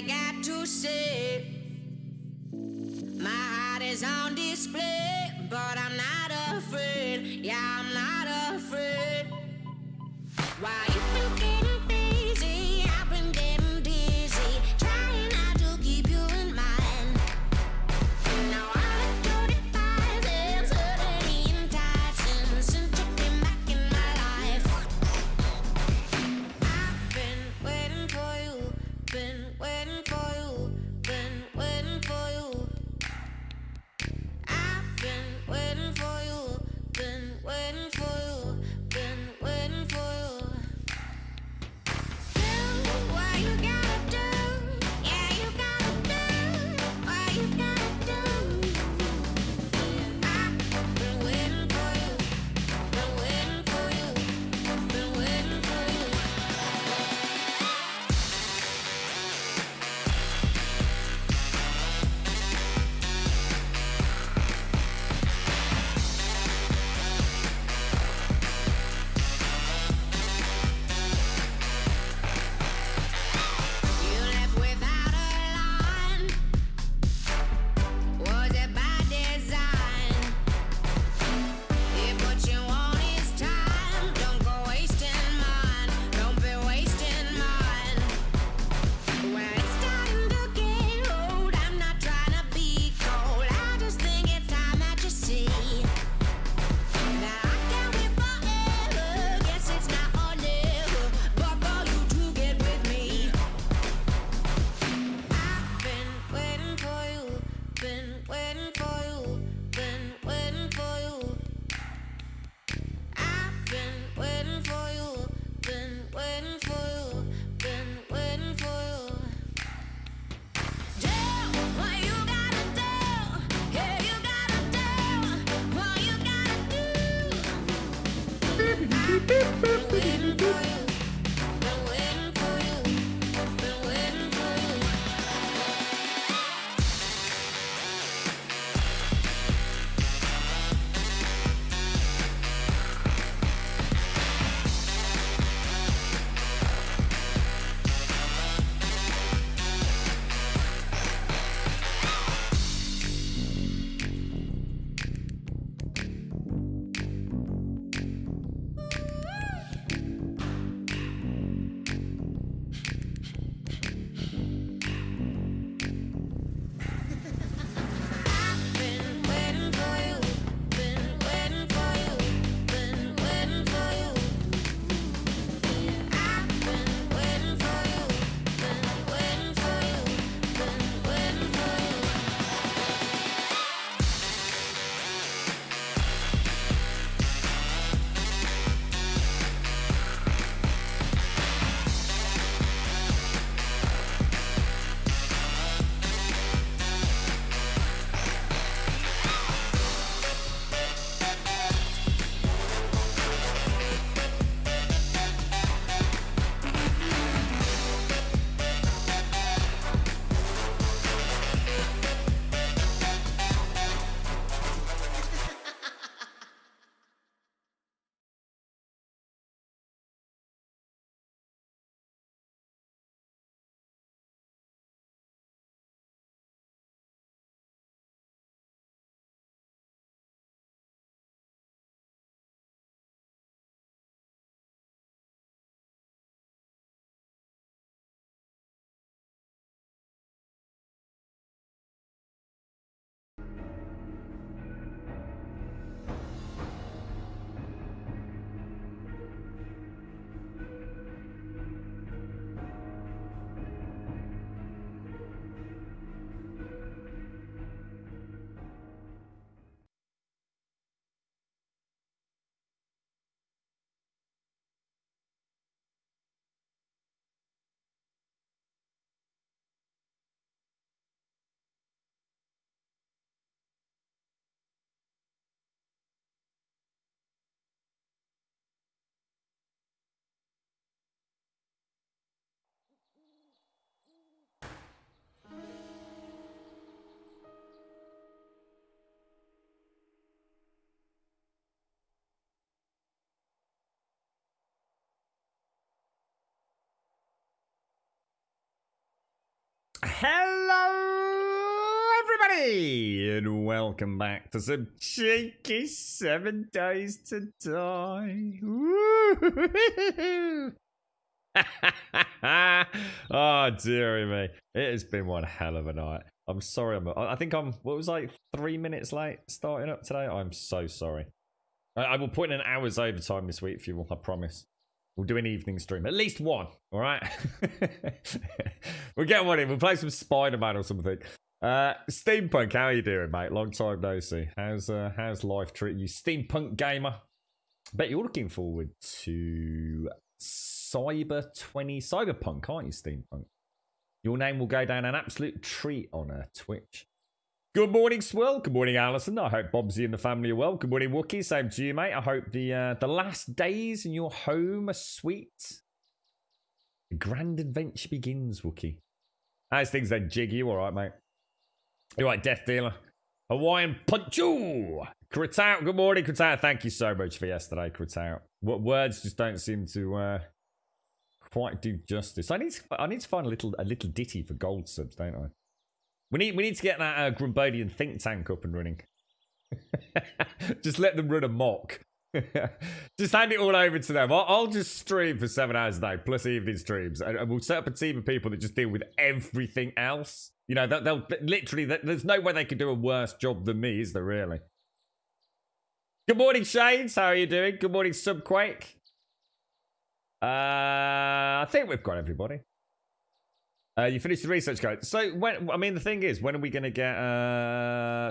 I got to say. My heart is on display, but I'm not afraid. Yeah, I'm not afraid. Why you been getting busy? I've been getting dizzy, trying not to keep you in mind. Now I do the thighs and suddenly enticing since you came back in my life. I've been waiting for you, been waiting for you, been waiting for you. I've been waiting for you, been waiting for you, been waiting for you. Do what you gotta do, yeah, you gotta do what you gotta do. I've been waiting for you, been waiting for you, been waiting for you. You left without a line. Was it by design? If what you want is time, don't go wasting mine. Don't be wasting mine. When it's starting to get old, I'm not trying to be cold. I just think it's time that you see that I can't wait forever. Guess it's now or never, but for you to get with me. I've been waiting for you, been waiting for you, been waiting for you. I've been waiting for you, been waiting for you, been waiting for you. Do what you gotta do, yeah, you gotta do what you gotta do. I've been waiting for you, been waiting for you, been waiting for you. Hello, everybody, and welcome back to some cheeky 7 Days to Die. Woo! Oh, dearie me. It has been one hell of a night. I'm sorry. I think I'm, what was like 3 minutes late starting up today? I'm so sorry. I will put in an hour's overtime this week for you all, I promise. We'll do an evening stream. At least one, all right? We'll get one in. We'll play some Spider-Man or something. Steampunk, how are you doing, mate? Long time no see. How's life treating you? Steampunk gamer. Bet you're looking forward to Cyberpunk, aren't you, Steampunk? Your name will go down an absolute treat on Twitch. Good morning, Swirl. Good morning, Alison. I hope Bobsy and the family are well. Good morning, Wookie. Same to you, mate. I hope the last days in your home are sweet. The grand adventure begins, Wookie. How's things then, Jig? You all right, mate? You all right, Death Dealer? Hawaiian Punchu. Kratout. Good morning, Kratout. Thank you so much for yesterday, Kratout. What words just don't seem to quite do justice. I need to find a little ditty for gold subs, don't I? We need to get that Grumbodian think tank up and running. Just let them run amok. Just hand it all over to them. I'll just stream for 7 hours a day, plus evening streams. And we'll set up a team of people that just deal with everything else. You know, they'll literally, there's no way they could do a worse job than me, is there really? Good morning, Shades. How are you doing? Good morning, Subquake. I think we've got everybody. You finished the research guide. So, the thing is, when are we going to get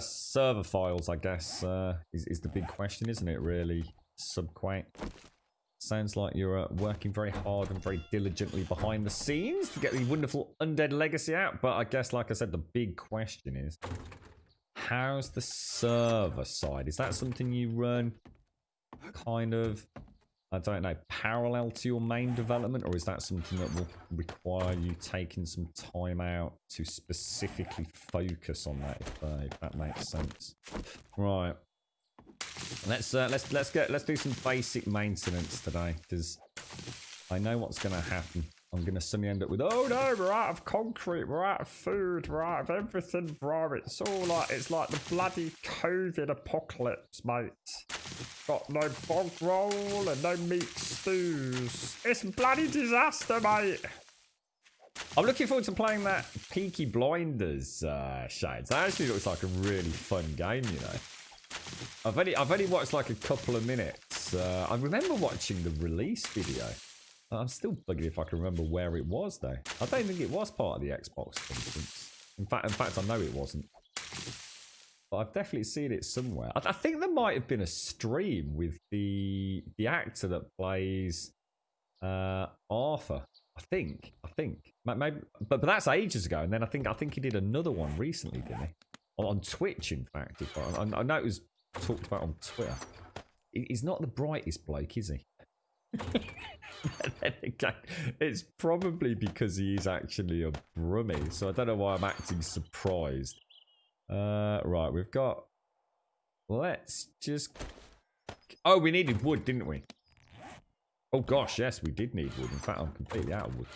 server files, I guess, is the big question, isn't it, really, Subquake? Sounds like you're working very hard and very diligently behind the scenes to get the wonderful Undead Legacy out. But I guess, like I said, the big question is, how's the server side? Is that something you run kind of, I don't know, parallel to your main development, or is that something that will require you taking some time out to specifically focus on that, if that makes sense? Right. Let's do some basic maintenance today, because I know what's going to happen. I'm going to suddenly end up with, oh no, we're out of concrete, we're out of food, we're out of everything, bro. It's like the bloody COVID apocalypse, mate. Got no bog roll and no meat stews. It's a bloody disaster, mate. I'm looking forward to playing that Peaky Blinders, Shades. That actually looks like a really fun game, you know. I've only watched like a couple of minutes. I remember watching the release video. I'm still bugging if I can remember where it was, though. I don't think it was part of the Xbox conference. In fact, I know it wasn't. But I've definitely seen it somewhere. I think there might have been a stream with the actor that plays Arthur. I think. Maybe, but that's ages ago. And then I think he did another one recently, didn't he? On Twitch, in fact. I know it was talked about on Twitter. He's not the brightest bloke, is he? Then again, it's probably because he is actually a brummie, so I don't know why I'm acting surprised. Right, we've got, let's just, oh, we needed wood, didn't we? Oh gosh, yes, we did need wood. In fact, I'm completely out of wood.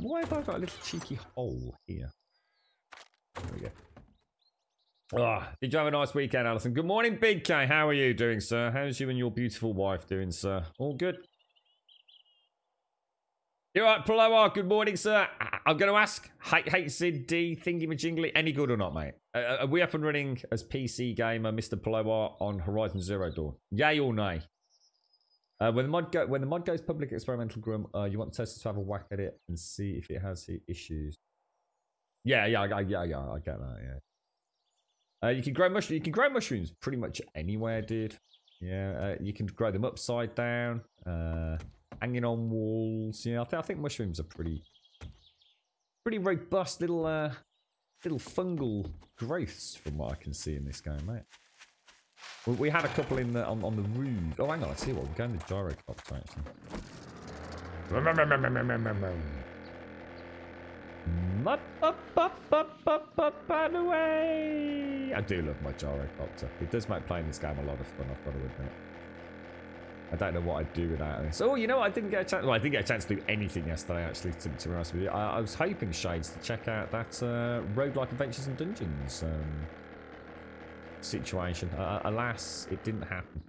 Why have I got a little cheeky hole here? There we go. Did you have a nice weekend, Alison? Good morning, Big K. How are you doing, sir? How's you and your beautiful wife doing, sir? All good? You alright, Paloa? Good morning, sir. I'm going to ask, HCD thingy-majingly, any good or not, mate? Are we up and running as PC gamer, Mr. Paloa, on Horizon Zero Dawn? Yay or nay? When the mod goes public experimental grum, you want testers to have a whack at it and see if it has issues. Yeah, I get that. Yeah. You can grow mushrooms pretty much anywhere, dude. Yeah, you can grow them upside down, hanging on walls. Yeah, I think mushrooms are pretty robust little fungal growths from what I can see in this game, mate. We had a couple in on the roof. Oh, hang on, I see what we're going to gyrocopter actually. By the way, I do love my gyrocopter. It does make playing this game a lot of fun, I've got to admit. I don't know what I'd do without this. Oh, you know what? I didn't get a chance. Well, I didn't get a chance to do anything yesterday, actually, to be honest with you. I was hoping, Shades, to check out that Roguelike Adventures and Dungeons situation. Alas, it didn't happen.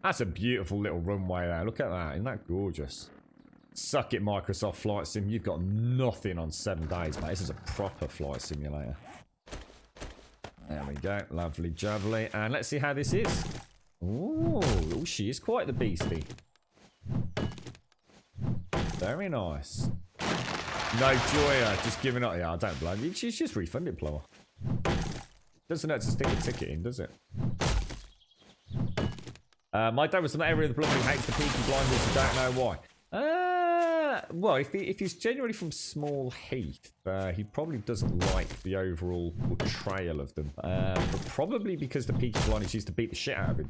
That's a beautiful little runway there. Look at that. Isn't that gorgeous? Suck it, Microsoft Flight Sim. You've got nothing on 7 days, mate. This is a proper flight simulator. There we go. Lovely jubbly. And let's see how this is. Ooh, she is quite the beastie. Very nice. No Joya, just giving up. Yeah, I don't blame you. She's just refunded, Plower. Doesn't hurt to stick a ticket in, does it? My dad was from that area of the blood who hates the Peaky Blinders and don't know why. Well, if he's genuinely from Small Heath, he probably doesn't like the overall portrayal of them. But probably because the Peaky Blinders used to beat the shit out of him.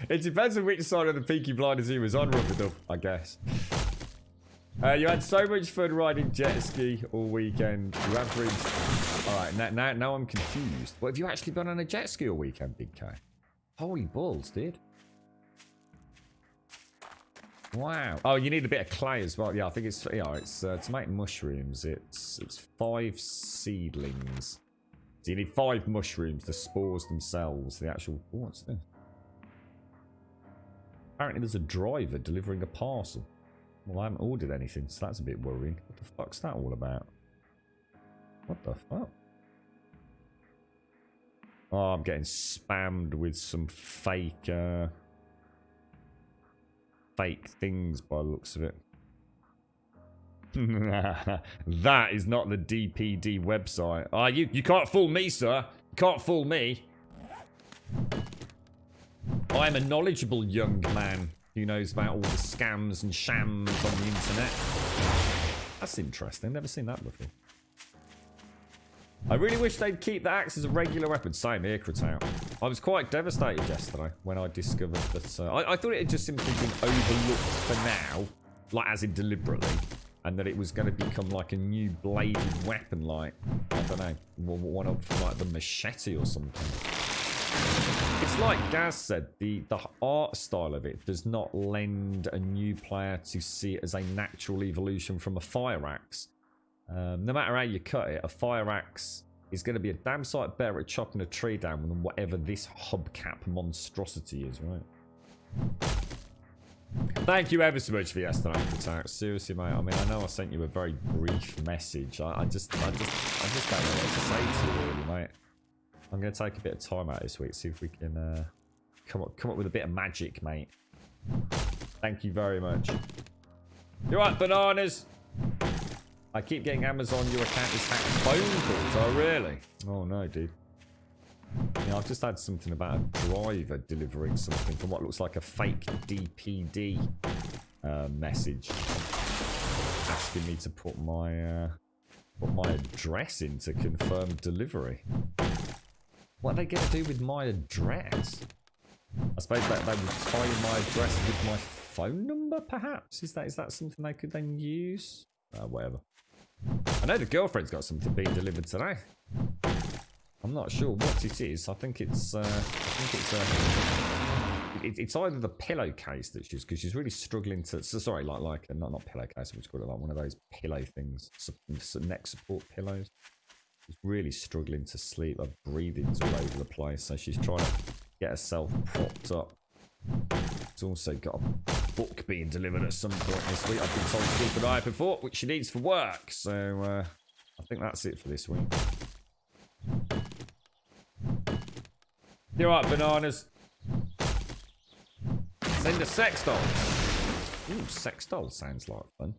It depends on which side of the Peaky Blinders he was on, Rubberdup, I guess. You had so much fun riding jet ski all weekend. You averaged... Alright, now I'm confused. What, have you actually been on a jet ski all weekend, Big K? Holy balls, dude. Wow. Oh, you need a bit of clay as well. Yeah, I think it's to make mushrooms. It's 5 seedlings. So you need 5 mushrooms, the spores themselves, the actual... Oh, what's this? Apparently there's a driver delivering a parcel. Well, I haven't ordered anything, so that's a bit worrying. What the fuck's that all about? What the fuck? Oh, I'm getting spammed with some fake things by the looks of it. That is not the DPD website. Ah, you can't fool me, sir. You can't fool me. I am a knowledgeable young man who knows about all the scams and shams on the internet. That's interesting. Never seen that before. I really wish they'd keep the axe as a regular weapon. Same here, Kratout. I was quite devastated yesterday when I discovered that... I thought it had just simply been overlooked for now, like as in deliberately, and that it was going to become like a new bladed weapon, like, I don't know, one up from like the machete or something. It's like Gaz said, the art style of it does not lend a new player to see it as a natural evolution from a fire axe. No matter how you cut it, a fire axe is going to be a damn sight better at chopping a tree down than whatever this hubcap monstrosity is, right? Thank you ever so much for yesterday, Attack. Seriously, mate. I mean, I know I sent you a very brief message. I just don't know what to say to you, really, mate. I'm going to take a bit of time out this week, see if we can come up with a bit of magic, mate. Thank you very much. You're right, bananas. I keep getting Amazon, your account is hacked phone calls. Oh, really? Oh, no, dude. Yeah, I've just had something about a driver delivering something from what looks like a fake DPD message. Asking me to put my address in to confirm delivery. What are they going to do with my address? I suppose that they would tie my address with my phone number, perhaps? Is that something they could then use? Whatever. I know the girlfriend's got something being delivered today. I'm not sure what it is. I think it's either the pillowcase that because she's really struggling to. So sorry, like not pillowcase. What's called it, like one of those pillow things, neck support pillows. She's really struggling to sleep. Her breathing's all over the place, so she's trying to get herself propped up. It's also got a book being delivered at some point this week. I've been told to keep an eye open for, which she needs for work. So I think that's it for this week. You're right, bananas. Send the sex dolls. Ooh, sex dolls sounds like fun.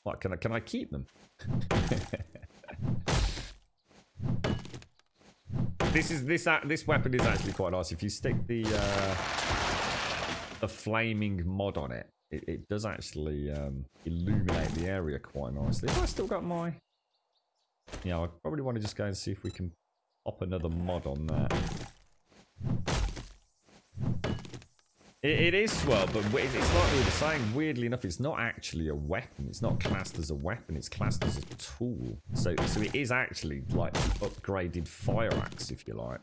What, can I keep them? This weapon is actually quite nice. If you stick the flaming mod on it, it does actually illuminate the area quite nicely. Have I still got my... Yeah, I probably want to just go and see if we can pop another mod on that. It is swell, but it's like we were saying, weirdly enough, it's not actually a weapon. It's not classed as a weapon, it's classed as a tool. So it is actually like the upgraded fire axe, if you like.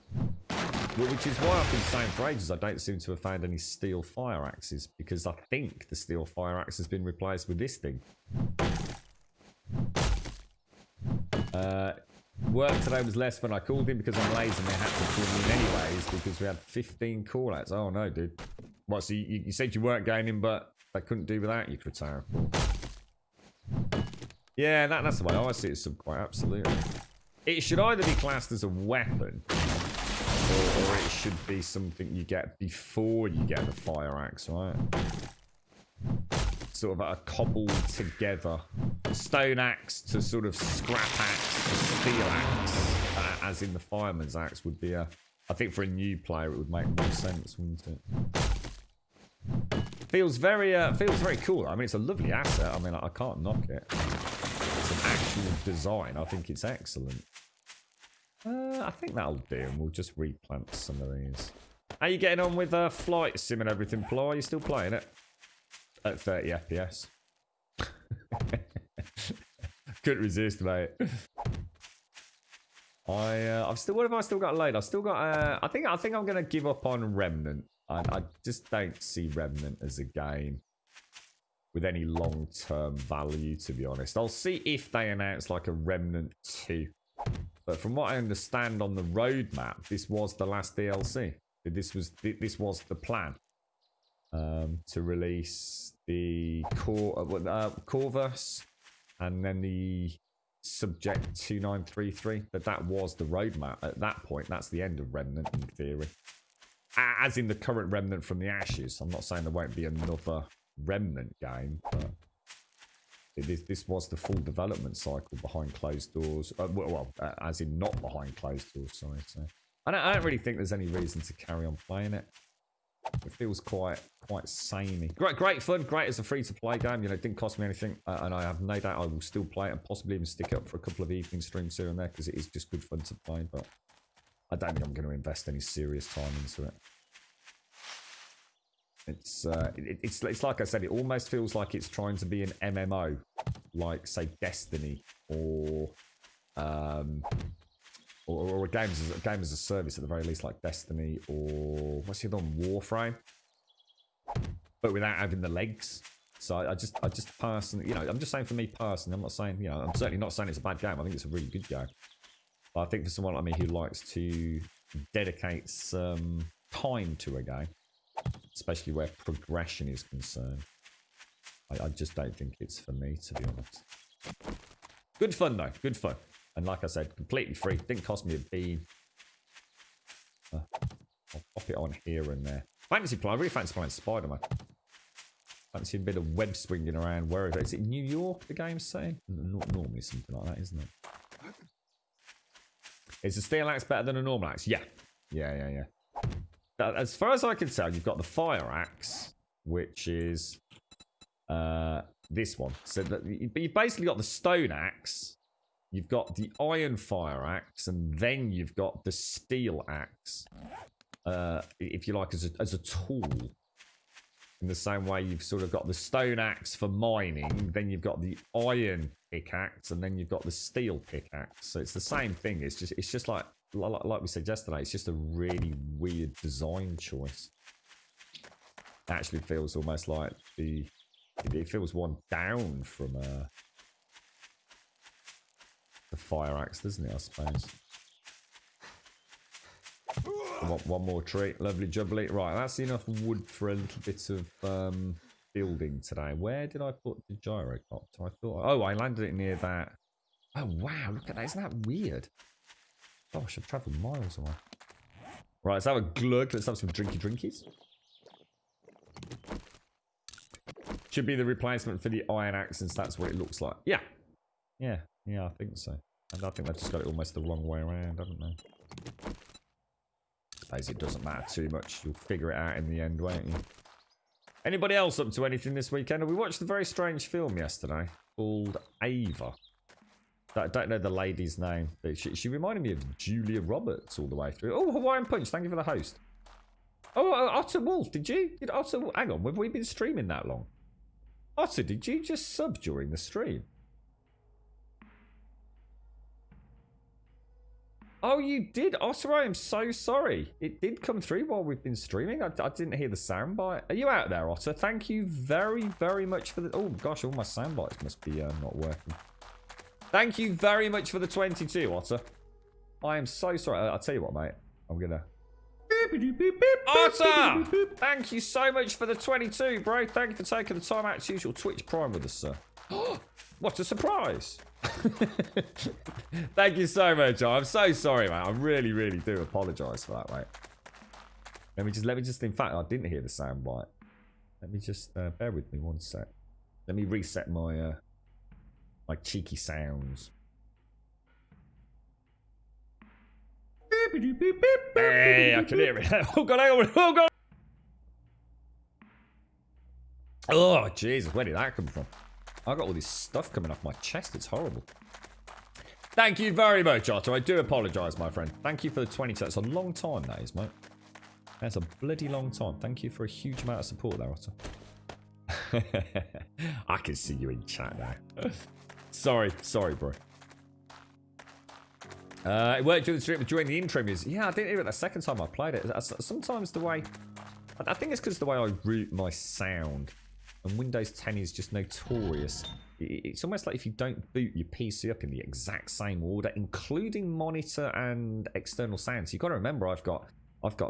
Which is why I've been saying for ages I don't seem to have found any steel fire axes, because I think the steel fire axe has been replaced with this thing. Work today was less fun. I called in because I'm lazy and they had to call me in anyways because we had 15 call-outs. Oh no, dude. What, so you said you weren't going in, but they couldn't do without you, Kratara? Yeah, that's the way I see it, quite absolutely. It should either be classed as a weapon, or it should be something you get before you get the fire axe, right? Sort of a cobbled together stone axe to sort of scrap axe to steel axe, as in the fireman's axe would be a. I think for a new player it would make more sense, wouldn't it? Feels very cool. I mean, it's a lovely asset. I mean, I can't knock it. It's an actual design. I think it's excellent. I think that'll do, and we'll just replant some of these. How you getting on with flight sim and everything, Plo? Are you still playing it? At 30 FPS. Couldn't resist, mate. I've still. What have I still got laid? I've still got. I think I'm gonna give up on Remnant. I just don't see Remnant as a game with any long-term value, to be honest. I'll see if they announce like a Remnant 2. But from what I understand on the roadmap, this was the last DLC. This was the plan. To release the Corvus and then the Subject 2933. That was the roadmap. At that point, that's the end of Remnant in theory. As in the current Remnant from the Ashes. I'm not saying there won't be another Remnant game, but this was the full development cycle behind closed doors. As in not behind closed doors, sorry. So I don't really think there's any reason to carry on playing it. It feels quite samey. Great fun, great as a free-to-play game. You know, it didn't cost me anything, and I have no doubt I will still play it and possibly even stick it up for a couple of evening streams here and there because it is just good fun to play. But I don't think I'm going to invest any serious time into it. It's like I said, it almost feels like it's trying to be an MMO, like say Destiny or a game as a service at the very least, like Destiny or what's the other one, Warframe, but without having the legs. So I just personally, you know, I'm just saying for me personally, I'm not saying, you know, I'm certainly not saying it's a bad game. I think it's a really good game. But I think for someone like me who likes to dedicate some time to a game, especially where progression is concerned, I just don't think it's for me, to be honest. Good fun though, good fun. And like I said, completely free. Didn't cost me a bean. I'll pop it on here and there. Fantasy play. I really fancy playing Spider-Man. Fancy a bit of web swinging around wherever. Is it New York, the game's saying? Not normally something like that, isn't it? Is a steel axe better than a normal axe? Yeah. Yeah. As far as I can tell, you've got the fire axe, which is this one. So you've basically got the stone axe. You've got the iron fire axe, and then you've got the steel axe, if you like, as a tool. In the same way you've sort of got the stone axe for mining, then you've got the iron pickaxe, and then you've got the steel pickaxe. So it's the same thing. It's just like we said yesterday. It's just a really weird design choice. It actually feels almost like it feels one down from the fire axe, doesn't it, I suppose? One more tree. Lovely jubbly. Right, that's enough wood for a little bit of building today. Where did I put the gyrocopter? I landed it near that. Oh, wow. Look at that. Isn't that weird? Gosh, I've travelled miles away. Right, let's have a glug. Let's have some drinkies. Should be the replacement for the iron axe, since that's what it looks like. Yeah, I think so. And I think they've just got it almost the wrong way around, haven't they? I suppose it doesn't matter too much. You'll figure it out in the end, won't you? Anybody else up to anything this weekend? We watched a very strange film yesterday called Ava. I don't know the lady's name, but she reminded me of Julia Roberts all the way through. Oh, Hawaiian Punch, thank you for the host. Oh, Otter Wolf, hang on, have we been streaming that long? Otter, did you just sub during the stream? Oh, you did? Otter, I am so sorry. It did come through while we've been streaming. I didn't hear the soundbite. Are you out there, Otter? Thank you very, very much for the... Oh, gosh, all my soundbites must be not working. Thank you very much for the 22, Otter. I am so sorry. I'll tell you what, mate. I'm going to... Otter! Thank you so much for the 22, bro. Thank you for taking the time out to use your Twitch Prime with us, sir. What a surprise. Thank you so much. I'm so sorry, mate. I really, really do apologise for that, mate. Let me just, in fact, I didn't hear the sound bite. Let me just, bear with me one sec. Let me reset my, my cheeky sounds. Hey, I can hear it. Oh, God, hang on. Oh, God. Oh, Jesus. Where did that come from? I got all this stuff coming off my chest. It's horrible. Thank you very much, Otto. I do apologise, my friend. Thank you for the 20. That's a long time, that is, mate. That's a bloody long time. Thank you for a huge amount of support there, Otto. I can see you in chat now. Sorry, bro. It worked during the stream during the intro music. Yeah, I didn't hear it the second time I played it. Sometimes the way... I think it's because the way I route my sound. And Windows 10 is just notorious. It's almost like if you don't boot your PC up in the exact same order, including monitor and external sounds. You've got to remember, I've got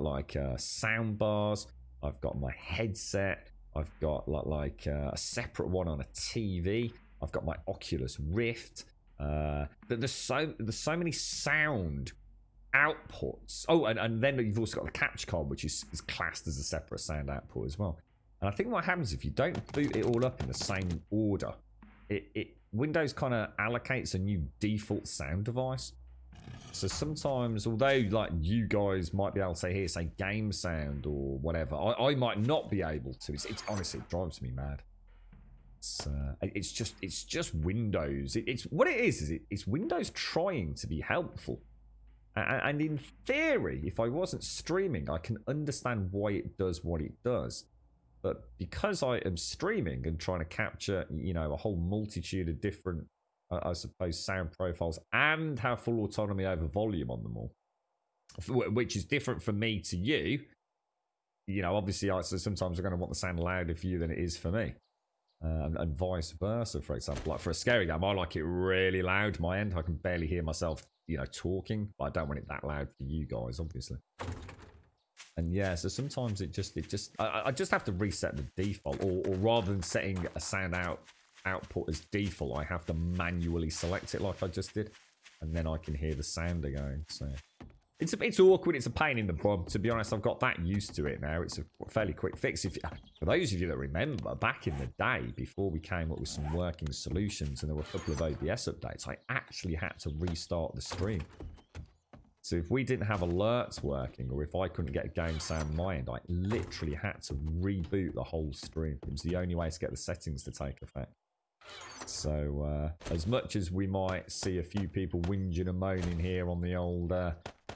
like sound bars. I've got my headset. I've got like a separate one on a TV. I've got my Oculus Rift. There's so many sound outputs. Oh, and then you've also got the capture card, which is classed as a separate sound output as well. And I think what happens if you don't boot it all up in the same order, Windows kind of allocates a new default sound device. So sometimes, although like you guys might be able to say here, say game sound or whatever, I might not be able to. It's honestly, it drives me mad. It's just Windows. It's what it is it's Windows trying to be helpful. And in theory, if I wasn't streaming, I can understand why it does what it does. But because I am streaming and trying to capture, you know, a whole multitude of different, I suppose, sound profiles and have full autonomy over volume on them all, which is different from me to you. You know, obviously, so sometimes I'm going to want the sound louder for you than it is for me. And vice versa, for example. Like for a scary game, I like it really loud, my end. I can barely hear myself, you know, talking. But I don't want it that loud for you guys, obviously. And yeah, so sometimes I just have to reset the default, or rather than setting a sound output as default, I have to manually select it like I just did, and then I can hear the sound again. So it's awkward. It's a pain in the bum. To be honest, I've got that used to it now. It's a fairly quick fix. For those of you that remember, back in the day, before we came up with some working solutions, and there were a couple of OBS updates, I actually had to restart the stream. So if we didn't have alerts working, or if I couldn't get a game sound in my end, I literally had to reboot the whole stream. It was the only way to get the settings to take effect. So as much as we might see a few people whinging and moaning here on the old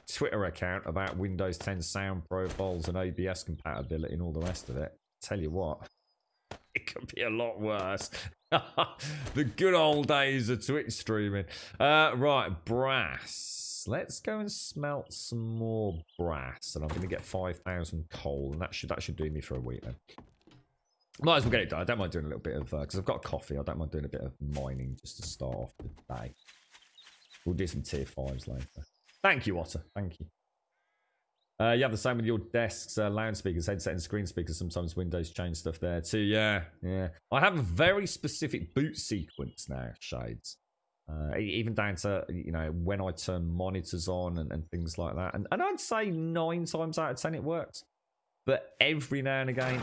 Twitter account about Windows 10 sound profiles and OBS compatibility and all the rest of it, tell you what, it could be a lot worse. The good old days of Twitch streaming. Right, brass. Let's go and smelt some more brass, and I'm going to get 5,000 coal, and that should do me for a week then. Might as well get it done. I don't mind doing a little bit of because I've got coffee. I don't mind doing a bit of mining just to start off the day. We'll do some tier 5s later. Thank you, Otter. Thank you. You have the same with your desks, loudspeakers, headset, and screen speakers. Sometimes Windows change stuff there too. Yeah. I have a very specific boot sequence now, Shades. Even down to, you know, when I turn monitors on and things like that. And I'd say 9 times out of 10 it works. But every now and again,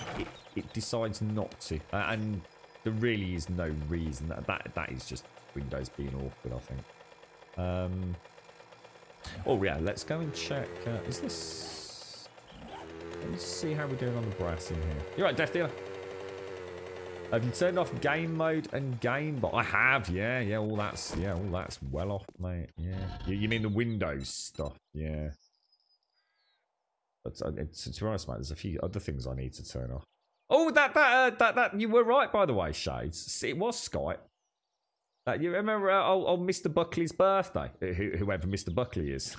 it decides not to. And there really is no reason. That is just Windows being awkward, I think. Oh, yeah, let's go and check. Is this... Let me just see how we're doing on the brass in here. You're right, Death Dealer. Have you turned off game mode and game bot? I have, yeah, all that's well off, mate. Yeah, you mean the Windows stuff? Yeah. But to be honest, mate, there's a few other things I need to turn off. Oh, that you were right, by the way, Shades. It was Skype. You remember old Mr. Buckley's birthday? Whoever Mr. Buckley is.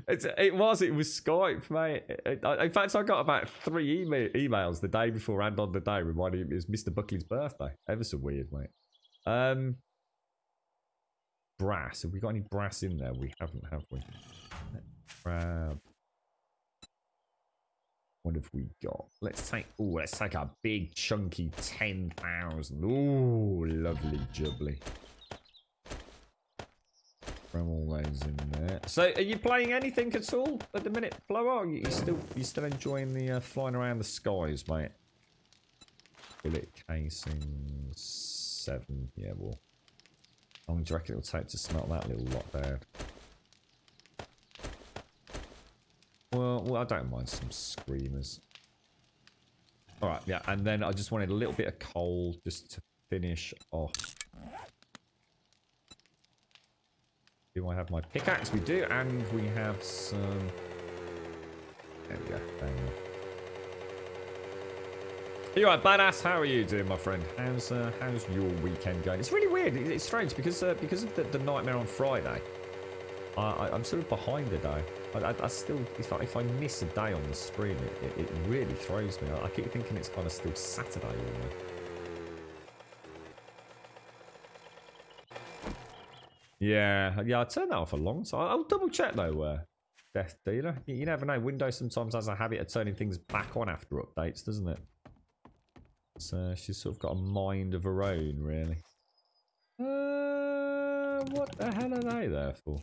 It was Skype, mate. In fact, I got about 3 emails the day before and on the day reminding me it was Mr. Buckley's birthday. Ever so weird, mate. Brass. Have we got any brass in there? We haven't, have we? Grab. What have we got? Let's take a big chunky 10,000. Ooh, lovely jubbly. Throw all those in there. So, are you playing anything at all at the minute, Blower? You still enjoying the flying around the skies, mate? Bullet casing 7. Yeah, well, how long do you reckon it'll take to smelt that little lot there? Well, I don't mind some screamers. All right, yeah, and then I just wanted a little bit of coal just to finish off. Do I have my pickaxe? We do, and we have some. There we go. You right, badass? How are you doing, my friend? How's your weekend going? It's really weird. It's strange because of the nightmare on Friday. I'm sort of behind a day. I still, if I miss a day on the stream, it really throws me. I keep thinking it's kind of still Saturday almost. Yeah, I turned that off a long time. I'll double check though, Death Dealer. You never know. Windows sometimes has a habit of turning things back on after updates, doesn't it? So she's sort of got a mind of her own, really. What the hell are they there for?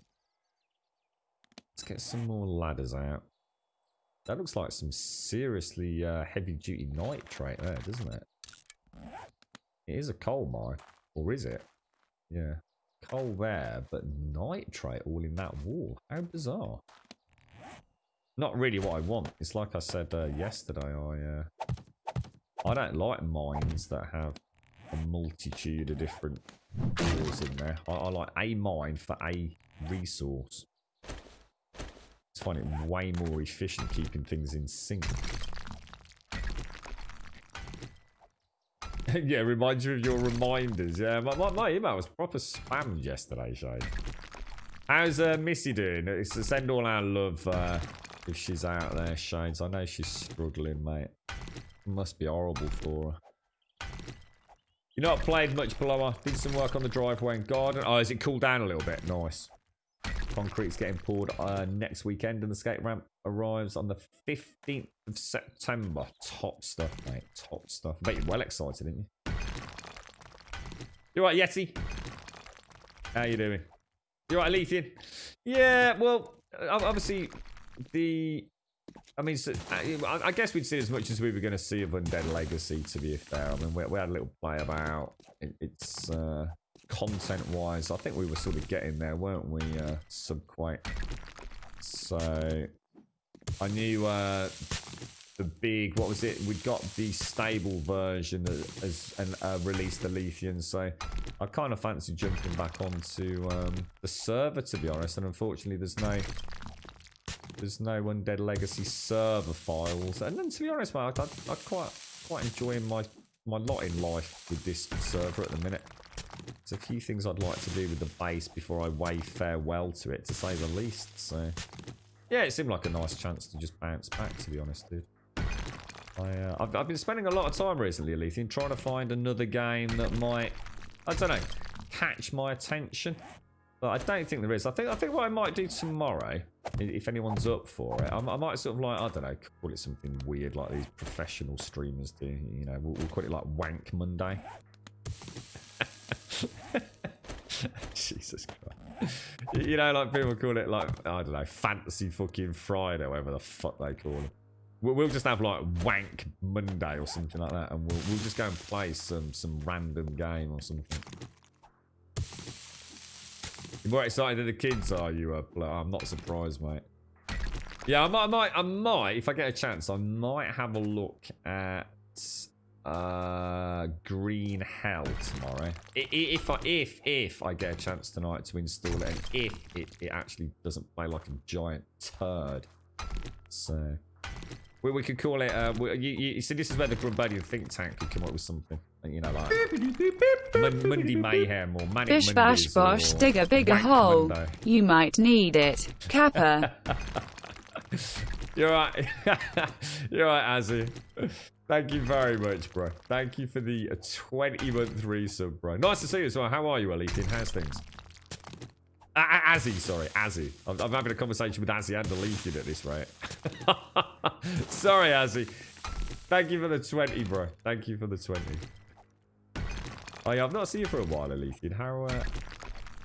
Let's get some more ladders out. That looks like some seriously heavy-duty nitrate there, doesn't it? It is a coal mine. Or is it? Yeah. Coal there, but nitrate all in that wall. How bizarre. Not really what I want. It's like I said yesterday, I don't like mines that have a multitude of different ores in there. I like a mine for a resource. I find it way more efficient keeping things in sync. Yeah, reminds you of your reminders. Yeah, my email was proper spammed yesterday, Shade. How's Missy doing? Send all our love if she's out there, Shades. I know she's struggling, mate. It must be horrible for her. You not played much, Blower. Did some work on the driveway and garden. Oh, has it cooled down a little bit? Nice. Concrete's getting poured next weekend and the skate ramp arrives on the 15th of September. Top stuff, mate. Top stuff. I bet you're well excited, aren't you? You right, Yeti? How you doing? You right, Leithian? Yeah, well, obviously, I mean, so, I guess we'd see as much as we were going to see of Undead Legacy, to be fair. I mean, we had a little play about it's content-wise. I think we were sort of getting there, weren't we, Subquake? So, I knew the big, what was it? We got the stable version and released the Leithian, so I kind of fancy jumping back onto the server, to be honest. And unfortunately, there's no Undead Legacy server files. And then, to be honest, mate, I quite enjoying my lot in life with this server at the minute. There's a few things I'd like to do with the base before I wave farewell to it, to say the least. So, yeah, it seemed like a nice chance to just bounce back, to be honest, dude. I've been spending a lot of time recently, Alethine, trying to find another game that might, I don't know, catch my attention. But I don't think there is. I think what I might do tomorrow, if anyone's up for it, I might sort of like, I don't know, call it something weird like these professional streamers do. You know, we'll call it like Wank Monday. Jesus Christ. You know, like people call it like, I don't know, Fantasy fucking Friday, whatever the fuck they call it. We'll just have like Wank Monday or something like that, and we'll just go and play some random game or something. You're more excited than the kids are, you? I'm not surprised, mate. Yeah, I might, if I get a chance, I might have a look at Green Hell tomorrow. If I get a chance tonight to install it, and if it actually doesn't play like a giant turd. So, We could call it. You see, this is where the Grumbodian think tank could come up with something. You know, like Monday Mayhem or Manic Bish bash Mondays bosh, or dig a bigger Wank hole. Monday. You might need it. Kappa. You're right. You're right, Azzy. Thank you very much, bro. Thank you for the 20-month resub, bro. Nice to see you as well. How are you, Elite? How's things? Azzy, sorry, Azzy. I'm having a conversation with Azzy and deleted at this rate. Sorry, Azzy. Thank you for the 20, bro. Thank you for the 20. Oh yeah, I've not seen you for a while, Elite. How,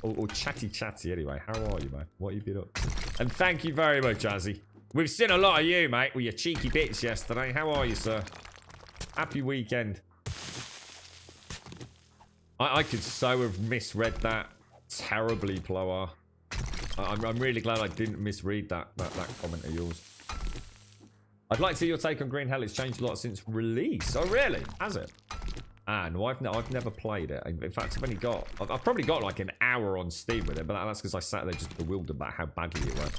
or chatty anyway. How are you, man? What have you been up to? And thank you very much, Azzy. We've seen a lot of you, mate, with your cheeky bits yesterday. How are you, sir? Happy weekend. I could so have misread that terribly, Plower. I'm really glad I didn't misread that comment of yours. I'd like to see your take on Green Hell. It's changed a lot since release. Oh, really? Has it? Ah, no, I've never played it. In fact, I've probably got like an hour on Steam with it, but that's because I sat there just bewildered about how badly it went.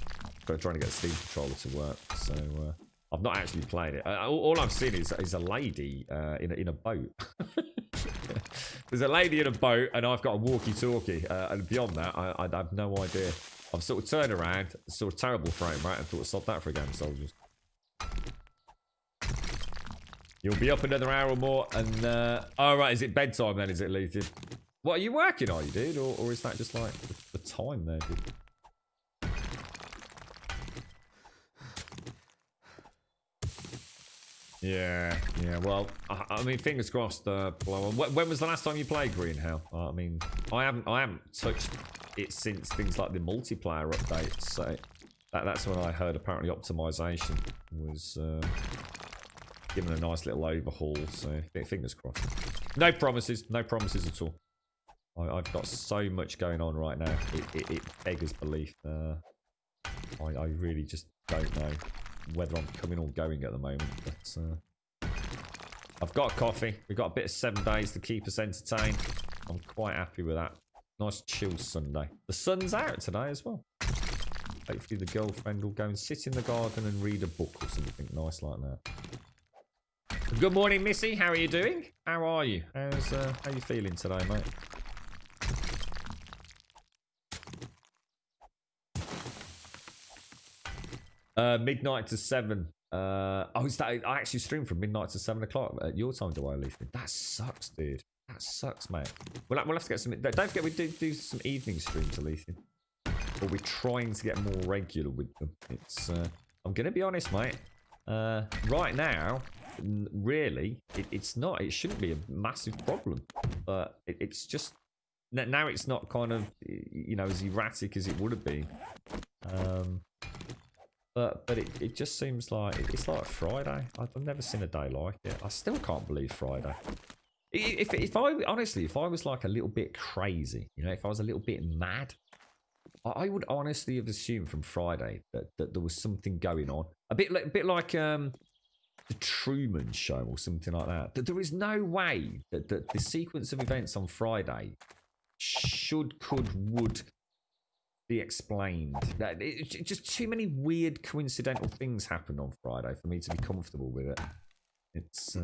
Trying to get the Steam controller to work. So I've not actually played it. All I've seen is a lady in a boat. There's a lady in a boat, and I've got a walkie-talkie. And beyond that, I have no idea. I've sort of turned around, saw a terrible frame rate, and thought, sod that for a game, soldiers. You'll be up another hour or more, and oh right, is it bedtime then? Is it, Lethan? What are you working? Are you, dude, or is that just like the time there, dude? Yeah. Well, I mean, fingers crossed. When was the last time you played Green Hell? I mean, I haven't touched it since things like the multiplayer updates. So that's when I heard apparently optimization was given a nice little overhaul. So fingers crossed. No promises at all. I've got so much going on right now. It beggars belief. I really just don't know whether I'm coming or going at the moment, but I've got coffee. We've got a bit of 7 days to keep us entertained. I'm quite happy with that. Nice chill Sunday. The sun's out today as well. Hopefully the girlfriend will go and sit in the garden and read a book or something nice like that. Good morning, Missy. How are you doing? How are you? How you feeling today, mate? Midnight to 7. I actually streamed from midnight to 7 o'clock at your time, do I, Leafy? That sucks, dude. That sucks, mate. We'll have to get some. Don't forget, we do some evening streams, Leafy. But we're trying to get more regular with them. It's. I'm gonna be honest, mate. Right now, really, it's not. It shouldn't be a massive problem. But it's just now. It's not kind of as erratic as it would have been. But it just seems like it's like Friday. I've never seen a day like it. I still can't believe Friday. If I was like a little bit crazy, if I was a little bit mad, I would honestly have assumed from Friday that there was something going on. A bit like the Truman Show or something like that. That there is no way that the sequence of events on Friday would be explained. It's just too many weird coincidental things happened on Friday for me to be comfortable with it. It's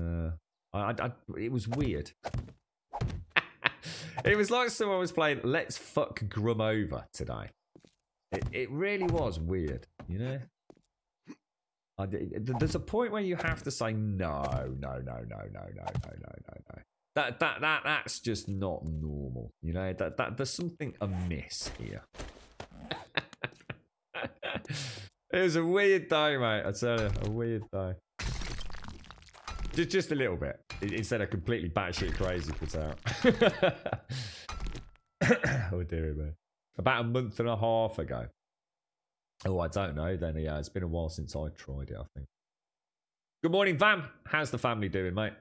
it was weird. It was like someone was playing Let's Fuck Grum Over today. It really was weird, There's a point where you have to say no. That's just not normal, That there's something amiss here. It was a weird day, mate. I tell you, a weird day. Just a little bit, instead of completely batshit crazy put out. Oh dear me. About a month and a half ago. Oh, I don't know. Then it's been a while since I tried it, I think. Good morning, Vam. How's the family doing, mate?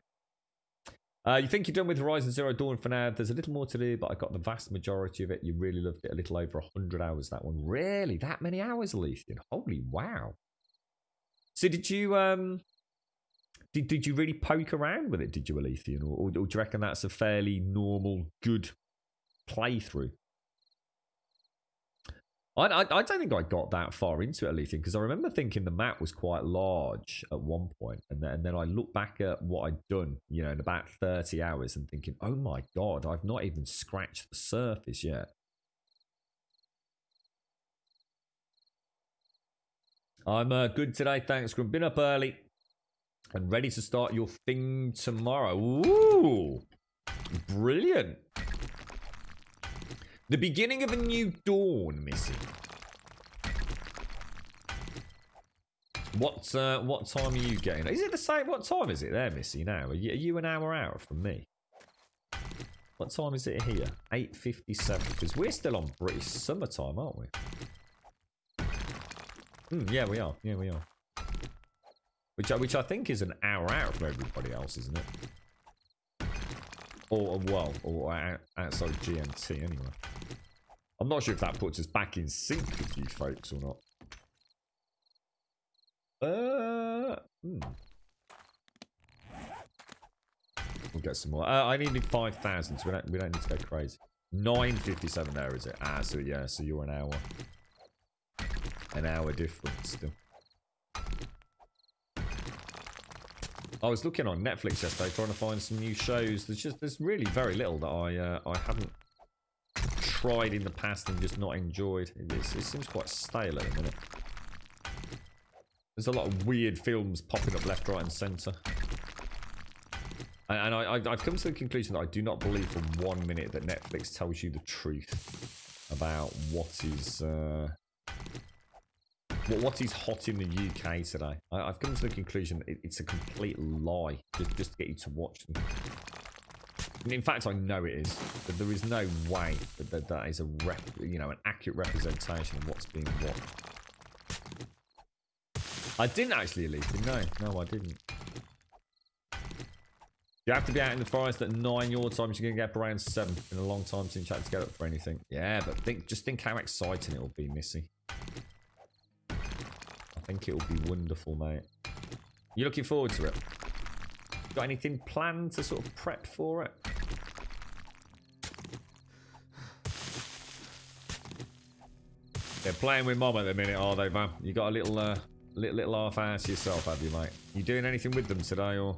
You think you're done with Horizon Zero Dawn for now? There's a little more to do, but I got the vast majority of it. You really loved it. A little over 100 hours, that one. Really? That many hours, Lethan? Holy wow. So did you did you really poke around with it, did you, Lethan? Or do you reckon that's a fairly normal, good playthrough? I don't think I got that far into it, Alethea, because I remember thinking the map was quite large at one point, and then I look back at what I'd done, you know, in about 30 hours, and thinking, oh my god, I've not even scratched the surface yet. I'm good today, thanks. Been up early and ready to start your thing tomorrow. Ooh, brilliant. The beginning of a new dawn, Missy. What time are you getting? Is it the same? What time is it there, Missy, now? Are you an hour out from me? What time is it here? 8:57, because we're still on British summertime, aren't we? Yeah, we are. Yeah, we are. Which I think is an hour out from everybody else, isn't it? Or outside GMT anyway. I'm not sure if that puts us back in sync with you folks or not. We'll get some more. I needed 5,000, so we don't need to go crazy. 9:57 there, is it? Ah, so yeah, so you're an hour. An hour difference still. I was looking on Netflix yesterday trying to find some new shows. There's really very little that I haven't tried in the past and just not enjoyed. It seems quite stale at the minute. There's a lot of weird films popping up left, right, and centre. And I've come to the conclusion that I do not believe for 1 minute that Netflix tells you the truth about what is hot in the UK today. I've come to the conclusion it's a complete lie just to get you to watch them. And in fact, I know it is. But there is no way that is an accurate representation of what's being watched. I didn't actually leave. No, I didn't. You have to be out in the forest at 9 your time, so you're going to get up around 7. It's been a long time since you had to get up for anything. Yeah, but just think how exciting it will be, Missy. I think it will be wonderful, mate. You looking forward to it? Got anything planned to sort of prep for it? They're playing with Mom at the minute, are they, Van? You got a little half hour to yourself, have you, mate? You doing anything with them today, or?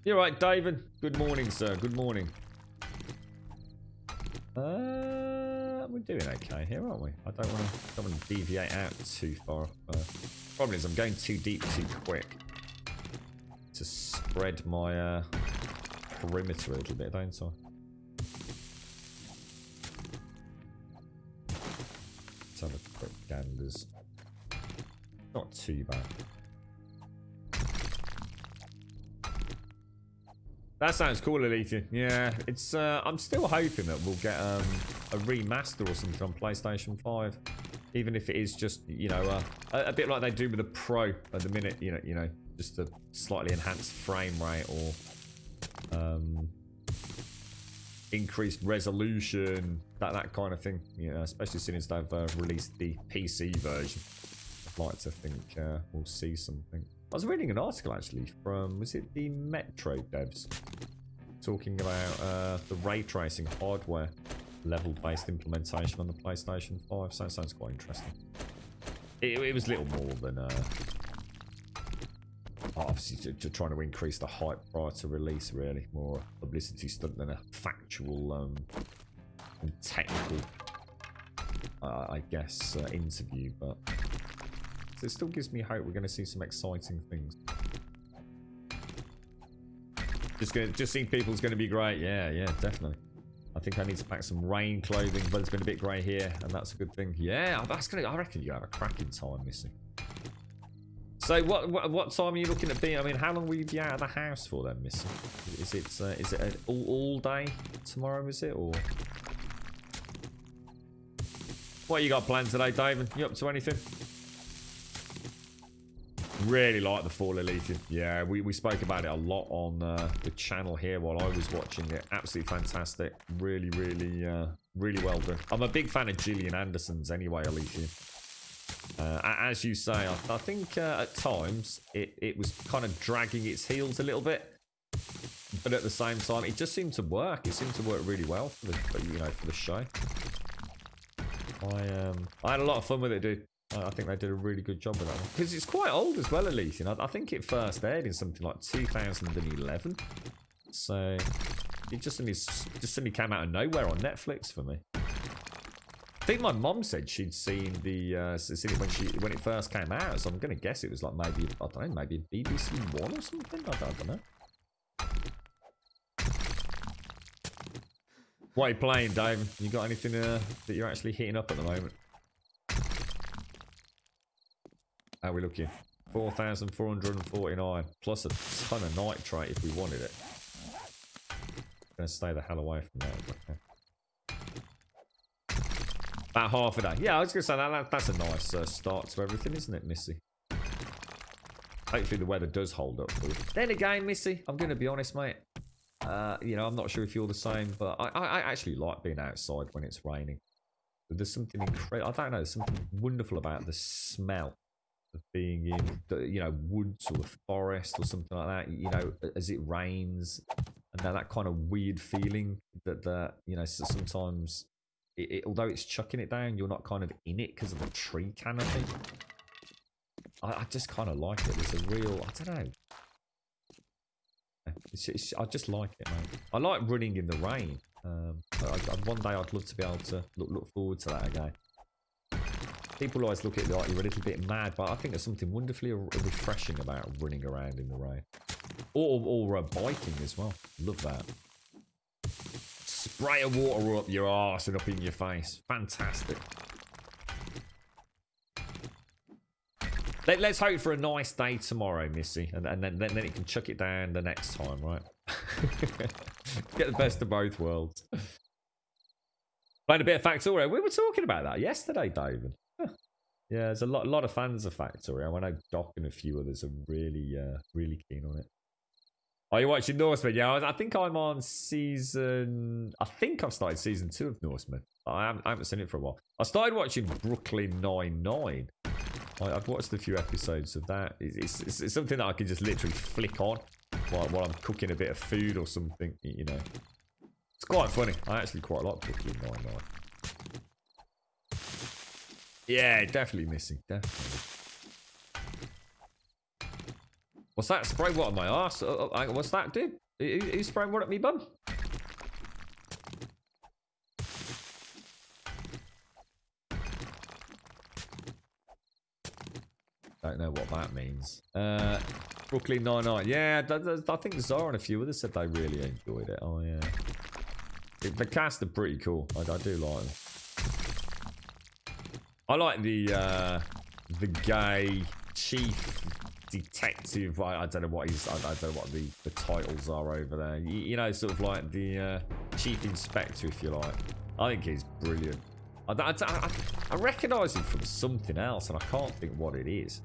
You're right, David. Good morning, sir. Good morning. We're doing okay here, aren't we? I don't want to deviate out too far. Problem is, I'm going too deep too quick to spread my perimeter a little bit, don't I? Let's have a quick ganders. Not too bad. That sounds cool, Alethea. Yeah, it's. I'm still hoping that we'll get a remaster or something on PlayStation 5, even if it is just a bit like they do with the Pro at the minute. You know, just a slightly enhanced frame rate or increased resolution, that kind of thing. You know, especially since they've released the PC version. I'd like to think we'll see something. I was reading an article actually from, was it the Metro devs, talking about the ray tracing hardware level based implementation on the PlayStation 5, so that sounds quite interesting. It was little more than obviously to trying to increase the hype prior to release, really more a publicity stunt than a factual and technical I guess interview, but it still gives me hope we're going to see some exciting things. Just seeing people's going to be great. Yeah, definitely. I think I need to pack some rain clothing, but it's been a bit grey here, and that's a good thing. Yeah, I reckon you have a cracking time, Missy. So what time are you looking at being? I mean, how long will you be out of the house for then, Missy? Is it an all day tomorrow? Is it, or what you got planned today, David? You up to anything? Really like the Fall Elite. Yeah, we spoke about it a lot on the channel here while I was watching it. Absolutely fantastic. Really well done. I'm a big fan of Gillian Anderson's anyway, Elite. As you say, I think at times it was kind of dragging its heels a little bit, but at the same time it just seemed to work. It seemed to work really well for the show. I had a lot of fun with it, dude. I think they did a really good job with that one. Because it's quite old as well, at least. You know, I think it first aired in something like 2011. So it just suddenly came out of nowhere on Netflix for me. I think my mom said she'd seen seen it when it first came out. So I'm going to guess it was like maybe, I don't know, maybe BBC One or something. I don't know. What are you playing, Dave? You got anything that you're actually hitting up at the moment? How are we looking? 4,449 plus a ton of nitrate if we wanted it. Gonna stay the hell away from that. Okay. About half a day. Yeah, I was gonna say that's a nice start to everything, isn't it, Missy? Hopefully the weather does hold up for you. Then again, Missy, I'm gonna be honest, mate. You know, I'm not sure if you're the same, but I actually like being outside when it's raining. But there's something incredible. I don't know. There's something wonderful about the smell of being in, you know, woods or the forest or something like that. You know, as it rains, and then that kind of weird feeling that you know, sometimes, although it's chucking it down, you're not kind of in it because of the tree canopy. I just kind of like it. There's a real, I don't know. I just like it, mate. I like running in the rain. One day I'd love to be able to look forward to that again. People always look at it like you're a little bit mad, but I think there's something wonderfully refreshing about running around in the rain. Or biking as well. Love that. Spray of water up your arse and up in your face. Fantastic. Let's hope for a nice day tomorrow, Missy, and then it can chuck it down the next time, right? Get the best of both worlds. Playing a bit of Factorio. We were talking about that yesterday, David. Huh. Yeah, there's a lot of fans of Factorio. I know Doc and a few others are really keen on it. Are you watching Norseman? Yeah, I think I'm on season... I think I've started season 2 of Norseman. I haven't seen it for a while. I started watching Brooklyn Nine-Nine. I've watched a few episodes of that. It's something that I can just literally flick on while I'm cooking a bit of food or something, you know. It's quite funny. I actually quite like Brooklyn Nine-Nine. Yeah, definitely missing. Definitely. What's that? Spray what on my arse? What's that, dude? Who's spraying what at me bum? Don't know what that means. Brooklyn Nine-Nine. Yeah, I think Zara and a few others said they really enjoyed it. Oh, yeah. The cast are pretty cool. I do like them. I like the gay chief detective. I don't know what he's. I don't know what the titles are over there. You know, sort of like the chief inspector, if you like. I think he's brilliant. I recognise him from something else, and I can't think what it is.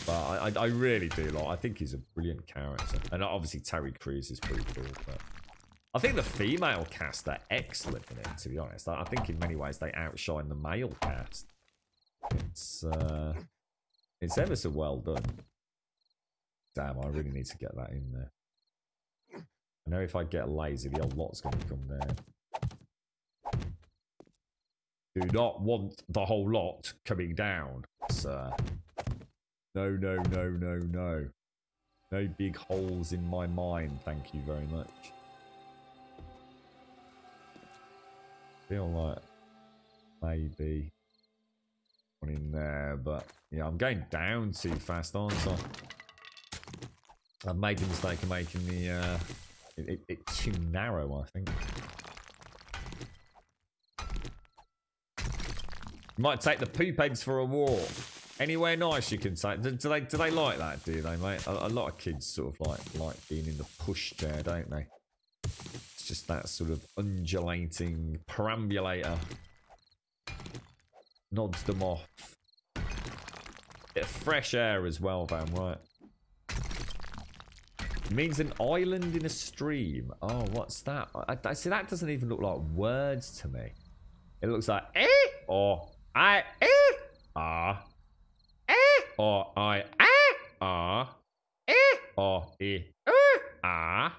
But I really do like. I think he's a brilliant character, and obviously Terry Crews is pretty cool. But I think the female cast are excellent in it. To be honest, I think in many ways they outshine the male cast. It's ever so well done. Damn, I really need to get that in there. I know if I get lazy, the old lot's going to come down. Do not want the whole lot coming down, sir. No, no, no, no, no. No big holes in my mind, thank you very much. Feel like maybe one in there, but yeah, I'm going down too fast, aren't I? I've made the mistake of making the it too narrow, I think. Might take the poop eggs for a walk. Anywhere nice you can take. Do they like that? Do they, mate? A lot of kids sort of like being in the pushchair, don't they? It's just that sort of undulating perambulator. Nods them off. Bit of fresh air as well, Van, right? It means an island in a stream. Oh, what's that? I see, that doesn't even look like words to me. It looks like eh or I eh ah eh or I ah eh or ah.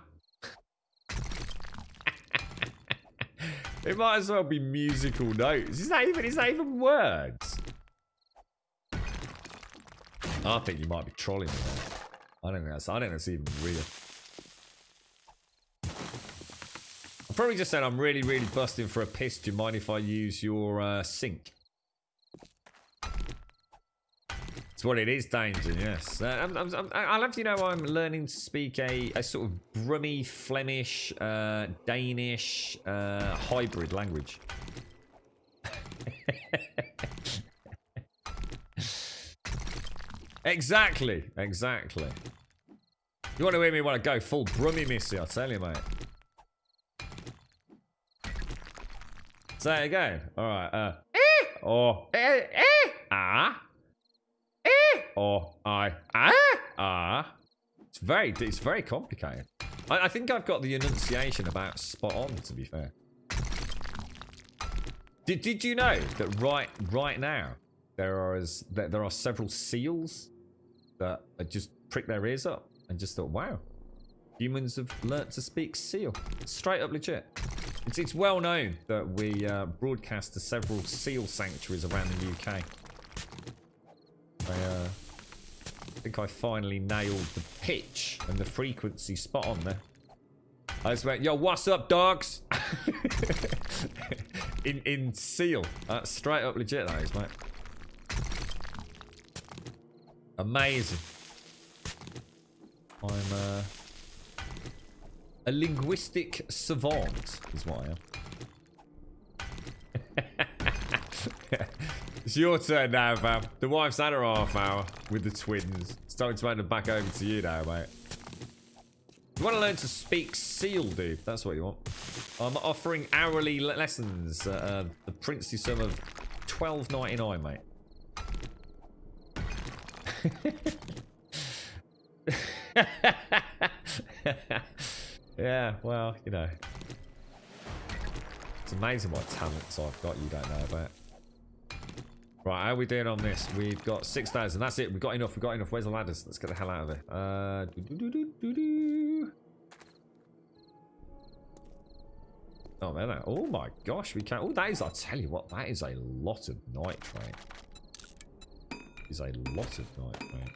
It might as well be musical notes. Is that even words? I think you might be trolling me there. I don't think that's even real. I probably just said I'm really, really busting for a piss. Do you mind if I use your sink? It's what it is, Danger, yes. I'll have you know I'm learning to speak a sort of Brummy, Flemish, Danish hybrid language. Exactly. You want to hear me when I go full Brummy Missy, I'll tell you, mate. Say it again. Alright, or ah, or it's very complicated. I think I've got the enunciation about spot on, to be fair. Did you know that right now there are several seals that just prick their ears up and just thought, wow, humans have learnt to speak seal. Straight up legit. It's well known that we broadcast to several seal sanctuaries around the UK. I think I finally nailed the pitch and the frequency spot on there. I just went, yo, what's up, dogs? in seal. Straight up legit, that is, mate. Amazing. I'm a linguistic savant, is what I am. It's your turn now, fam. The wife's had her half hour with the twins. It's time to hand them back over to you now, mate. You want to learn to speak seal, dude? That's what you want. I'm offering hourly lessons. The princely sum of $12.99, mate. Yeah, well, you know. It's amazing what talents I've got you don't know about. Right, how are we doing on this? We've got 6,000. That's it. We've got enough. Where's the ladders? Let's get the hell out of here. Oh, man. Oh, my gosh. We can't. Oh, that is, I'll tell you what, that is a lot of nitrate. Is a lot of nitrate.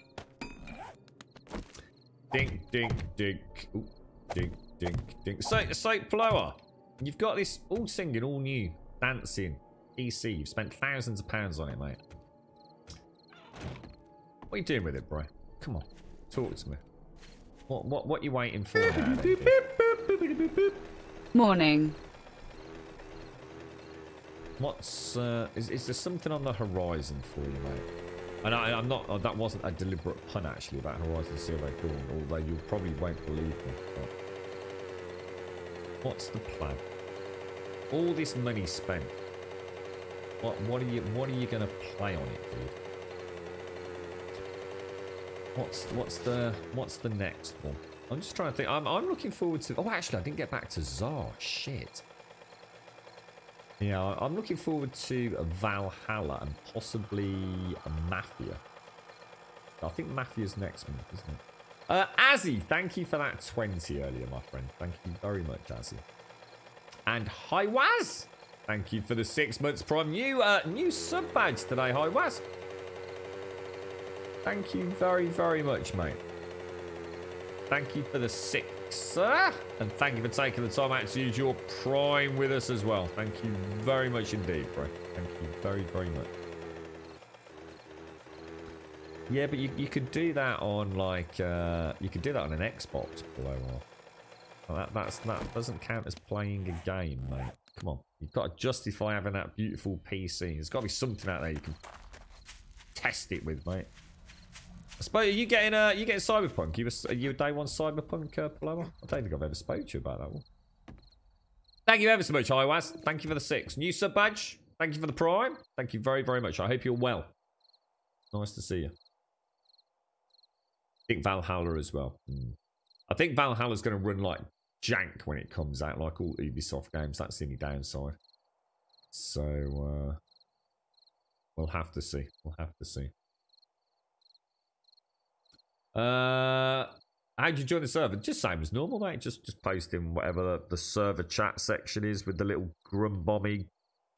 Dink, dink, dink. Ooh, dink, dink, dink. So, Blower, you've got this all singing, all new, dancing PC. You've spent thousands of pounds on it, mate. What are you doing with it, bro? Come on, talk to me. What you waiting for now? Morning. What's is there something on the horizon for you, mate? And I'm not. That wasn't a deliberate pun actually about Horizon Zero Dawn, although you probably won't believe me. But what's the plan? All this money spent. What are you gonna play on it, dude? What's the next one? I'm just trying to think. I'm looking forward to. Oh, actually, I didn't get back to Tsar. Shit. Yeah, I'm looking forward to Valhalla and possibly a Mafia. I think Mafia's next month, isn't it? Azzy, thank you for that 20 earlier, my friend. Thank you very much, Azzy. And Hi Waz, thank you for the 6 months prime. New sub badge today, Hi Waz. Thank you very, very much, mate. Thank you for the 6, sir. And thank you for taking the time out to use your prime with us as well. Thank you very much indeed, bro. Thank you very, very much. Yeah, but you could do that on like you could do that on an Xbox, Blower. Well, that doesn't count as playing a game, mate. Come on, you've got to justify having that beautiful PC. There's got to be something out there you can test it with, mate. I suppose you getting Cyberpunk. Are you a day one Cyberpunk Blower? I don't think I've ever spoke to you about that one. Thank you ever so much, Hiwaz. Thank you for the 6 new sub badge. Thank you for the prime. Thank you very, very much. I hope you're well. Nice to see you. I think Valhalla as well. I think Valhalla's going to run like jank when it comes out, like all Ubisoft games. That's the only downside. So we'll have to see. We'll have to see. How'd you join the server? Just same as normal, mate. Just post in whatever the server chat section is with the little grumbommy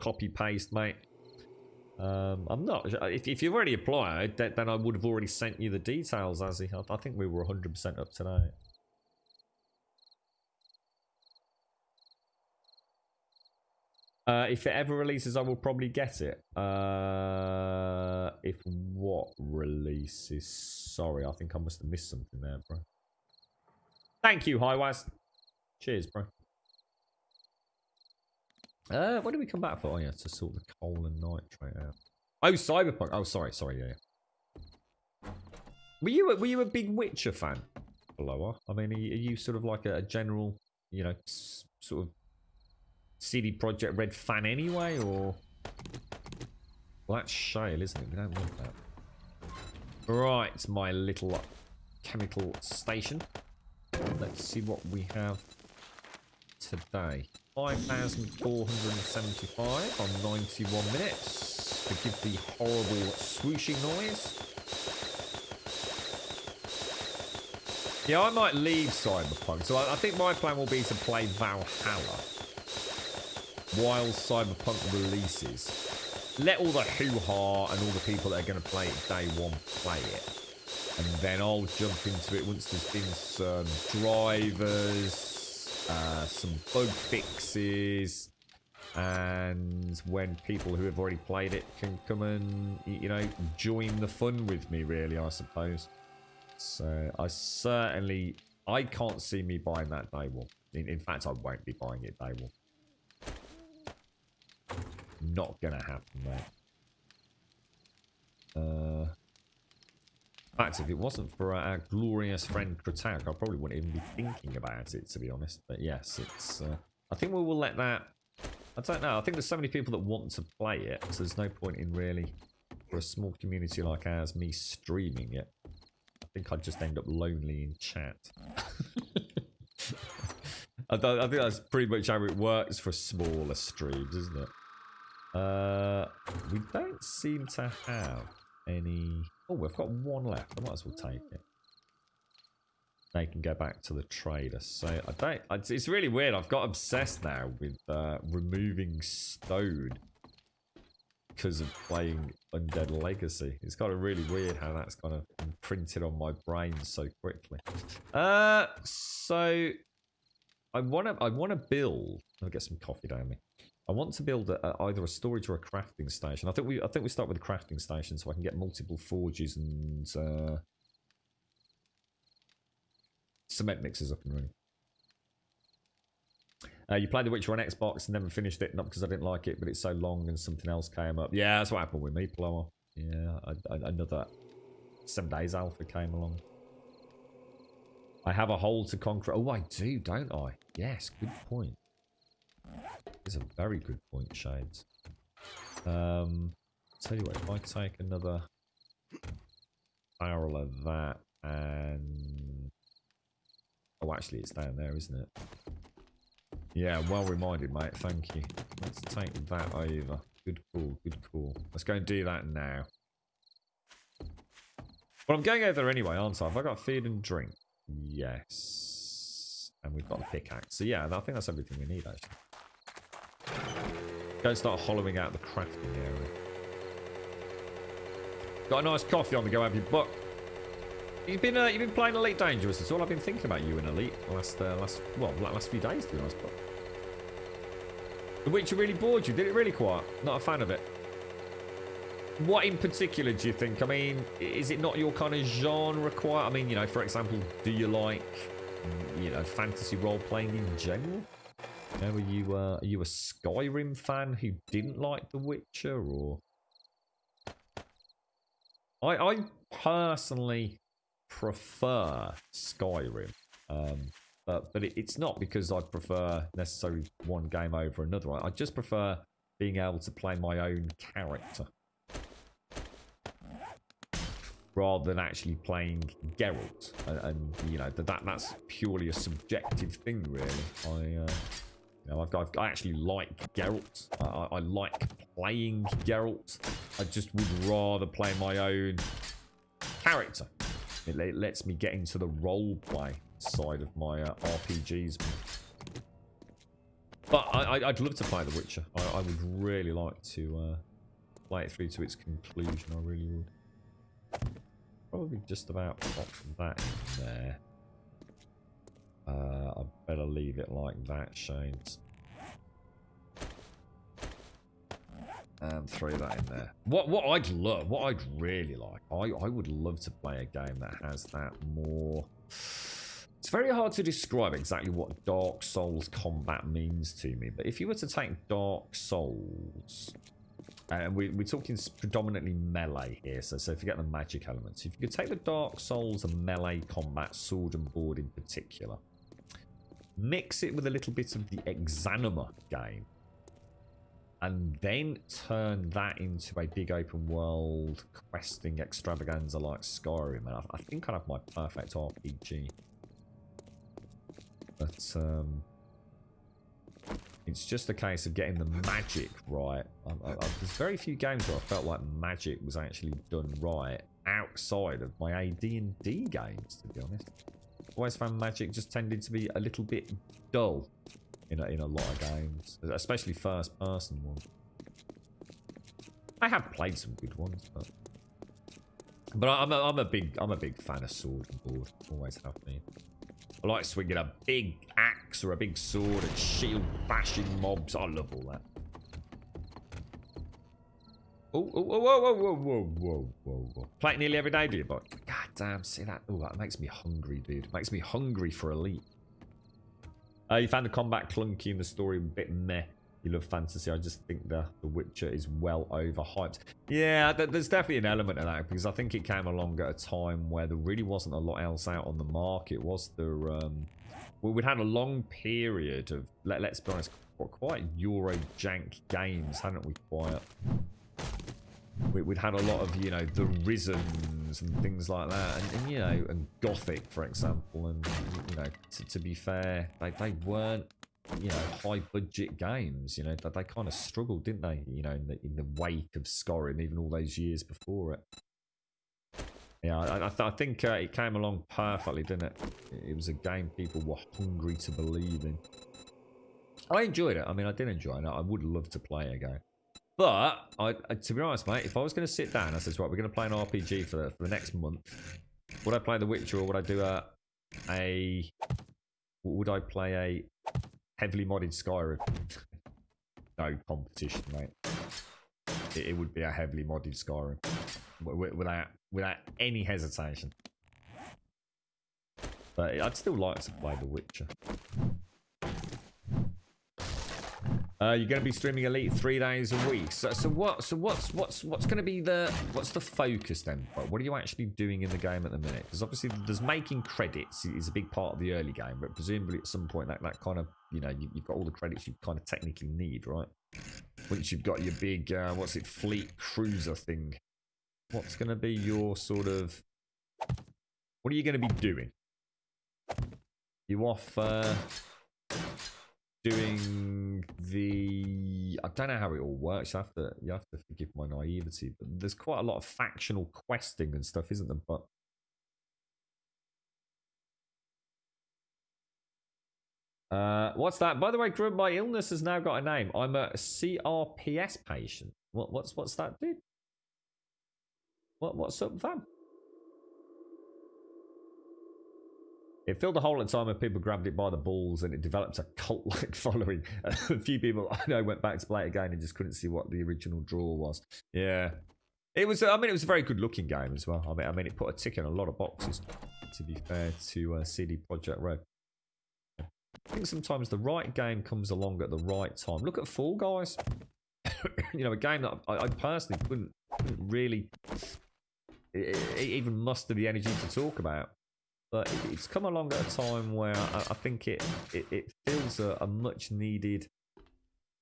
copy paste, mate. I'm not. If you've already applied, then I would have already sent you the details, Azzy. I think we were 100% up to date. If it ever releases, I will probably get it. If what releases? Sorry, I think I must have missed something there, bro. Thank you, Highwaz. Cheers, bro. When do we come back for? Oh, yeah, to sort the coal and nitrate out. Oh, Cyberpunk. Oh, sorry, yeah. Were you a big Witcher fan, Blower? I mean, are you sort of like a general, you know, sort of CD Projekt Red fan anyway, or? Well, that's shale, isn't it? We don't want that. Right, my little chemical station. Let's see what we have today. 5,475 on 91 minutes. Forgive the horrible swooshing noise. Yeah, I might leave Cyberpunk. So I think my plan will be to play Valhalla while Cyberpunk releases. Let all the hoo-ha and all the people that are going to play it day one play it. And then I'll jump into it once there's been some drivers, some bug fixes, and when people who have already played it can come and, you know, join the fun with me, really, I suppose. So I can't see me buying that day one. In fact, I won't be buying it day one. Not gonna happen, mate. In fact, if it wasn't for our glorious friend Kratak, I probably wouldn't even be thinking about it, to be honest. But yes, it's. I think we will let that. I don't know. I think there's so many people that want to play it, so there's no point in really, for a small community like ours, me streaming it. I think I'd just end up lonely in chat. I think that's pretty much how it works for smaller streams, isn't it? We don't seem to have any. Oh, we've got one left. I might as well take it. They can go back to the trader. So I don't. It's really weird. I've got obsessed now with removing stone because of playing Undead Legacy. It's kind of really weird how that's kind of imprinted on my brain so quickly. So I wanna build. I'll get some coffee down me. I want to build either a storage or a crafting station. I think we start with a crafting station so I can get multiple forges and cement mixers up and running. You played The Witcher on Xbox and never finished it, not because I didn't like it, but it's so long and something else came up. Yeah, that's what happened with me, Blower. Yeah, another 7 Days Alpha came along. I have a hole to conquer. Oh, I do, don't I? Yes, good point. It's a very good point, Shades. Tell you what, if I take another barrel of that and... Oh, actually, it's down there, isn't it? Yeah, well reminded, mate. Thank you. Let's take that over. Good call, good call. Let's go and do that now. Well, I'm going over there anyway, aren't I? Have I got feed and drink? Yes. And we've got a pickaxe. So yeah, I think that's everything we need, actually. Go and start hollowing out the crafting area. Got a nice coffee on the go, have you? But you've been playing Elite Dangerous. That's all I've been thinking about you in Elite last few days, to be honest. But The Witcher really bored you. Did it really quite? Not a fan of it. What in particular do you think? I mean, is it not your kind of genre quite? I mean, you know, for example, do you like, you know, fantasy role playing in general? You know, are you a Skyrim fan who didn't like The Witcher, or? I personally prefer Skyrim, but it's not because I prefer necessarily one game over another. I just prefer being able to play my own character rather than actually playing Geralt, and you know that's purely a subjective thing, really. I actually like Geralt. I like playing Geralt. I just would rather play my own character. It lets me get into the role play side of my RPGs. But I'd love to play The Witcher. I would really like to play it through to its conclusion. I really would. Probably just about pop that in there. I better leave it like that, Shanes. And throw that in there. What I'd really like, I would love to play a game that has that more... It's very hard to describe exactly what Dark Souls combat means to me, but if you were to take Dark Souls, and we're talking predominantly melee here, so forget the magic elements. If you could take the Dark Souls and melee combat, sword and board in particular, mix it with a little bit of the Exanima game, and then turn that into a big open world questing extravaganza like Skyrim, and I think I'd have my perfect RPG. But it's just a case of getting the magic right. There's very few games where I felt like magic was actually done right outside of my AD&D games, to be honest. Always found magic just tended to be a little bit dull in a lot of games, especially first-person ones. I have played some good ones, but I'm a big fan of sword and board. Always have been. I like swinging a big axe or a big sword and shield bashing mobs. I love all that. Oh, whoa. Play it nearly every day, do you, bot? God damn, see that? Oh, that makes me hungry, dude. Makes me hungry for Elite. You found the combat clunky and the story a bit meh. You love fantasy. I just think the Witcher is well overhyped. Yeah, there's definitely an element of that, because I think it came along at a time where there really wasn't a lot else out on the market. Was there? Well, we'd had a long period of, let's be honest, quite Euro jank games, hadn't we? Quite. We'd had a lot of, you know, the Risens and things like that, and you know, and Gothic, for example, and you know, to be fair, they weren't, you know, high budget games. You know, they kind of struggled, didn't they? You know, in the wake of Skyrim, even all those years before it. Yeah, I think it came along perfectly, didn't it? It was a game people were hungry to believe in. I enjoyed it. I mean, I did enjoy it. I would love to play it again. But, to be honest, mate, if I was going to sit down, I said, right, we're going to play an RPG for the next month. Would I play The Witcher, or would I do would I play a heavily modded Skyrim? No competition, mate. It would be a heavily modded Skyrim. Without any hesitation. But I'd still like to play The Witcher. You're going to be streaming Elite 3 days a week. So what's going to be the focus then? What are you actually doing in the game at the minute? Because obviously there's making credits is a big part of the early game, but presumably at some point that kind of, you know, you've got all the credits you kind of technically need, right? Once you've got your big fleet cruiser thing, what's going to be your sort of, what are you going to be doing? You off doing the, I don't know how it all works. You have to forgive my naivety, but there's quite a lot of factional questing and stuff, isn't there? But what's that? By the way, Grub, my illness has now got a name. I'm a CRPS patient. What's that, dude? What's up, fam? It filled a hole at the time when people grabbed it by the balls, and it developed a cult-like following. A few people I know went back to play it again and just couldn't see what the original draw was. Yeah, it was. I mean, it was a very good-looking game as well. I mean, it put a tick in a lot of boxes. To be fair to CD Projekt Red, I think sometimes the right game comes along at the right time. Look at Fall Guys. You know, a game that I personally couldn't really even muster the energy to talk about. But it's come along at a time where I think it fills a much needed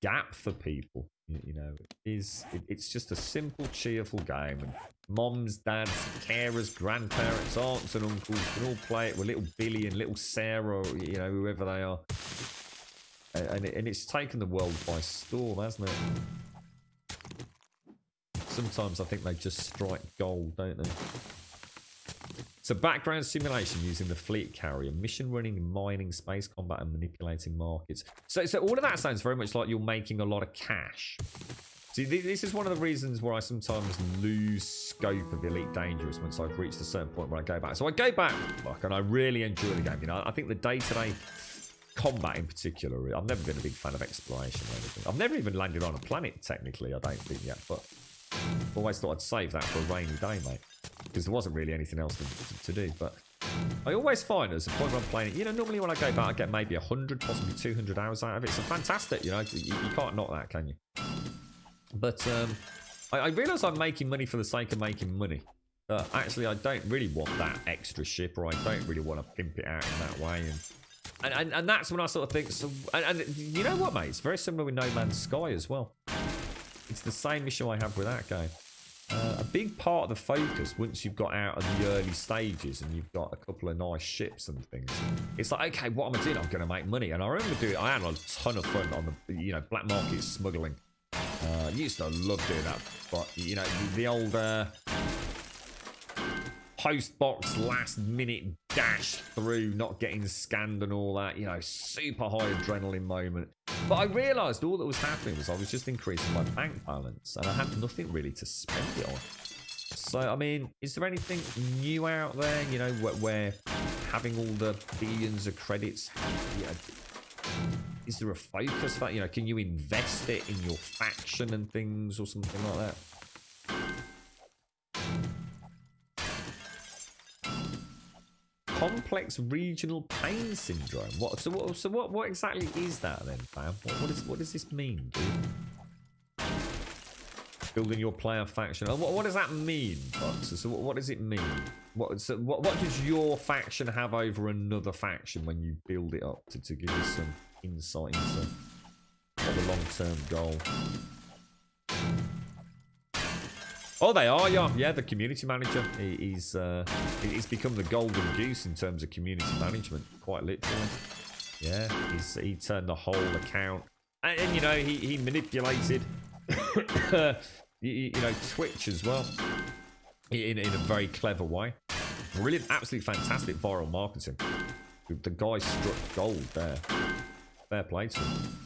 gap for people. You know, it's just a simple, cheerful game, and moms, dads, carers, grandparents, aunts, and uncles can all play it with little Billy and little Sarah, or, you know, whoever they are. And it's taken the world by storm, hasn't it? Sometimes I think they just strike gold, don't they? So background simulation using the fleet carrier, mission running, mining, space combat, and manipulating markets. So all of that sounds very much like you're making a lot of cash. See, this is one of the reasons where I sometimes lose scope of Elite Dangerous once I've reached a certain point where I go back. So I go back, look, and I really enjoy the game. You know, I think the day-to-day combat in particular, I've never been a big fan of exploration or anything. I've never even landed on a planet, technically, I don't think yet, but I've always thought I'd save that for a rainy day, mate, because there wasn't really anything else to do. But I always find there's a point where I'm playing it, you know, normally when I go back, I get maybe 100, possibly 200 hours out of it. So fantastic, you know, you can't knock that, can you? But I realise I'm making money for the sake of making money. Actually, I don't really want that extra ship, or I don't really want to pimp it out in that way. And that's when I sort of think, so, and you know what, mate? It's very similar with No Man's Sky as well. It's the same issue I have with that game. A big part of the focus, once you've got out of the early stages and you've got a couple of nice ships and things, it's like, okay, what am I doing? I'm going to make money. And I remember I had a ton of fun on the, you know, black market smuggling. Used to love doing that, but you know, the old post box last minute dash through, not getting scanned and all that, you know, super high adrenaline moment. But I realised all that was happening was I was just increasing my bank balance and I had nothing really to spend it on. So, I mean, is there anything new out there, you know, where having all the billions of credits, you know, is there a focus for that? You know, can you invest it in your faction and things or something like that? Complex regional pain syndrome. What exactly is that then, fam? What does this mean, dude? Building your player faction. What does that mean, Boxer? So what does it mean? What does your faction have over another faction when you build it up to give you some insight into the long-term goal? Oh, they are, yeah. The community manager, he's become the golden goose in terms of community management, quite literally. Yeah, he turned the whole account, and you know, he manipulated, you know, Twitch as well, in a very clever way. Brilliant, absolutely fantastic viral marketing. The guy struck gold there. Fair play to him.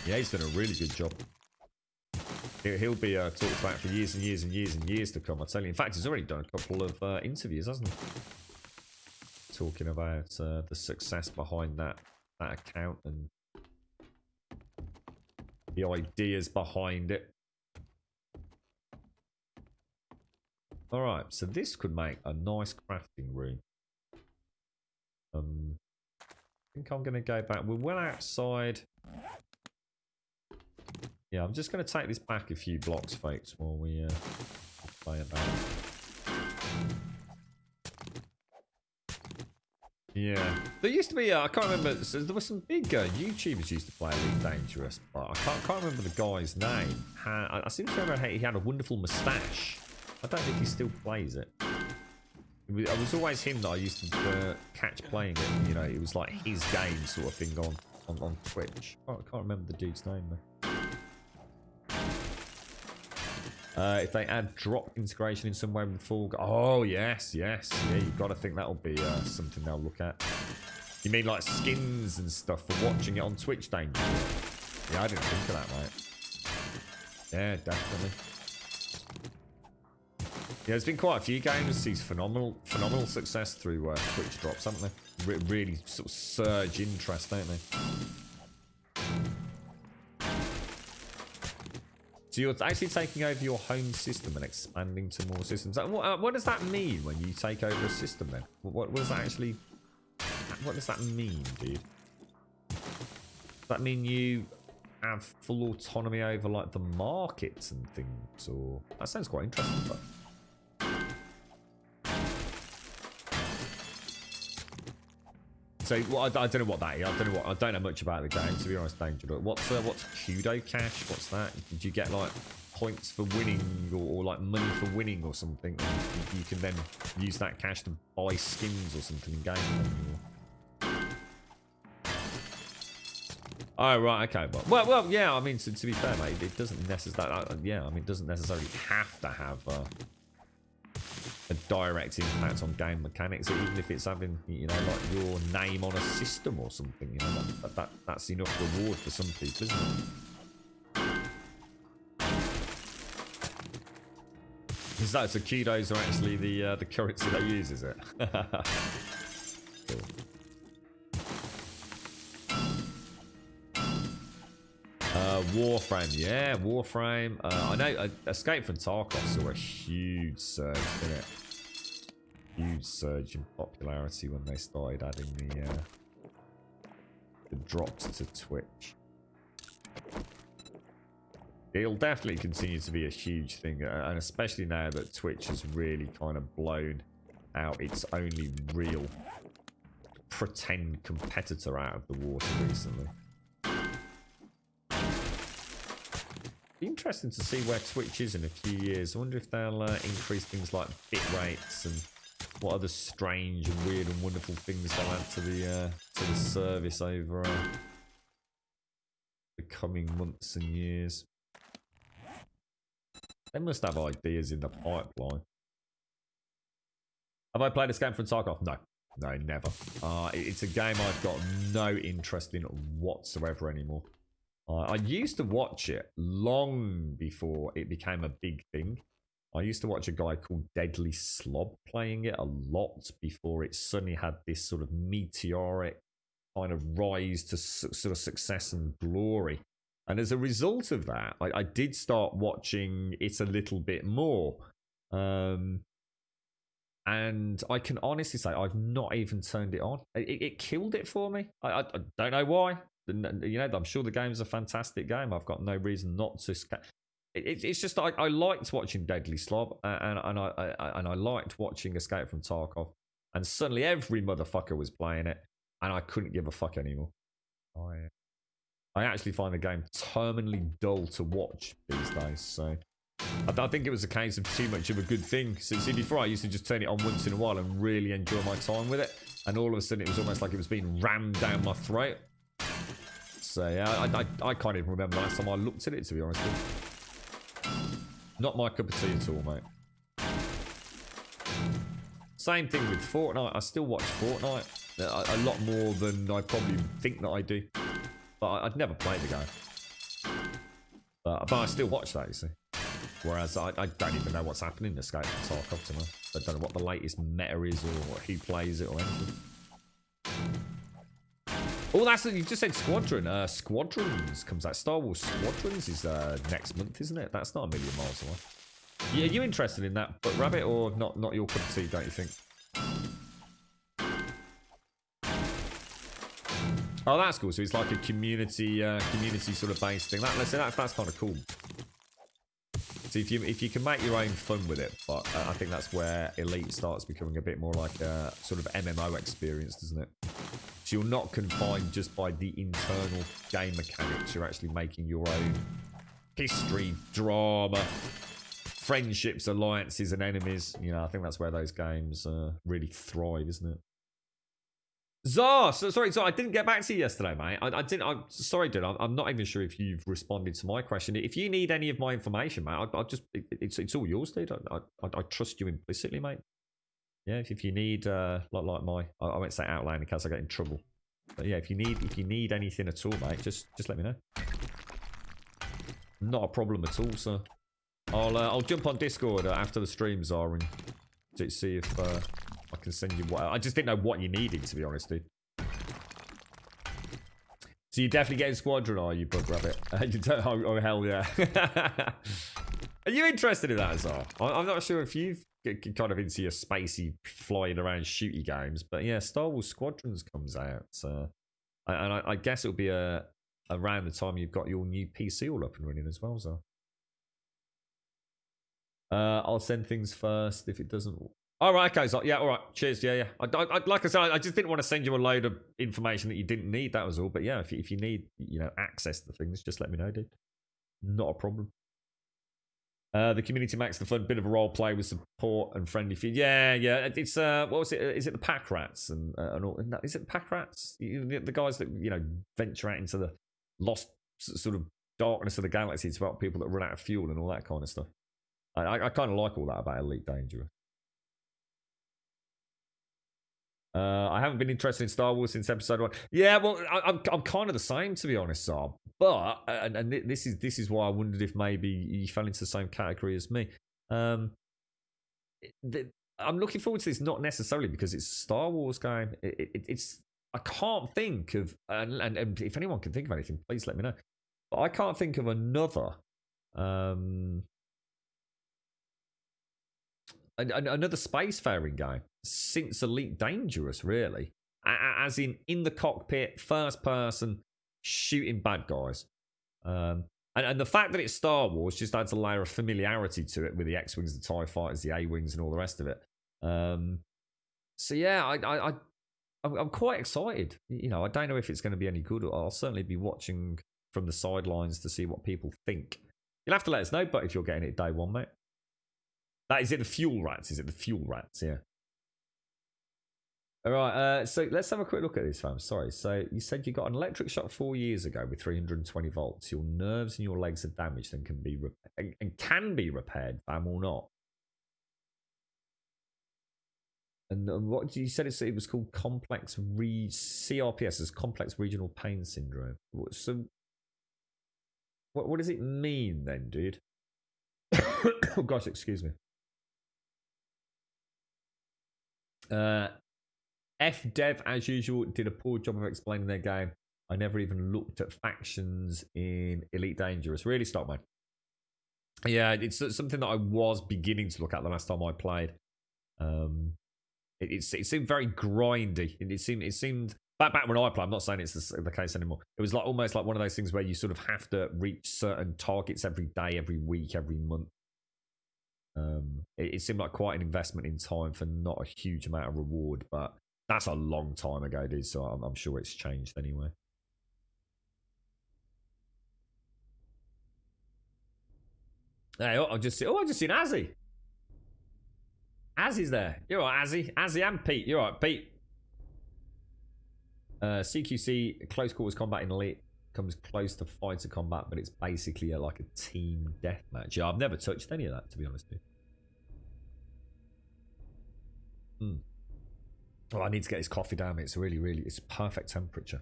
Yeah, he's done a really good job. He'll be talked about for years and years and years and years to come, I tell you. In fact, he's already done a couple of interviews, hasn't he? Talking about the success behind that account and the ideas behind it. Alright, so this could make a nice crafting room. I think I'm going to go back. We're well outside. Yeah, I'm just going to take this back a few blocks, folks, while we play about. Yeah, there used to be, I can't remember, so there were some big YouTubers used to play Elite Dangerous, but I can't remember the guy's name. I seem to remember he had a wonderful moustache. I don't think he still plays it. It was always him that I used to catch playing it. You know, it was like his game sort of thing on Twitch. I can't remember the dude's name though. If they add drop integration in some way with Fall Guys. Oh, yes. Yeah, you've got to think that'll be something they'll look at. You mean like skins and stuff for watching it on Twitch, Danger? Yeah, I didn't think of that, mate. Yeah, definitely. Yeah, there's been quite a few games see phenomenal success through Twitch drops, haven't they? Really sort of surge interest, don't they? So you're actually taking over your home system and expanding to more systems. What does that mean when you take over a system then? What does that actually... What does that mean, dude? Does that mean you have full autonomy over like the markets and things? Or that sounds quite interesting, but... So well, I don't know what that is. I don't know much about the game, to be honest, Danger. What's Kudo Cash? What's that? Did you get like points for winning or like money for winning or something? And you can then use that cash to buy skins or something in game. Oh right, okay. Well, yeah. I mean, to be fair, mate, it doesn't necessarily. Yeah, I mean, it doesn't necessarily have to have a direct impact on game mechanics, even if it's having, you know, like your name on a system or something. You know, that's enough reward for some people, isn't it? Is that so? Kudos are actually the currency they use, is it? Cool. Warframe, yeah, Warframe. I know Escape from Tarkov saw a huge surge, didn't it? Huge surge in popularity when they started adding the drops to Twitch. It'll definitely continue to be a huge thing, and especially now that Twitch has really kind of blown out its only real pretend competitor out of the water recently. Be interesting to see where Twitch is in a few years. I wonder if they'll increase things like bit rates and what other strange and weird and wonderful things they'll add to the service over the coming months and years. They must have ideas in the pipeline. Have I played Escape from Tarkov? No. No, never. It's a game I've got no interest in whatsoever anymore. I used to watch it long before it became a big thing. I used to watch a guy called Deadly Slob playing it a lot before it suddenly had this sort of meteoric kind of rise to sort of success and glory. And as a result of that, I did start watching it a little bit more. And I can honestly say I've not even turned it on. It killed it for me. I don't know why. You know, I'm sure the game's a fantastic game. I've got no reason not to. It's just I liked watching Deadly Slob, and I liked watching Escape from Tarkov, and suddenly every motherfucker was playing it, and I couldn't give a fuck anymore. I actually find the game terminally dull to watch these days. So I think it was a case of too much of a good thing. So see, before I used to just turn it on once in a while and really enjoy my time with it, and all of a sudden it was almost like it was being rammed down my throat. So yeah, I can't even remember the last time I looked at it, to be honest with you. Not my cup of tea at all, mate. Same thing with Fortnite. I still watch Fortnite a lot more than I probably think that I do. But I'd never played the game. But I still watch that, you see. Whereas I don't even know what's happening in Escape from Tarkov, to me. I don't know what the latest meta is or who plays it or anything. Oh, that's you just said Squadron. Squadrons comes out. Star Wars Squadrons is next month, isn't it? That's not a million miles away. Yeah, are you interested in that, but Rabbit, or not your cup of tea, don't you think? Oh, that's cool. So it's like a community sort of based thing. That's kind of cool. So if you can make your own fun with it, but I think that's where Elite starts becoming a bit more like a sort of MMO experience, doesn't it? So you're not confined just by the internal game mechanics. You're actually making your own history, drama, friendships, alliances, and enemies. You know, I think that's where those games really thrive, isn't it? Zar, sorry, I didn't get back to you yesterday, mate. I'm sorry, dude. I'm not even sure if you've responded to my question. If you need any of my information, mate, it's all yours, dude. I trust you implicitly, mate. Yeah, if you need like my, I won't say outline in case I get in trouble. But yeah, if you need anything at all, mate, just let me know. Not a problem at all, sir. I'll jump on Discord after the streams are and see if I can send you what. I just didn't know what you needed, to be honest, dude. So you're definitely getting Squadron, are you, Bug Rabbit? You don't, oh hell yeah. Are you interested in that, Azar? I'm not sure if you've kind of into your spacey flying around shooty games, but yeah, Star Wars Squadrons comes out, and I guess it'll be around the time you've got your new PC all up and running as well, Zar. I'll send things first if it doesn't. All right, okay, so yeah, all right, cheers, yeah. I like I said, I just didn't want to send you a load of information that you didn't need. That was all. But yeah, if you need, access to things, just let me know, dude. Not a problem. The community makes the fun bit of a role play with support and friendly feed. Yeah. It's what was it? Is it the Pack Rats and all? Is it the Pack Rats? The guys that venture out into the lost sort of darkness of the galaxy. It's about people that run out of fuel and all that kind of stuff. I kind of like all that about Elite Dangerous. I haven't been interested in Star Wars since Episode 1. Yeah, well, I'm kind of the same, to be honest, Saab. But and this is why I wondered if maybe you fell into the same category as me. I'm looking forward to this, not necessarily because it's a Star Wars game. It's I can't think of, and if anyone can think of anything, please let me know. But I can't think of another another spacefaring game since Elite Dangerous, really. As in the cockpit, first person, shooting bad guys. And the fact that it's Star Wars just adds a layer of familiarity to it with the X-Wings, the TIE Fighters, the A-Wings, and all the rest of it. So yeah, I'm quite excited. You know, I don't know if it's going to be any good. I'll certainly be watching from the sidelines to see what people think. You'll have to let us know, but if you're getting it day one, mate. That is it. The Fuel Rats. Is it the Fuel Rats? Yeah. All right. So let's have a quick look at this, fam. Sorry. So you said you got an electric shock 4 years ago with 320 volts. Your nerves and your legs are damaged and can be repaired, fam, or not. And what you said? It was called CRPS, is complex regional pain syndrome. So what does it mean then, dude? Oh gosh, excuse me. FDev, as usual, did a poor job of explaining their game. I never even looked at factions in Elite Dangerous. Really, Stockman. Yeah, it's something that I was beginning to look at the last time I played. It seemed very grindy. It seemed back when I played. I'm not saying it's the case anymore. It was like almost like one of those things where you sort of have to reach certain targets every day, every week, every month. It seemed like quite an investment in time for not a huge amount of reward, but that's a long time ago, dude. So I'm sure it's changed anyway. Hey, I just seen Azzy. Azzy's there. You're right, Azzy. Azzy and Pete. You're right, Pete. CQC, close quarters combat in Elite, comes close to fighter combat, but it's basically like a team deathmatch. Yeah, I've never touched any of that, to be honest with you. Oh, I need to get this coffee down. It's it's perfect temperature.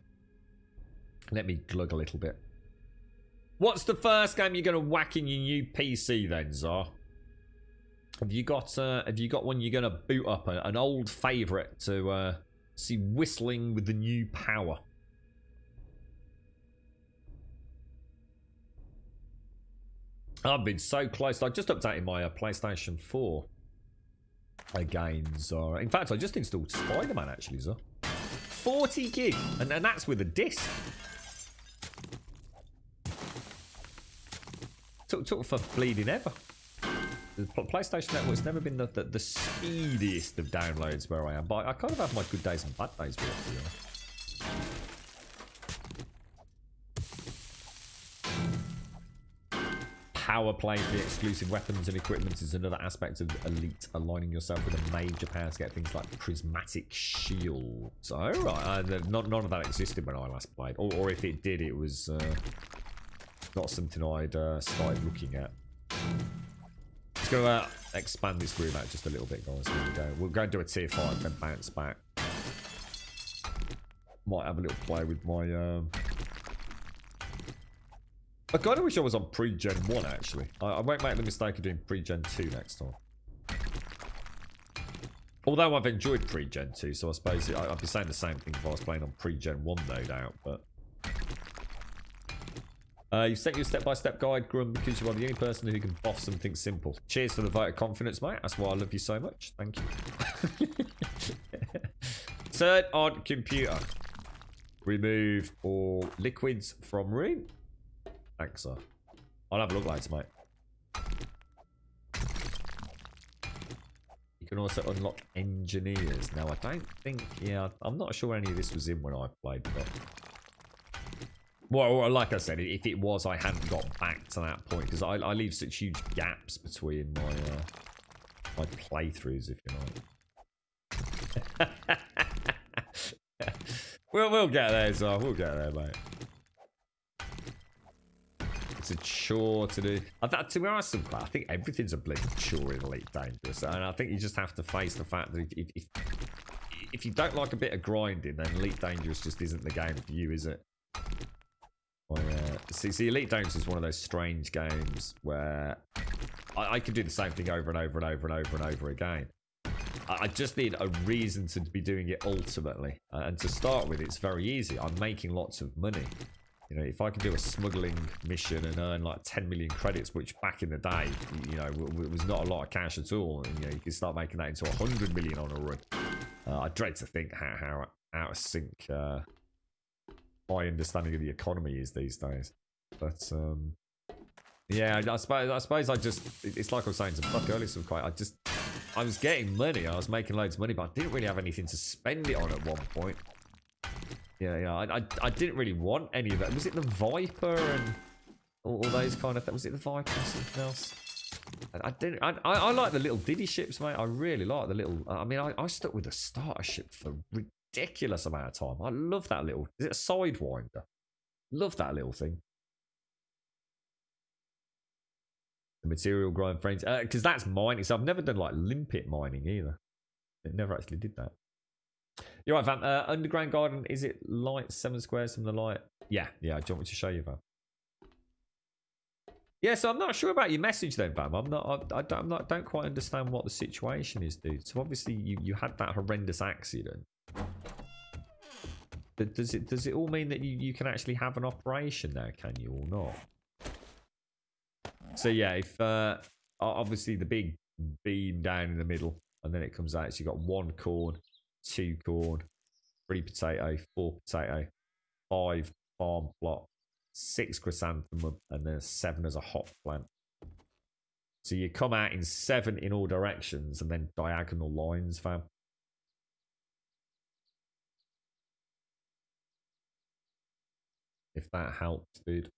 Let me glug a little bit. What's the first game you're going to whack in your new PC then, Zar? Have you got one you're going to boot up, an old favourite to see whistling with the new power? I've been so close. I just updated my PlayStation 4 again, Zara. In fact, I just installed Spider-Man, actually, Zara. 40 gig, and that's with a disc. Took for bleeding ever. The PlayStation Network's never been the speediest of downloads where I am, but I kind of have my good days and bad days with it, to be honest. Power play for the exclusive weapons and equipment is another aspect of Elite, aligning yourself with a major power to get things like prismatic shields. Oh, right. None of that existed when I last played. Or if it did, it was not something I'd started looking at. Let's go expand this room out just a little bit, guys. Here we go. We'll go and do a tier 5, then bounce back. Might have a little play with my... I kind of wish I was on pre-gen 1, actually. I won't make the mistake of doing pre-gen 2 next time. Although I've enjoyed pre-gen 2, so I suppose I'd be saying the same thing if I was playing on pre-gen 1, no doubt, but... you sent your step-by-step guide, Grum, because you are the only person who can boff something simple. Cheers for the vote of confidence, mate. That's why I love you so much. Thank you. Turn on computer. Remove all liquids from room. Thanks, sir. I'll have a look later, mate. You can also unlock engineers. Now, I don't think... Yeah, I'm not sure any of this was in when I played, but... Well, like I said, if it was, I hadn't got back to that point, because I leave such huge gaps between my playthroughs, if you like. We'll get there, so we'll get there, mate. It's a chore to do. To be honest, I think everything's a bloody chore in Elite Dangerous, and I think you just have to face the fact that if you don't like a bit of grinding, then Elite Dangerous just isn't the game for you, is it? See, Elite Dangerous is one of those strange games where I can do the same thing over and over and over and over and over again. I just need a reason to be doing it ultimately. And to start with, it's very easy. I'm making lots of money. You know, if I could do a smuggling mission and earn like 10 million credits, which back in the day, you know, was not a lot of cash at all. And, you know, you could start making that into 100 million on a run. I dread to think how out of sync my understanding of the economy is these days. But yeah, I suppose I just, it's like I was saying to Buck earlier, I was getting money, I was making loads of money, but I didn't really have anything to spend it on at one point. Yeah, I didn't really want any of that. Was it the Viper and all those kind of things? Was it the Viper and something else? I like the little Diddy ships, mate. I really like the little, I mean, I stuck with the starter ship for ridiculous amount of time. I love that little, is it a Sidewinder? Love that little thing. The material grind frames, because that's mining. So I've never done like limpet mining either. It never actually did that. You're right, Vam. Underground Garden, is it light 7 squares from the light? Yeah. Do you want me to show you, Vam? Yeah, so I'm not sure about your message then, Vam. I don't quite understand what the situation is, dude. So obviously you had that horrendous accident. But does it all mean that you can actually have an operation now, can you, or not? So yeah, if obviously the big beam down in the middle, and then it comes out, so you got 1 corn, 2 corn, 3 potato, 4 potato, 5 farm plot, 6 chrysanthemum, and then 7 as a hop plant. So you come out in 7 in all directions, and then diagonal lines, fam. If that helps, dude.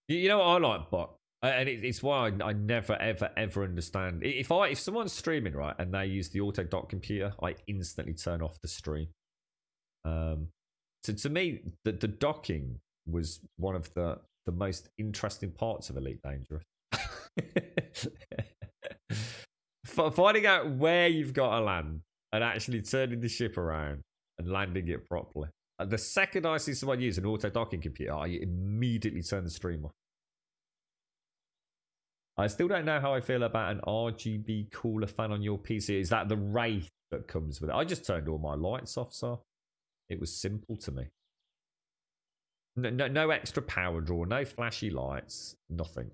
You know what I like, Buck? And it's why I never, ever understand. If someone's streaming, right, and they use the auto dock computer, I instantly turn off the stream. So to me, the docking was one of the most interesting parts of Elite Dangerous. Finding out where you've got to land and actually turning the ship around and landing it properly. The second I see someone use an auto docking computer, I immediately turn the stream off. I still don't know how I feel about an RGB cooler fan on your PC. Is that the Wraith that comes with it? I just turned all my lights off, so it was simple to me. No extra power draw, no flashy lights, nothing.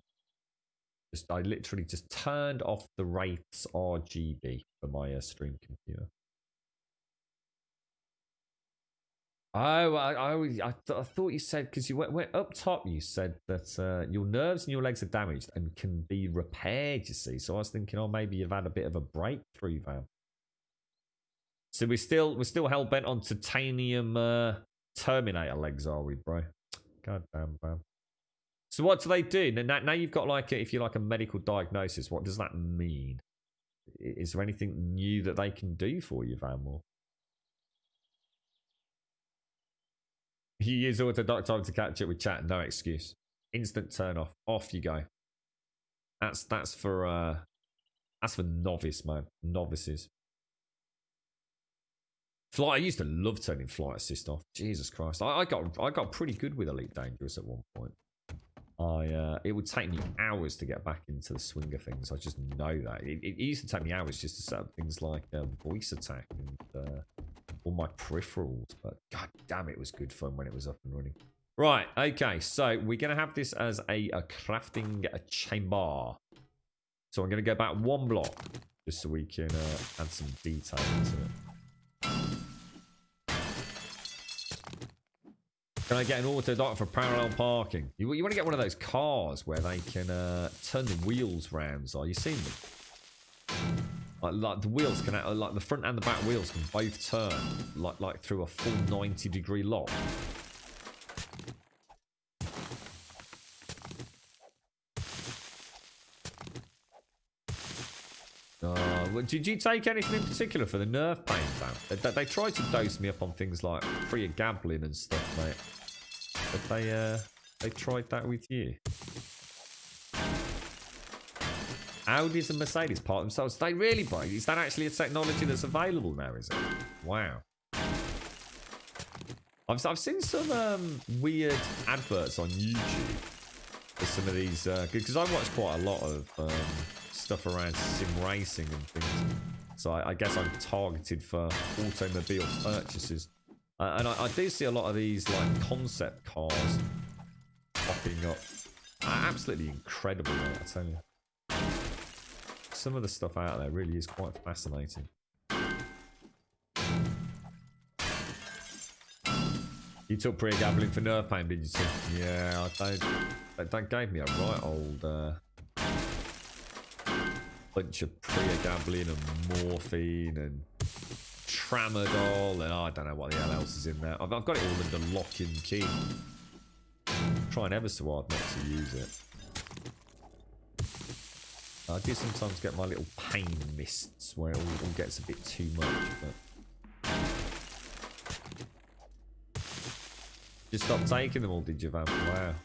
I literally just turned off the Wraith's RGB for my stream computer. Oh, I thought you said, because you went up top, you said that your nerves and your legs are damaged and can be repaired, you see. So I was thinking, oh, maybe you've had a bit of a breakthrough, Van. So we're still hell-bent on titanium Terminator legs, are we, bro? God damn, Van. So what do they do? Now you've got like, if you're like a medical diagnosis, what does that mean? Is there anything new that they can do for you, Van Moore? You use auto dock time to catch up with chat. No excuse. Instant turn off. Off you go. That's for novice, man. Novices. Flight. I used to love turning flight assist off. Jesus Christ. I got pretty good with Elite Dangerous at one point. It would take me hours to get back into the swing of things. I just know that. It used to take me hours just to set up things like voice attack and all my peripherals. But god damn, it was good fun when it was up and running. Right, okay, so we're going to have this as a crafting chamber. So I'm going to go back 1 block just so we can add some detail into it. Can I get an auto dock for parallel parking? You want to get one of those cars where they can turn the wheels round. Are you seen them? Like the wheels can, like the front and the back wheels can both turn like through a full 90-degree lock. Did you take anything in particular for the nerve pain, Van? They tried to dose me up on things like pregabalin and stuff, mate. But they tried that with you. Audis and Mercedes part themselves. They really buy. Is that actually a technology that's available now? Is it? Wow. I've seen some weird adverts on YouTube for some of these because I watch quite a lot of stuff around sim racing and things. So I guess I'm targeted for automobile purchases, and I do see a lot of these like concept cars popping up. Absolutely incredible, I tell you. Some of the stuff out there really is quite fascinating. You took Priya gambling for nerve pain, did you? Too? Yeah, that gave me a right old bunch of Priya gambling and morphine and tramadol and I don't know what the hell else is in there. I've got it all under lock and key. Trying ever so hard not to use it. I do sometimes get my little pain mists where it all gets a bit too much, but just stopped taking them all, did you, Van? Wow.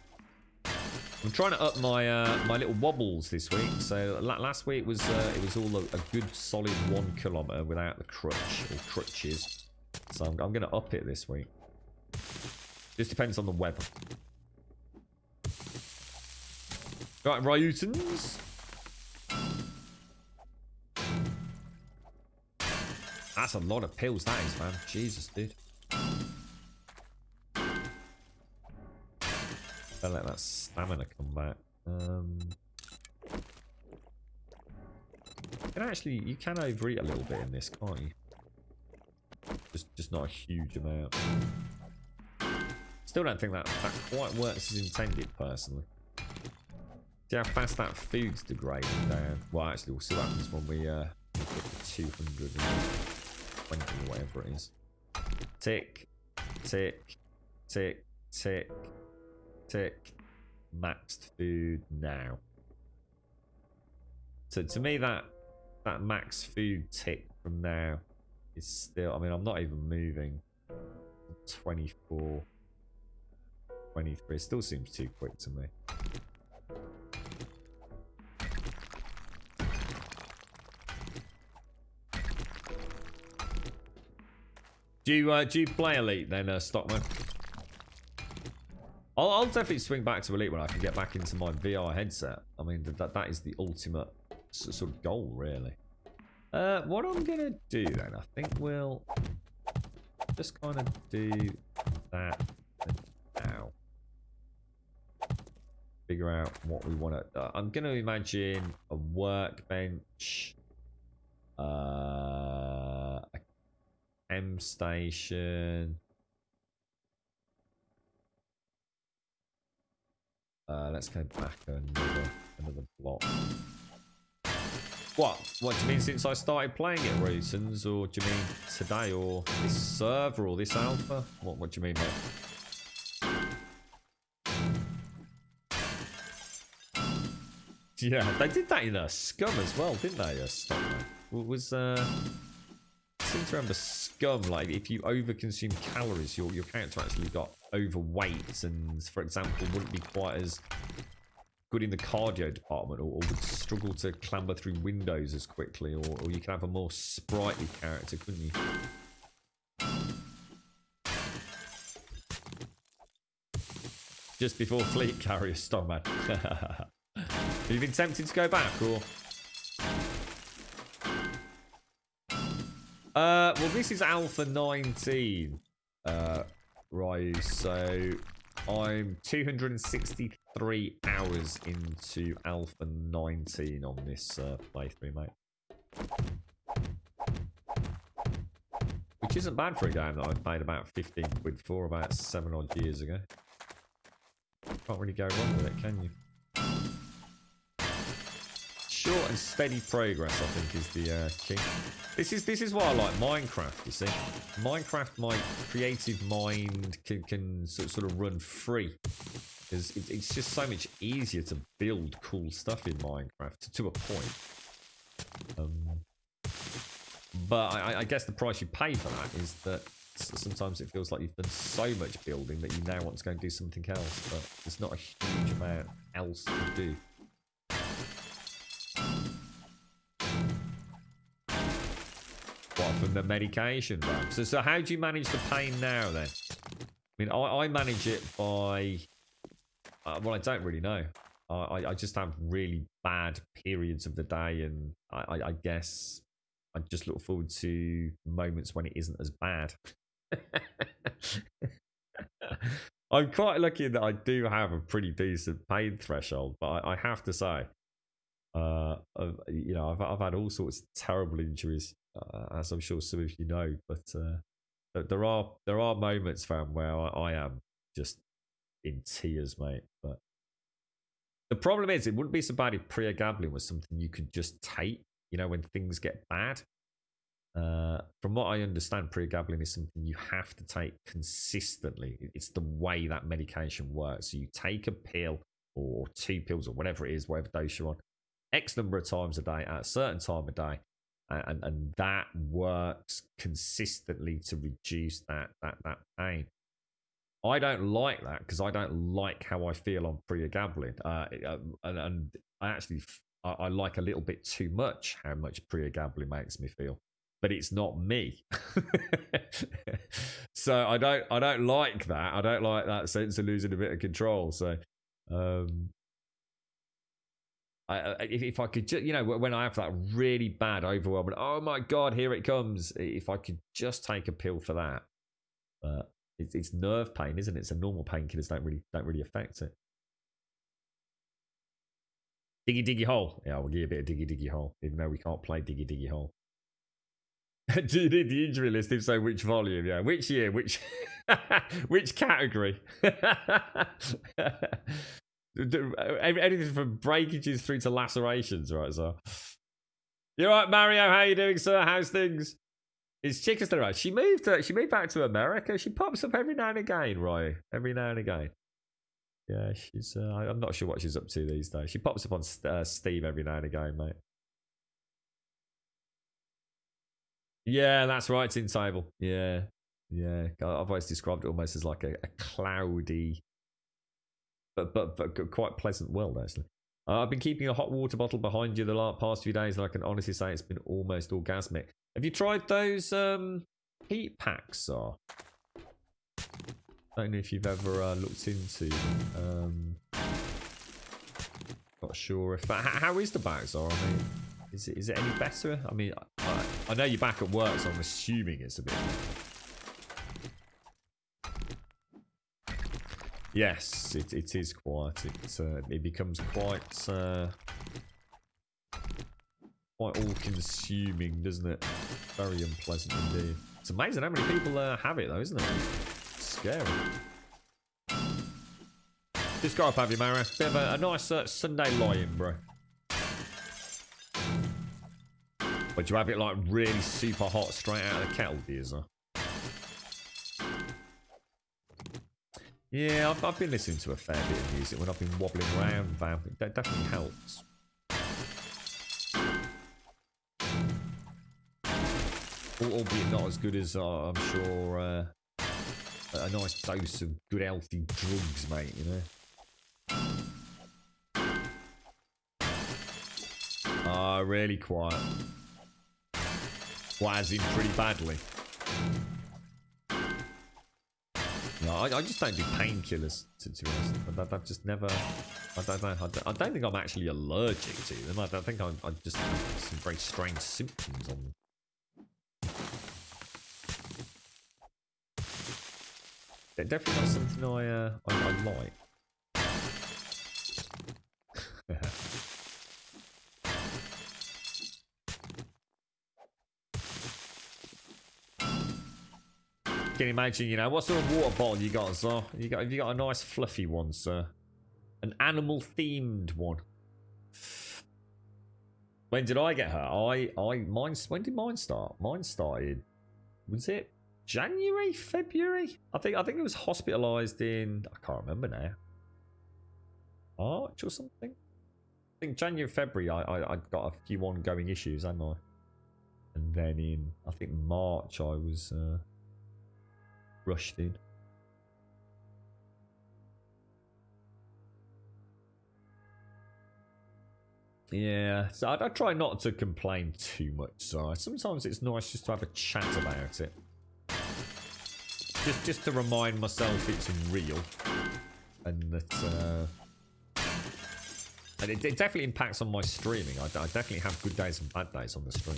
I'm trying to up my my little wobbles this week. So last week was it was all a good solid 1 kilometre without the crutch or crutches. So I'm going to up it this week. Just depends on the weather. Right, Ryutans. That's a lot of pills, that is, man. Jesus, dude. Don't let that stamina come back. You can overeat a little bit in this, can't you? Just not a huge amount. Still don't think that quite works as intended, personally. See how fast that food's degrading down. Well, actually, we'll see what happens when we hit the 220 or whatever it is. Tick, tick, tick, tick, tick. Maxed food now. So to me, that max food tick from now is still. I mean, I'm not even moving. 24, 23. It still seems too quick to me. Do you play Elite then, Stockman? I'll definitely swing back to Elite when I can get back into my VR headset. I mean, that is the ultimate sort of goal, really. What I'm gonna do then, I think we'll just kind of do that now. Figure out what we want to. I'm gonna imagine a workbench, a M station. Let's go back another block. What do you mean since I started playing it, Reasons? Or do you mean today, or this server, or this alpha? What do you mean, mate? Yeah, they did that in Scum as well, didn't they? Stockman? I seem to remember Scum, like if you overconsume calories, your character actually got overweight and, for example, wouldn't be quite as good in the cardio department, or would struggle to clamber through windows as quickly, or you can have a more sprightly character, couldn't you? Just before Fleet Carrier, Stockman. Have you been tempted to go back, or? Well, this is Alpha 19, Ryu, so I'm 263 hours into Alpha 19 on this playthrough, mate. Which isn't bad for a game that I paid about 15 quid for about 7 odd years ago. Can't really go wrong with it, can you? Short and steady progress, I think, is the key. This is why I like Minecraft, you see. Minecraft, my creative mind can sort of run free. Because it's just so much easier to build cool stuff in Minecraft, to a point. But I guess the price you pay for that is that sometimes it feels like you've done so much building that you now want to go and do something else. But there's not a huge amount else to do. from the medication, man. So how do you manage the pain now then? I mean, I manage it by... well, I don't really know. I just have really bad periods of the day, and I guess I just look forward to moments when it isn't as bad. I'm quite lucky that I do have a pretty decent pain threshold, but I have to say, you know, I've had all sorts of terrible injuries, as I'm sure some of you know. But there are moments, fam, where I am just in tears, mate. But the problem is, it wouldn't be so bad if pregabalin was something you could just take, you know, when things get bad. From what I understand, pregabalin is something you have to take consistently. It's the way that medication works. So you take a pill or 2 pills or whatever it is, whatever dose you're on, X number of times a day at a certain time of day. And that works consistently to reduce that pain. I don't like that because I don't like how I feel on pregabalin. And I actually I like a little bit too much how much pregabalin makes me feel, but it's not me. So I don't like that. I don't like that sense of losing a bit of control. So if I could just, you know, when I have that really bad overwhelming, oh my God, here it comes. If I could just take a pill for that. It's nerve pain, isn't it? So normal painkillers don't really affect it. Diggy hole. Yeah, we'll give you a bit of diggy hole, even though we can't play diggy hole. Do you need the injury list? If so, which volume? Yeah, which year? Which which category? Anything from breakages through to lacerations, right? So, you're right, Mario. How you doing, sir? How's things? Is Chica still around? She moved back to America. She pops up every now and again, Roy. Every now and again. Yeah, she's. I'm not sure what she's up to these days. She pops up on Steam every now and again, mate. Yeah, that's right. It's in table. Yeah. I've always described it almost as like a cloudy, but quite pleasant world actually. I've been keeping a hot water bottle behind you the past few days, and I can honestly say it's been almost orgasmic. Have you tried those heat packs? I don't know if you've ever looked into them. Not sure if how is the back, Zara? I mean, is it any better? I mean, I know you're back at work, so I'm assuming it's a bit. Yes, it is quite. It becomes quite all-consuming, doesn't it? Very unpleasant indeed. It's amazing how many people have it, though, isn't it? It's scary. Just got up, have you, Mara? Bit of a nice Sunday lie-in, bro. But you have it like really super hot straight out of the kettle, do you, sir? Yeah, I've been listening to a fair bit of music when I've been wobbling around, Val. That definitely helps. Albeit not as good as, I'm sure, a nice dose of good healthy drugs, mate, you know? Really quiet. Well, as in pretty badly. No, I just don't do painkillers, to be honest. I've just never... I don't know. I don't think I'm actually allergic to them. I think I just have some very strange symptoms on them. They're definitely not something I like. Can you imagine, you know, what sort of water bottle you got, sir? Have you got a nice fluffy one, sir? An animal themed one. When did I get her? When did mine start? Mine started, was it January, February? I think it was hospitalized in, I can't remember now. March or something? I think January, February, I got a few ongoing issues, hadn't I? And then in, I think March, I was rushed in. Yeah, so I try not to complain too much. So sometimes it's nice just to have a chat about it, just to remind myself it's real, and that and it definitely impacts on my streaming. I definitely have good days and bad days on the stream.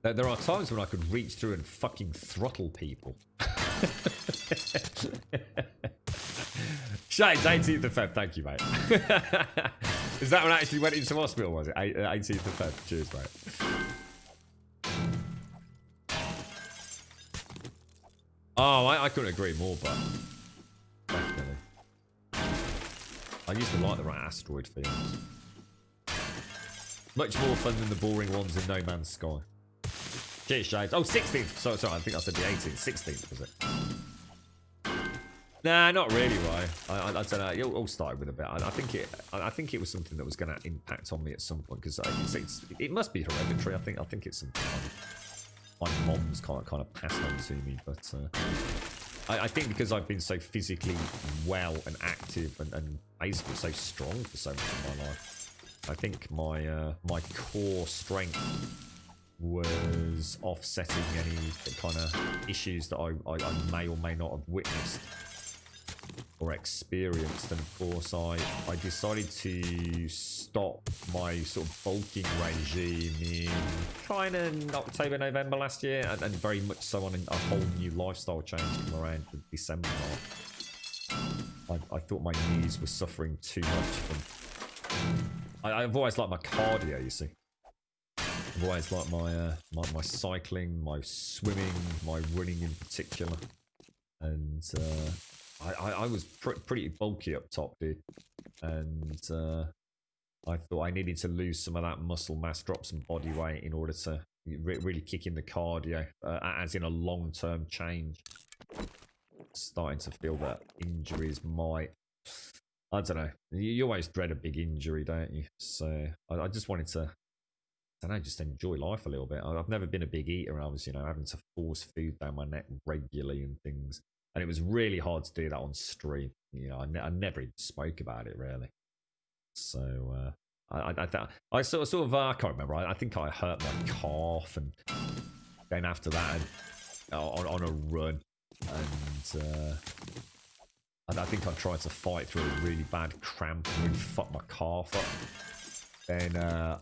There are times when I could reach through and fucking throttle people. Shades, 18th of Feb, thank you, mate. Is that one actually went into hospital, was it? 18th of Feb, cheers, mate. Oh, I couldn't agree more, but definitely. I used to like the right asteroid films. Much more fun than the boring ones in No Man's Sky. Cheers, Shades. Oh, 16th. Sorry, I think I said the 18th. 16th, was it? Nah, not really, right? I don't know. It all started with a bit. I think it was something that was going to impact on me at some point because it must be hereditary. I think it's something my mom's kind of passed on to me. But I think because I've been so physically well and active and basically so strong for so much of my life, I think my core strength was offsetting any kind of issues that I may or may not have witnessed or experienced. And of course I decided to stop my sort of bulking regime in kind of October, November last year, and very much so on a whole new lifestyle change come around the December mark. I thought my knees were suffering too much from... I've always liked my cardio, you see. I've always liked my cycling, my swimming, my running in particular, and I was pretty bulky up top, dude, and I thought I needed to lose some of that muscle mass, drop some body weight in order to really kick in the cardio, as in a long-term change. Starting to feel that injuries might... I don't know. You always dread a big injury, don't you? So I just wanted to... I don't know, just enjoy life a little bit. I've never been a big eater, and I was, having to force food down my neck regularly and things. And it was really hard to do that on stream. I never even spoke about it, really. So, I sort of I can't remember. I think I hurt my calf, and then after that, on a run, and I think I tried to fight through a really bad cramp and really fucked my calf up. Then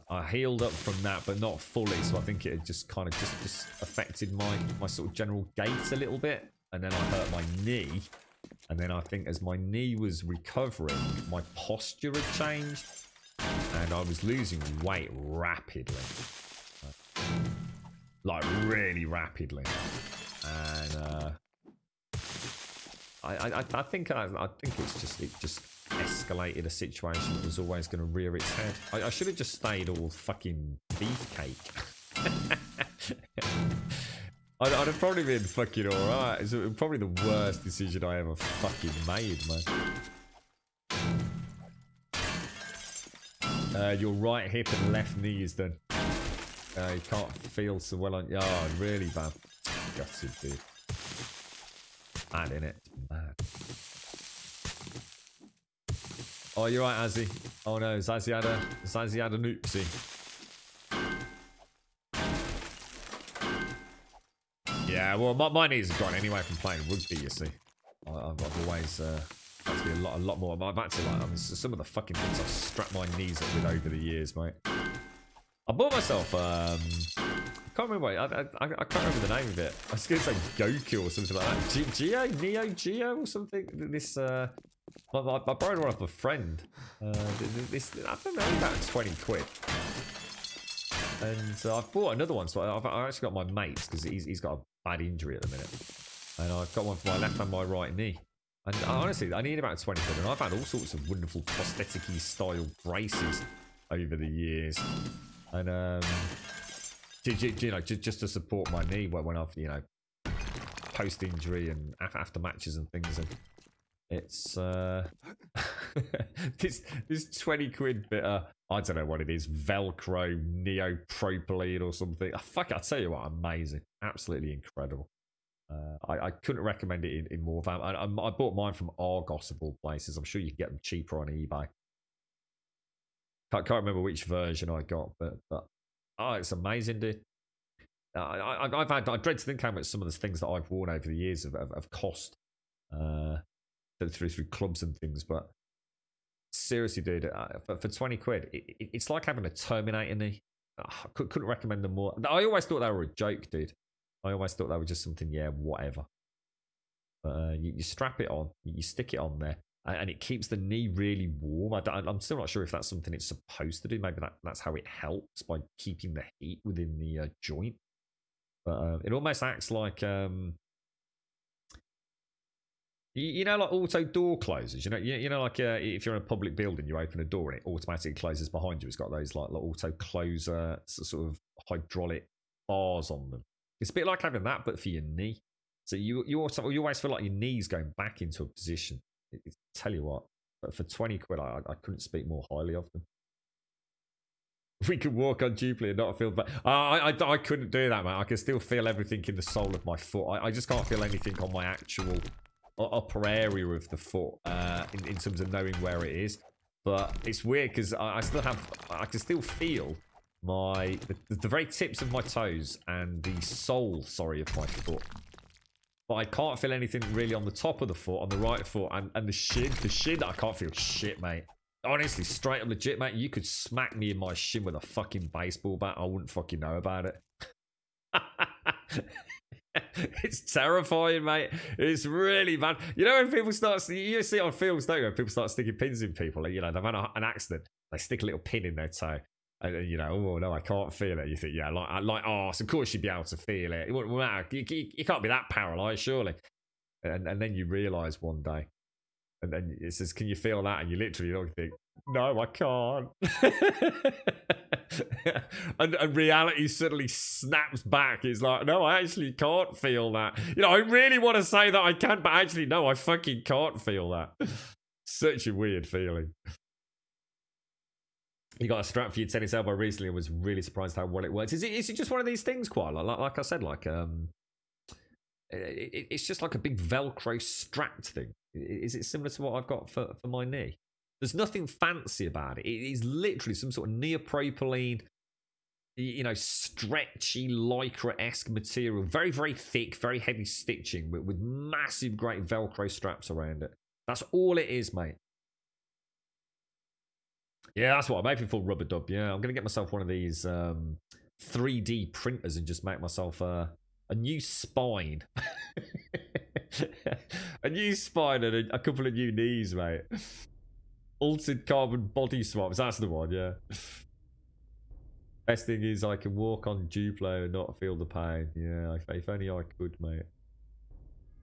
I healed up from that, but not fully. So I think it had just kind of just affected my sort of general gait a little bit. And then I hurt my knee. And then I think as my knee was recovering, my posture had changed. And I was losing weight rapidly. Like really rapidly. And I think it just escalated a situation that was always going to rear its head. I should have just stayed all fucking beefcake. I'd have probably been fucking alright. It's probably the worst decision I ever fucking made, man. Your right hip and left knee is done. You can't feel so well on... Oh, really bad. Gutted, dude. Mad, innit? Mad. Oh, you're right, Azzy. Oh no, Zazzy had a noopsie. Yeah, well, my knees have gone anyway from playing rugby, you see. I've always had to be a lot more. I've had to, some of the fucking things I've strapped my knees up with over the years, mate. I bought myself, I can't remember, I can't remember the name of it. I was going to say Goku or something like that. Neo Geo or something? This, I borrowed one off a friend. This, I don't know, about 20 quid. And I've bought another one, so I've actually got my mate's because he's got a bad injury at the minute. And I've got one for my left and my right knee. And honestly, I need about 20 quid. And I've had all sorts of wonderful prosthetic-y style braces over the years. And, just to support my knee when I've, post-injury and after matches and things. And it's, this 20 quid bit of, I don't know what it is, Velcro, neopropylene or something. Oh, fuck, I tell you what, amazing. Absolutely incredible. I couldn't recommend it in more value. I bought mine from Argos of all places. I'm sure you can get them cheaper on eBay. Can't remember which version I got, but oh, it's amazing, dude. I dread to think how much some of the things that I've worn over the years have cost through clubs and things, but seriously, dude, for 20 quid, it's like having a Terminator knee. Couldn't recommend them more. I always thought they were a joke, dude. I always thought they were just something, yeah, whatever. But you strap it on, you stick it on there, and it keeps the knee really warm. I'm still not sure if that's something it's supposed to do. Maybe that's how it helps, by keeping the heat within the joint. But it almost acts like you know, like auto door closers. You know, like if you're in a public building, you open a door and it automatically closes behind you. It's got those like auto closer sort of hydraulic bars on them. It's a bit like having that, but for your knee. So you always feel like your knee's going back into a position. Tell you what, but for 20 quid, I couldn't speak more highly of them. We could walk on Jubilee and not feel bad. I couldn't do that, man. I can still feel everything in the sole of my foot. I just can't feel anything on my actual upper area of the foot in terms of knowing where it is. But it's weird because I can still feel the very tips of my toes and the sole, of my foot. But I can't feel anything really on the top of the foot, on the right foot, and the shin. The shin, I can't feel shit, mate. Honestly, straight up legit, mate. You could smack me in my shin with a fucking baseball bat. I wouldn't fucking know about it. It's terrifying, mate. It's really bad. You know when people start... You see it on films, don't you? When people start sticking pins in people. Like, you know, they've had an accident. They stick a little pin in their toe. And, you know, oh, no, I can't feel it. You think, yeah, like arse. Of course you'd be able to feel it. It wouldn't matter. You can't be that paralysed, surely. And then you realise one day. And then it says, can you feel that? And you literally don't think, no, I can't. and reality suddenly snaps back. It's like, no, I actually can't feel that. You know, I really want to say that I can, but actually, no, I fucking can't feel that. Such a weird feeling. You got a strap for your tennis elbow recently and was really surprised how well it works. Is it just one of these things, quite? Like I said, like it's just like a big Velcro strapped thing. Is it similar to what I've got for my knee? There's nothing fancy about it. It is literally some sort of neopropylene, you know, stretchy lycra-esque material. Very, very thick, very heavy stitching with massive, great Velcro straps around it. That's all it is, mate. Yeah, that's what I'm hoping for, rubber dub. Yeah, I'm going to get myself one of these 3D printers and just make myself a new spine. A new spine and a couple of new knees, mate. Altered carbon body swaps. That's the one, yeah. Best thing is I can walk on Duplo and not feel the pain. Yeah, if only I could, mate.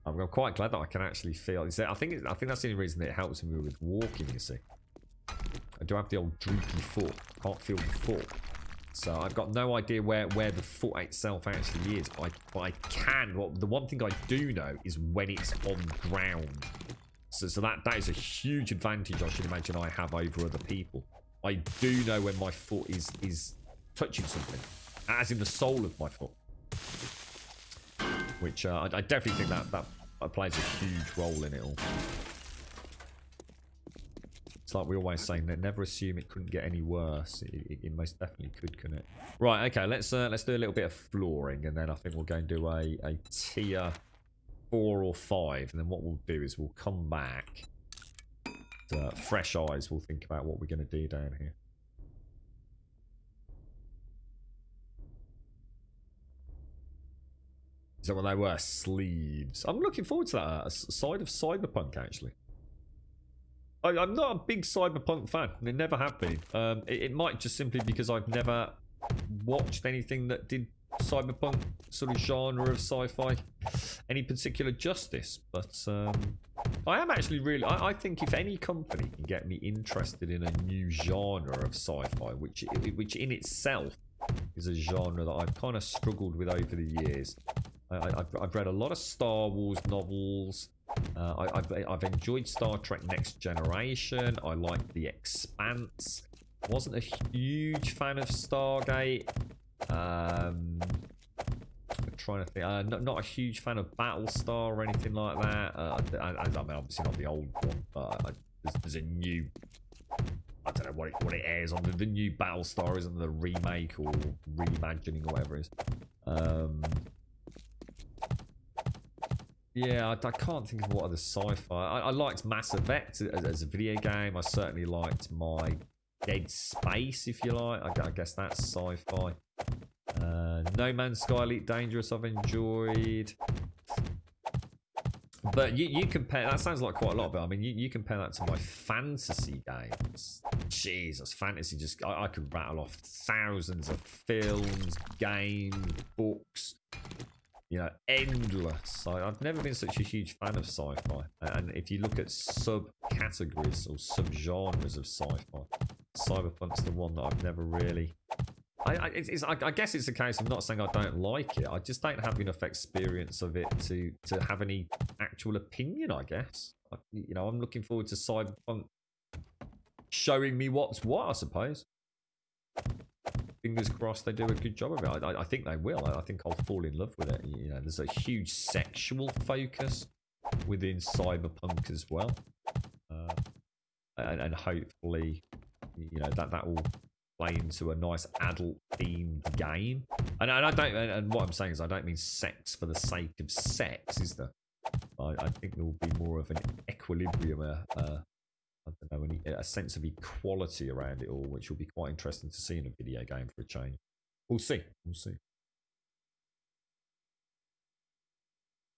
I'm quite glad that I can actually feel. I think that's the only reason that it helps me with walking, you see. I do have the old droopy foot. Can't feel the foot. So I've got no idea where the foot itself actually is. But I can. The one thing I do know is when it's on ground. So that is a huge advantage I should imagine I have over other people. I do know when my foot is touching something. As in the sole of my foot. Which I definitely think that plays a huge role in it all. It's like we always say, never assume it couldn't get any worse. It most definitely could, couldn't it? Right, okay, let's do a little bit of flooring, and then I think we'll go and do a tier 4 or 5, and then what we'll do is we'll come back. Fresh eyes, we'll think about what we're going to do down here. Is that what they were? Sleeves. I'm looking forward to that side of Cyberpunk, actually. I'm not a big Cyberpunk fan. I never have been. It might just simply because I've never watched anything that did Cyberpunk sort of genre of sci-fi any particular justice. But I am actually really... I think if any company can get me interested in a new genre of sci-fi, which in itself is a genre that I've kind of struggled with over the years. I've read a lot of Star Wars novels. I've enjoyed Star Trek Next Generation. I liked The Expanse. Wasn't a huge fan of Stargate. I'm trying to think. Not a huge fan of Battlestar or anything like that. I mean, obviously not the old one, but there's a new... I don't know what it airs on. The new Battlestar isn't the remake or reimagining or whatever it is. Yeah, I can't think of what other sci-fi. I liked Mass Effect as a video game. I certainly liked my Dead Space, if you like. I guess that's sci-fi. No Man's Sky Elite Dangerous I've enjoyed. But you compare, that sounds like quite a lot, but I mean, you compare that to my fantasy games. Jesus, fantasy just, I could rattle off thousands of films, games, books. You know, endless. I've never been such a huge fan of sci-fi. And if you look at subcategories or subgenres of sci-fi, Cyberpunk's the one that I've never really... I guess it's a case of not saying I don't like it. I just don't have enough experience of it to have any actual opinion, I guess. You know, I'm looking forward to Cyberpunk showing me what's what, I suppose. Fingers crossed they do a good job of it. I think they will. I think I'll fall in love with it. You know, there's a huge sexual focus within Cyberpunk as well, and hopefully, you know, that will play into a nice adult-themed game. And I don't. And what I'm saying is, I don't mean sex for the sake of sex. Is there? I think there will be more of an equilibrium, I don't know, a sense of equality around it all, which will be quite interesting to see in a video game for a change. We'll see. We'll see.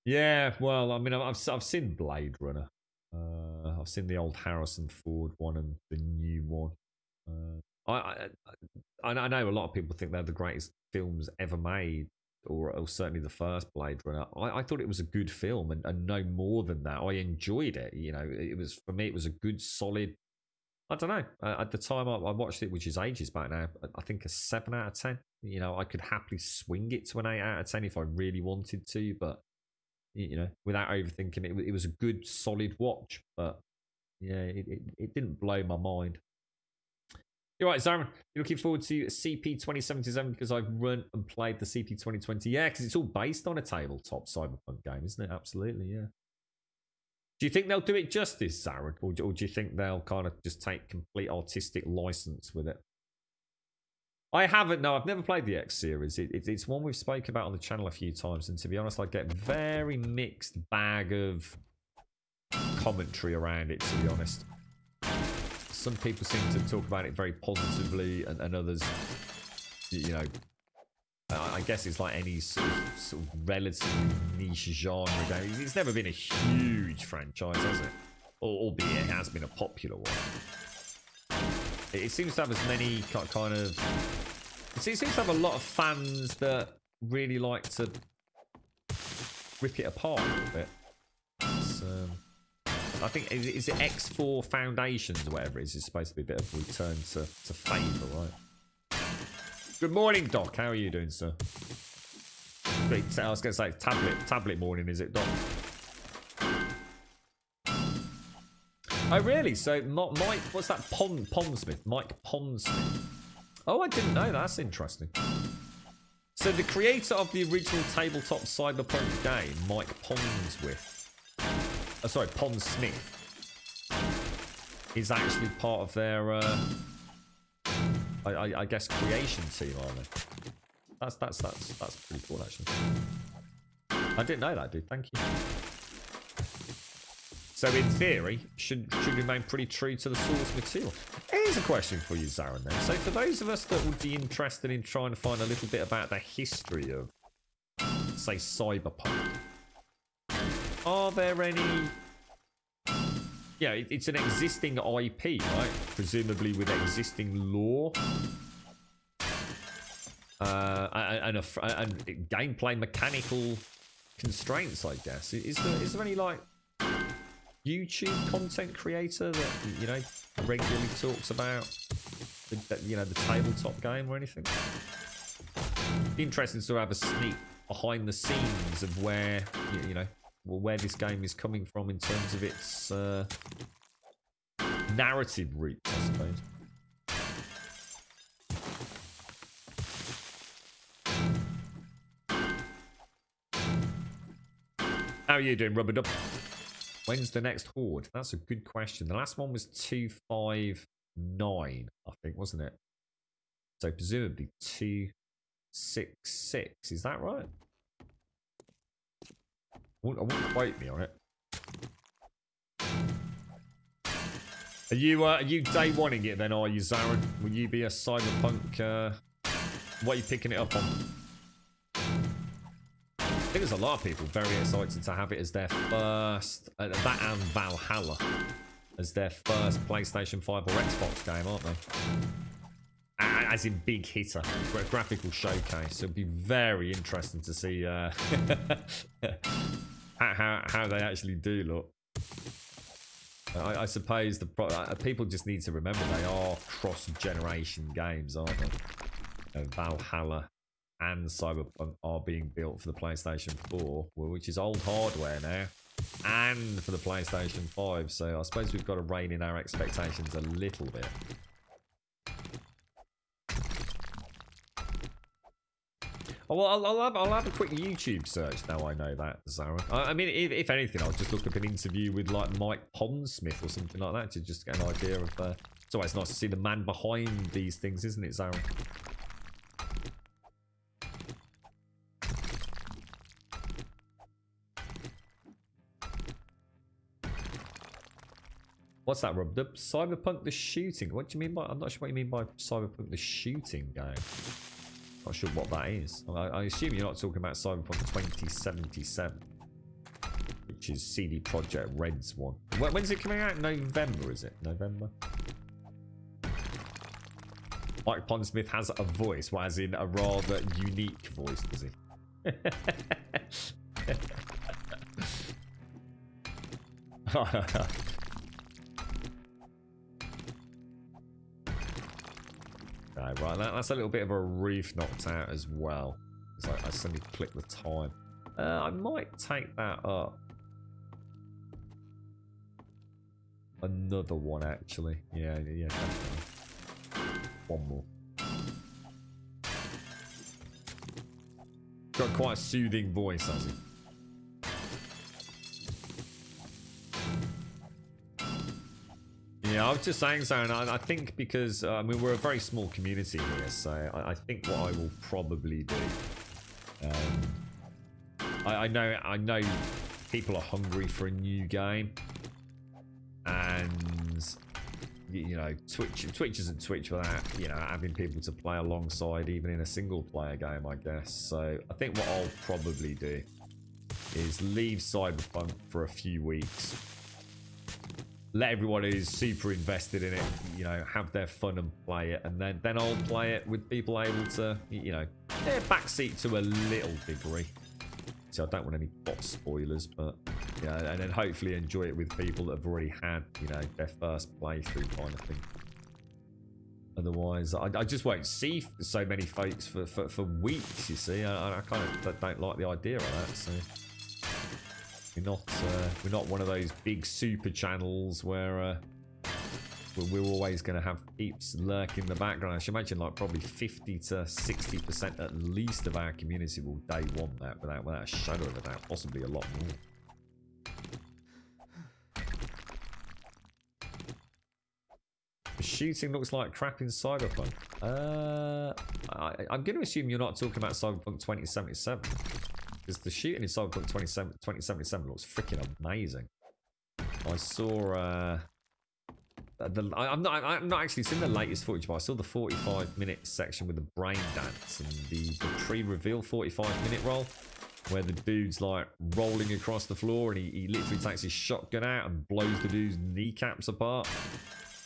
Yeah, well, I mean, I've seen Blade Runner. I've seen the old Harrison Ford one and the new one. I know a lot of people think they're the greatest films ever made, or certainly the first Blade Runner. I thought it was a good film, and no more than that. I enjoyed it. You know, it was, for me, it was a good, solid. I don't know. At the time I watched it, which is ages back now, I think a 7 out of 10. You know, I could happily swing it to an 8 out of 10 if I really wanted to, but you know, without overthinking it, it was a good, solid watch. But yeah, it didn't blow my mind. You're right, Zaron. You're looking forward to CP 2077 because I've run and played the CP 2020. Yeah, because it's all based on a tabletop Cyberpunk game, isn't it? Absolutely, yeah. Do you think they'll do it justice, Zaron? Or do you think they'll kind of just take complete artistic license with it? I haven't, no, I've never played the X series. It's one we've spoken about on the channel a few times, and to be honest, I get a very mixed bag of commentary around it, to be honest. Some people seem to talk about it very positively, and others, you know, I guess it's like any sort of relatively niche genre game. It's never been a huge franchise, has it? Albeit it has been a popular one. It seems to have as many kind of... It seems to have a lot of fans that really like to rip it apart a little bit. It's, I think, is it X4 Foundations or whatever it is? It's supposed to be a bit of a return to favour, right? Good morning, Doc. How are you doing, sir? I was going to say tablet morning, is it, Doc? Oh, really? So, Mike, what's that? Pondsmith? Mike Pondsmith. Oh, I didn't know that. That's interesting. So, the creator of the original tabletop Cyberpunk game, Mike Pondsmith, Pondsmith, is actually part of their, I guess, creation team, are they? That's pretty cool, actually. I didn't know that, dude. Thank you. So, in theory, should remain pretty true to the source material. Here's a question for you, Zaron, then. So, for those of us that would be interested in trying to find a little bit about the history of, say, Cyberpunk, are there any... Yeah, it's an existing IP, right? Presumably with existing lore. And gameplay mechanical constraints, I guess. Is there any, like, YouTube content creator that, you know, regularly talks about the tabletop game or anything? It'd be interesting to have a sneak behind the scenes of where, you know, where this game is coming from in terms of its narrative roots, I suppose. How are you doing, Rubber Dub? When's the next Horde? That's a good question. The last one was 2.5 9, I think, wasn't it? So presumably 266. Is that right? I wouldn't quote me on it. Are you day oneing it then, are you, Zarin? Will you be a Cyberpunk? What are you picking it up on? I think there's a lot of people very excited to have it as their first, that and Valhalla, as their first PlayStation 5 or Xbox game, aren't they? As in big hitter, graphical showcase. It'll be very interesting to see how they actually do look. I suppose people just need to remember they are cross-generation games, aren't they? Valhalla and Cyberpunk are being built for the PlayStation 4, which is old hardware now, and for the PlayStation 5. So I suppose we've got to rein in our expectations a little bit. Oh, well, I'll have a quick YouTube search now I know that, Zara. I mean, if anything, I'll just look up an interview with like Mike Pondsmith or something like that to just get an idea of. It's always nice to see the man behind these things, isn't it, Zara? What's that, Rob? The Cyberpunk the shooting. What do you mean by? I'm not sure what you mean by Cyberpunk the shooting game. Not sure what that is. I assume you're not talking about Cyberpunk 2077, which is CD Projekt Red's one. When's it coming out? November, is it? November? Mike Pondsmith has a voice, well, as in a rather unique voice, does he? Right, that's a little bit of a roof knocked out as well. It's like I suddenly click the time. I might take that up. Another one, actually. Yeah, definitely. One more. Got quite a soothing voice, has he? Yeah, I was just saying so, and I think because I mean we're a very small community here, so I think what I will probably do. I know people are hungry for a new game, and you know Twitch isn't Twitch without having people to play alongside, even in a single player game, I guess. So I think what I'll probably do is leave Cyberpunk for a few weeks. Let everyone who's super invested in it, have their fun and play it, and then I'll play it with people able to, backseat to a little degree. So I don't want any bot spoilers, but yeah, and then hopefully enjoy it with people that have already had, their first playthrough kind of thing. Otherwise, I just won't see so many folks for weeks. You see, I kind of don't like the idea of that. So. We're not one of those big super channels where we're always going to have peeps lurk in the background. I should imagine like probably 50 to 60% at least of our community will day one that without a shadow of a doubt, possibly a lot more. The shooting looks like crap in Cyberpunk. I'm going to assume you're not talking about Cyberpunk 2077. Because the shooting in Cyberpunk 2077 looks freaking amazing. I saw I'm not actually seen the latest footage, but I saw the 45-minute section with the brain dance and the pre-reveal 45-minute roll, where the dude's like rolling across the floor and he literally takes his shotgun out and blows the dude's kneecaps apart.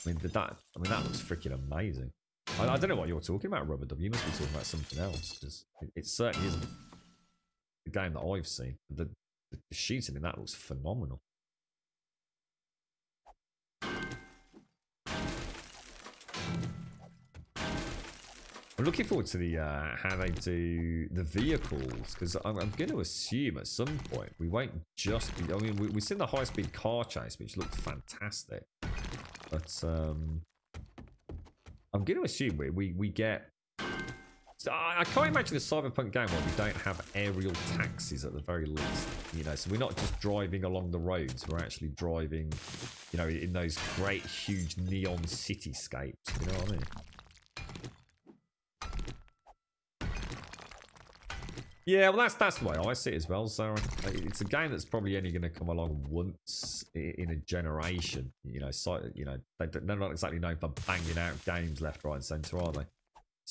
I mean that looks freaking amazing. I don't know what you're talking about, Rubber W. You must be talking about something else, because it certainly isn't the game that I've seen. The shooting in that looks phenomenal. I'm looking forward to the how they do the vehicles, because I'm going to assume at some point we won't just be. I mean, we've seen the high-speed car chase, which looked fantastic, but I'm going to assume we get So I can't imagine a Cyberpunk game where we don't have aerial taxis at the very least. You know, so we're not just driving along the roads. We're actually driving, you know, in those great, huge neon cityscapes. You know what I mean? Yeah, well, that's the way I see it as well, Sarah. It's a game that's probably only going to come along once in a generation. You know, so, you know, they're not exactly known for banging out games left, right, and centre, are they?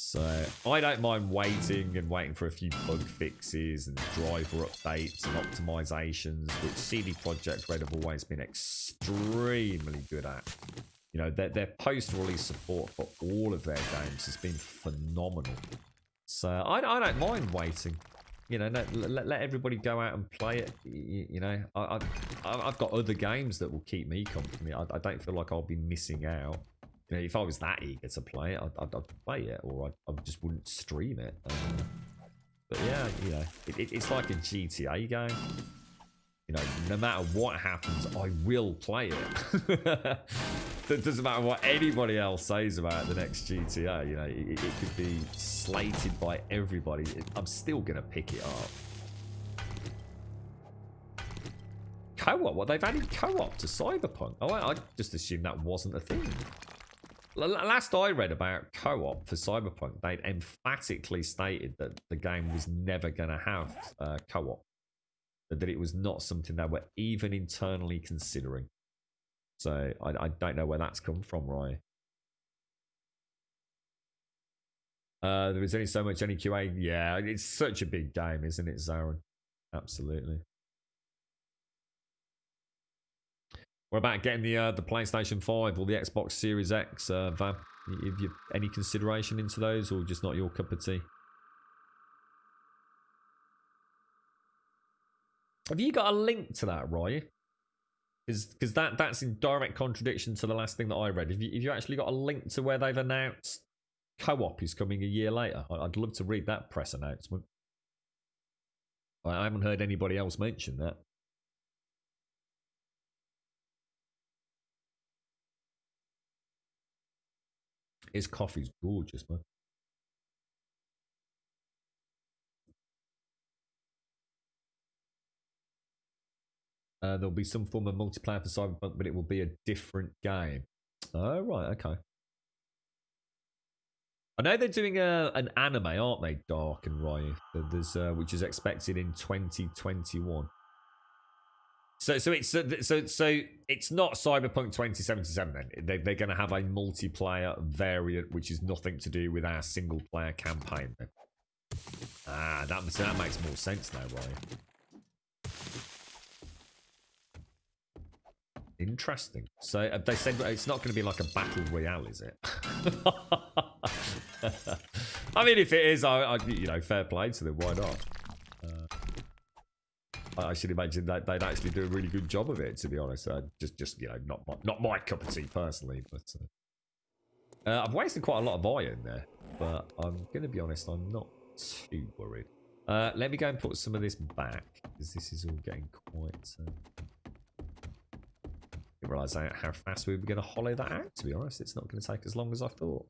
So I don't mind waiting for a few bug fixes and driver updates and optimizations, which CD Projekt Red have always been extremely good at. You know, their post-release support for all of their games has been phenomenal. So I don't mind waiting. You know, let everybody go out and play it. You know, I've got other games that will keep me company. I don't feel like I'll be missing out. You know, if I was that eager to play it, I'd play it, or I just wouldn't stream it. But yeah, you know, it's like a GTA game. You know, no matter what happens, I will play it. It doesn't matter what anybody else says about the next GTA. You know, it could be slated by everybody. I'm still gonna pick it up. Co-op? What, they've added co-op to Cyberpunk? Oh, I just assumed that wasn't a thing. Last I read about co-op for Cyberpunk, they'd emphatically stated that the game was never going to have co-op. That it was not something they were even internally considering. So I don't know where that's come from, Ryan. There is only so much NEQA. Yeah, it's such a big game, isn't it, Zaron? Absolutely. What about getting the PlayStation 5 or the Xbox Series X, Vab? Have you any consideration into those, or just not your cup of tea? Have you got a link to that, Roy? Because that's in direct contradiction to the last thing that I read. Have you actually got a link to where they've announced co-op is coming a year later? I'd love to read that press announcement. I haven't heard anybody else mention that. His coffee's gorgeous, man. There'll be some form of multiplayer for Cyberpunk, but it will be a different game. Oh, right, okay. I know they're doing an anime, aren't they, Dark and Riot? There's which is expected in 2021. So it's not Cyberpunk 2077 then. They're going to have a multiplayer variant, which is nothing to do with our single player campaign. Then. Ah, that makes more sense now, right? Interesting. So they said it's not going to be like a battle royale, is it? I mean, if it is, I you know, fair play to them. Why not? I should imagine that they'd actually do a really good job of it. To be honest, just you know, not my cup of tea personally, but I've wasted quite a lot of iron there. But I'm going to be honest, I'm not too worried. Let me go and put some of this back because this is all getting quite. I didn't realise how fast we were going to hollow that out. To be honest, it's not going to take as long as I thought.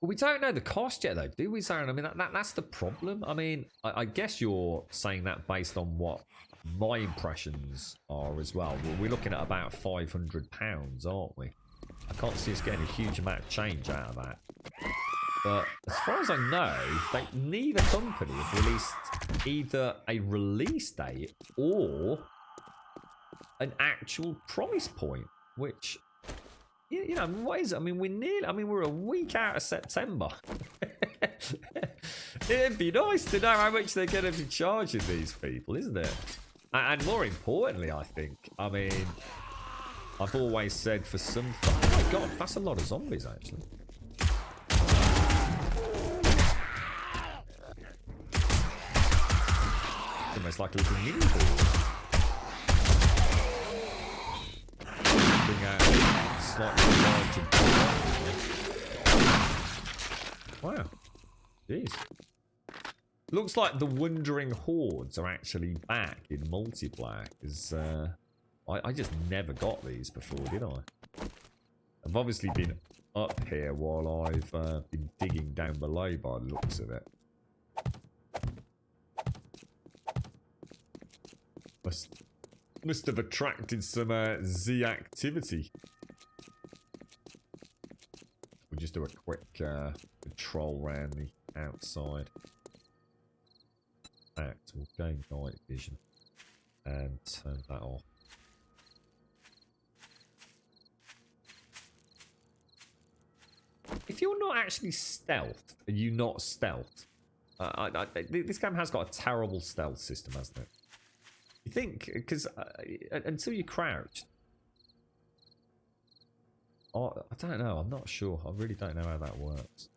Well, we don't know the cost yet, though, do we, Zaron? I mean, that's the problem. I mean, I guess you're saying that based on what my impressions are as well. We're looking at about £500, aren't we? I can't see us getting a huge amount of change out of that. But as far as I know, neither company have released either a release date or an actual price point, which... You know, what is it? I mean, we're a week out of September. It'd be nice to know how much they're going to be charging these people, isn't it? And more importantly, I think, I mean, I've always said for some... Oh my god, that's a lot of zombies, actually. It's almost like a little mini ball. Bring out... Slightly larger. Wow. Jeez. Looks like the Wandering Hordes are actually back in multiplayer. Because I just never got these before, did I? I've obviously been up here while I've been digging down below by the looks of it. Must have attracted some Z activity. We'll just do a quick patrol around the outside. In fact, we'll go night vision and turn that off. If you're not actually stealth, are you not stealth? This game has got a terrible stealth system, hasn't it? You think, because until you crouch. Oh, I don't know, I'm not sure. I really don't know how that works.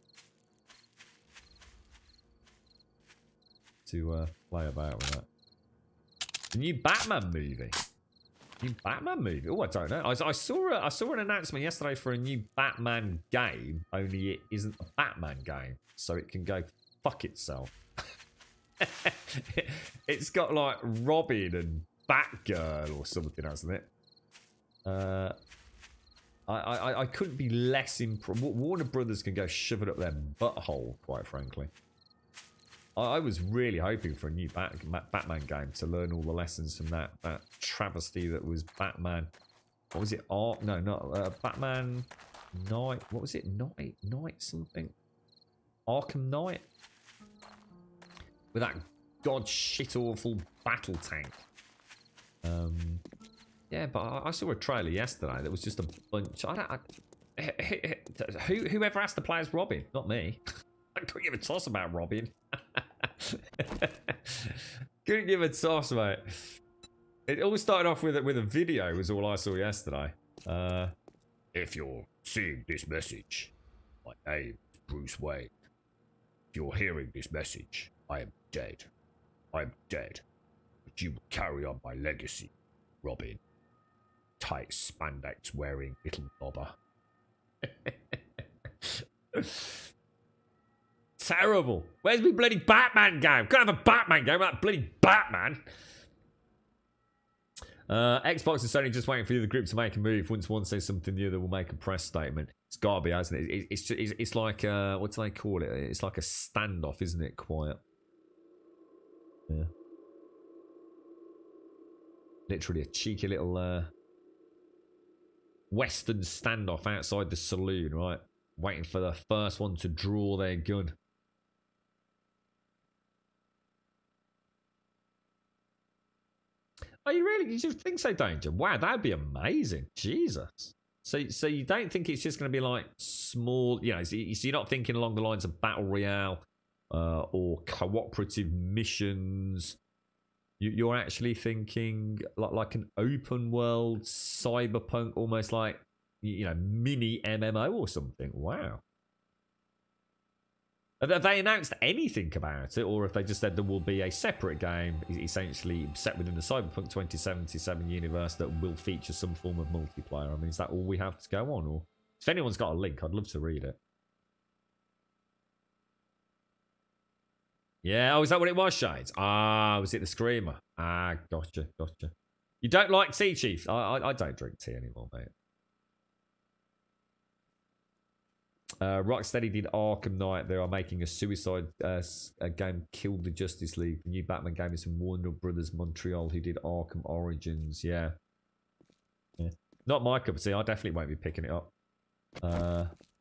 To play about with that. The new Batman movie. New Batman movie? Oh, I don't know. I saw an announcement yesterday for a new Batman game, only it isn't a Batman game, so it can go fuck itself. It's got like Robin and Batgirl or something, hasn't it? I couldn't be less impressed. Warner Brothers can go shove it up their butthole, quite frankly. I was really hoping for a new Batman game to learn all the lessons from that travesty that was Batman. What was it? No, not Batman Knight. What was it? Knight something? Arkham Knight? With that god shit awful battle tank. Yeah, but I saw a trailer yesterday that was just a bunch. Whoever has to play as Robin, not me. I couldn't give a toss about Robin. Couldn't give a toss, mate. It all started off with a video, was all I saw yesterday. If you're seeing this message, my name is Bruce Wayne. If you're hearing this message, I am dead. I am dead. But you will carry on my legacy, Robin. Tight spandex wearing little bobber. Terrible. Where's my bloody Batman game? Can't have a Batman game without bloody Batman. Xbox and Sony just waiting for the other group to make a move. Once one says something, the other will make a press statement. It's gotta be, hasn't it? It's like what do they call it? It's like a standoff, isn't it? Quiet. Yeah. Literally a cheeky little Western standoff outside the saloon, right? Waiting for the first one to draw their gun. Are you really? You just think so, Danger? Wow, that'd be amazing. Jesus. So you don't think it's just going to be like small, you know, so you're not thinking along the lines of Battle Royale or cooperative missions. You're actually thinking like an open world cyberpunk, almost like, you know, mini MMO or something. Wow. Have they announced anything about it, or if they just said there will be a separate game, essentially set within the Cyberpunk 2077 universe that will feature some form of multiplayer? I mean, is that all we have to go on? Or if anyone's got a link, I'd love to read it. Yeah, oh, is that what it was, Shades? Ah, was it the Screamer? Ah, gotcha. You don't like tea, Chief? I don't drink tea anymore, mate. Rocksteady did Arkham Knight. They are making a suicide game, Killed the Justice League. The new Batman game is from Warner Brothers Montreal, who did Arkham Origins. Yeah. Not my cup of tea. I definitely won't be picking it up.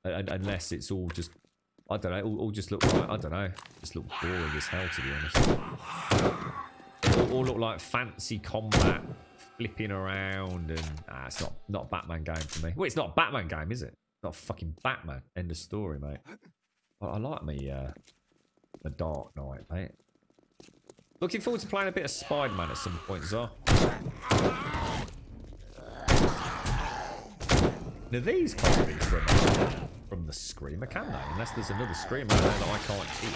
Unless it's all just, I don't know, all just look like, I don't know, just look boring as hell, to be honest. All look like fancy combat, flipping around, and it's not a Batman game for me. Well, it's not a Batman game, is it? Not fucking Batman. End of story, mate. I like me the Dark Knight, mate. Looking forward to playing a bit of Spider-Man at some point as well. Now these can't be from the Screamer, can they? Unless there's another Screamer out there that I can't hear.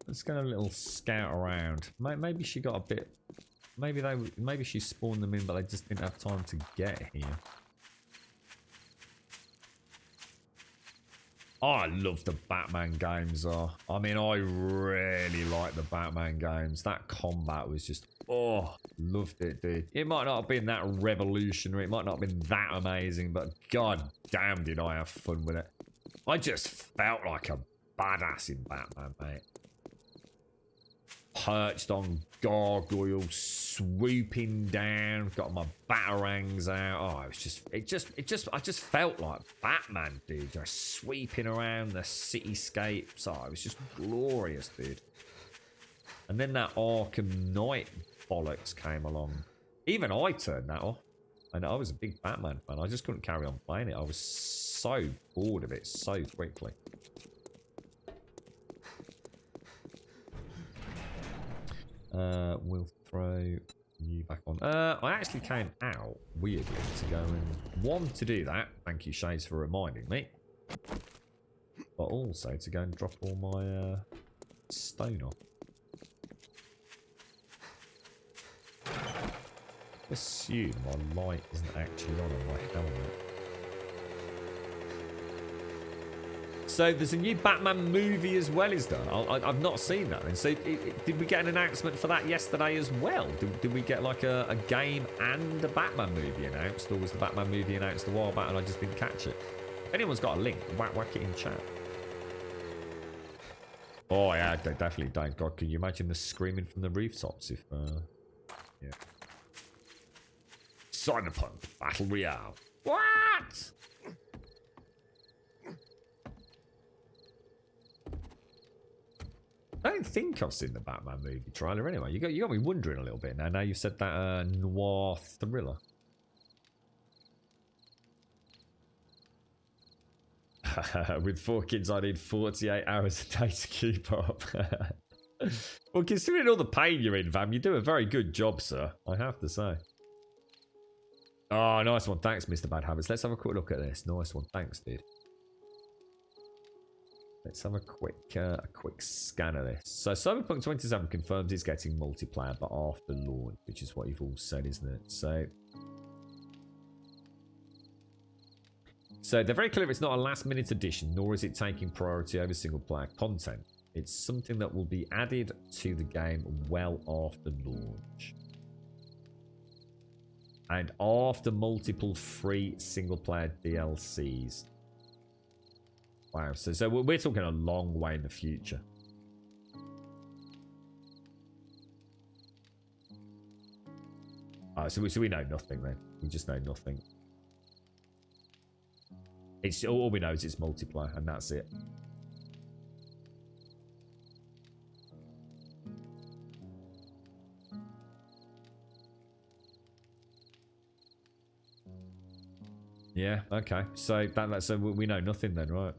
Let's go a little scout around. Maybe she got a bit maybe she spawned them in, but they just didn't have time to get here. Oh, I love the Batman games. I mean, I really like the Batman games. That combat was just, loved it, dude. It might not have been that revolutionary. It might not have been that amazing, but god damn did I have fun with it. I just felt like a badass in Batman, mate. Perched on gargoyles, swooping down, got my batarangs out. Oh, I just felt like Batman, dude. Just sweeping around the cityscapes. Oh, it was just glorious, dude. And then that Arkham Knight bollocks came along. Even I turned that off. And I was a big Batman fan. I just couldn't carry on playing it. I was so bored of it so quickly. We'll throw you back on. I actually came out, weirdly, to go and... One, to do that. Thank you, Shades, for reminding me. But also to go and drop all my stone off. Assume my light isn't actually on my helmet. So there's a new Batman movie as well, is there? I've not seen that. And so did we get an announcement for that yesterday as well? Did we get like a game and a Batman movie announced? Or was the Batman movie announced a while back and I just didn't catch it? If anyone's got a link, whack it in chat. Oh yeah, they definitely don't. God, can you imagine the screaming from the rooftops if... yeah. Cyberpunk Battle Royale. What? I don't think I've seen the Batman movie trailer anyway. You got me wondering a little bit now. Now you've said that noir thriller. With 4 kids, I need 48 hours a day to keep up. Well, considering all the pain you're in, Vam, you do a very good job, sir. I have to say. Oh, nice one. Thanks, Mr. Bad Habits. Let's have a quick look at this. Nice one. Thanks, dude. Let's have a quick scan of this. So Cyberpunk 27 confirms it's getting multiplayer, but after launch, which is what you've all said, isn't it? So they're very clear it's not a last-minute addition, nor is it taking priority over single-player content. It's something that will be added to the game well after launch. And after multiple free single-player DLCs. Wow, so we're talking a long way in the future. So we know nothing then. We just know nothing. It's all we know is it's multiplayer, and that's it. Yeah. Okay. So so we know nothing then, right?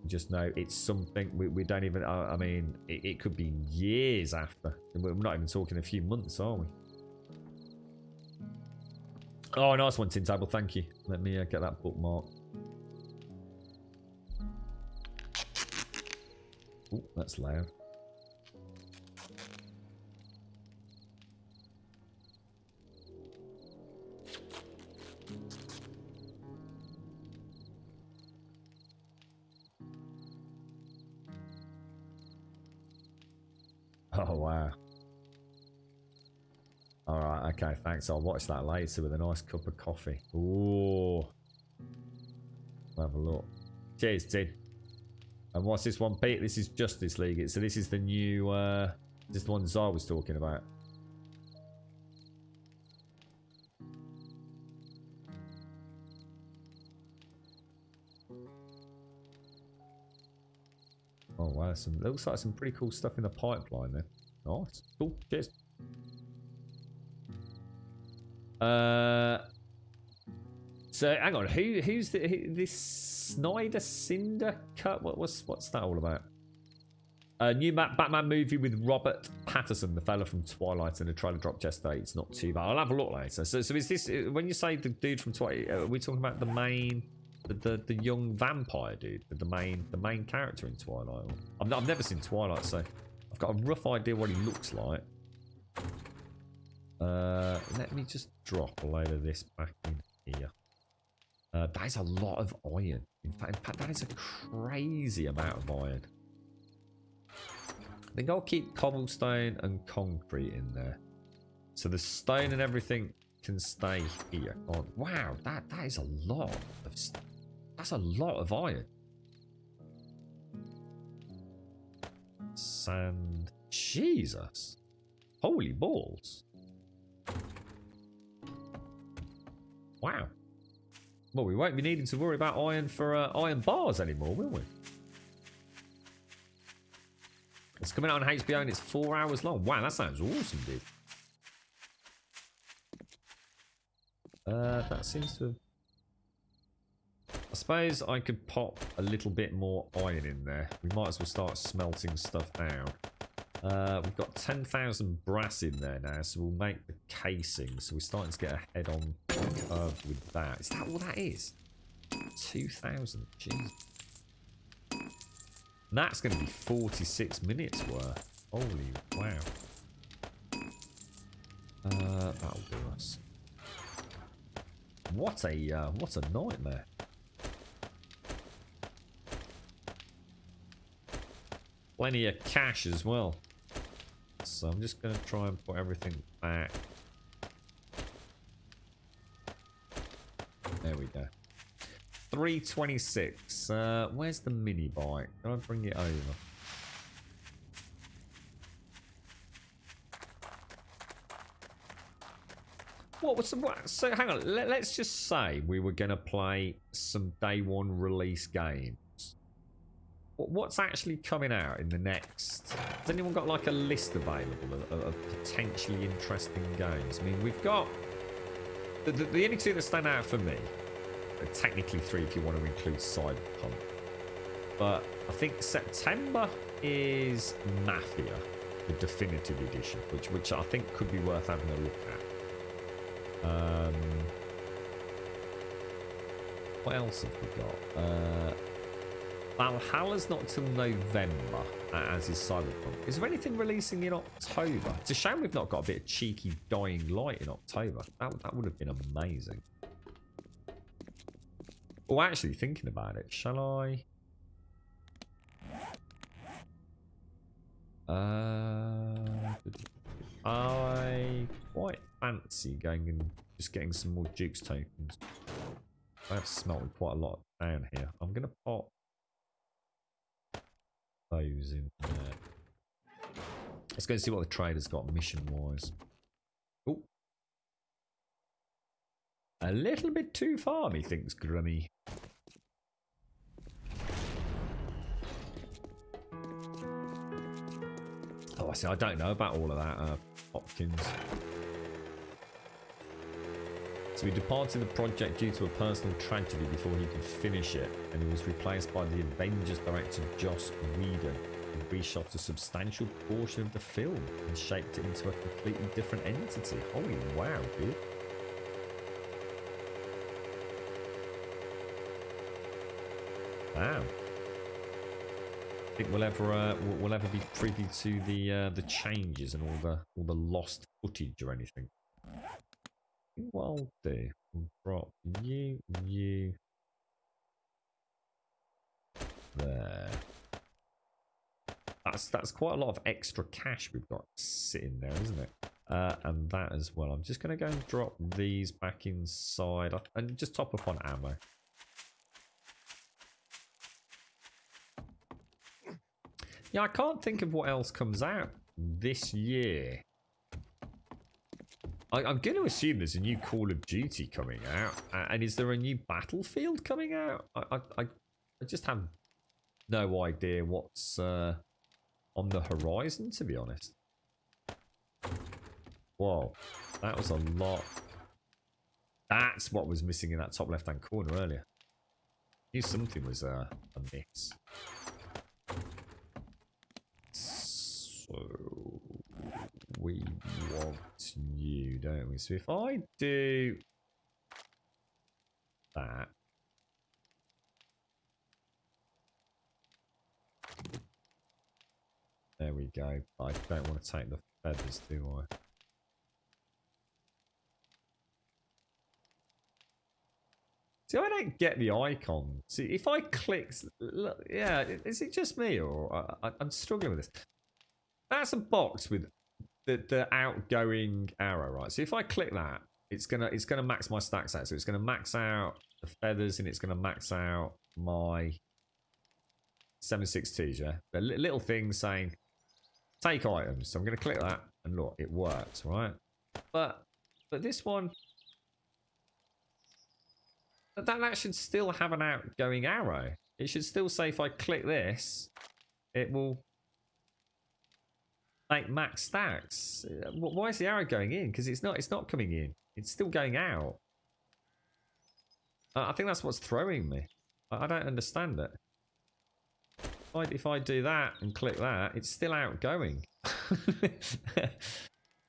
We just know it's something we don't even. I mean, it could be years after. We're not even talking a few months, are we? Oh, nice one, Tintable. Thank you. Let me get that bookmark. Oh, that's loud. Oh, wow. Alright, okay, thanks. I'll watch that later with a nice cup of coffee. Ooh. Have a look. Cheers, Tid. And what's this one, Pete? This is Justice League. So this is the new, this is the one Zar was talking about. Oh, wow. Looks like some pretty cool stuff in the pipeline there. Nice. Cool. Cheers. So hang on, who's this Snyder Cinder cut? What's that all about? A new Batman movie with Robert Pattinson, the fella from Twilight, and the trailer dropped yesterday. It's not too bad. I'll have a look later. So is this when you say the dude from Twilight? Are we talking about the main, the young vampire dude, the main character in Twilight? I've never seen Twilight, so I've got a rough idea what he looks like. Let me just drop a load of this back in here. That is a lot of iron. In fact, that is a crazy amount of iron. I think I'll keep cobblestone and concrete in there. So the stone and everything can stay here. Oh, wow, that is a lot of... That's a lot of iron. Sand. Jesus. Holy balls. Wow. Well, we won't be needing to worry about iron for iron bars anymore, will we? It's coming out on HBO and it's 4 hours long. Wow, that sounds awesome, dude. That seems to have... I suppose I could pop a little bit more iron in there. We might as well start smelting stuff down. We've got 10,000 brass in there now, so we'll make the casing. So we're starting to get ahead on curve with that. Is that all that is? 2,000. Jeez. And that's going to be 46 minutes worth. Holy wow. That'll do us. What a nightmare. Plenty of cash as well. So I'm just going to try and put everything back. There we go. 326. Where's the mini bike? Can I bring it over? What was what? So hang on. Let's just say we were going to play some day one release games. What's actually coming out in the next... Has anyone got like a list available of potentially interesting games? I mean, we've got... The only two that stand out for me, technically 3 if you want to include Cyberpunk. But I think September is Mafia, the definitive edition, which I think could be worth having a look at. What else have we got? Valhalla's not till November, as is Cyberpunk. Is there anything releasing in October? It's a shame we've not got a bit of cheeky Dying Light in October. That would have been amazing. Oh, actually, thinking about it, shall I... I quite fancy going and just getting some more Duke's tokens. I've smelted quite a lot down here. I'm going to pop those in there. Let's go and see what the trader's got mission-wise. Oh. A little bit too far, methinks, Grummy. Oh, I see. I don't know about all of that, Hopkins. So he departed the project due to a personal tragedy before he could finish it, and he was replaced by the Avengers director Joss Whedon, who reshot a substantial portion of the film and shaped it into a completely different entity. Holy wow, dude. Wow. I think we'll ever be privy to the changes and all the lost footage or anything. What I'll do, we'll drop you there. That's quite a lot of extra cash we've got sitting there, isn't it? And that as well. I'm just going to go and drop these back inside and just top up on ammo. Yeah, I can't think of what else comes out this year. I'm going to assume there's a new Call of Duty coming out. And is there a new Battlefield coming out? I just have no idea what's on the horizon, to be honest. Whoa, that was a lot. That's what was missing in that top left-hand corner earlier. I knew something was amiss. So we want you, don't we? So if I do that, there we go. I don't want to take the feathers, do I? See, I don't get the icon. See, if I click, look, yeah, is it just me or I'm struggling with this? That's a box with the outgoing arrow, right? So if I click that, it's gonna max my stacks out. So it's gonna max out the feathers and it's gonna max out my 762s. Yeah, the little thing saying take items. So I'm gonna click that and look, it works, right? But this one. That should still have an outgoing arrow. It should still say if I click this, it will make max stacks. Why is the arrow going in? Because it's not coming in. It's still going out. I think that's what's throwing me. I don't understand it. If I do that and click that, it's still outgoing.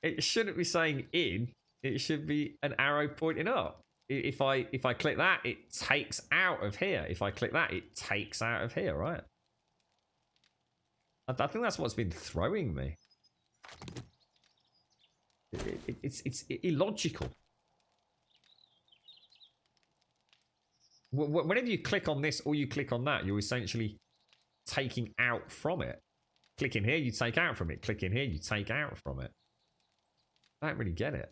It shouldn't be saying in. It should be an arrow pointing up. If I click that, it takes out of here. If I click that, it takes out of here, right? I think that's what's been throwing me. It's illogical. Whenever you click on this or you click on that, you're essentially taking out from it. Click in here, you take out from it. Click in here, you take out from it. I don't really get it.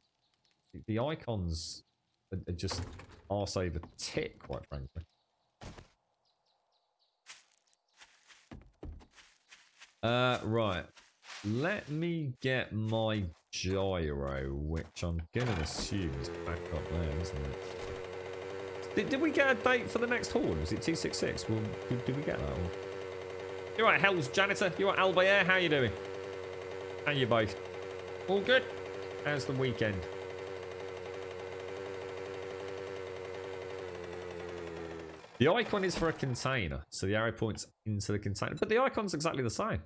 The icons are just arse over tit, quite frankly. Right. Let me get my gyro, which I'm going to assume is back up there, isn't it? Did we get a date for the next horn? Was it 266? Well, did we get that one? You're right, Hell's Janitor. You're right, Albayer. How you doing? How you both? All good? How's the weekend? The icon is for a container, so the arrow points into the container. But the icon's exactly the same.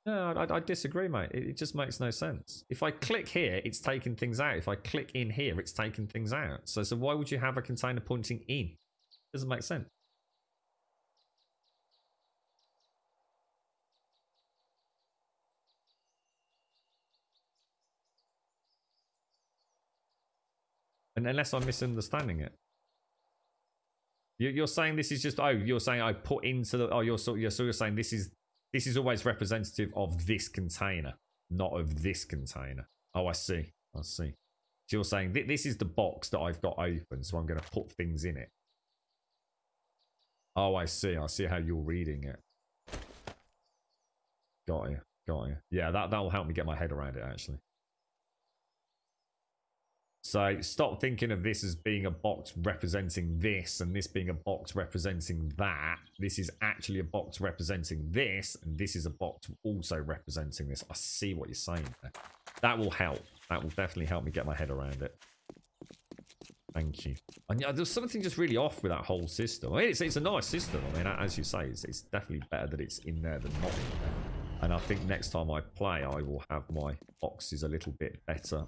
No, I disagree, mate. It just makes no sense. If I click here, it's taking things out. If I click in here, it's taking things out. So why would you have a container pointing in? Doesn't make sense. And unless I'm misunderstanding it. You're saying this is just, oh, you're saying I put into the, oh, you're saying this is always representative of this container, not of this container. Oh, I see. I see. So you're saying this is the box that I've got open, so I'm going to put things in it. Oh, I see. I see how you're reading it. Got you. Got you. Yeah, that'll help me get my head around it, actually. So stop thinking of this as being a box representing this and this being a box representing that. This is actually a box representing this, and this is a box also representing this. I see what you're saying there. That will help. That will definitely help me get my head around it. Thank you. And yeah, there's something just really off with that whole system. I mean, it's a nice system. I mean, as you say, it's definitely better that it's in there than not in there. And I think next time I play, I will have my boxes a little bit better.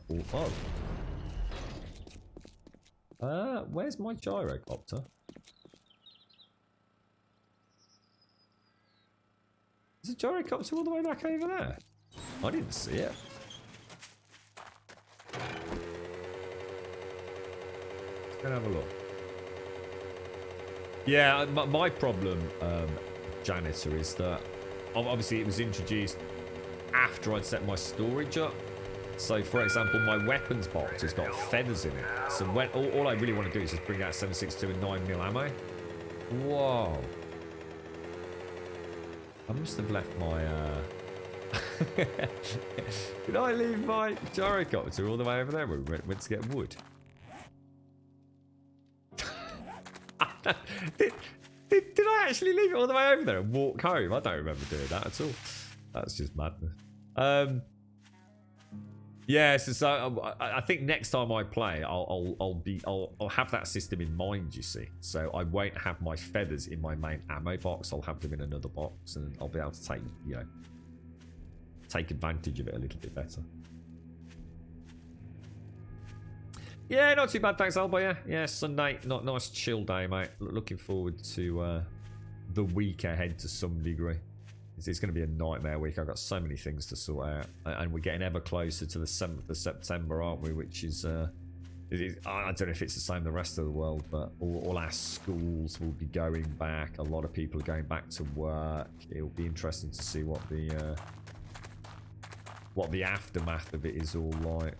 Where's my gyrocopter? Is the gyrocopter all the way back over there? I didn't see it. Let's go and have a look. Yeah, my problem, Janitor, is that obviously it was introduced after I'd set my storage up. So, for example, my weapons box has got feathers in it. So when all I really want to do is just bring out 7.62 and 9mm ammo. Whoa. I must have left my... Did I leave my gyrocopter all the way over there when we went to get wood? Did I actually leave it all the way over there and walk home? I don't remember doing that at all. That's just madness. Yeah, so I think next time I play, I'll have that system in mind. You see, so I won't have my feathers in my main ammo box. I'll have them in another box, and I'll be able to take advantage of it a little bit better. Yeah, not too bad, thanks, Alba. Yeah, Sunday, not nice chill day, mate. Looking forward to the week ahead to some degree. It's going to be a nightmare week. I've got so many things to sort out. And we're getting ever closer to the 7th of September, aren't we? Which is I don't know if it's the same the rest of the world, but all our schools will be going back. A lot of people are going back to work. It'll be interesting to see what the aftermath of it is all like.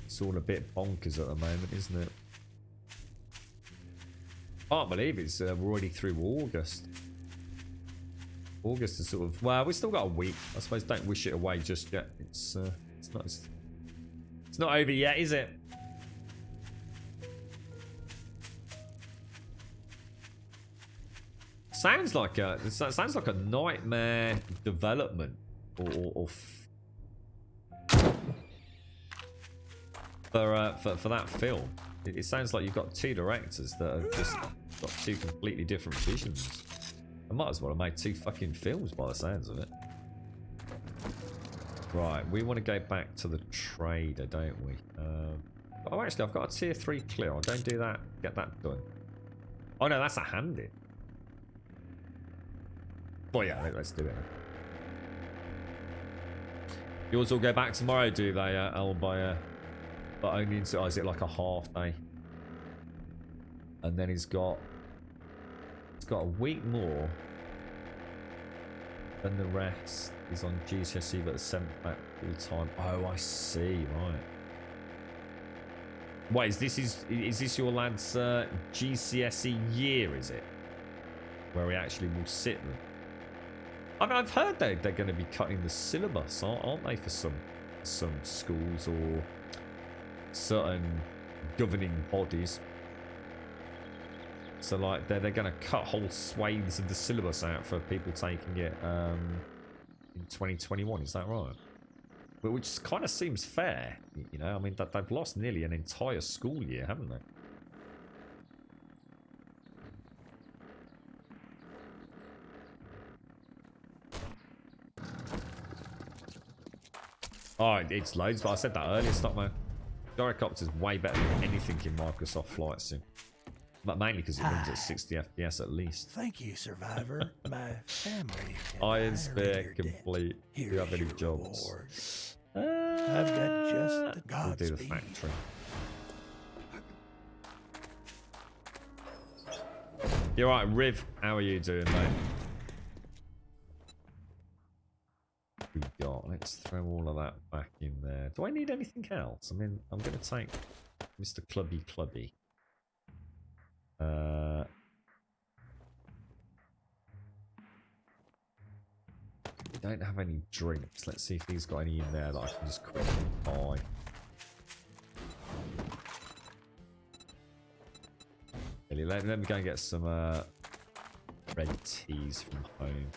It's all a bit bonkers at the moment, isn't it? Can't believe it's we're already through August. August is sort of, well, we've still got a week. I suppose don't wish it away just yet. It's not over yet, is it? Sounds like a nightmare development, for that film. It sounds like you've got two directors that have just got two completely different visions. I might as well have made two fucking films by the sounds of it. Right, we want to go back to the trader, don't we? Oh, actually, I've got a tier 3 clear. I'll go and do that. Get that done. Oh, no, that's a handy. Well, yeah, let's do it. Yours all go back tomorrow, do they, Albaya? But only into, is it like a half day? And then it's got a week more than the rest. Is on GCSE, but the 7th back all the time. Oh, I see. Right. Wait, is this your lad's GCSE year? Is it where we actually will sit them? I mean, I've heard they're going to be cutting the syllabus, aren't they, for some schools or certain governing bodies. So like they're going to cut whole swathes of the syllabus out for people taking it in 2021. Is that right? But which kind of seems fair, you know. I mean, that they've lost nearly an entire school year, haven't they? Oh, it's loads, but I said that earlier, Stockman. Gyrocopter's way better than anything in Microsoft Flight Sim. But mainly because it runs at 60 FPS at least. Thank you, Survivor. My family. Iron Spear complete. Do you have any jobs? I've got just the We'll do the Godspeed. factory. You're right, Riv. How are you doing, mate? We got. Let's throw all of that back in there. Do I need anything else? I mean, I'm going to take Mr. Clubby. We don't have any drinks. Let's see if he's got any in there that I can just quickly buy. Let me go and get some red teas from home.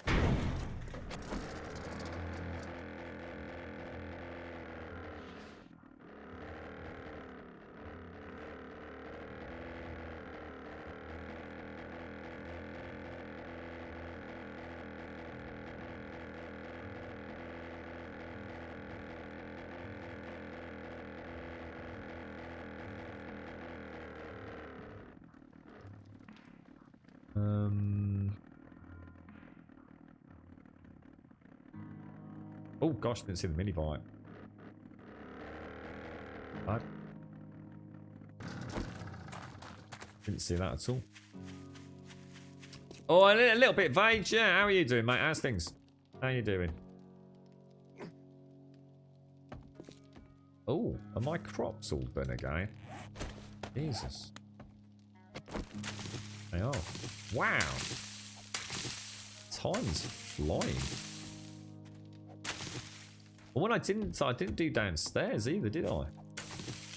Oh gosh, didn't see the mini bike. Didn't see that at all. Oh, a little bit vague. Yeah, how are you doing, mate? How's things? How are you doing? Oh, are my crops all done again? Jesus. They are. Wow. Time's flying. Well, when I didn't do downstairs either, did I?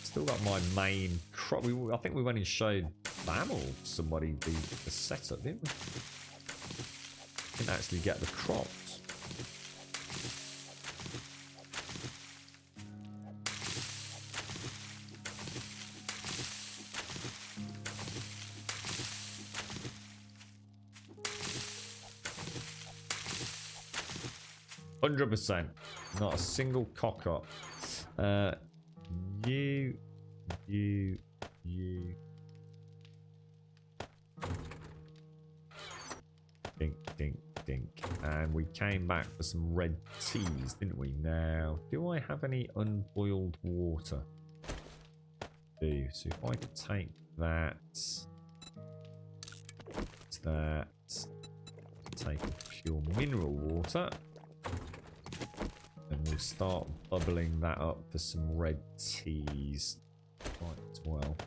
Still got my main crop. I think we went and showed Bam or somebody the setup, didn't we? Didn't actually get the crops. %. Not a single cock up. You. Dink. And we came back for some red teas, didn't we? Now, do I have any unboiled water? Do. So if I could take that, take pure mineral water, and we'll start bubbling that up for some red teas quite as well.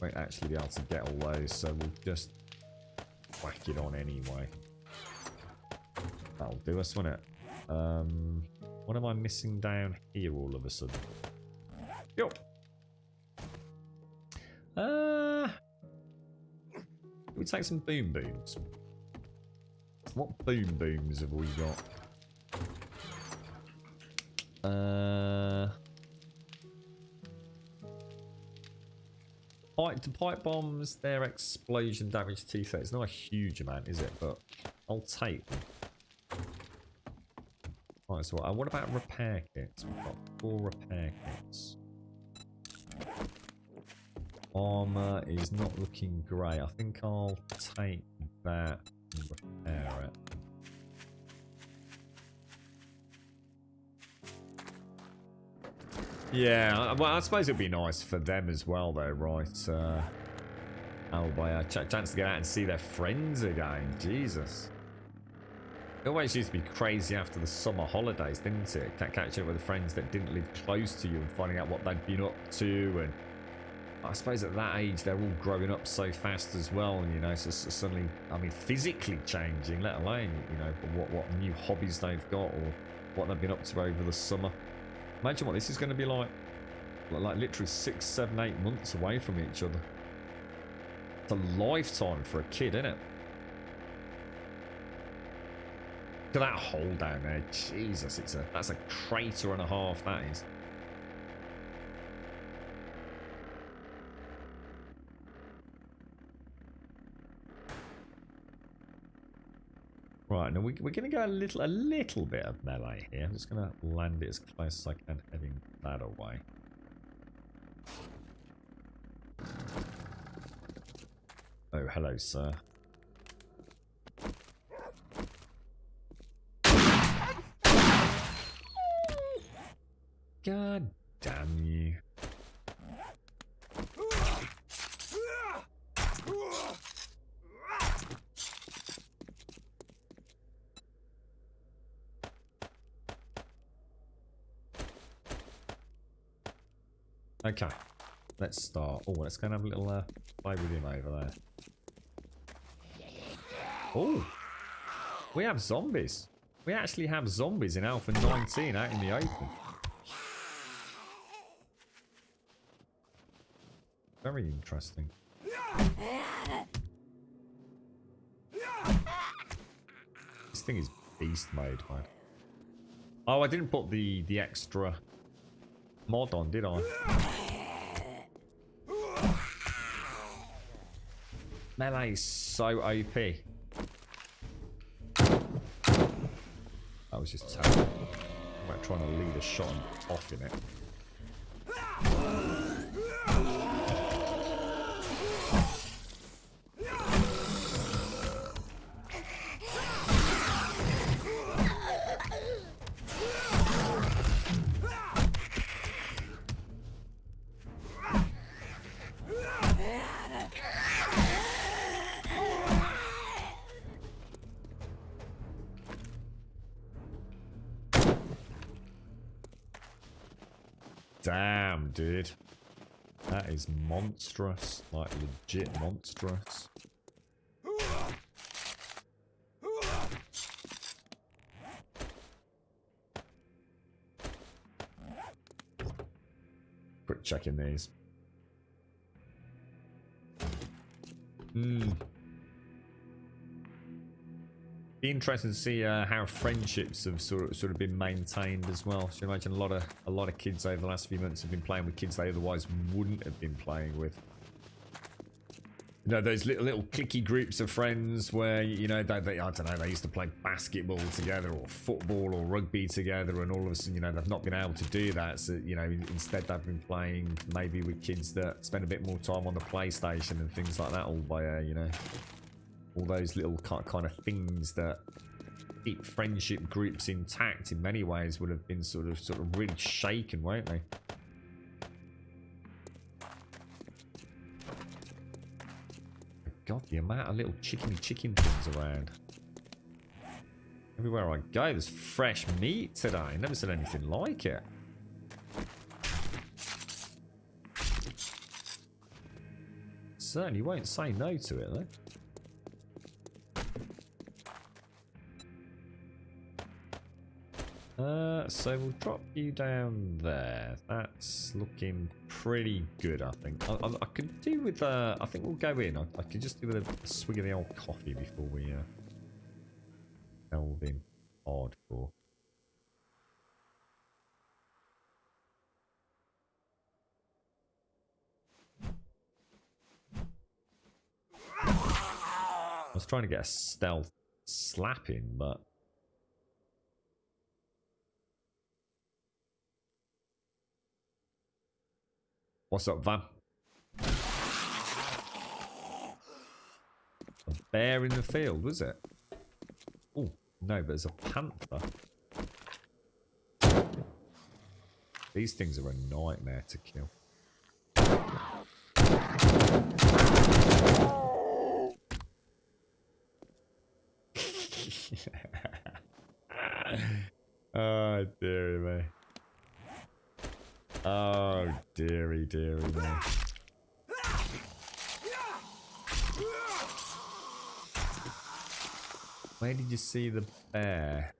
Won't actually be able to get all those, so we'll just whack it on anyway. That'll do us, won't it? What am I missing down here all of a sudden? Yo. We take some boom booms. What boom booms have we got? Pipe bombs, their explosion damage T-30. It's not a huge amount, is it? But I'll take them. Right, so what about repair kits? We've got 4 repair kits. Armor is not looking great. I think I'll take that and repair it. Yeah, well, I suppose it'd be nice for them as well, though, right? By a chance to get out and see their friends again. Jesus. It always used to be crazy after the summer holidays, didn't it? Catching up with the friends that didn't live close to you and finding out what they'd been up to. And I suppose at that age, they're all growing up so fast as well. And, you know, so suddenly, I mean, physically changing, let alone, you know, what new hobbies they've got or what they've been up to over the summer. Imagine what this is going to be like. Like literally 6, 7, 8 months away from each other. It's a lifetime for a kid, isn't it? Look at that hole down there. Jesus, that's a crater and a half, that is. Right, now we're going to go a little bit of melee here. I'm just going to land it as close as I can, heading that away. Oh, hello, sir. God damn you. Okay, let's start. Oh, let's go and have a little play with him over there. Oh, we have zombies. We actually have zombies in Alpha 19 out in the open. Very interesting. This thing is beast mode, man. Oh, I didn't put the extra mod on, did I? Melee is so OP. That was just terrible. I'm about trying to lead a shot and off in it. Damn, dude. That is monstrous. Like, legit monstrous. Quick checking these. Be interesting to see how friendships have sort of been maintained as well. So you imagine a lot of kids over the last few months have been playing with kids they otherwise wouldn't have been playing with. know, those little clicky groups of friends where, you know, they I don't know, they used to play basketball together or football or rugby together, and all of a sudden, you know, they've not been able to do that. So, you know, instead they've been playing maybe with kids that spend a bit more time on the PlayStation and things like that, all by, you know, all those little kind of things that keep friendship groups intact in many ways would have been sort of really shaken, won't they? God, the amount of little chicken things around. Everywhere I go, there's fresh meat today. Never seen anything like it. Certainly won't say no to it, though. So we'll drop you down there. That's looking pretty good, I think. I could do with, I think we'll go in. I could just do with a swig of the old coffee before we delve in hardcore. I was trying to get a stealth slap in, but what's up, Van? A bear in the field, was it? Oh, no, but there's a panther. These things are a nightmare to kill. Oh, dearie me. Oh, dearie me. Where did you see the bear?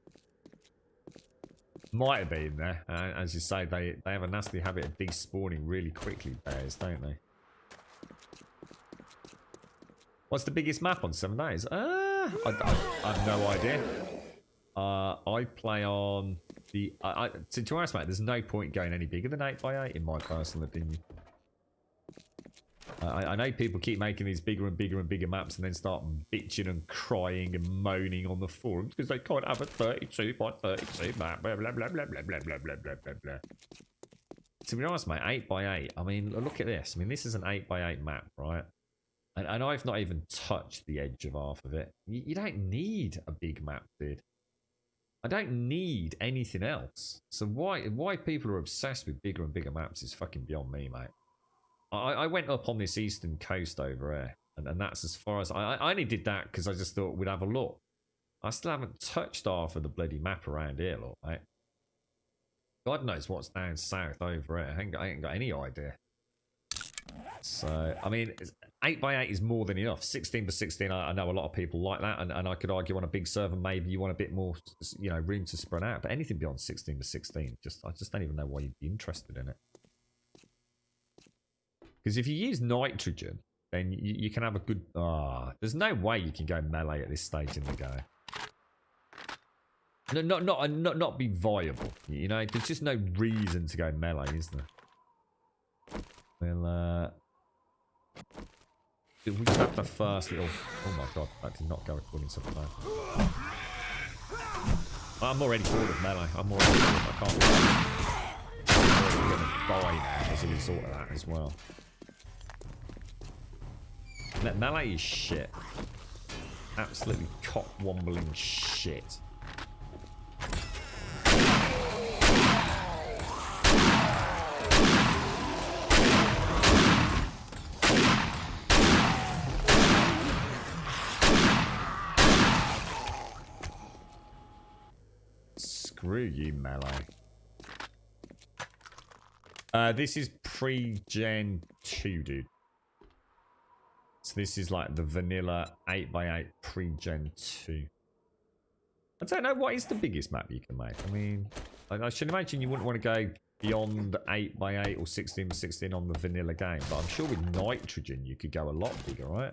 Might have been there. As you say, they have a nasty habit of despawning really quickly, bears, don't they? What's the biggest map on 7 days? I have no idea. I play on the... to be honest, mate, there's no point going any bigger than 8x8, in my personal opinion. I know people keep making these bigger and bigger and bigger maps and then start bitching and crying and moaning on the forums because they can't have a 32 by 32 map. Blah, blah, blah, blah, blah, blah, blah, blah, blah, blah, blah. To be honest, mate, 8x8, I mean, look at this. I mean, this is an 8x8 map, right? And I've not even touched the edge of half of it. You don't need a big map, dude. I don't need anything else. So why people are obsessed with bigger and bigger maps is fucking beyond me, mate. I went up on this eastern coast over here, and that's as far as... I only did that because I just thought we'd have a look. I still haven't touched half of the bloody map around here, look, mate. God knows what's down south over here. I ain't got any idea. So, I mean, 8x8 is more than enough. 16x16, I know a lot of people like that, and I could argue on a big server, maybe you want a bit more, you know, room to spread out. But anything beyond 16x16, I just don't even know why you'd be interested in it. Because if you use nitrogen, then you can have a good... there's no way you can go melee at this stage in the game. Not be viable. You know, there's just no reason to go melee, is there? Well, we just have the first little... Oh my god, that did not go according to plan. I'm already bored of melee. I'm already bored. I can't... I'm going to die now as a result of that as well. Melee is shit. Absolutely cock-wombling shit. Screw you, melee. This is pre-gen 2, dude. So this is like the vanilla 8x8 pre-gen 2. I don't know, what is the biggest map you can make? I mean, I should imagine you wouldn't want to go beyond 8x8 or 16x16 on the vanilla game. But I'm sure with nitrogen you could go a lot bigger, right?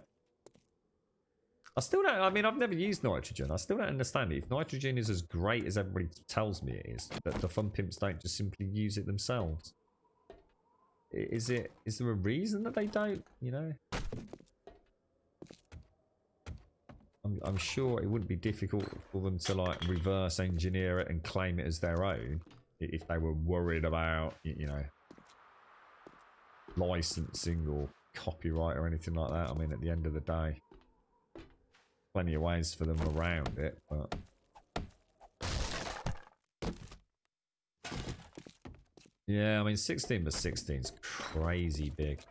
I still don't, I mean, I've never used nitrogen. I still don't understand it. If nitrogen is as great as everybody tells me it is, that the fun pimps don't just simply use it themselves. Is there a reason that they don't, you know? I'm sure it wouldn't be difficult for them to like reverse engineer it and claim it as their own if they were worried about, you know, licensing or copyright or anything like that. I mean, at the end of the day, plenty of ways for them around it, but yeah, I mean 16 by 16 is crazy big.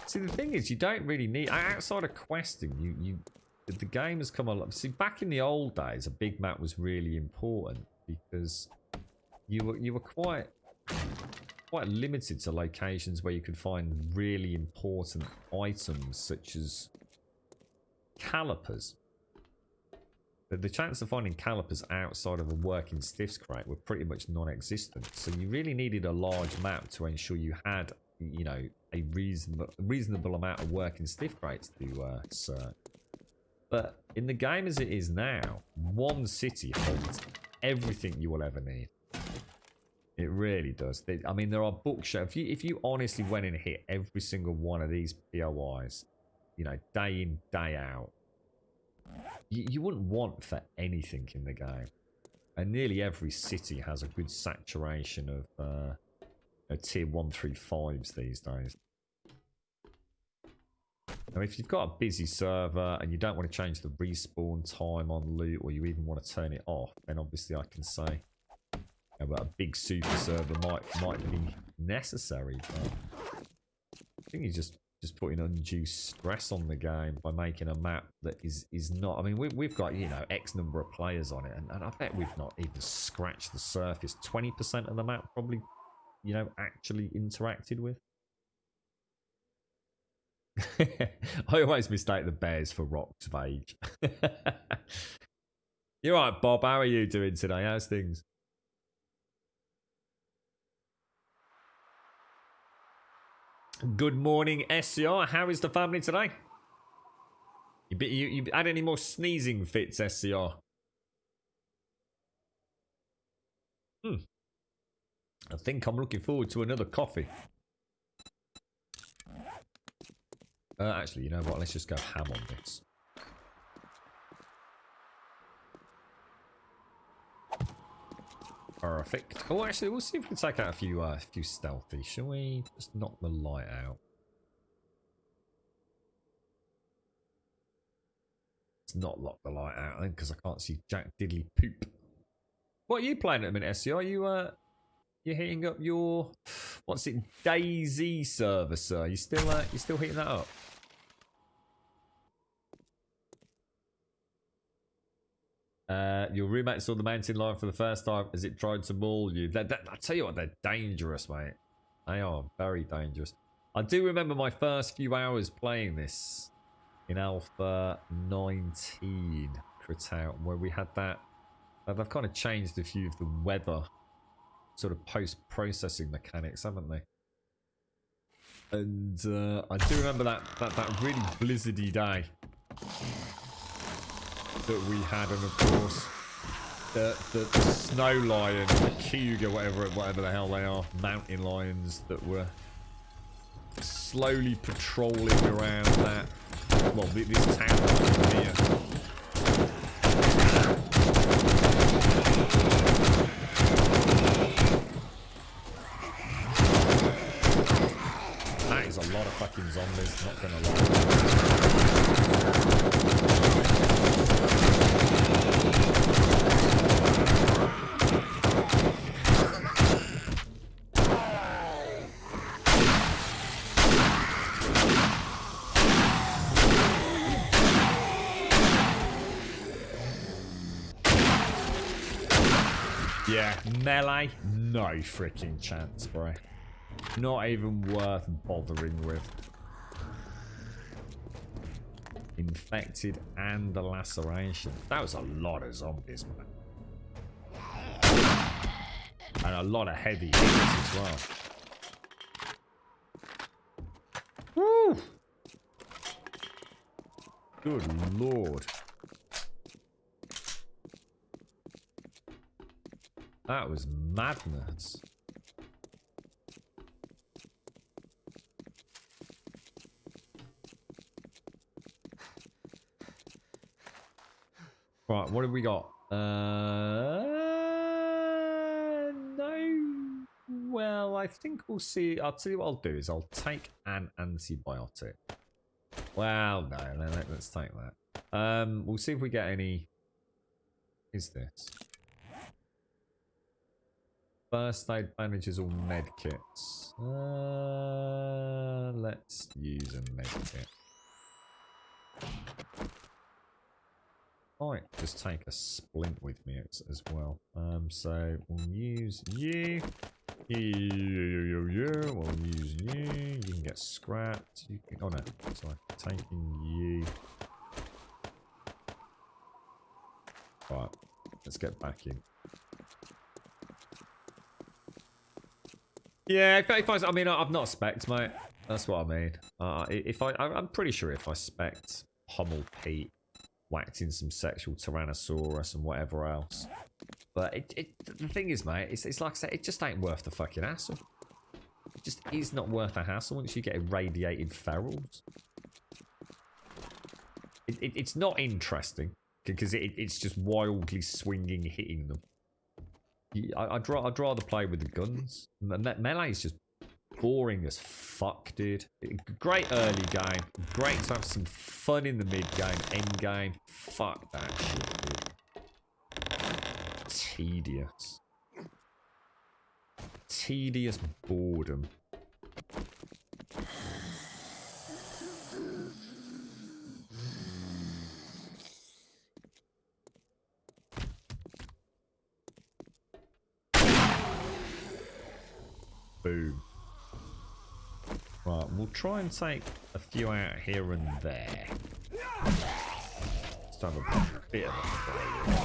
See, the thing is, you don't really need, outside of questing, the game has come along. See, back in the old days, a big map was really important because you were quite limited to locations where you could find really important items such as calipers. The chance of finding calipers outside of a working stiffs crate were pretty much non-existent. So you really needed a large map to ensure you had, you know, a reasonable amount of working stiff crates to search. But in the game as it is now, one city holds everything you will ever need. It really does. I mean, there are bookshelves. If you honestly went and hit every single one of these POIs, you know, day in, day out, you wouldn't want for anything in the game. And nearly every city has a good saturation of tier 1 through 5s these days. Now, if you've got a busy server and you don't want to change the respawn time on loot, or you even want to turn it off, then obviously I can say about a big super server might be necessary. But I think you're just putting undue stress on the game by making a map that is not. I mean, we've got, you know, X number of players on it, and I bet we've not even scratched the surface. 20% of the map probably, you know, actually interacted with. I always mistake the bears for rocks of age. You're right, Bob. How are you doing today? How's things? Good morning, SCR. How is the family today? You had any more sneezing fits, SCR? I think I'm looking forward to another coffee. Actually, you know what? Let's just go ham on this. Perfect. Oh, actually, we'll see if we can take out a few stealthy. Shall we just knock the light out? Let's not lock the light out then, because I can't see Jack Diddley poop. What are you playing at the minute, SC? Are you you're hitting up your, what's it, DayZ server, sir? You still hitting that up? Your roommate saw the mountain lion for the first time as it tried to maul you. I tell you what, they're dangerous, mate. They are very dangerous. I do remember my first few hours playing this in Alpha 19 crit out, where we had that. They've kind of changed a few of the weather sort of post-processing mechanics, haven't they? And I do remember that really blizzardy day that we had, and of course the snow lion, the cougar, whatever the hell they are, mountain lions that were slowly patrolling around that, well, this town here. That is a lot of fucking zombies, not gonna lie. Yeah, melee, no freaking chance, bro. Not even worth bothering with. Infected and the laceration. That was a lot of zombies, man. And a lot of heavy hitters as well. Woo! Good lord. That was madness. Right, what have we got? No. Well, I think we'll see. I'll tell you what I'll do is I'll take an antibiotic. Well, no, let's take that. We'll see if we get any. Is this first aid bandages or med kits? Let's use a med kit. Might just take a splint with me as well. So we'll use you. We'll use you. You can get scrapped. You can, oh no, sorry. Taking you. Right, let's get back in. Yeah, if I mean, I've not spec'd, mate. That's what I mean. I'm pretty sure if I spec'd Hummel Pete, whacked in some sexual Tyrannosaurus and whatever else. But the thing is, mate, it's like I said, it just ain't worth the fucking hassle. It just is not worth the hassle once you get irradiated ferals. It's not interesting because it's just wildly swinging, hitting them. I'd rather play with the guns. Melee is just boring as fuck, dude. Great early game. Great to have some fun in the mid game, end game. Fuck that shit, dude. Tedious. Tedious boredom. Boom. Right, we'll try and take a few out here and there. Just have a bit of a play.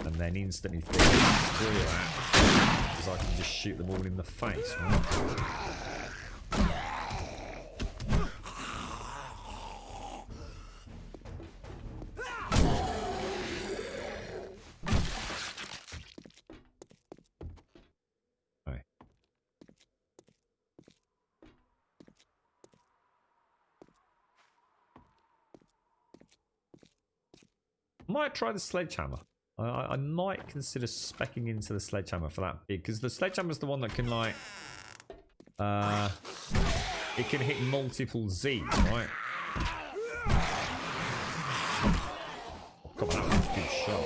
And then instantly screw that. Because I can just shoot them all in the face, right? Might try the sledgehammer. I might consider speccing into the sledgehammer for that big, because the sledgehammer's the one that can like it can hit multiple Z's, right? Oh, come on, that was a good shot.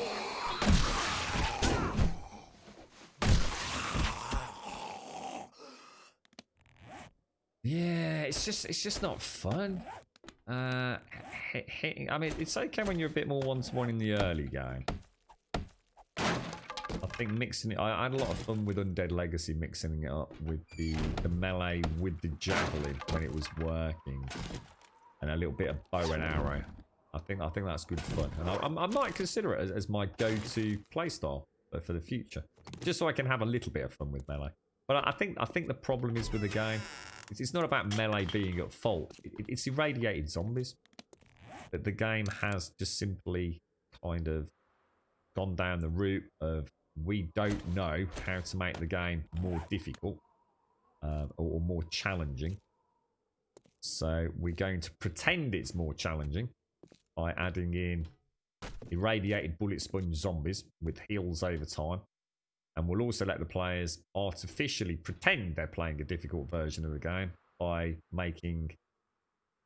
Yeah, it's just not fun. Hitting, I mean, it's okay when you're a bit more one-to-one in the early game. I think mixing it, I had a lot of fun with Undead Legacy, mixing it up with the melee with the javelin when it was working, and a little bit of bow and arrow. I think that's good fun, and I might consider it as my go-to playstyle for the future, just so I can have a little bit of fun with melee. But I think the problem is with the game, it's not about melee being at fault. It's irradiated zombies. That the game has just simply kind of gone down the route of we don't know how to make the game more difficult or more challenging. So we're going to pretend it's more challenging by adding in irradiated bullet sponge zombies with heals over time. And we'll also let the players artificially pretend they're playing a difficult version of the game by making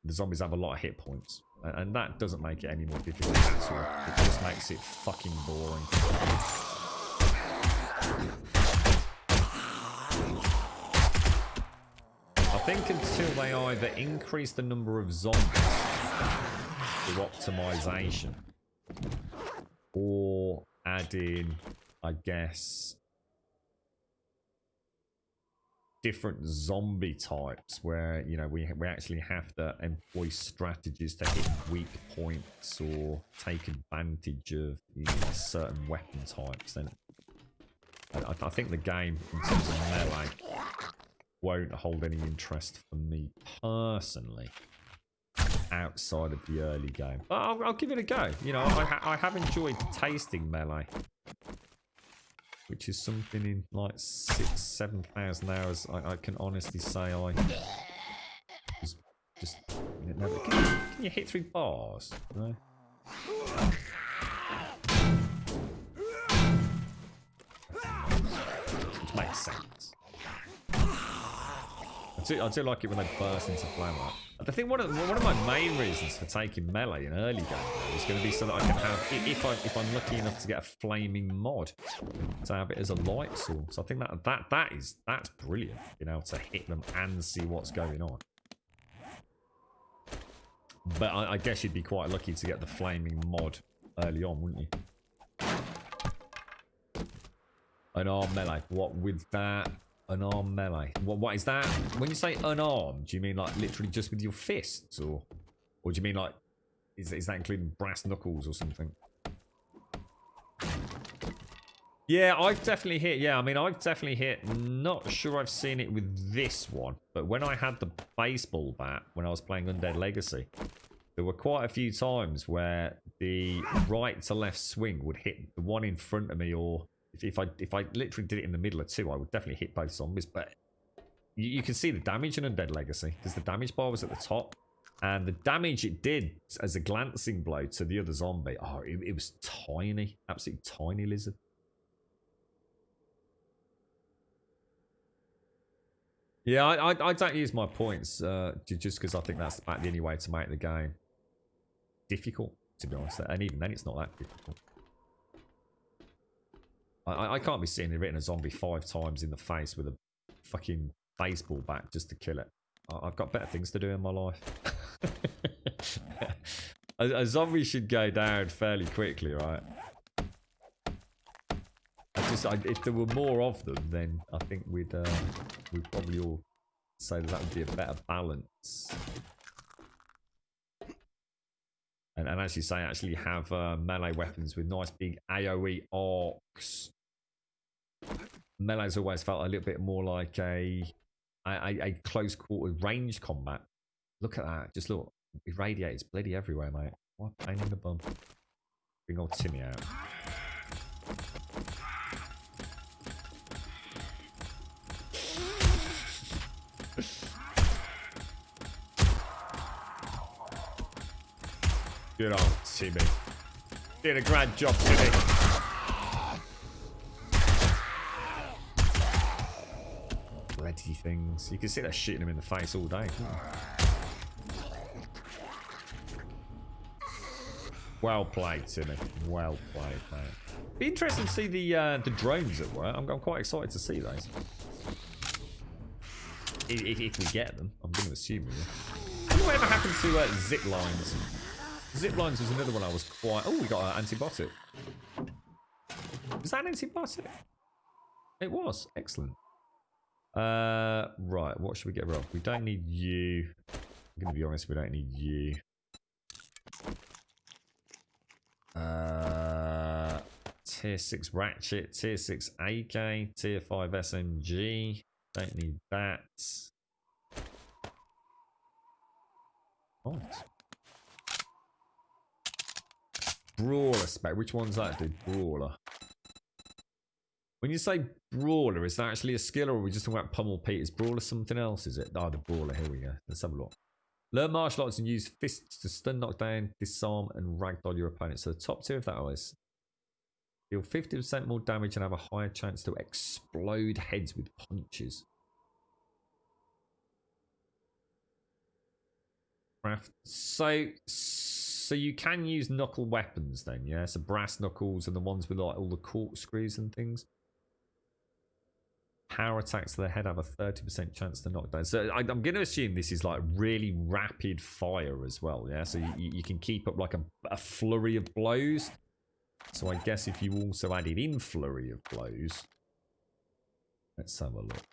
the zombies have a lot of hit points. And that doesn't make it any more difficult at all. It just makes it fucking boring. I think until they either increase the number of zombies through optimization or add in, I guess, different zombie types where, you know, we actually have to employ strategies to hit weak points or take advantage of, you know, certain weapon types, then I think the game in terms of melee won't hold any interest for me personally outside of the early game. But I'll give it a go. You know, I have enjoyed tasting melee, which is something in like 6,000-7,000 hours. I can honestly say I was just. You know, can you hit through bars? No? makes sense. I do like it when they burst into flame. I think one of my main reasons for taking melee in early game though, is going to be so that I can have, if I'm lucky enough to get a flaming mod, to have it as a light source. I think that's brilliant. You know, to hit them and see what's going on. But I guess you'd be quite lucky to get the flaming mod early on, wouldn't you? Unarmed melee. What with that? Unarmed melee. What is that? When you say unarmed, do you mean like literally just with your fists, or do you mean like is that including brass knuckles or something? Yeah, I've definitely hit. Yeah, I mean I've definitely hit. Not sure I've seen it with this one, but when I had the baseball bat when I was playing Undead Legacy, there were quite a few times where the right to left swing would hit the one in front of me, or if I literally did it in the middle of two, I would definitely hit both zombies. But you can see the damage in Undead Legacy because the damage bar was at the top, and the damage it did as a glancing blow to the other zombie, oh, it was tiny, absolutely tiny lizard. Yeah, I don't use my points just because I think that's about the only way to make the game difficult, to be honest. And even then, it's not that difficult. I can't be sitting here hitting a zombie 5 times in the face with a fucking baseball bat just to kill it. I've got better things to do in my life. a zombie should go down fairly quickly, right? If there were more of them, then I think we'd probably all say that would be a better balance. And as you say, actually have melee weapons with nice big AoE arcs. Melee's always felt a little bit more like a close quarter range combat. Look at that. Just look. It radiates bloody everywhere, mate. What a pain in the bum. Bring old Timmy out. Good old Timmy. Did a grand job, Timmy. Bloody things. You can see that shooting him in the face all day. Well played, Timmy. Well played, mate. Be interesting to see the drones at work. I'm quite excited to see those. If we get them, I'm going to assume we will. Whatever happened to zip lines? Zip lines was another one I was quite... Oh, we got an antibiotic. Was that an antibiotic? It was. Excellent. Right, what should we get rid of? We don't need you. I'm going to be honest, we don't need you. Tier 6 Ratchet, Tier 6 AK, Tier 5 SMG. Don't need that. Nice. Brawler spec. Which one's that, dude? Brawler. When you say brawler, is that actually a skill, or are we just talking about Pummel Pete? Is brawler something else? Is it? Oh, the brawler. Here we go. Let's have a look. Learn martial arts and use fists to stun, knock down, disarm, and ragdoll your opponent. So the top 2 of that is deal 50% more damage and have a higher chance to explode heads with punches. So you can use knuckle weapons then, yeah? So brass knuckles and the ones with like all the corkscrews and things. Power attacks to the head have a 30% chance to knock down. So I'm going to assume this is like really rapid fire as well, yeah? So you can keep up like a flurry of blows. So I guess if you also added in flurry of blows, let's have a look.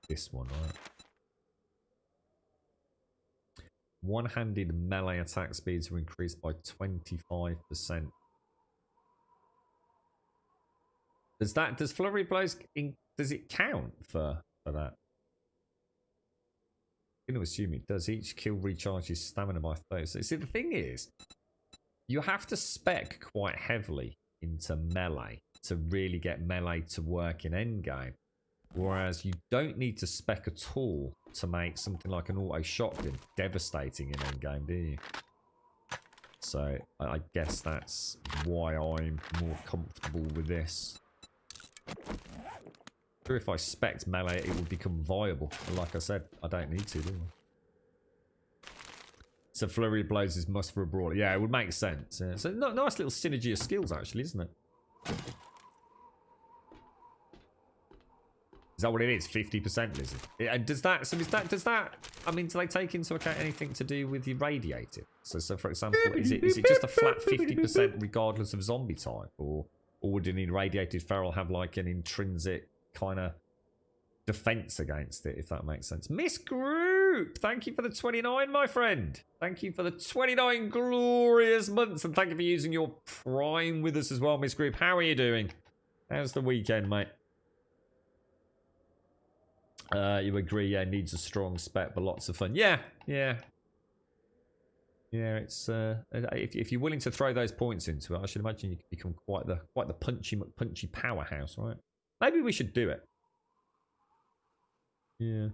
This one, right? One-handed melee attack speeds are increased by 25%. Does flurry blows does it count for that? I'm going to assume it does. Each kill recharges stamina by 30. So see, the thing is, you have to spec quite heavily into melee to really get melee to work in endgame. Whereas you don't need to spec at all to make something like an auto shotgun devastating in endgame, do you? So I guess that's why I'm more comfortable with this. Sure, if I spec'd melee, it would become viable. But like I said, I don't need to, do I? So flurry of blows is must for a brawler. Yeah, it would make sense. Yeah. So nice little synergy of skills, actually, isn't it? Is that what it is? 50%, is it? And does that? So does that? I mean, do they take into account anything to do with the radiated? So for example, is it just a flat 50% regardless of zombie type, or would an irradiated feral have like an intrinsic kind of defense against it, if that makes sense? Miss Group, thank you for the 29, my friend. Thank you for the 29 glorious months, and thank you for using your Prime with us as well, Miss Group. How are you doing? How's the weekend, mate? You agree, yeah, needs a strong spec, but lots of fun. Yeah. It's if you're willing to throw those points into it, I should imagine you could become quite the punchy powerhouse, right? Maybe we should do it. Yeah.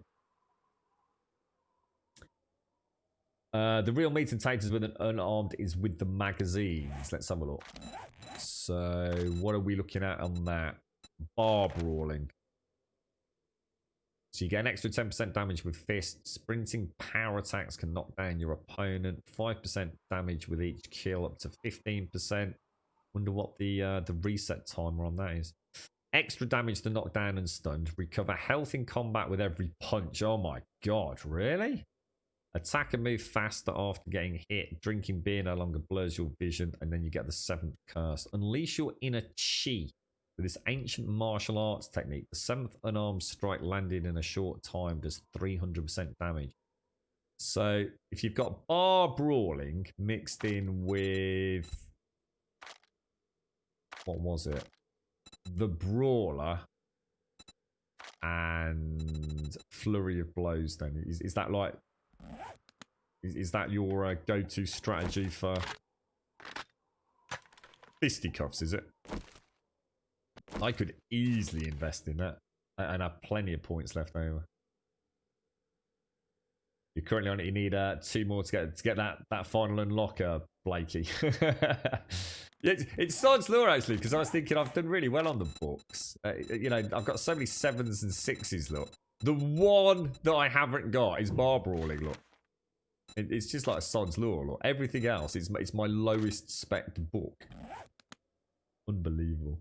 The real meat and taters with an unarmed is with the magazines. Let's have a look. So, what are we looking at on that? Bar brawling. So you get an extra 10% damage with fists. Sprinting power attacks can knock down your opponent. 5% damage with each kill, up to 15%. Wonder what the reset timer on that is. Extra damage to knock down and stunned. Recover health in combat with every punch. Oh my god, really? Attack and move faster after getting hit. Drinking beer no longer blurs your vision. And then you get the 7th curse. Unleash your inner chi. With this ancient martial arts technique, the 7th unarmed strike landed in a short time does 300% damage. So if you've got bar brawling mixed in with, what was it? The brawler and flurry of blows, then is that like, is that your go-to strategy for fisticuffs, is it? I could easily invest in that and have plenty of points left over. You're currently on it. You need 2 more to get that final unlock, Blakey. It's Sod's Law, actually, because I was thinking I've done really well on the books. You know, I've got so many 7s and 6s, look. The one that I haven't got is bar brawling, look. It's just like Sod's Law, look. Everything else is my lowest spec book. Unbelievable.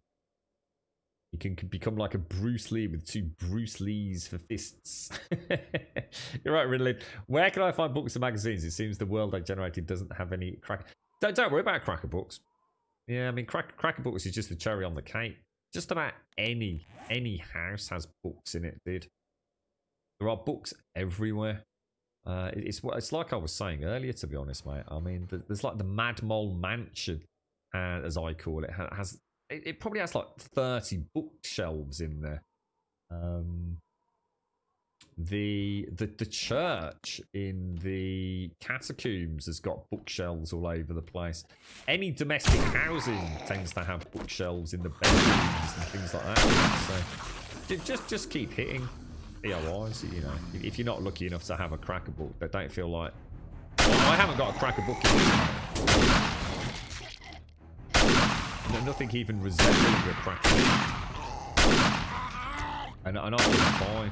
You can become like a Bruce Lee with 2 Bruce Lees for fists. You're right, Ridley. Where can I find books and magazines? It seems the world I generated doesn't have any crack. Don't worry about Cracker Books. Yeah, I mean, Cracker Books is just the cherry on the cake. Just about any house has books in it, dude. There are books everywhere. It's like I was saying earlier, to be honest, mate. I mean, there's like the Mad Mole Mansion, as I call it, has. It probably has like 30 bookshelves in there. The church in the catacombs has got bookshelves all over the place. Any domestic housing tends to have bookshelves in the bedrooms and things like that. So just keep hitting POIs. You know, if you're not lucky enough to have a Cracker book, but don't feel like, well, I haven't got a Cracker book in this. Nothing even resembling a Cracker. And I'm fine.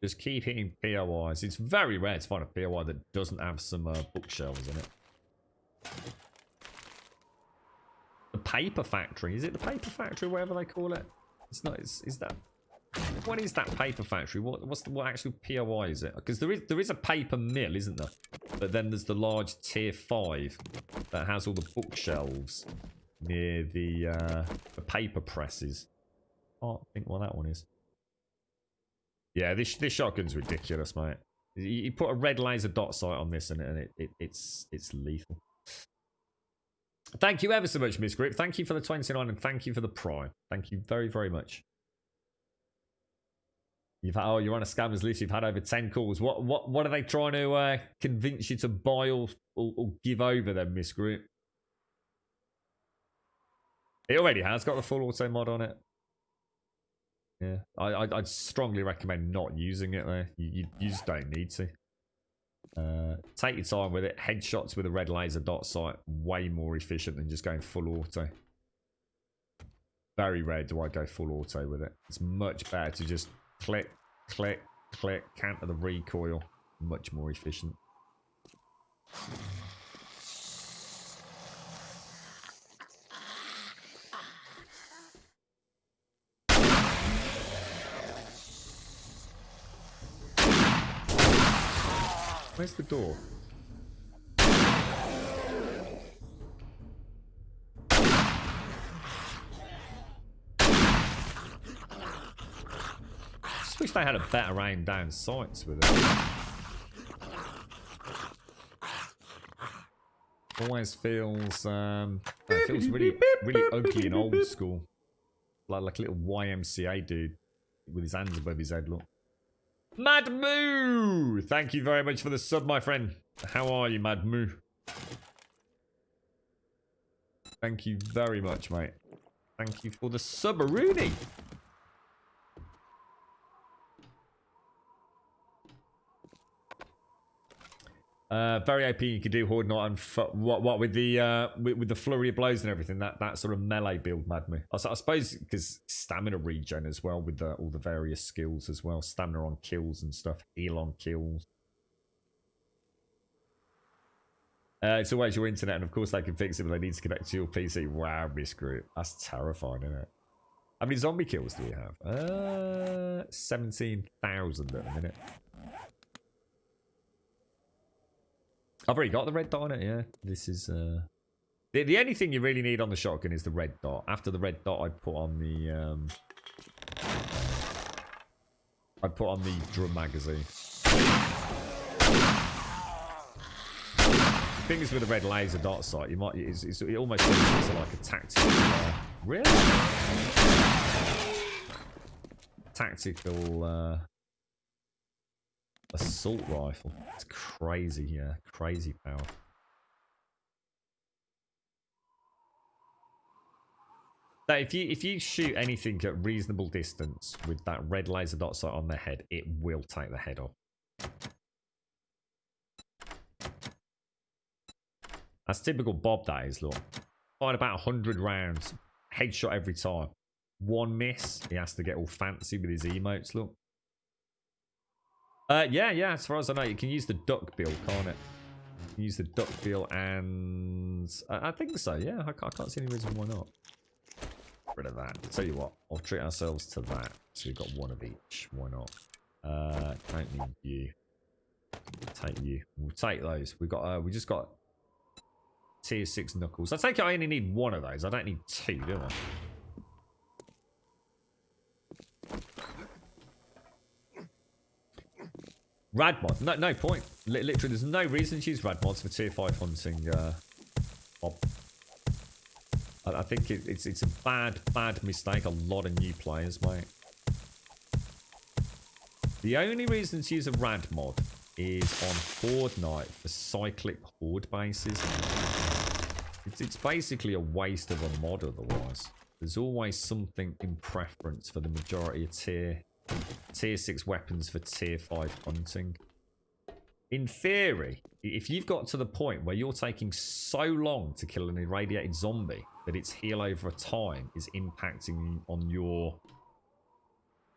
Just keep hitting POIs. It's very rare to find a POI that doesn't have some bookshelves in it. The Paper Factory. Is it the Paper Factory, whatever they call it? It's not. Is that? What is that Paper Factory? What actual POI is it? Because there is a paper mill, isn't there? But then there's the large tier 5 that has all the bookshelves near the paper presses. I can't think what that one is. Yeah, this shotgun's ridiculous, mate. You put a red laser dot sight on this, and it's lethal. Thank you ever so much, Miss Grip. Thank you for the 29, and thank you for the Prime. Thank you very, very much. You're on a scammers list. You've had over 10 calls. What are they trying to convince you to buy or give over then, Miss Grip? It already has got the full auto mod on it. Yeah, I'd strongly recommend not using it there. You just don't need to. Take your time with it. Headshots with a red laser dot sight, way more efficient than just going full auto. Very rare do I go full auto with it. It's much better to just click, click, click, counter the recoil. Much more efficient. Where's the door? Just wish they had a better aim down sights with it. Always feels it feels really ugly and old school. Like a little YMCA dude with his hands above his head, look. Mad Moo! Thank you very much for the sub, my friend. How are you, Mad Moo? Thank you very much, mate. Thank you for the sub-a-rooney. Very OP. You could do Horde Knight and what with the flurry of blows and everything. That sort of melee build, Mad Me. I suppose because stamina regen as well with all the various skills as well. Stamina on kills and stuff. Heal on kills. It's always your internet, and of course they can fix it, but they need to connect to your PC. Wow, Miss Group. That's terrifying, isn't it? How many zombie kills do you have? 17,000 at the minute. I've already got the red dot on it, yeah. This is the only thing you really need on the shotgun is the red dot. After the red dot, I'd put on the drum magazine. The thing is with the red laser dot sight, it almost turns into like a tactical really? Tactical assault rifle. It's crazy, yeah. Crazy power. So if you shoot anything at reasonable distance with that red laser dot sight on their head, it will take the head off. That's typical Bob, that is, look. Fired about 100 rounds. Headshot every time. One miss, he has to get all fancy with his emotes, look. Yeah, as far as I know, you can use the duck bill, can't it? You can use the duck bill and... I think so, yeah. I can't see any reason why not. Get rid of that. I'll tell you what, I'll treat ourselves to that. So we've got one of each. Why not? Don't need you. Take you. We'll take those. We just got tier 6 knuckles. I take it I only need one of those. I don't need two, do I? Rad mod, no point. Literally, there's no reason to use rad mods for tier 5 hunting. I think it's a bad mistake. A lot of new players, mate. The only reason to use a rad mod is on Horde Night for cyclic horde bases. It's basically a waste of a mod otherwise. There's always something in preference for the majority of tier 6 weapons for tier 5 hunting. In theory, if you've got to the point where you're taking so long to kill an irradiated zombie that its heal over time is impacting on your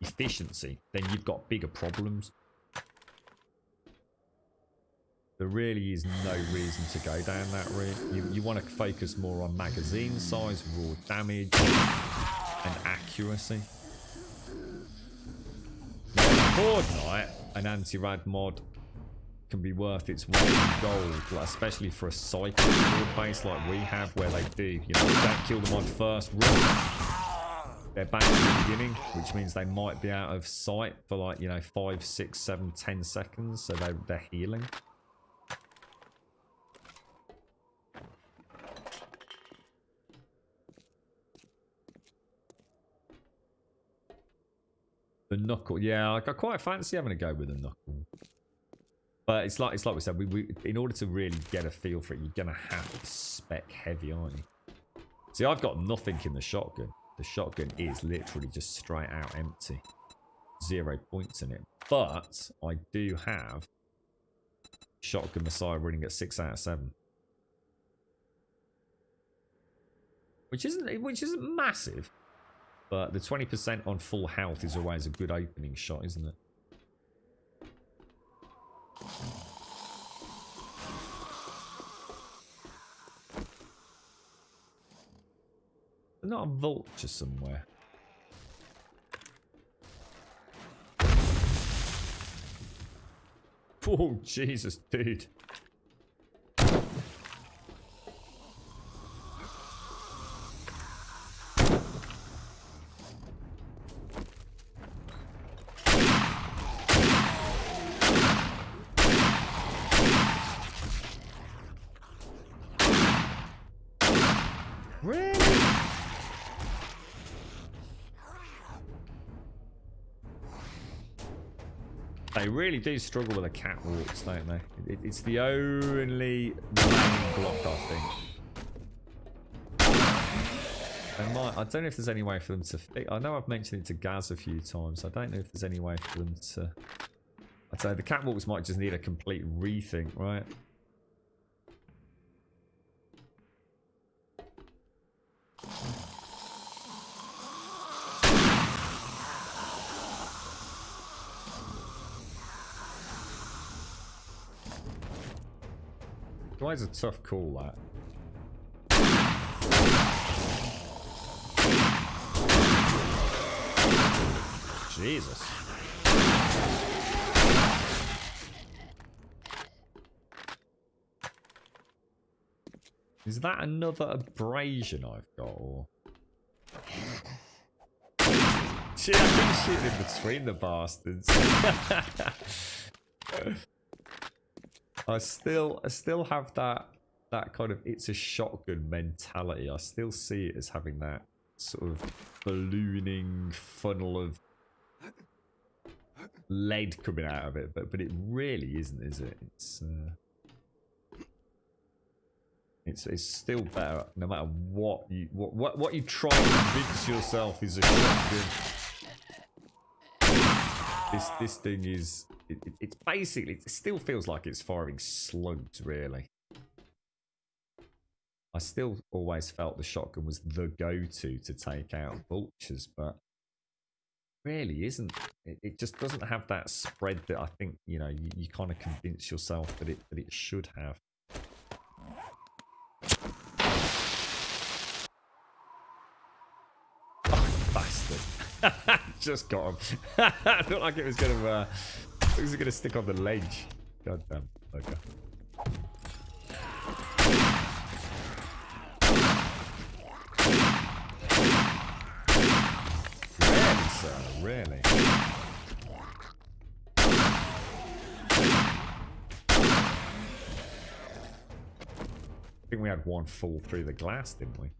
efficiency, then you've got bigger problems. There really is no reason to go down that route. You want to focus more on magazine size, raw damage, and accuracy. Horde Night, an anti-rad mod can be worth its weight in gold, like, especially for a cyclic horde base like we have, where they do, you know, don't kill them on first run. They're back to the beginning, which means they might be out of sight for, like, you know, 5, 6, 7, 10 seconds, so they're healing. The knuckle, yeah, I quite fancy having a go with the knuckle, but it's like we said, we in order to really get a feel for it, you're gonna have to spec heavy, aren't you? See, I've got nothing in the shotgun. The shotgun is literally just straight out empty, 0 points in it. But I do have Shotgun Messiah running at 6 out of 7. Which isn't massive. But the 20% on full health is always a good opening shot, isn't it? There's not a vulture somewhere. Oh, Jesus, dude. Really? They really do struggle with the catwalks, don't they? It's the only main block, I think. I don't know if there's any way for them to fix. I know I've mentioned it to Gaz a few times. I don't know if there's any way for them to. I'd say the catwalks might just need a complete rethink, right? Always a tough call, that. Jesus. Is that another abrasion I've got, or? Shit, I've been shooting in between the bastards. I still have that kind of it's a shotgun mentality. I still see it as having that sort of ballooning funnel of lead coming out of it, but it really isn't, is it? It's still better no matter what you try to convince yourself is a shotgun. This thing is it's basically, it still feels like it's firing slugs, really. I still always felt the shotgun was the go-to to take out vultures, but really isn't. It just doesn't have that spread that I think, you know, you kind of convince yourself that it should have. Oh, bastard. Just got him. Looked like it was gonna stick on the ledge. God damn. Okay. Really, sir? Really? I think we had one fall through the glass, didn't we?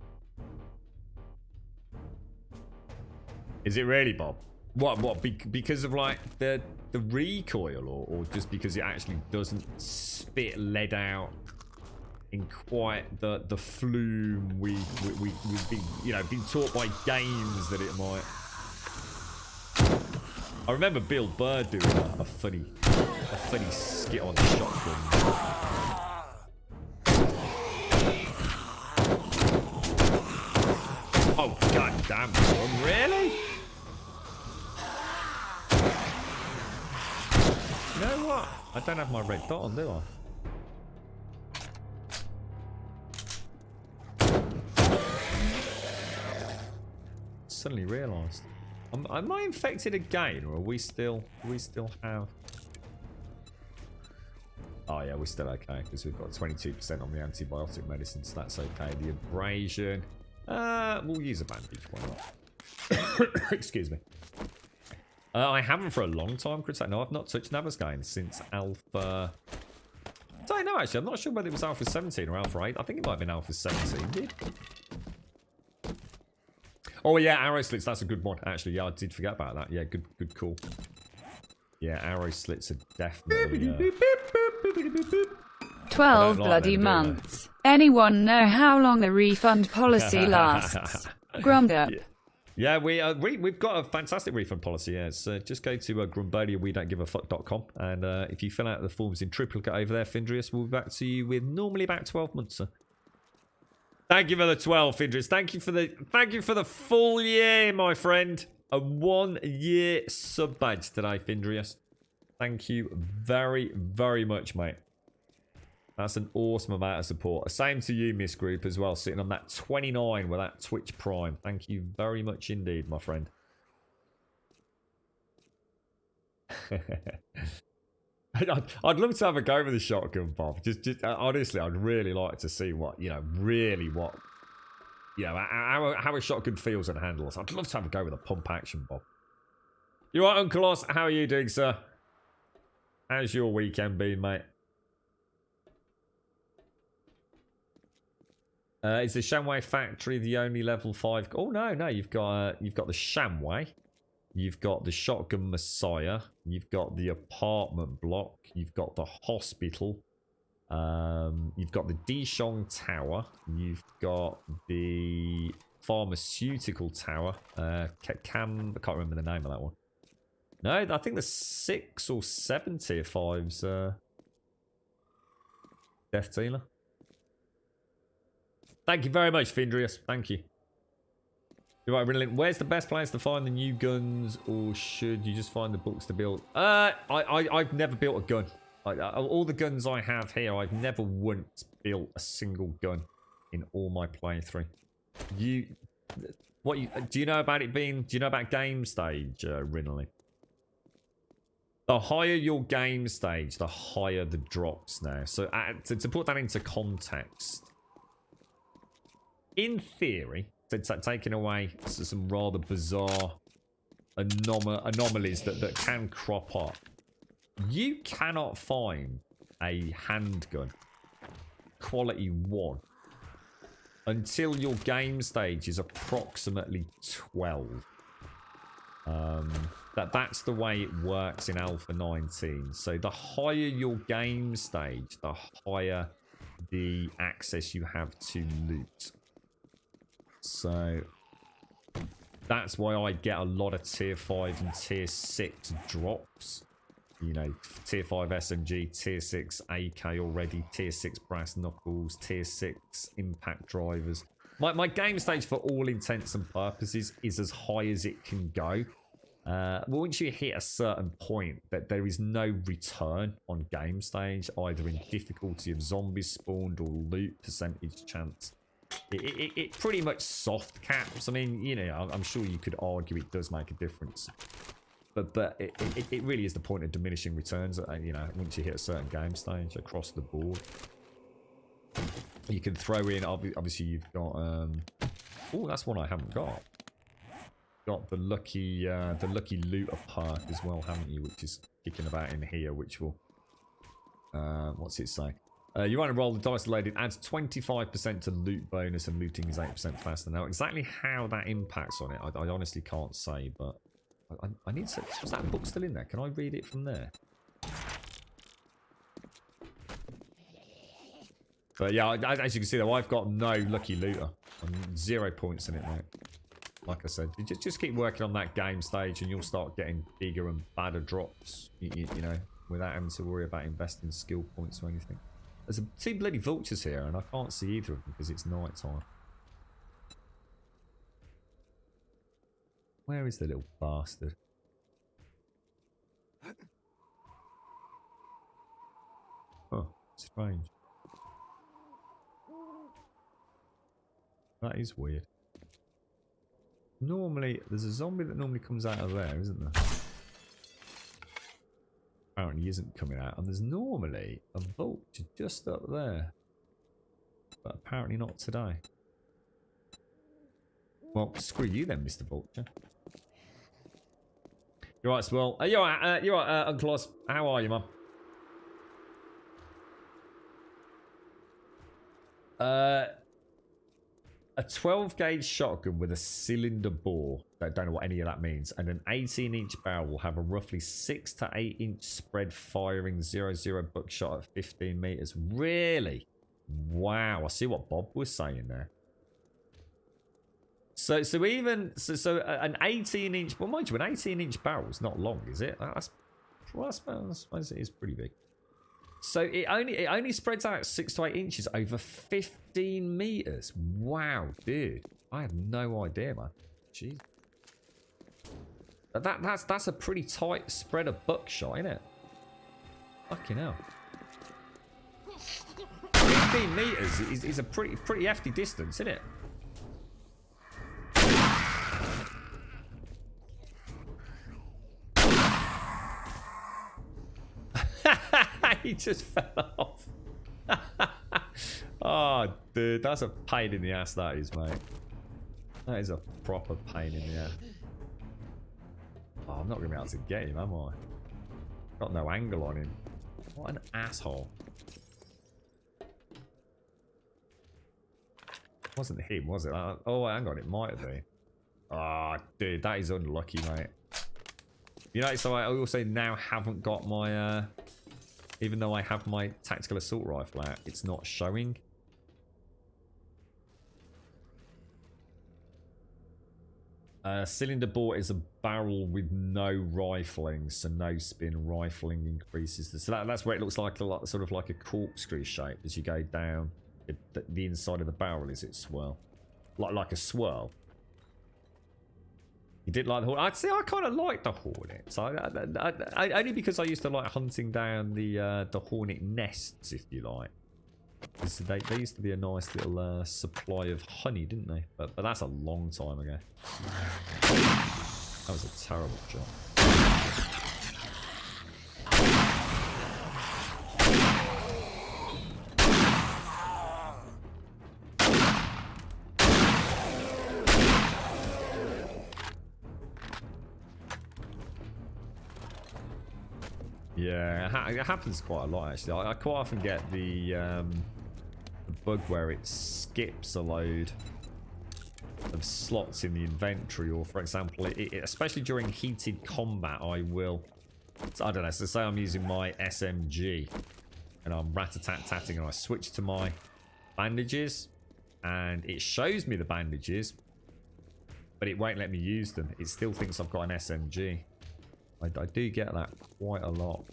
Is it really, Bob? What? Because of like the recoil, or just because it actually doesn't spit lead out in quite the flume we've been taught by games that it might. I remember Bill Burr doing a funny skit on the shotgun. Oh god damn, son, really? You know what? I don't have my red dot on, do I? Suddenly realised. Am I infected again, or are we still? Do we still have? Oh yeah, we're still okay because we've got 22% on the antibiotic medicine, so that's okay. The abrasion. We'll use a bandage. Why not? Excuse me. I haven't for a long time, Chris. No, I've not touched Navezgane since Alpha. I don't know, actually. I'm not sure whether it was Alpha 17 or Alpha 8. I think it might have been Alpha 17, dude. Oh, yeah, arrow slits. That's a good one, actually. Yeah, I did forget about that. Yeah, good call. Yeah, arrow slits are definitely... 12 bloody months. Anyone know how long the refund policy lasts? Grump. Yeah. Yeah, we've got a fantastic refund policy. Yeah, so just go to grumbodiawedon'tgiveafuck.com, and if you fill out the forms in triplicate over there, Findrius will be back to you with normally about 12 months. Sir. Thank you for the 12, Findrius. Thank you for the full year, my friend. A 1 year sub badge today, Findrius. Thank you very, very much, mate. That's an awesome amount of support. Same to you, Miss Group, as well. Sitting on that 29 with that Twitch Prime. Thank you very much indeed, my friend. I'd love to have a go with the shotgun, Bob. Just honestly, I'd really like to see what, how a shotgun feels and handles. I'd love to have a go with a pump action, Bob. You right, Uncle Oz? How are you doing, sir? How's your weekend been, mate? Is the Shamway factory the only level 5? Oh no, you've got the Shamway, you've got the Shotgun Messiah, you've got the apartment block, you've got the hospital, you've got the Dishong Tower, you've got the pharmaceutical tower. I can't remember the name of that one. No, I think the 6 or 7 tier 5s. Death Dealer. Thank you very much, Findrius. Thank you. You're right, Riddlin. Where's the best place to find the new guns, or should you just find the books to build? I've never built a gun. All the guns I have here, I've never once built a single gun in all my playthrough. Do you know about it being? Do you know about game stage, Riddlin? The higher your game stage, the higher the drops now. So to put that into context. In theory, taking away some rather bizarre anomalies that can crop up, you cannot find a handgun quality 1 until your game stage is approximately 12. That's the way it works in Alpha 19. So the higher your game stage, the higher the access you have to loot. So that's why I get a lot of tier 5 and tier 6 drops. You know, tier 5 SMG, tier 6 AK already, tier 6 brass knuckles, tier 6 impact drivers. My game stage for all intents and purposes is as high as it can go. Once you hit a certain point, that there is no return on game stage, either in difficulty of zombies spawned or loot percentage chance. It pretty much soft caps. I mean, you know, I'm sure you could argue it does make a difference, but it really is the point of diminishing returns. You know, once you hit a certain game stage across the board, you can throw in. Obviously, you've got. Oh, that's one I haven't got. Got the lucky looter perk as well, haven't you? Which is kicking about in here, which will. What's it say? You want to roll the dice loaded, adds 25% to loot bonus, and looting is 8% faster. Now, exactly how that impacts on it, I honestly can't say, but I need to... Was that book still in there? Can I read it from there? But yeah, as you can see though, I've got no lucky looter. I'm 0 points in it now. Like I said, just keep working on that game stage and you'll start getting bigger and badder drops, you know, without having to worry about investing skill points or anything. There's 2 bloody vultures here, and I can't see either of them because it's night time. Where is the little bastard? Oh, strange. That is weird. Normally, there's a zombie that normally comes out of there, isn't there? Apparently isn't coming out, and there's normally a vulture just up there, but apparently not today. Well, screw you then, Mr. Vulture. You're right, Swell. You're right, Uncle Oz. How are you, Mum? A 12 gauge shotgun with a cylinder bore, I don't know what any of that means, and an 18-inch barrel will have a roughly 6 to 8 inch spread firing 0.0 buckshot at 15 meters. Really? Wow, I see what Bob was saying there. So an 18-inch. Well, mind you, an 18-inch barrel is not long, is it? Well, I suppose it is pretty big. So it only spreads out 6 to 8 inches over 15 meters. Wow, dude, I had no idea, man. Jeez, that's a pretty tight spread of buckshot, isn't it? Fucking hell. 15 meters is a pretty hefty distance, isn't it? He just fell off. Oh, dude, that's a pain in the ass, that is, mate. That is a proper pain in the ass. Oh, I'm not going to be able to get him, am I? Got no angle on him. What an asshole. Wasn't him, was it? Oh, hang on, it might have been. Oh, dude, that is unlucky, mate. You know, so I also now haven't got my... even though I have my tactical assault rifle out, it's not showing. Cylinder bore is a barrel with no rifling, so no spin. Rifling increases. So that's where it looks like sort of like a corkscrew shape as you go down. The inside of the barrel is it swirl, like a swirl. You did like the Hornet. I'd say I kind of like the Hornet. So I only because I used to like hunting down the Hornet nests, if you like. They used to be a nice little supply of honey, didn't they? But that's a long time ago. That was a terrible job. Yeah, it happens quite a lot actually. I quite often get the bug where it skips a load of slots in the inventory, or for example, especially during heated combat, I will. So I don't know. So say I'm using my SMG and I'm rat-a-tat-tatting, and I switch to my bandages, and it shows me the bandages, but it won't let me use them. It still thinks I've got an SMG. I do get that quite a lot.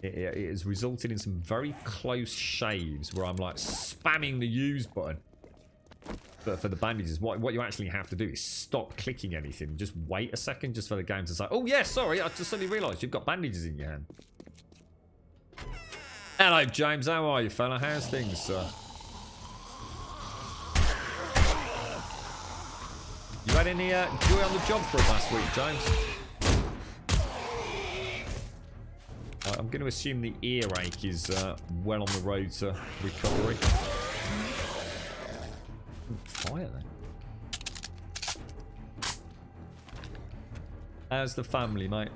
It has resulted in some very close shaves where I'm like spamming the use button. But for the bandages, what you actually have to do is stop clicking anything. Just wait a second just for the game to say, oh yeah, sorry, I just suddenly realised you've got bandages in your hand. Hello, James. How are you, fella? How's things, sir? You had any joy on the job for us last week, James? I'm going to assume the earache is well on the road to recovery. Fire then. How's the family, mate?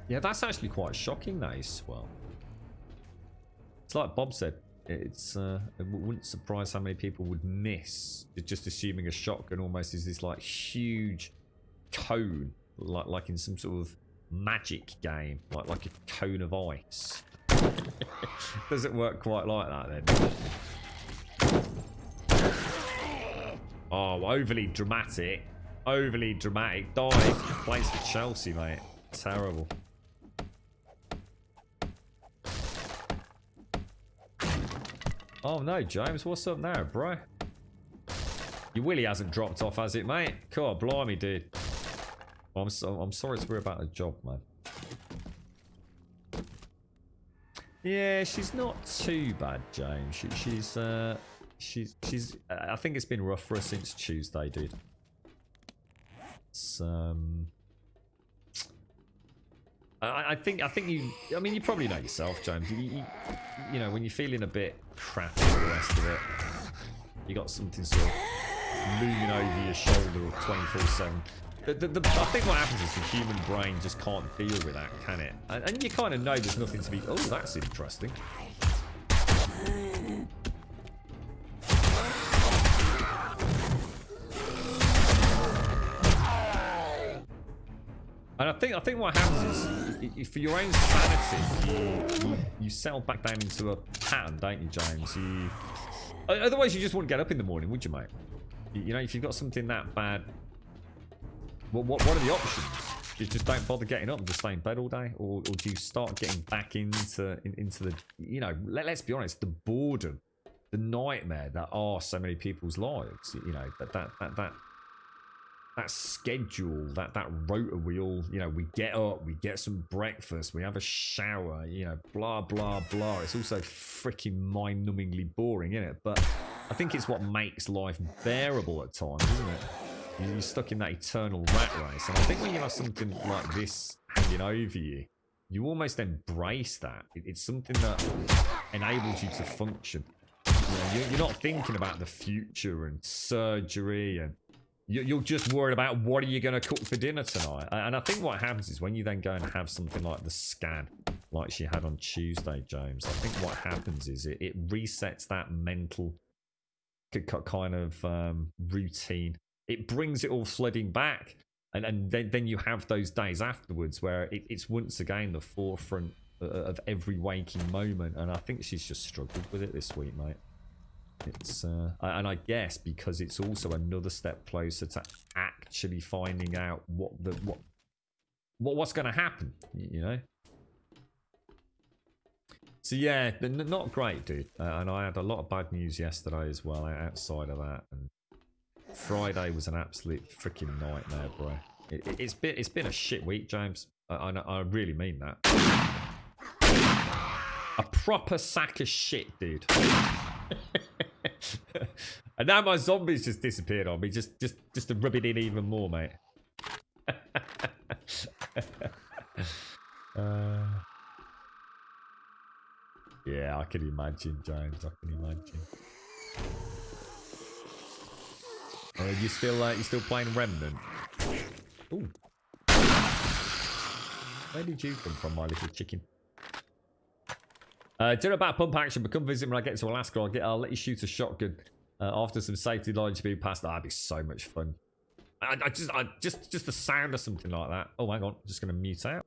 Yeah, that's actually quite shocking, that is swell. It's like Bob said. It wouldn't surprise how many people would miss just assuming a shotgun almost is this like huge cone, like in some sort of magic game, like a cone of ice. Doesn't work quite like that then. Oh, overly dramatic. Overly dramatic. Dive. Plays for Chelsea, mate. Terrible. Oh no, James, what's up now, bro? Your willy hasn't dropped off, has it, mate? God, blimey, dude. I'm sorry to hear about the job, man. Yeah, she's not too bad, James. She's. I think it's been rough for her since Tuesday, dude. It's I think you. I mean, you probably know yourself, James. You know, when you're feeling a bit crappy and the rest of it, you got something sort of looming over your shoulder 24/7. I think what happens is the human brain just can't deal with that, can it? And you kind of know there's nothing to be. Oh, that's interesting. And think what happens is, for your own sanity, you settle back down into a pattern, don't you, James? Otherwise, you just wouldn't get up in the morning, would you, mate? You know, if you've got something that bad, what are the options? You just don't bother getting up and just stay in bed all day, or do you start getting back into the, you know, let's be honest, the boredom, the nightmare that are so many people's lives. You know, that schedule, that rota we all, you know, we get up, we get some breakfast, we have a shower, you know, blah blah blah. It's also freaking mind-numbingly boring, isn't it? But I think it's what makes life bearable at times, isn't it? You're stuck in that eternal rat race, and I think when you have something like this hanging over you, you almost embrace that. It's something that enables you to function. You know, you're not thinking about the future and surgery, and you're just worried about what are you going to cook for dinner tonight. And I think what happens is when you then go and have something like the scan, like she had on Tuesday, James, I think what happens is it resets that mental kind of routine. It brings it all flooding back, and then you have those days afterwards where it's once again the forefront of every waking moment. And I think she's just struggled with it this week, mate. It's and I guess because it's also another step closer to actually finding out what's going to happen, you know. So yeah, not great, dude. And I had a lot of bad news yesterday as well outside of that, and Friday was an absolute freaking nightmare, bro. It's been a shit week, James. I really mean that. A proper sack of shit, dude. And now my zombies just disappeared on me, just to rub it in even more, mate. Yeah, I can imagine, James. I can imagine. You still playing Remnant? Ooh. Where did you come from, my little chicken? Dinner about pump action, but come visit when I get to Alaska. I'll let you shoot a shotgun after some safety lines being passed. That'd be so much fun. Just the sound of something like that. Oh, hang on, I'm just gonna mute out.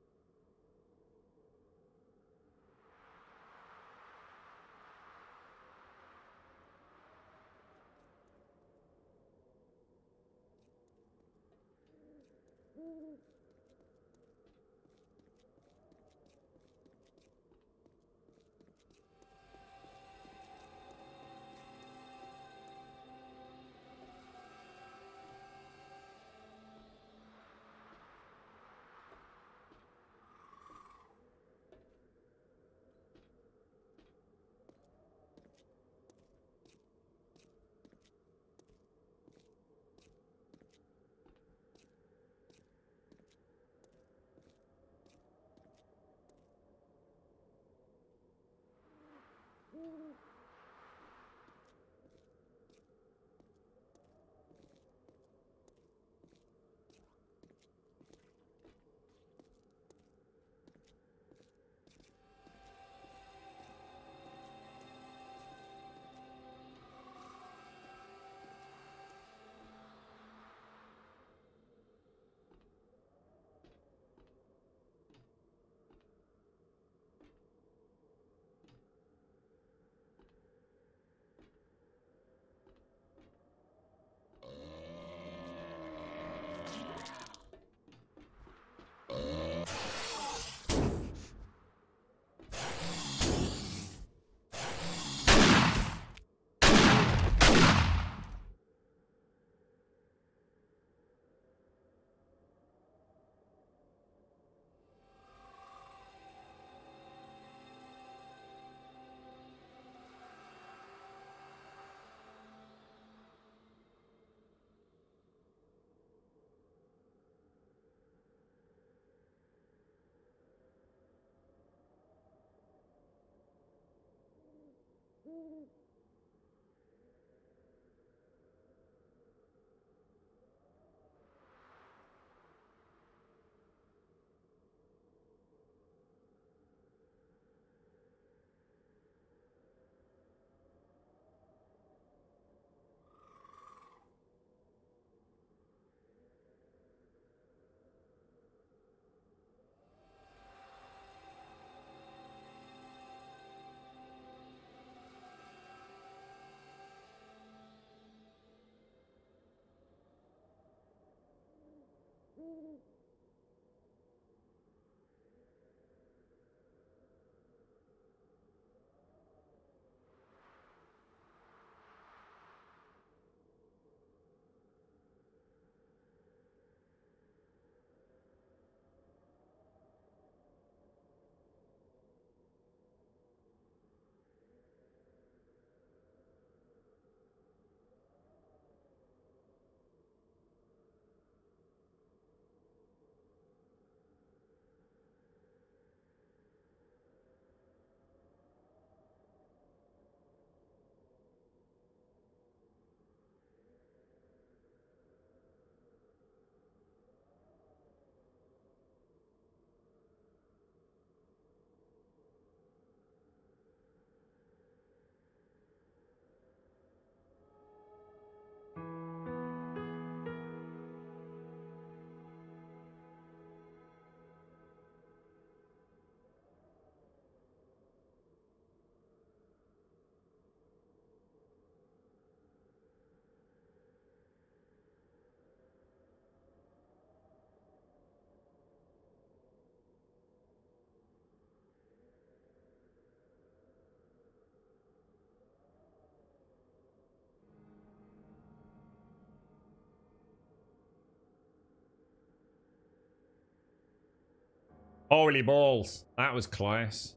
Holy balls. That was class.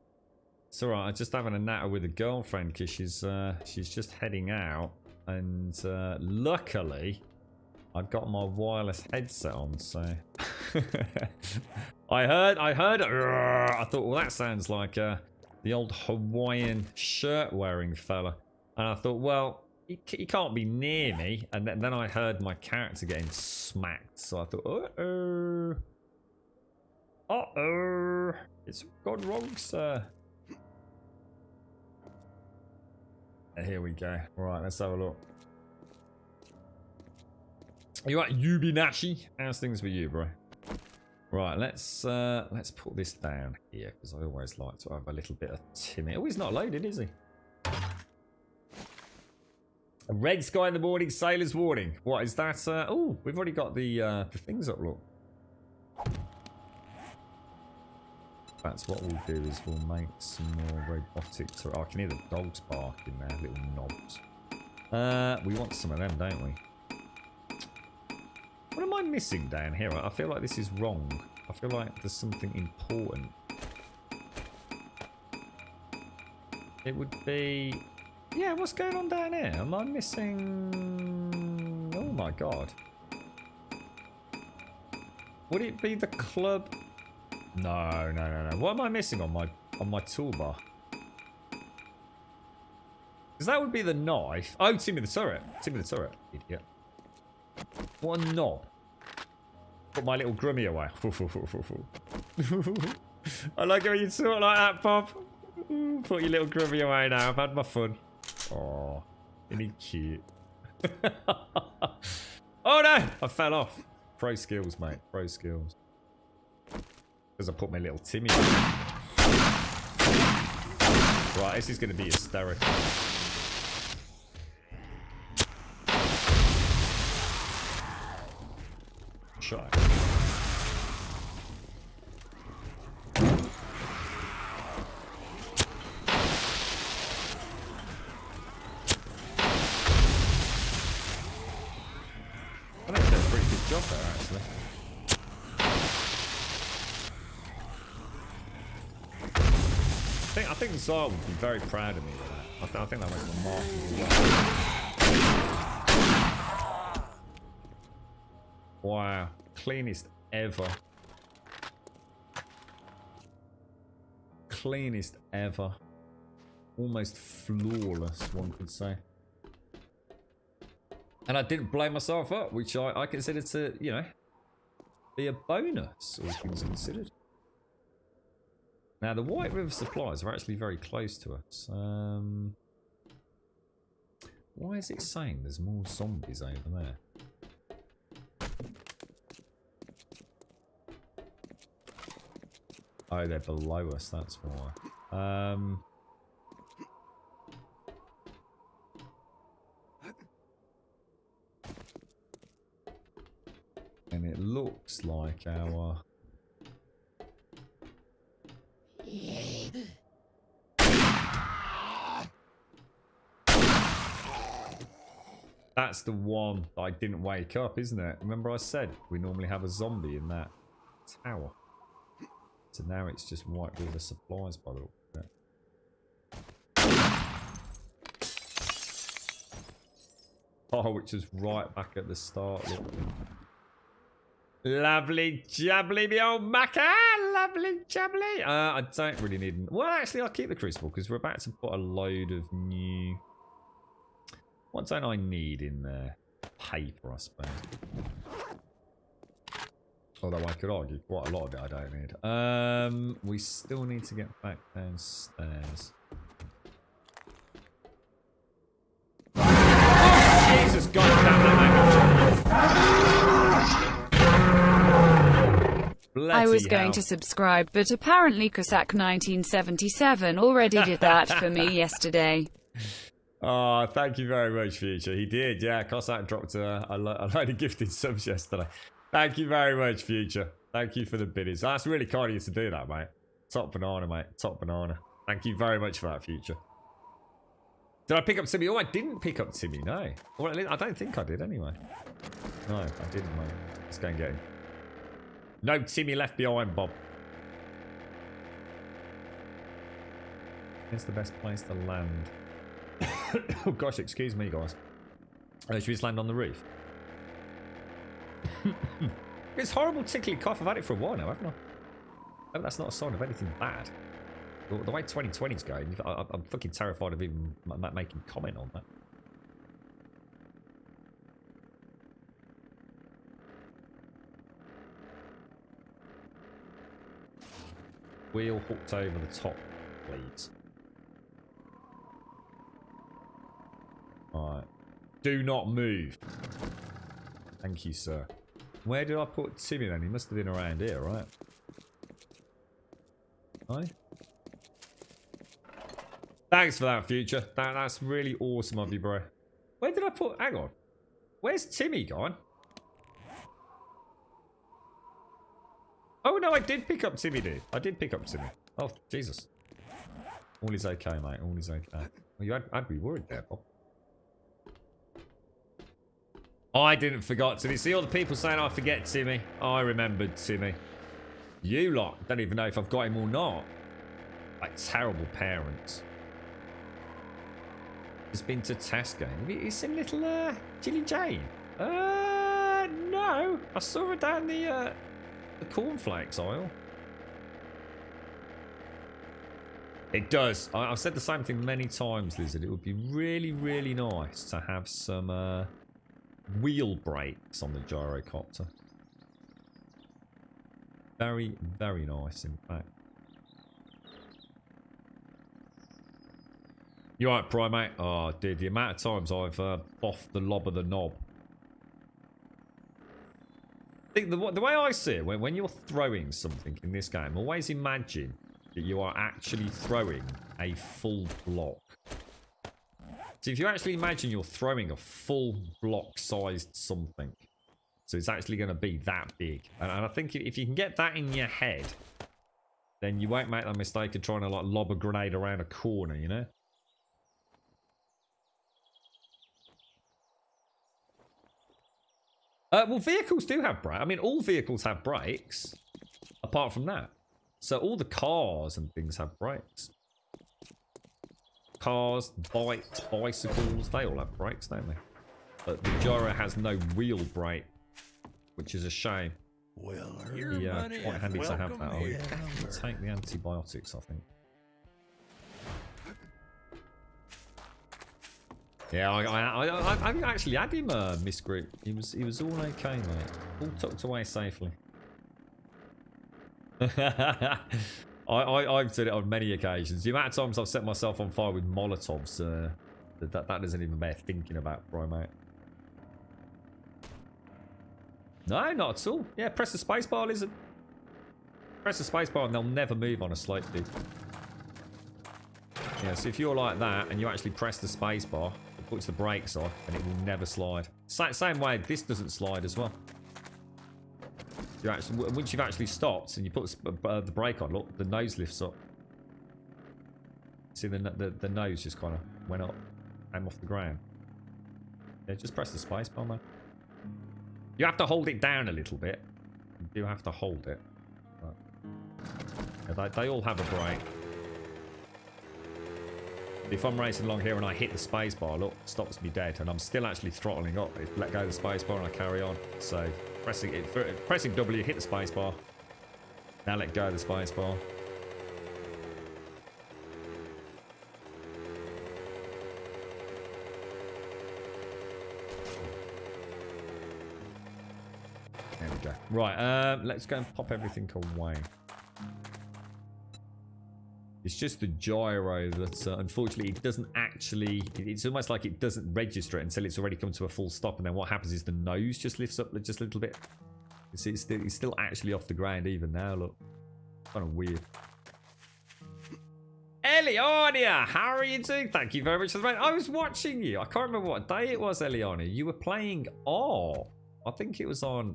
It's alright, I'm just having a natter with a girlfriend because she's just heading out. And luckily, I've got my wireless headset on, so... I heard I thought, well, that sounds like the old Hawaiian shirt-wearing fella. And I thought, well, he can't be near me. And then I heard my character getting smacked. So I thought, uh-oh. Uh-oh. It's gone wrong, sir. And here we go. Right, let's have a look. You right, Yubinashi? How's things with you, bro? Right, let's put this down here because I always like to have a little bit of timid. Oh, he's not loaded, is he? A red sky in the morning, sailor's warning. What is that? Oh, we've already got the things up. Look. That's what we'll do is we'll make some more robotic. Oh, I can hear the dogs barking there, little knobs. We want some of them, don't we? What am I missing down here? I feel like this is wrong. I feel like there's something important. It would be... Yeah, what's going on down here? Am I missing... Oh my god. Would it be the club... No. What am I missing on my toolbar? Because that would be the knife. Oh, Timmy the turret. Timmy the turret. Idiot. What a knob. Put my little grummy away. I like how you talk like that, Bob. Put your little grummy away now. I've had my fun. Oh, isn't he cute? Oh no! I fell off. Pro skills, mate. Pro skills. Because I put my little Timmy on. Right, this is going to be hysterical. Shy. I think I did a pretty good job there, actually. I think Zara would be very proud of me with that. I think that was remarkable. Wow. Cleanest ever. Cleanest ever. Almost flawless, one could say. And I didn't blow myself up, which I consider to, you know, be a bonus, all things considered. Now, the White River supplies are actually very close to us. Why is it saying there's more zombies over there? Oh, they're below us, that's why. And it looks looks like our... That's the one that I didn't wake up, isn't it? Remember I said we normally have a zombie in that tower. So now it's just wiped all the supplies by the look of it. Oh, which was right back at the start. Look. Lovely jubbly, me old Macca. Lovely jubbly. I don't really need... Well, actually, I'll keep the crucible because we're about to put a load of new... What don't I need in there? Paper, I suppose. Although I could argue quite a lot of it I don't need. We still need to get back downstairs. Oh, Jesus, God damn that Bloody I was hell. going to subscribe, but apparently Cossack1977 already did that for me yesterday. Oh, thank you very much, Future. He did, yeah. Cossack dropped a load of gifted subs yesterday. Thank you very much, Future. Thank you for the biddies. That's really kind of you to do that, mate. Top banana, mate. Top banana. Thank you very much for that, Future. Did I pick up Timmy? Oh, I didn't pick up Timmy, no. Well, I don't think I did anyway. No, I didn't, mate. Let's go and get him. No Timmy left behind, Bob. It's the best place to land. Oh gosh, excuse me, guys. Should we just land on the roof? It's horrible tickly cough. I've had it for a while now, haven't I? Hope that's not a sign of anything bad. The way 2020's going, I'm fucking terrified of even making comment on that. Wheel hooked over the top, please. Alright. Do not move. Thank you, sir. Where did I put Timmy then? He must have been around here, right? Hi. Thanks for that, Future. That's really awesome of you, bro. Where did I put... Hang on. Where's Timmy gone? Oh, no, I did pick up Timmy, dude. I did pick up Timmy. Oh, Jesus. All is okay, mate. All is okay. Well, you I'd be worried there, Bob. I didn't forget Timmy. See all the people saying I forget Timmy. I remembered Timmy. You lot don't even know if I've got him or not. Like terrible parents. He's been to Tesco. Have you seen little Jilly Jane? No. I saw her down the cornflakes aisle. It does. I've said the same thing many times, Lizard. It would be really, really nice to have some wheel brakes on the gyrocopter. Very, very nice, in fact. You alright, Primate? Oh, dude, the amount of times I've boffed the lob of the knob. I think the way I see it, when you're throwing something in this game, always imagine that you are actually throwing a full block. So if you actually imagine you're throwing a full block-sized something, so it's actually going to be that big. And I think if you can get that in your head, then you won't make that mistake of trying to like lob a grenade around a corner, you know? Well, vehicles do have brakes. I mean, all vehicles have brakes, apart from that. So all the cars and things have brakes. Cars, bikes, bicycles, they all have brakes, don't they? But the gyro has no wheel brake, which is a shame. Well, Yeah, quite handy to have that. I'll here. definitely take the antibiotics, I think. Yeah, I actually had him misgroup. He was all okay, mate. All tucked away safely. I've done it on many occasions. The amount of times I've set myself on fire with Molotovs, that doesn't even bear thinking about, bro, mate. No, not at all. Yeah, press the spacebar, Lizard. Press the spacebar and they'll never move on a slope, dude. Yeah, so if you're like that and you actually press the spacebar, it puts the brakes off and it will never slide. Same way this doesn't slide as well. You actually, once you've actually stopped and you put the brake on, look, the nose lifts up. See the nose just kind of went up, came off the ground. Yeah, just press the space bar, man. You have to hold it down a little bit. You do have to hold it. But, yeah, they all have a brake. If I'm racing along here and I hit the space bar, look, it stops me dead, and I'm still actually throttling up. Let go of the space bar and I carry on. So pressing W, hit the space bar. Now let go of the space bar. There we go. Right, let's go and pop everything away. It's just the gyro that, unfortunately, it doesn't actually... It's almost like it doesn't register it until it's already come to a full stop. And then what happens is the nose just lifts up just a little bit. It's still actually off the ground even now, look. Kind of weird. Eliania, how are you doing? Thank you very much for the raid. I was watching you. I can't remember what day it was, Eliania. You were playing... Oh, I think it was on...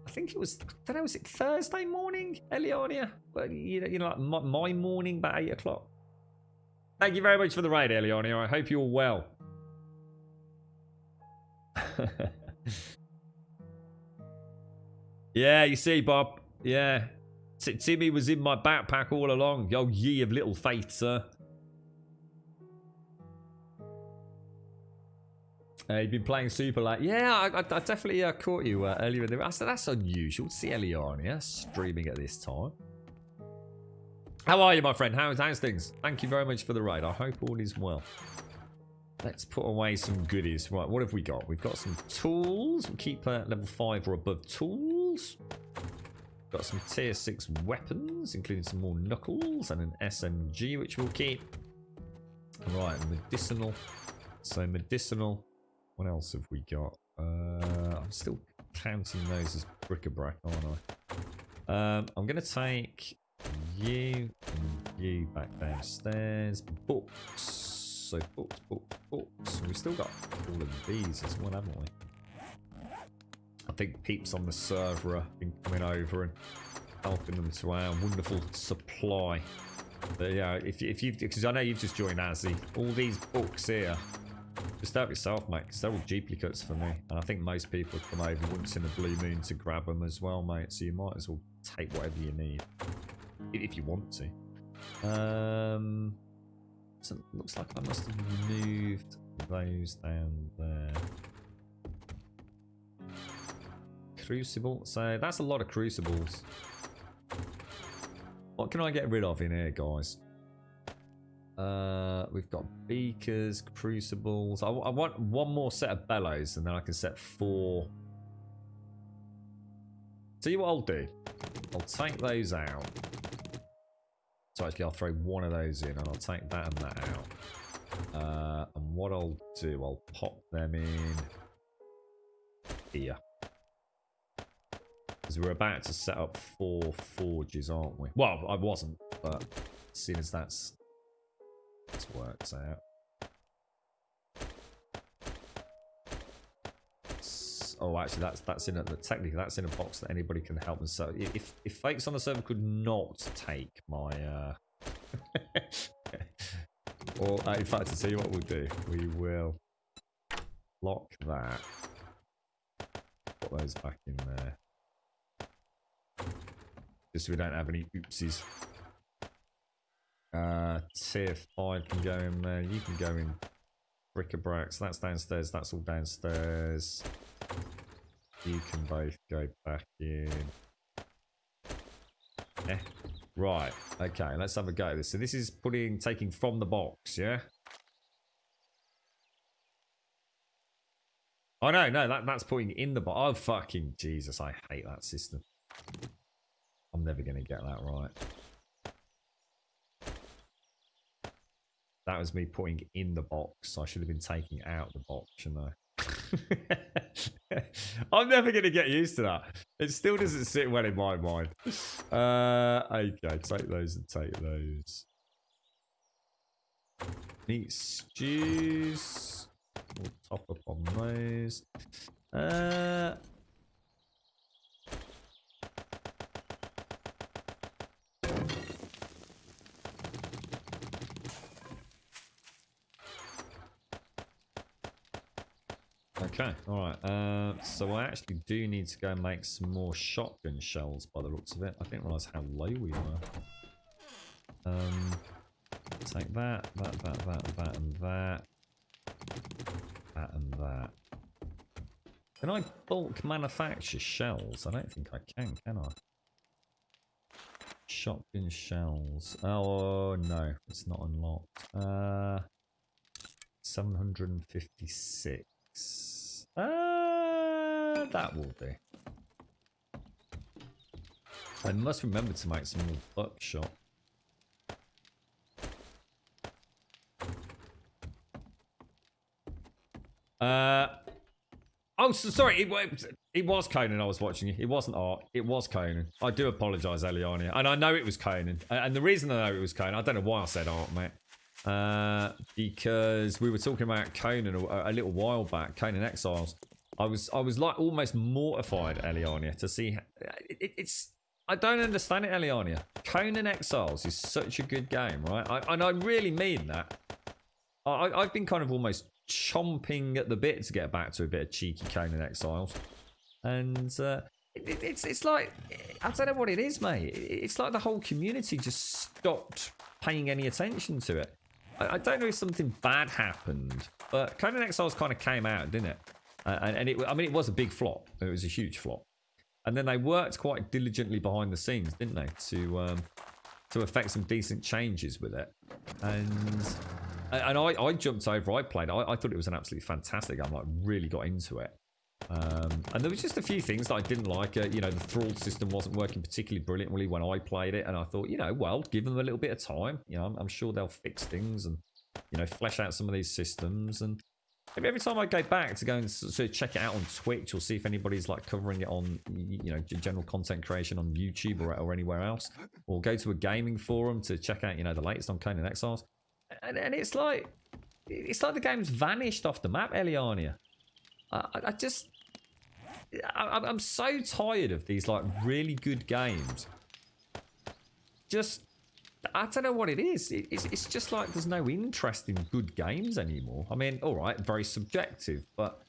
I think it was, I don't know, was it Thursday morning, Eliania? Well, you know, like my morning, about 8 o'clock. Thank you very much for the raid, Eliania. I hope you're well. Yeah, you see, Bob. Yeah. Timmy was in my backpack all along. Oh, ye of little faith, sir. You've been playing super late. Yeah, I definitely caught you earlier in the... I said, that's unusual to see Eliania streaming at this time. How are you, my friend? How's things? Thank you very much for the raid. I hope all is well. Let's put away some goodies. Right, what have we got? We've got some tools. We'll keep level 5 or above tools. Got some tier 6 weapons, including some more knuckles and an SMG, which we'll keep. Right, medicinal. So medicinal. What else have we got? I'm still counting those as bric-a-brac, aren't I? I'm going to take you and you back downstairs. Books. So books. We've still got all of these as well, haven't we? I think peeps on the server have been coming over and helping them to our wonderful supply. But yeah, if you, because I know you've just joined Azzy, all these books here, just help yourself, mate, because they're all duplicates for me. And I think most people come over once in a blue moon to grab them as well, mate. So you might as well take whatever you need, if you want to. So it looks like I must have moved those down there. Crucible. So that's a lot of crucibles. What can I get rid of in here, guys? We've got beakers, crucibles. I want one more set of bellows, and then I can set 4. Tell you what I'll do. I'll take those out. So actually, I'll throw one of those in, and I'll take that and that out. And what I'll do, I'll pop them in here. Because we're about to set up 4 forges, aren't we? Well, I wasn't, but as soon as that's works out. Oh, actually, that's in a technically that's in a box that anybody can help them. So if fakes on the server could not take my or in fact, to tell you what we'll do, we will lock that, put those back in there, just so we don't have any oopsies. Tier 5 can go in there. You can go in bric-a-brac. So that's downstairs. That's all downstairs. You can both go back in. Yeah. Right. Okay. Let's have a go at this. So this is taking from the box. Yeah. Oh no, that's putting in the box. Oh fucking Jesus! I hate that system. I'm never gonna get that right. That was me putting in the box. I should have been taking out the box, shouldn't I? I'm never going to get used to that. It still doesn't sit well in my mind. Okay, take those and take those. Meat stews. We'll top up on those. Okay, alright. So I actually do need to go and make some more shotgun shells by the looks of it. I didn't realise how low we were. Take that, and that. That and that. Can I bulk manufacture shells? I don't think I can I? Shotgun shells. Oh no, it's not unlocked. 756. That will do. I must remember to make some more buckshot. Oh, so sorry. It was Conan I was watching. It wasn't Art. It was Conan. I do apologise, Eliania. And I know it was Conan. And the reason I know it was Conan, I don't know why I said Art, mate. Because we were talking about Conan a little while back, Conan Exiles. I was like almost mortified, Eliania, to see it's. I don't understand it, Eliania. Conan Exiles is such a good game, right? And I really mean that. I've been kind of almost chomping at the bit to get back to a bit of cheeky Conan Exiles, and it's like I don't know what it is, mate. It's like the whole community just stopped paying any attention to it. I don't know if something bad happened, but Conan Exiles kind of came out, didn't it? And it was a big flop. It was a huge flop. And then they worked quite diligently behind the scenes, didn't they, to effect some decent changes with it. And I jumped over. I played. I thought it was an absolutely fantastic game. I really got into it. And there was just a few things that I didn't like. The thrall system wasn't working particularly brilliantly when I played it, and I thought, well, give them a little bit of time. I'm sure they'll fix things and flesh out some of these systems. And every time I go back to go and sort of check it out on Twitch or see if anybody's like covering it on general content creation on YouTube or anywhere else, or go to a gaming forum to check out the latest on Conan Exiles, and it's like the game's vanished off the map, Eliania. I'm so tired of these like really good games. I don't know what it is. It's just like there's no interest in good games anymore. I mean, all right, very subjective, but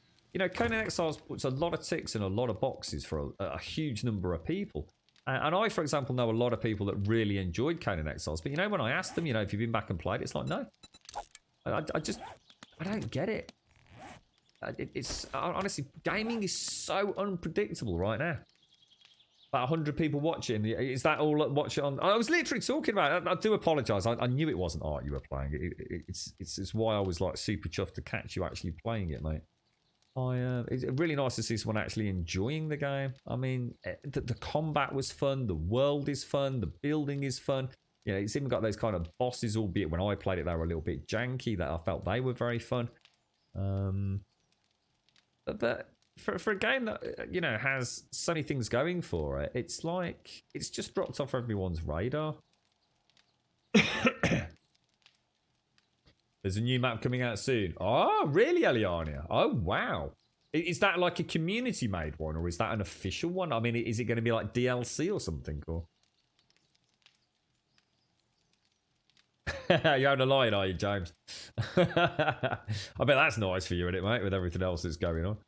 Conan Exiles puts a lot of ticks in a lot of boxes for a huge number of people. And I, for example, know a lot of people that really enjoyed Conan Exiles. But when I ask them, if you've been back and played, it's like, no. I don't get it. It's honestly, gaming is so unpredictable right now. About 100 people watching. Is that all? Watch it on. I was literally talking about it. I do apologise. I knew it wasn't Art you were playing. It's why I was like super chuffed to catch you actually playing it, mate. It's really nice to see someone actually enjoying the game. I mean, the combat was fun. The world is fun. The building is fun. It's even got those kind of bosses, albeit when I played it, they were a little bit janky. That I felt they were very fun. But for a game that has so many things going for it, it's like it's just dropped off everyone's radar. There's a new map coming out soon. Oh, really, Eliania? Oh, wow. Is that like a community-made one, or is that an official one? I mean, is it going to be like DLC or something? Or you're having a line, are you, James? I bet that's nice for you, isn't it, mate, with everything else that's going on.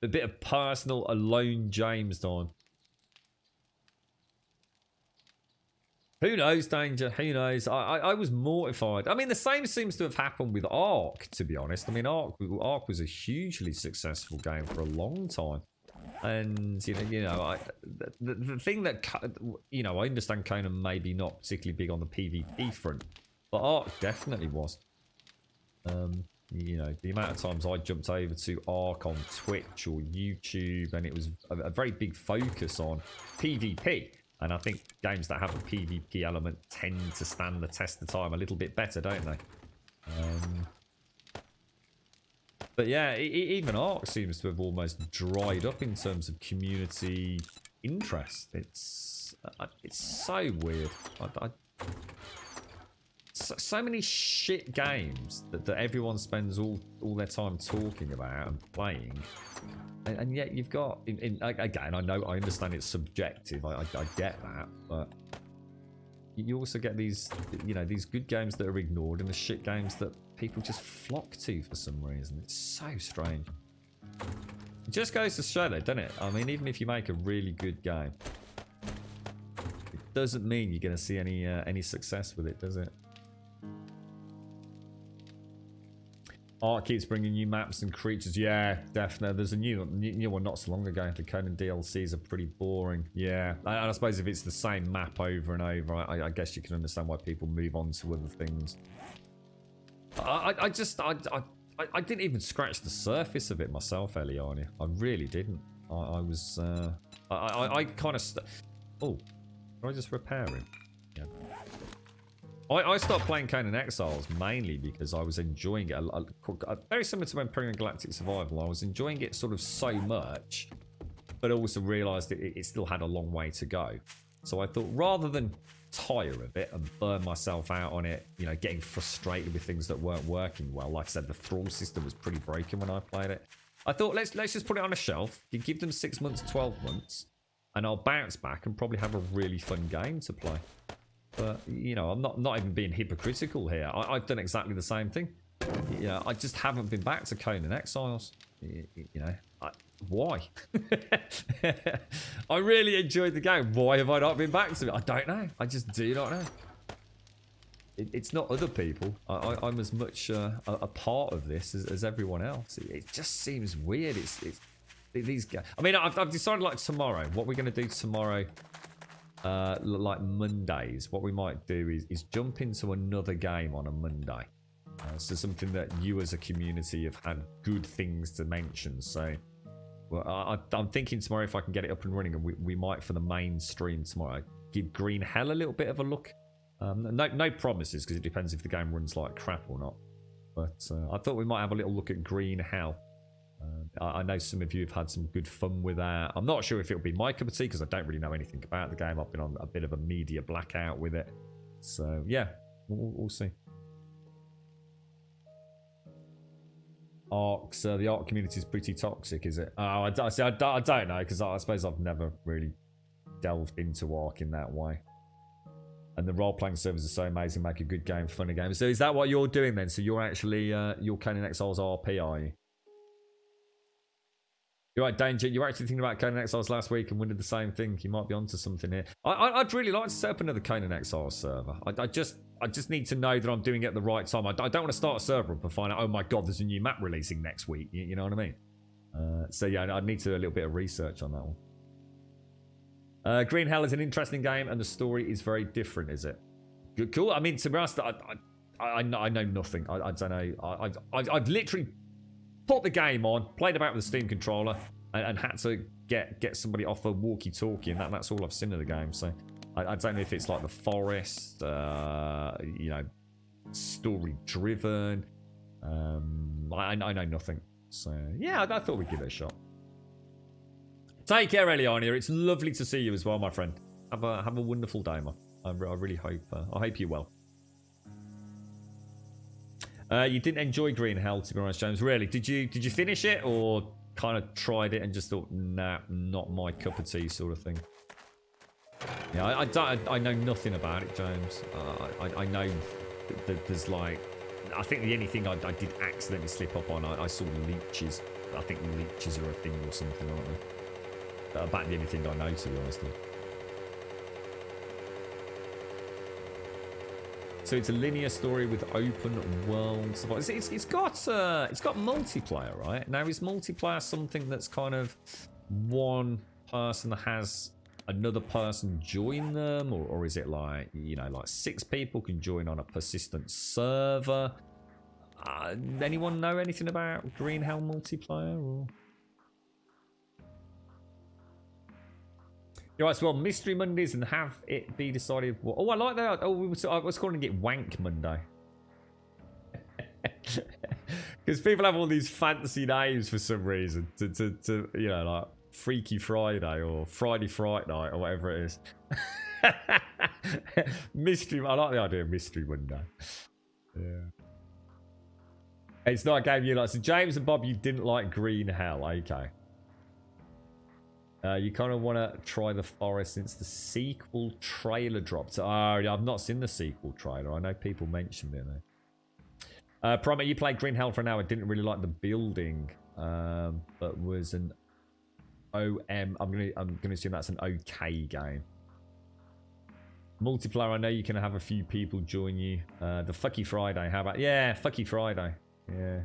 A bit of personal alone James time. Who knows, Danger? Who knows? I was mortified. I mean, the same seems to have happened with Ark, to be honest. I mean, Ark was a hugely successful game for a long time. And, the thing that, I understand Conan maybe not particularly big on the PvP front, but Ark definitely was. The amount of times I jumped over to Ark on Twitch or YouTube, and it was a very big focus on PvP. And I think games that have a PvP element tend to stand the test of time a little bit better, don't they? But yeah, even Ark seems to have almost dried up in terms of community interest. It's so weird. So many shit games that everyone spends all their time talking about and playing, and yet you've got again, I understand it's subjective. I get that, but you also get these these good games that are ignored and the shit games that people just flock to for some reason. It's so strange. It just goes to show, though, doesn't it? I mean, even if you make a really good game, it doesn't mean you're going to see any success with it, does it? Art keeps bringing new maps and creatures. Yeah, definitely. There's a new one not so long ago. The Conan DLCs are pretty boring. Yeah, and I suppose if it's the same map over and over, I guess you can understand why people move on to other things. I didn't even scratch the surface of it myself, Eliani. I really didn't. I kind of... Oh, can I just repair him? Yeah. I stopped playing Conan Exiles mainly because I was enjoying it. Very similar to when playing Galactic Survival. I was enjoying it sort of so much, but also realised it still had a long way to go. So I thought rather than tire of it and burn myself out on it, you know, getting frustrated with things that weren't working well. Like I said, the thrall system was pretty broken when I played it. I thought let's just put it on a shelf. You give them 6 months, 12 months, and I'll bounce back and probably have a really fun game to play. But, you know, I'm not even being hypocritical here. I've done exactly the same thing. You know, I just haven't been back to Conan Exiles. You know, why? I really enjoyed the game. Why have I not been back to it? I don't know. I just do not know. It's not other people. I'm as much a part of this as everyone else. It just seems weird. It's these guys. I mean, I've decided like tomorrow. What we're going to do tomorrow... like Mondays, what we might do is jump into another game on a Monday. So something that you as a community have had good things to mention. So well, I'm thinking tomorrow if I can get it up and running, and we might for the main stream tomorrow give Green Hell a little bit of a look. No promises because it depends if the game runs like crap or not. But I thought we might have a little look at Green Hell. I know some of you have had some good fun with that. I'm not sure if it'll be my cup of tea because I don't really know anything about the game. I've been on a bit of a media blackout with it. So, yeah, we'll see. Arcs, the Arc community is pretty toxic, is it? Oh, I don't know because I suppose I've never really delved into Arc in that way. And the role-playing servers are so amazing, make a good game, funny game. So is that what you're doing then? So you're actually, you're Conan Exiles RP, are you? You're right, Danger. You were actually thinking about Conan Exiles last week and we did the same thing. You might be onto something here. I'd really like to set up another Conan Exiles server. I just need to know that I'm doing it at the right time. I don't want to start a server up and find out, oh my god, there's a new map releasing next week. You know what I mean? So yeah, I'd need to do a little bit of research on that one. Green Hell is an interesting game and the story is very different, is it? Good, cool. I mean, to be honest, I know nothing. I don't know. I've literally put the game on, played about with the Steam controller, and had to get somebody off a walkie-talkie, and that's all I've seen of the game. So I don't know if it's like the forest, you know, story-driven. I know nothing. So yeah, I thought we'd give it a shot. Take care, Eliania. It's lovely to see you as well, my friend. Have a wonderful day, man. I really hope you're well. You didn't enjoy Green Hell, to be honest, James. Really? Did you finish it or kind of tried it and just thought, nah, not my cup of tea sort of thing? Yeah, I know nothing about it, James. I know that there's like, I think the only thing I did accidentally slip up on, I saw leeches. I think leeches are a thing or something, aren't they? That's about the only thing I know, to be honest. So it's a linear story with open world. It's got multiplayer, right? Now is multiplayer something that's kind of one person that has another person join them, or is it like, you know, like 6 people can join on a persistent server? Anyone know anything about Green Hell multiplayer? Or? You're right, so well, Mystery Mondays and have it be decided. Oh, I like that. Oh, I was calling it Wank Monday. Because people have all these fancy names for some reason. To you know, like Freaky Friday or Friday Fright Night or whatever it is. Mystery. I like the idea of Mystery Monday. Yeah. It's not a game you like. So James and Bob, you didn't like Green Hell. Okay. You kind of want to try the forest since the sequel trailer dropped. Oh, I've not seen the sequel trailer. I know people mentioned it though. Prime, you played Green Hell for an hour. Didn't really like the building, but was an OM. I'm gonna assume that's an okay game. Multiplayer. I know you can have a few people join you. The Fucky Friday. How about Fucky Friday? Yeah.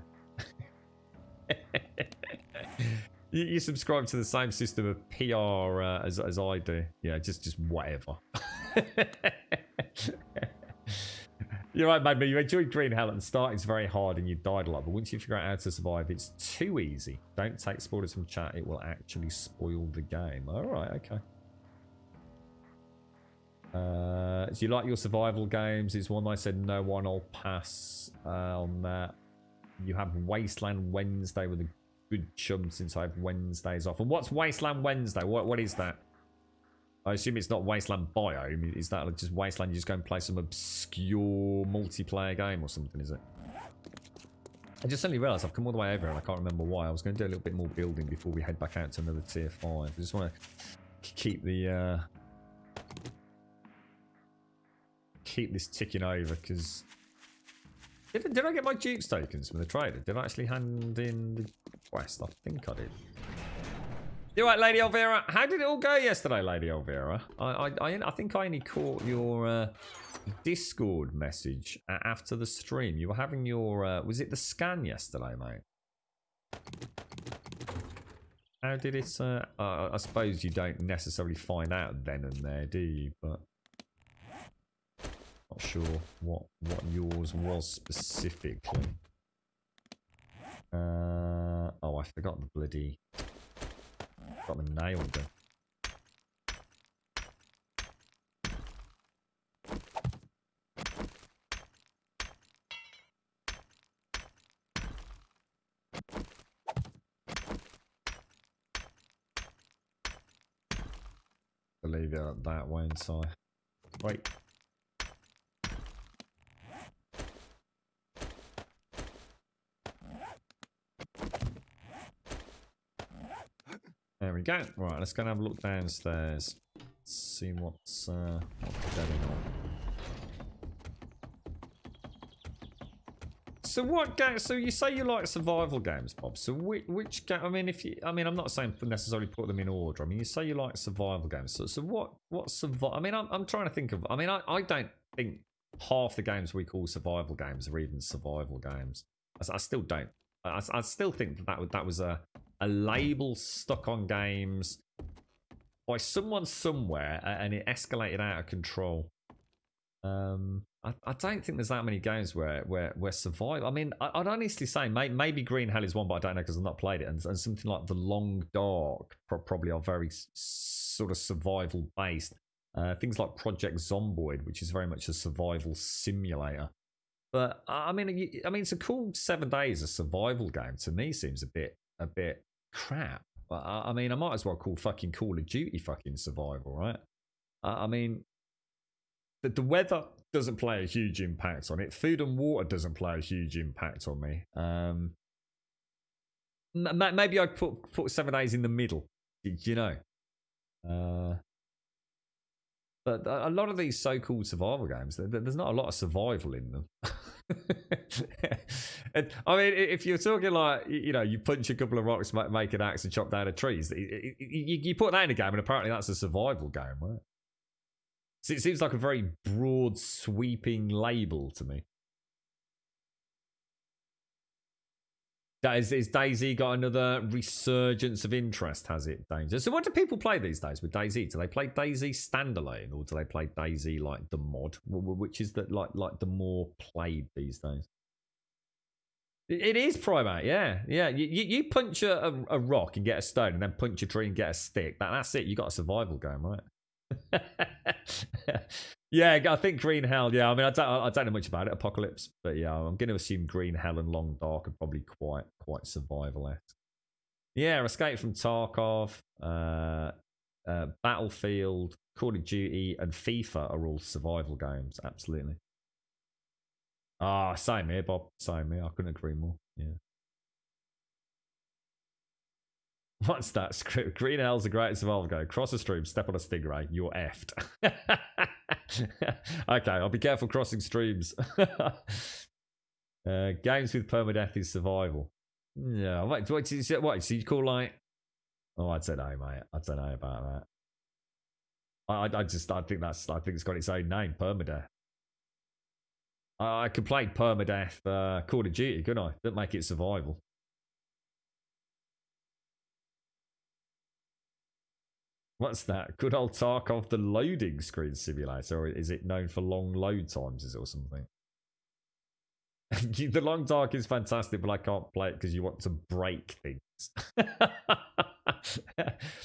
You subscribe to the same system of PR as I do. Yeah, just whatever. You're right, man. You enjoyed Green Hell at the start. It's very hard and you died a lot. But once you figure out how to survive, it's too easy. Don't take spoilers from chat. It will actually spoil the game. All right, okay. Do you like your survival games? It's one I said no one. I'll pass on that. You have Wasteland Wednesday with a good chum since I have Wednesdays off. And what's Wasteland Wednesday? What is that? I assume it's not Wasteland Biome. Is that just Wasteland? You just go and play some obscure multiplayer game or something, is it? I just suddenly realised I've come all the way over and I can't remember why. I was going to do a little bit more building before we head back out to another tier 5. I just want to keep the... keep this ticking over because... Did I get my Dukes tokens from the trader? Did I actually hand in the quest? I think I did. You right, Lady Elvira? How did it all go yesterday, Lady Elvira? I think I only caught your Discord message after the stream. You were having your... was it the scan yesterday, mate? How did it... I suppose you don't necessarily find out then and there, do you? But... not sure what yours was specifically. Oh, I forgot the bloody... got the nail gun. I'll leave it that way inside. Wait. There we go. Right, let's go and have a look downstairs. See what's going on. So what game? So you say you like survival games, Bob. So which game? I mean, I'm not saying necessarily put them in order. I mean, you say you like survival games. So what survival? I mean, I'm trying to think of. I mean, I don't think half the games we call survival games are even survival games. I still don't. I still think that was a label stuck on games by someone somewhere and it escalated out of control. I don't think there's that many games where survival. I mean, I'd honestly say maybe Green Hell is one, but I don't know because I've not played it. And something like The Long Dark probably are very sort of survival based. Things like Project Zomboid, which is very much a survival simulator. But I mean, it's a cool 7 days of survival game. To me, seems a bit crap. But I mean, I might as well call fucking Call of Duty fucking survival, right? I mean, the weather doesn't play a huge impact on it. Food and water doesn't play a huge impact on me. Maybe I'd put 7 days in the middle. You know. But a lot of these so-called survival games, there's not a lot of survival in them. And, I mean, if you're talking like, you know, you punch a couple of rocks, make an axe and chop down the trees, you put that in a game and apparently that's a survival game, right? So it seems like a very broad, sweeping label to me. Is DayZ got another resurgence of interest, has it, Danger? So what do people play these days with DayZ? Do they play DayZ standalone or do they play DayZ like the mod? Which is the like the more played these days? It is Primate, yeah. You punch a rock and get a stone and then punch a tree and get a stick. That's it. You got a survival game, right? Yeah, I think Green Hell. Yeah, I mean, I don't know much about it, Apocalypse, but yeah, I'm going to assume Green Hell and Long Dark are probably quite survival-esque. Yeah, Escape from Tarkov, Battlefield, Call of Duty, and FIFA are all survival games. Absolutely. Same here, Bob. Same here. I couldn't agree more. Yeah. What's that script? Green Hell's a great survival game. Cross a stream, step on a stingray, you're effed. Okay, I'll be careful crossing streams. Games with permadeath is survival. Yeah, what? So you call like? Oh, I don't know, mate. I don't know about that. I think it's got its own name, permadeath. I could play permadeath Call of Duty, couldn't I? Don't make it survival. What's that? Good old Tarkov, the loading screen simulator, or is it known for long load times, is it, or something? The long dark is fantastic, but I can't play it because you want to break things.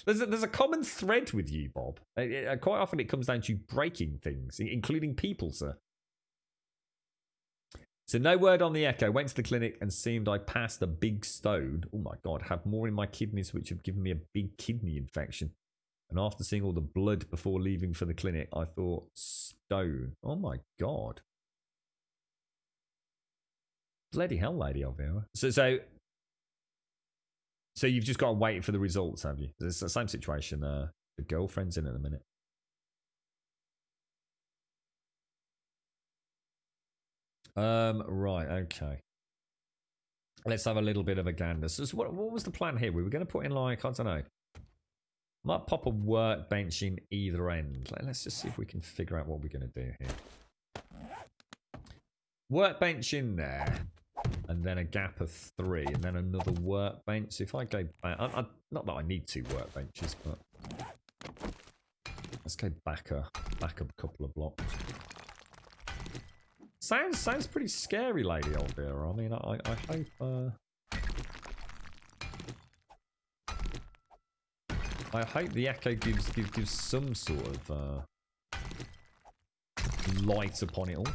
there's a common thread with you, Bob. Quite often it comes down to breaking things, including people, sir. So no word on the Echo. Went to the clinic and seemed I passed a big stone. Oh my God, have more in my kidneys which have given me a big kidney infection. And after seeing all the blood before leaving for the clinic, I thought, stone. Oh my God. Bloody hell, Lady Elvira. So you've just got to wait for the results, have you? It's the same situation the girlfriend's in at the minute. Right, okay. Let's have a little bit of a gander. So what was the plan here? We were going to put in like, I don't know. Might pop a workbench in either end. Let's just see if we can figure out what we're going to do here. Workbench in there. And then a gap of 3. And then another workbench. So if I go back... not that I need 2 workbenches, but... Let's go back a couple of blocks. Sounds pretty scary, Lady Elvira. I mean, I hope... I hope the Echo gives some sort of light upon it all.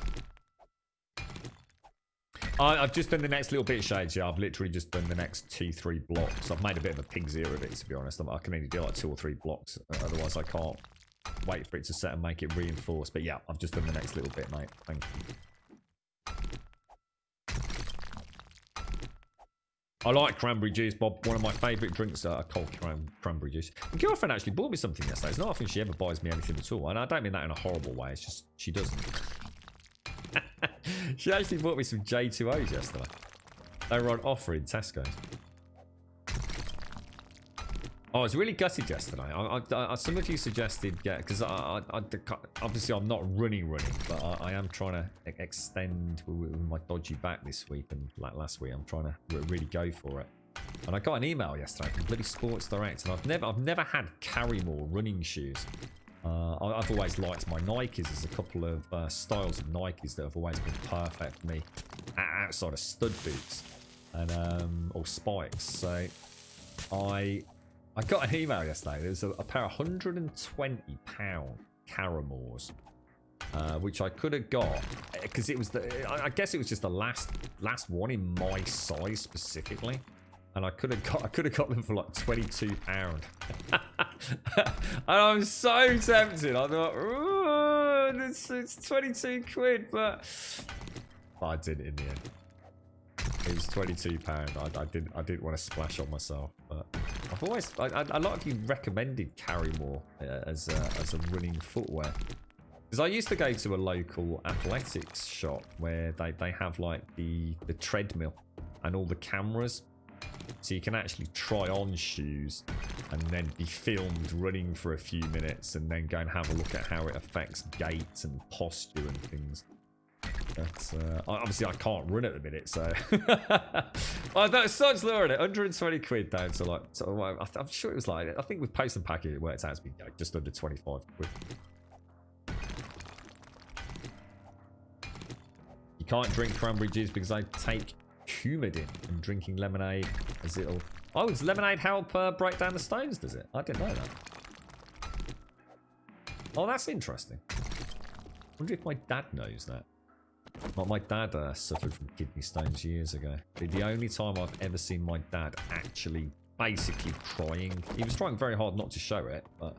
I've just done the next little bit, Shades. Yeah, I've literally just done the next 2-3 blocks. I've made a bit of a pig's ear of it, to be honest. I can only do like 2 or 3 blocks. Otherwise, I can't wait for it to set and make it reinforced. But yeah, I've just done the next little bit, mate. Thank you. I like cranberry juice, Bob. One of my favourite drinks are cold cranberry juice. My girlfriend actually bought me something yesterday. It's not often she ever buys me anything at all. And I don't mean that in a horrible way. It's just she doesn't. She actually bought me some J2Os yesterday. They were on offer in Tesco's. I was really gutted yesterday. Some of you suggested, yeah, because obviously I'm not running, but I am trying to extend with my dodgy back this week and like last week. I'm trying to really go for it. And I got an email yesterday from bloody Sports Direct, and I've never had Carrymore running shoes. I've always liked my Nikes. There's a couple of styles of Nikes that have always been perfect for me outside of stud boots and or spikes. So I got an email yesterday. There's a pair of £120 Carrymores, which I could have got because it was I guess it was just the last one in my size specifically. And I could have got them for like £22. And I'm so tempted. I thought, ooh, it's 22 quid, but I didn't in the end. It was £22. I didn't want to splash on myself, but I've always a lot of you recommended Carrymore as a running footwear. Because I used to go to a local athletics shop where they have like the treadmill and all the cameras. So you can actually try on shoes and then be filmed running for a few minutes and then go and have a look at how it affects gait and posture and things. But obviously I can't run at the minute, so that's such lure it. 120 quid down to like, I'm sure it was like, I think with post and package it worked out to be just under 25 quid. You can't drink cranberry juice because I take Coumadin, and drinking lemonade as it'll... Oh, does lemonade help break down the stones, does it? I didn't know that. Oh, that's interesting. I wonder if my dad knows that. My dad suffered from kidney stones years ago. The only time I've ever seen my dad actually basically trying. He was trying very hard not to show it, but...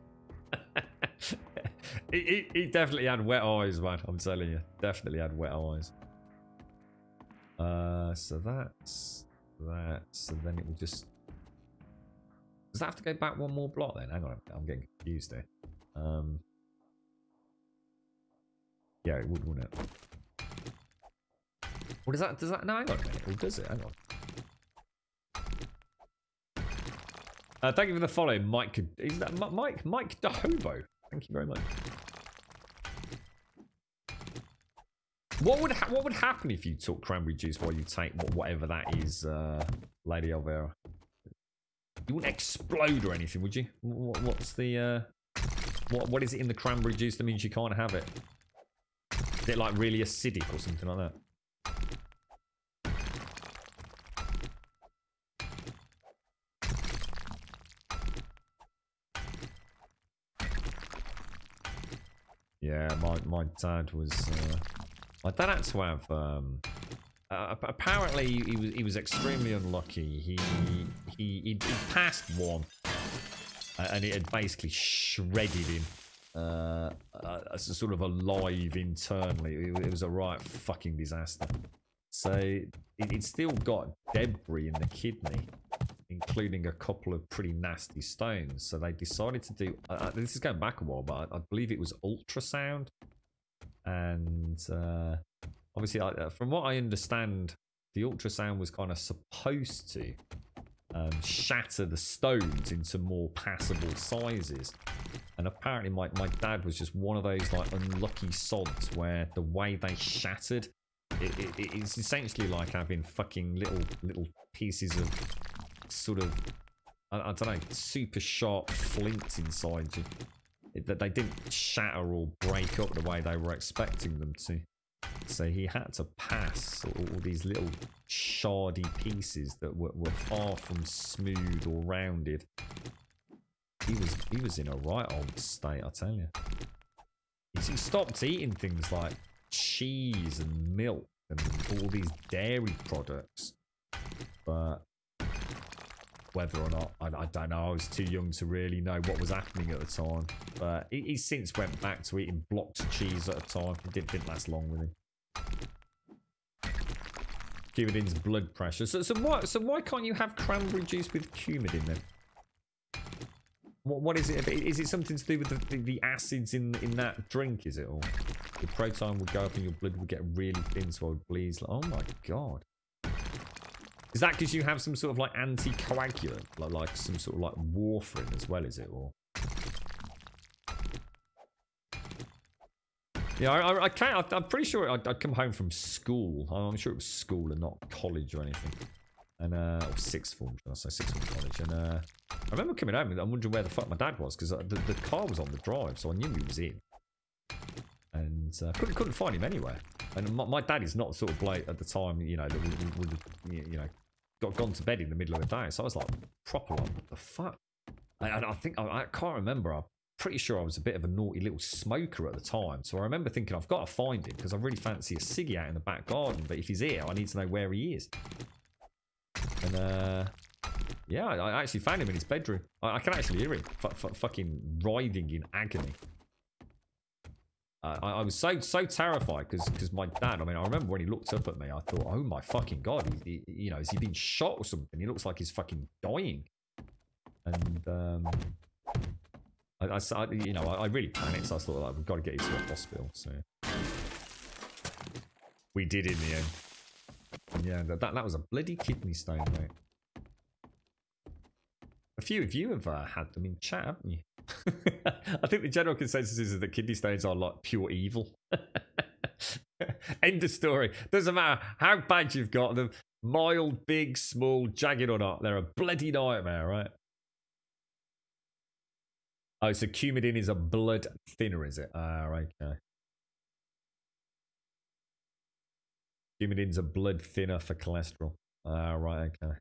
he definitely had wet eyes, man. I'm telling you. Definitely had wet eyes. So that's that. So then it will just... Does that have to go back one more block then? Hang on, I'm getting confused here. Yeah, it would, wouldn't it? What does that, no, hang on a minute. Or does it? Hang on. Thank you for the follow, Mike. Is that Mike? Mike DeHobo. Thank you very much. What would happen if you took cranberry juice while you take whatever that is, Lady Elvira? You wouldn't explode or anything, would you? What's the what is it in the cranberry juice that means you can't have it? Is it like really acidic or something like that? Yeah, my dad was. My dad had to have. Apparently, he was extremely unlucky. He passed one, and it had basically shredded him, as a sort of alive internally. It was a right fucking disaster. So it still got debris in the kidney, including a couple of pretty nasty stones. So they decided to do. This is going back a while, but I believe it was ultrasound, and. Obviously, from what I understand, the ultrasound was kind of supposed to shatter the stones into more passable sizes. And apparently my dad was just one of those like unlucky sods where the way they shattered, it's essentially like having fucking little pieces of sort of, I don't know, super sharp flint inside you. That they didn't shatter or break up the way they were expecting them to. So he had to pass all these little shardy pieces that were far from smooth or rounded. He was in a right old state, I tell you. He stopped eating things like cheese and milk and all these dairy products. But whether or not, I don't know. I was too young to really know what was happening at the time. But he since went back to eating blocks of cheese at a time. It didn't last long with him. Coumadin's blood pressure. So why can't you have cranberry juice with Coumadin then? What is it? Is it something to do with the acids in that drink? Is it, or the proton would go up and your blood would get really thin, so I would bleed? Oh my god! Is that because you have some sort of like anticoagulant, like some sort of like warfarin as well? Is it, or? Yeah, I can't. I'm pretty sure I'd come home from school. I'm sure it was school and not college or anything. And or sixth form, should I say, sixth form college. And I remember coming home and I'm wondering where the fuck my dad was because the car was on the drive, so I knew he was in. And couldn't find him anywhere. And my dad is not the sort of bloke at the time, you know, that would got gone to bed in the middle of the day. So I was like, proper like, what the fuck? And I think I can't remember. I'm pretty sure I was a bit of a naughty little smoker at the time. So I remember thinking I've got to find him because I really fancy a ciggy out in the back garden. But if he's here, I need to know where he is. And yeah, I actually found him in his bedroom. I can actually hear him fucking writhing in agony. I was so terrified because my dad, I mean, I remember when he looked up at me, I thought, oh my fucking god, you know, has he been shot or something? He looks like he's fucking dying. And I you know, I really panicked, so I thought, like, we've got to get you to a hospital. So we did in the end. Yeah, that was a bloody kidney stone, mate. A few of you have had them in chat, haven't you? I think the general consensus is that kidney stones are like pure evil. End of story. Doesn't matter how bad you've got them, mild, big, small, jagged or not, they're a bloody nightmare, right? Oh, so Coumadin is a blood thinner, is it? Ah, okay. Coumadin's a blood thinner for cholesterol. Ah, right, okay.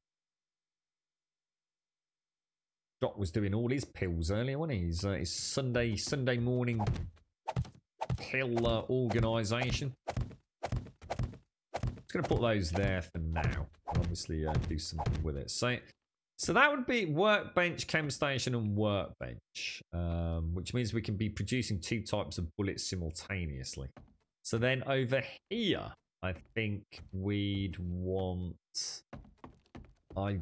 Doc was doing all his pills earlier, wasn't he? His Sunday morning pill organisation. Just going to put those there for now. And obviously do something with it. So that would be Workbench, Chem Station and Workbench. Which means we can be producing 2 types of bullets simultaneously. So then over here, I think we'd want... I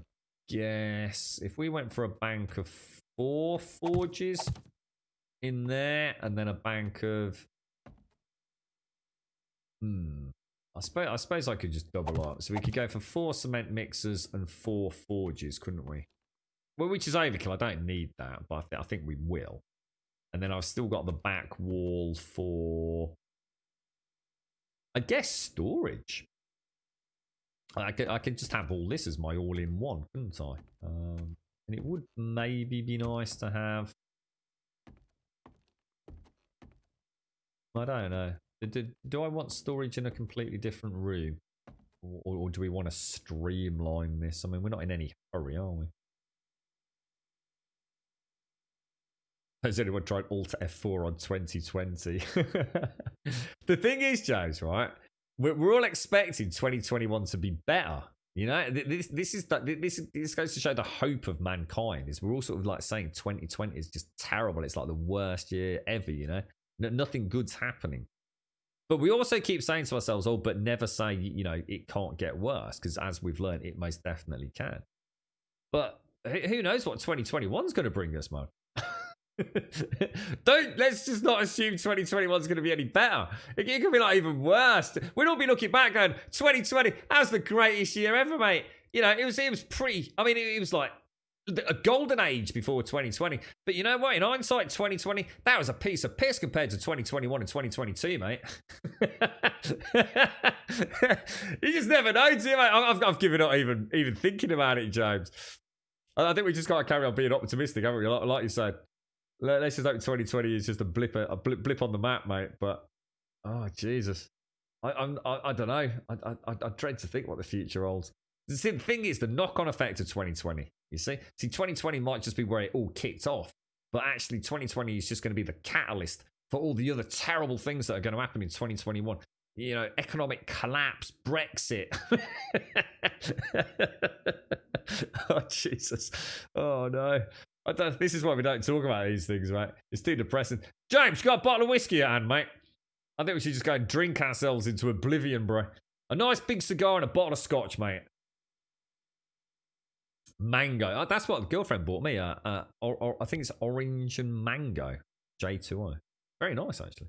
guess if we went for a bank of 4 forges in there and then a bank of I suppose I could just double up. So we could go for 4 cement mixers and 4 forges, couldn't we? Well, which is overkill. I don't need that, but I think we will. And then I've still got the back wall for, I guess, storage. I could just have all this as my all-in-one, couldn't I? And it would maybe be nice to have. I don't know. Do I want storage in a completely different room? Or do we want to streamline this? I mean, we're not in any hurry, are we? Has anyone tried Alt F4 on 2020? The thing is, James, right? We're all expecting 2021 to be better. You know, this goes to show the hope of mankind. Is we're all sort of like saying 2020 is just terrible. It's like the worst year ever. You know, nothing good's happening. But we also keep saying to ourselves, oh, but never say, you know, it can't get worse, because as we've learned, it most definitely can. But who knows what 2021 is going to bring us, man? Let's just not assume 2021 is going to be any better. It could be like even worse. We'd all be looking back going, 2020, that was the greatest year ever, mate. You know, it was pretty, I mean, it was like a golden age before 2020. But you know what? In hindsight, 2020, that was a piece of piss compared to 2021 and 2022, mate. You just never know, do you, mate? I've given up even thinking about it, James. I think we just got to carry on being optimistic, haven't we? Like you said. Let's just hope 2020 is just a blip on the map, mate. But oh Jesus, I don't know. I dread to think what the future holds. The thing is, the knock-on effect of 2020. You see, 2020 might just be where it all kicked off, but actually 2020 is just going to be the catalyst for all the other terrible things that are going to happen in 2021. You know, economic collapse, Brexit. Oh Jesus! Oh no. This is why we don't talk about these things, right? It's too depressing. James, you got a bottle of whiskey at hand, mate? I think we should just go and drink ourselves into oblivion, bro. A nice big cigar and a bottle of scotch, mate. Mango. That's what the girlfriend bought me. I think it's orange and mango. J2O. Very nice, actually.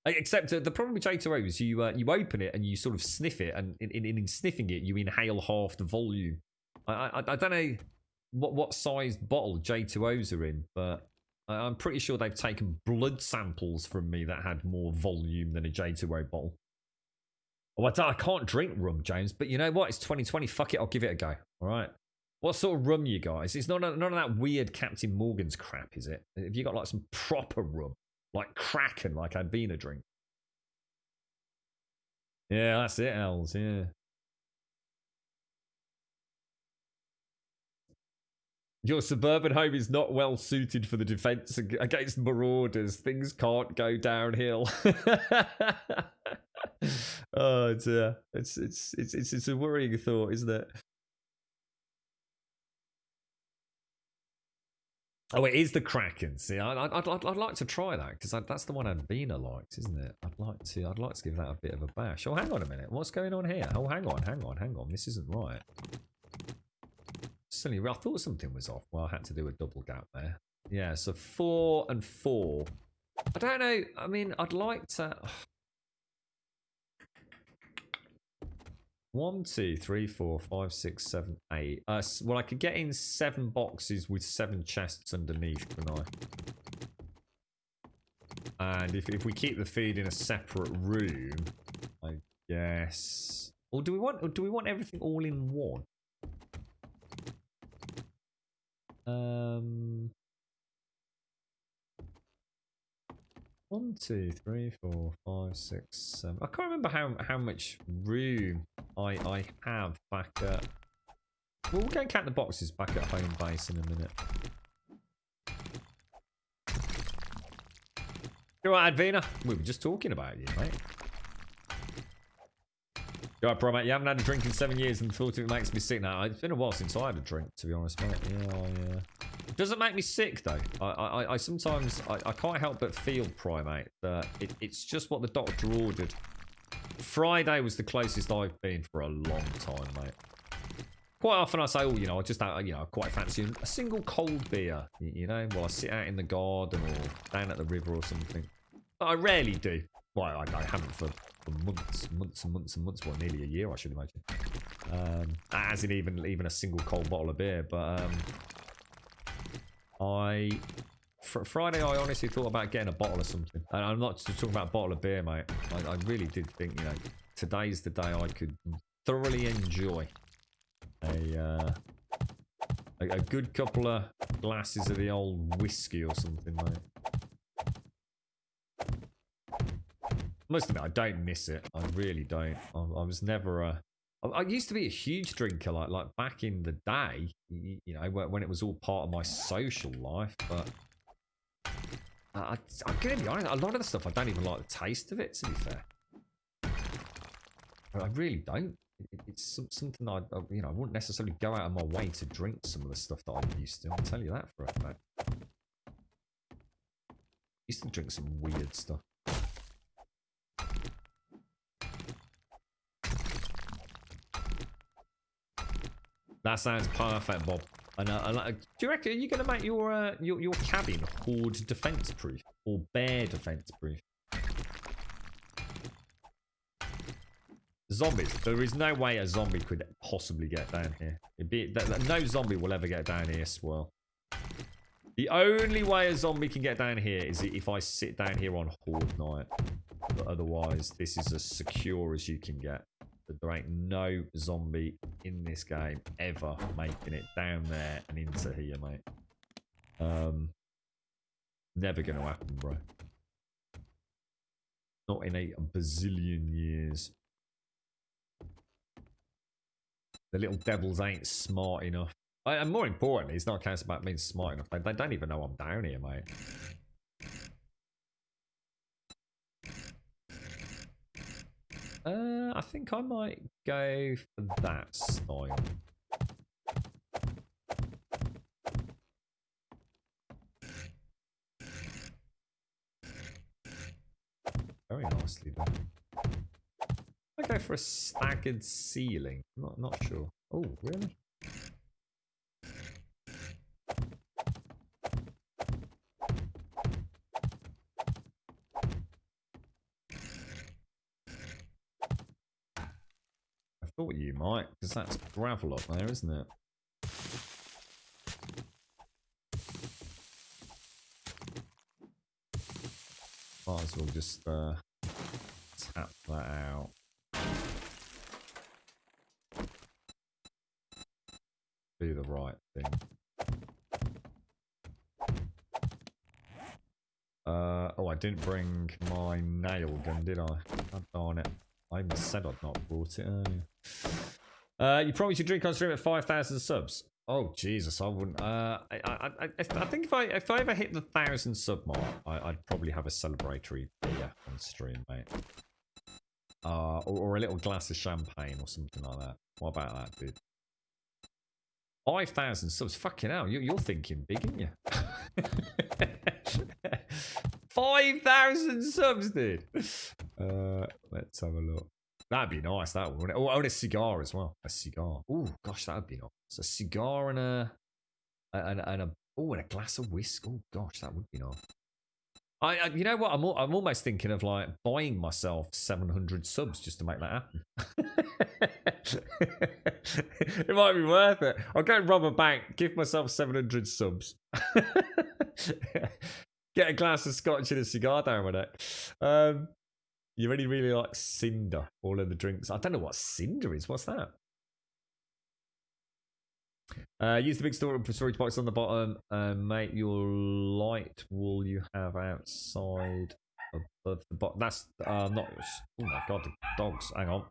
Except the problem with J2O is you open it and you sort of sniff it, and in sniffing it, you inhale half the volume. I don't know what size bottle J2Os are in, but I'm pretty sure they've taken blood samples from me that had more volume than a J2O bottle. Oh, I can't drink rum, James, but you know what? It's 2020. Fuck it, I'll give it a go. All right. What sort of rum you guys? It's none of that weird Captain Morgan's crap, is it? Have you got like some proper rum, like Kraken, like I'd been a drink? Yeah, that's it, Els. Yeah. Your suburban home is not well suited for the defense against marauders. Things can't go downhill. Oh, it's a worrying thought, isn't it? Oh, it is the Kraken. See, I'd like to try that, because that's the one Advina likes, isn't it? I'd like to give that a bit of a bash. Oh, hang on a minute. What's going on here? Oh, hang on. This isn't right. Suddenly, I thought something was off. Well, I had to do a double gap there. Yeah, so 4 and 4. I don't know. I mean, I'd like to. 1, 2, 3, 4, 5, 6, 7, 8. Well, I could get in 7 boxes with 7 chests underneath, couldn't I? And if we keep the feed in a separate room, I guess. Or do we want everything all in one? 1, 2, 3, 4, 5, 6, 7. I can't remember how much room I have back at. We'll go and count the boxes back at home base in a minute. You alright, Advina? We were just talking about you, mate. You alright, bro, mate? You haven't had a drink in 7 years and thought it makes me sick now. It's been a while since I had a drink, to be honest, mate. Yeah. It doesn't make me sick, though. I sometimes I can't help but feel, Primate, that it's just what the doctor ordered. Friday was the closest I've been for a long time, mate. Quite often I say, oh, you know, I quite fancy a single cold beer, you know, while I sit out in the garden or down at the river or something. But I rarely do. Well, I haven't for months and months. Well, nearly a year, I should imagine. As in even a single cold bottle of beer. But Friday, I honestly thought about getting a bottle of something. And I'm not just talking about a bottle of beer, mate. I really did think, you know, today's the day I could thoroughly enjoy a good couple of glasses of the old whiskey or something, mate. Must admit, I don't miss it. I really don't. I was never a... I used to be a huge drinker, like back in the day, you know, when it was all part of my social life. But I'm going to be honest, a lot of the stuff I don't even like the taste of it. To be fair, I really don't. It's something I you know, I wouldn't necessarily go out of my way to drink some of the stuff that I used to. I'll tell you that for a fact. I used to drink some weird stuff. That sounds perfect, Bob. And do you reckon you're going to make your cabin horde defense proof or bear defense proof? Zombies. There is no way a zombie could possibly get down here. No zombie will ever get down here, Swirl. The only way a zombie can get down here is if I sit down here on horde night. But otherwise, this is as secure as you can get. There ain't no zombie in this game ever making it down there and into here, mate. Never gonna happen, bro. Not in a bazillion years. The little devils ain't smart enough. And more importantly, it's not a case about being smart enough. They don't even know I'm down here, mate. I think I might go for that style. Very nicely done. I go for a staggered ceiling. Not sure. Oh, really? Thought you might, because that's gravel up there, isn't it? Might as well just tap that out. Do the right thing. Oh, I didn't bring my nail gun, did I? God darn it. I even said I'd not brought it earlier. You promised you'd drink on stream at 5,000 subs. Oh Jesus, I wouldn't. I think if I ever hit the 1,000 sub mark, I'd probably have a celebratory beer on stream, mate. Or a little glass of champagne or something like that. What about that, dude? 5,000 subs, fucking hell! You're thinking big, aren't you? 5,000 subs, dude. Let's have a look. That'd be nice, that would. Oh, and a cigar as well. A cigar. Oh gosh, that'd be nice. A cigar and a glass of whiskey. Oh gosh, that would be nice. You know what? I'm almost thinking of like buying myself 700 subs just to make that happen. It might be worth it. I'll go rob a bank, give myself 700 subs. Get a glass of scotch and a cigar down with it. You really like Cinder, all of the drinks. I don't know what Cinder is. What's that? Use the big storage box on the bottom. Make your light wall you have outside above the bottom. That's not. Oh my god, the dogs. Hang on.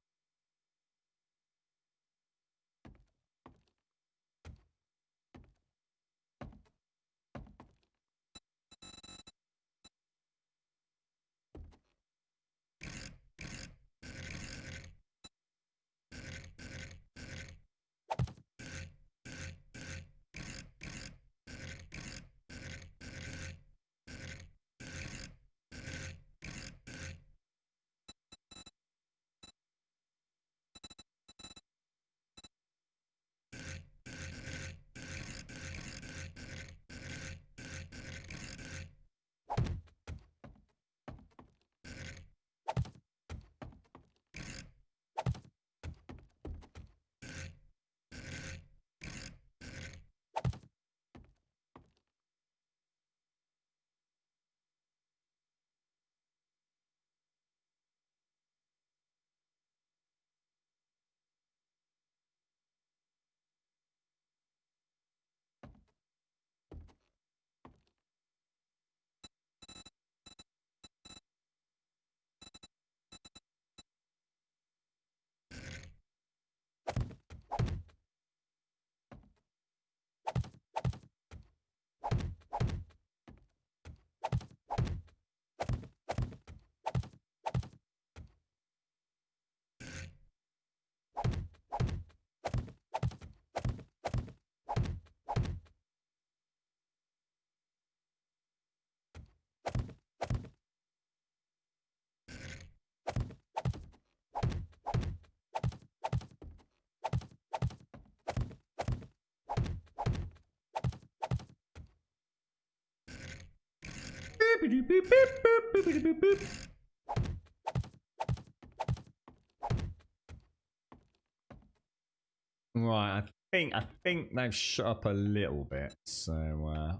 Right, I think they've shut up a little bit, so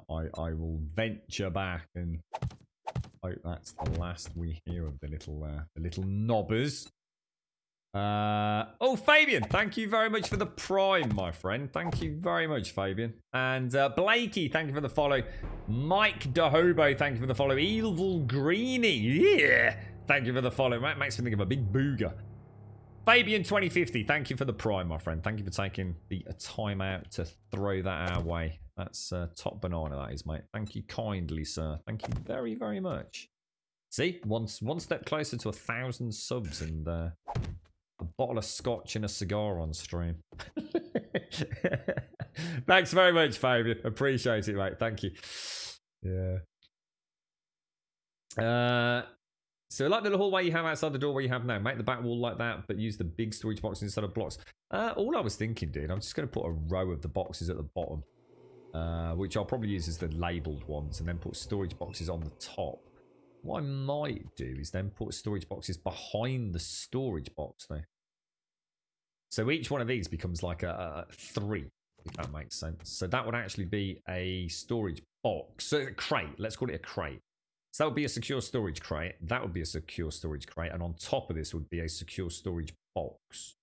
I will venture back and hope that's the last we hear of the little knobbers. Oh, Fabian, thank you very much for the prime, my friend. Thank you very much, Fabian. And Blakey, thank you for the follow. Mike DeHobo, thank you for the follow. Evil Greenie, yeah, thank you for the follow. That makes me think of a big booger. Fabian 2050, thank you for the prime, my friend. Thank you for taking the time out to throw that our way. That's top banana, that is, mate. Thank you kindly, sir. Thank you very, very much. See, one step closer to 1,000 subs and a bottle of scotch and a cigar on stream. Thanks very much, Fabian. Appreciate it, mate. Thank you. Yeah. So like the hallway you have outside the door where you have now, make the back wall like that, but use the big storage boxes instead of blocks. All I was thinking, dude, I'm just going to put a row of the boxes at the bottom, which I'll probably use as the labelled ones, and then put storage boxes on the top. What I might do is then put storage boxes behind the storage box, though. So each one of these becomes like a 3, if that makes sense. So that would actually be a storage box. So a crate, let's call it a crate. So that would be a secure storage crate. That would be a secure storage crate. And on top of this would be a secure storage box.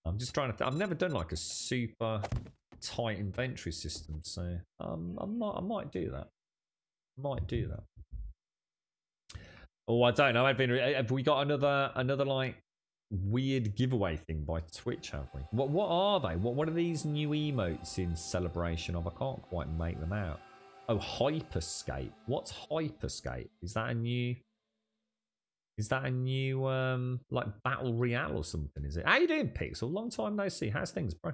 I'm just trying to... I've never done like a super tight inventory system. So I might do that. Oh, I don't know. Have we got another like weird giveaway thing by Twitch, have we? What are they? What are these new emotes in celebration of? I can't quite make them out. Oh, Hyperscape. What's Hyperscape? Is that a new like battle royale or something? Is it? How you doing, Pixel? Long time no see. How's things, bro?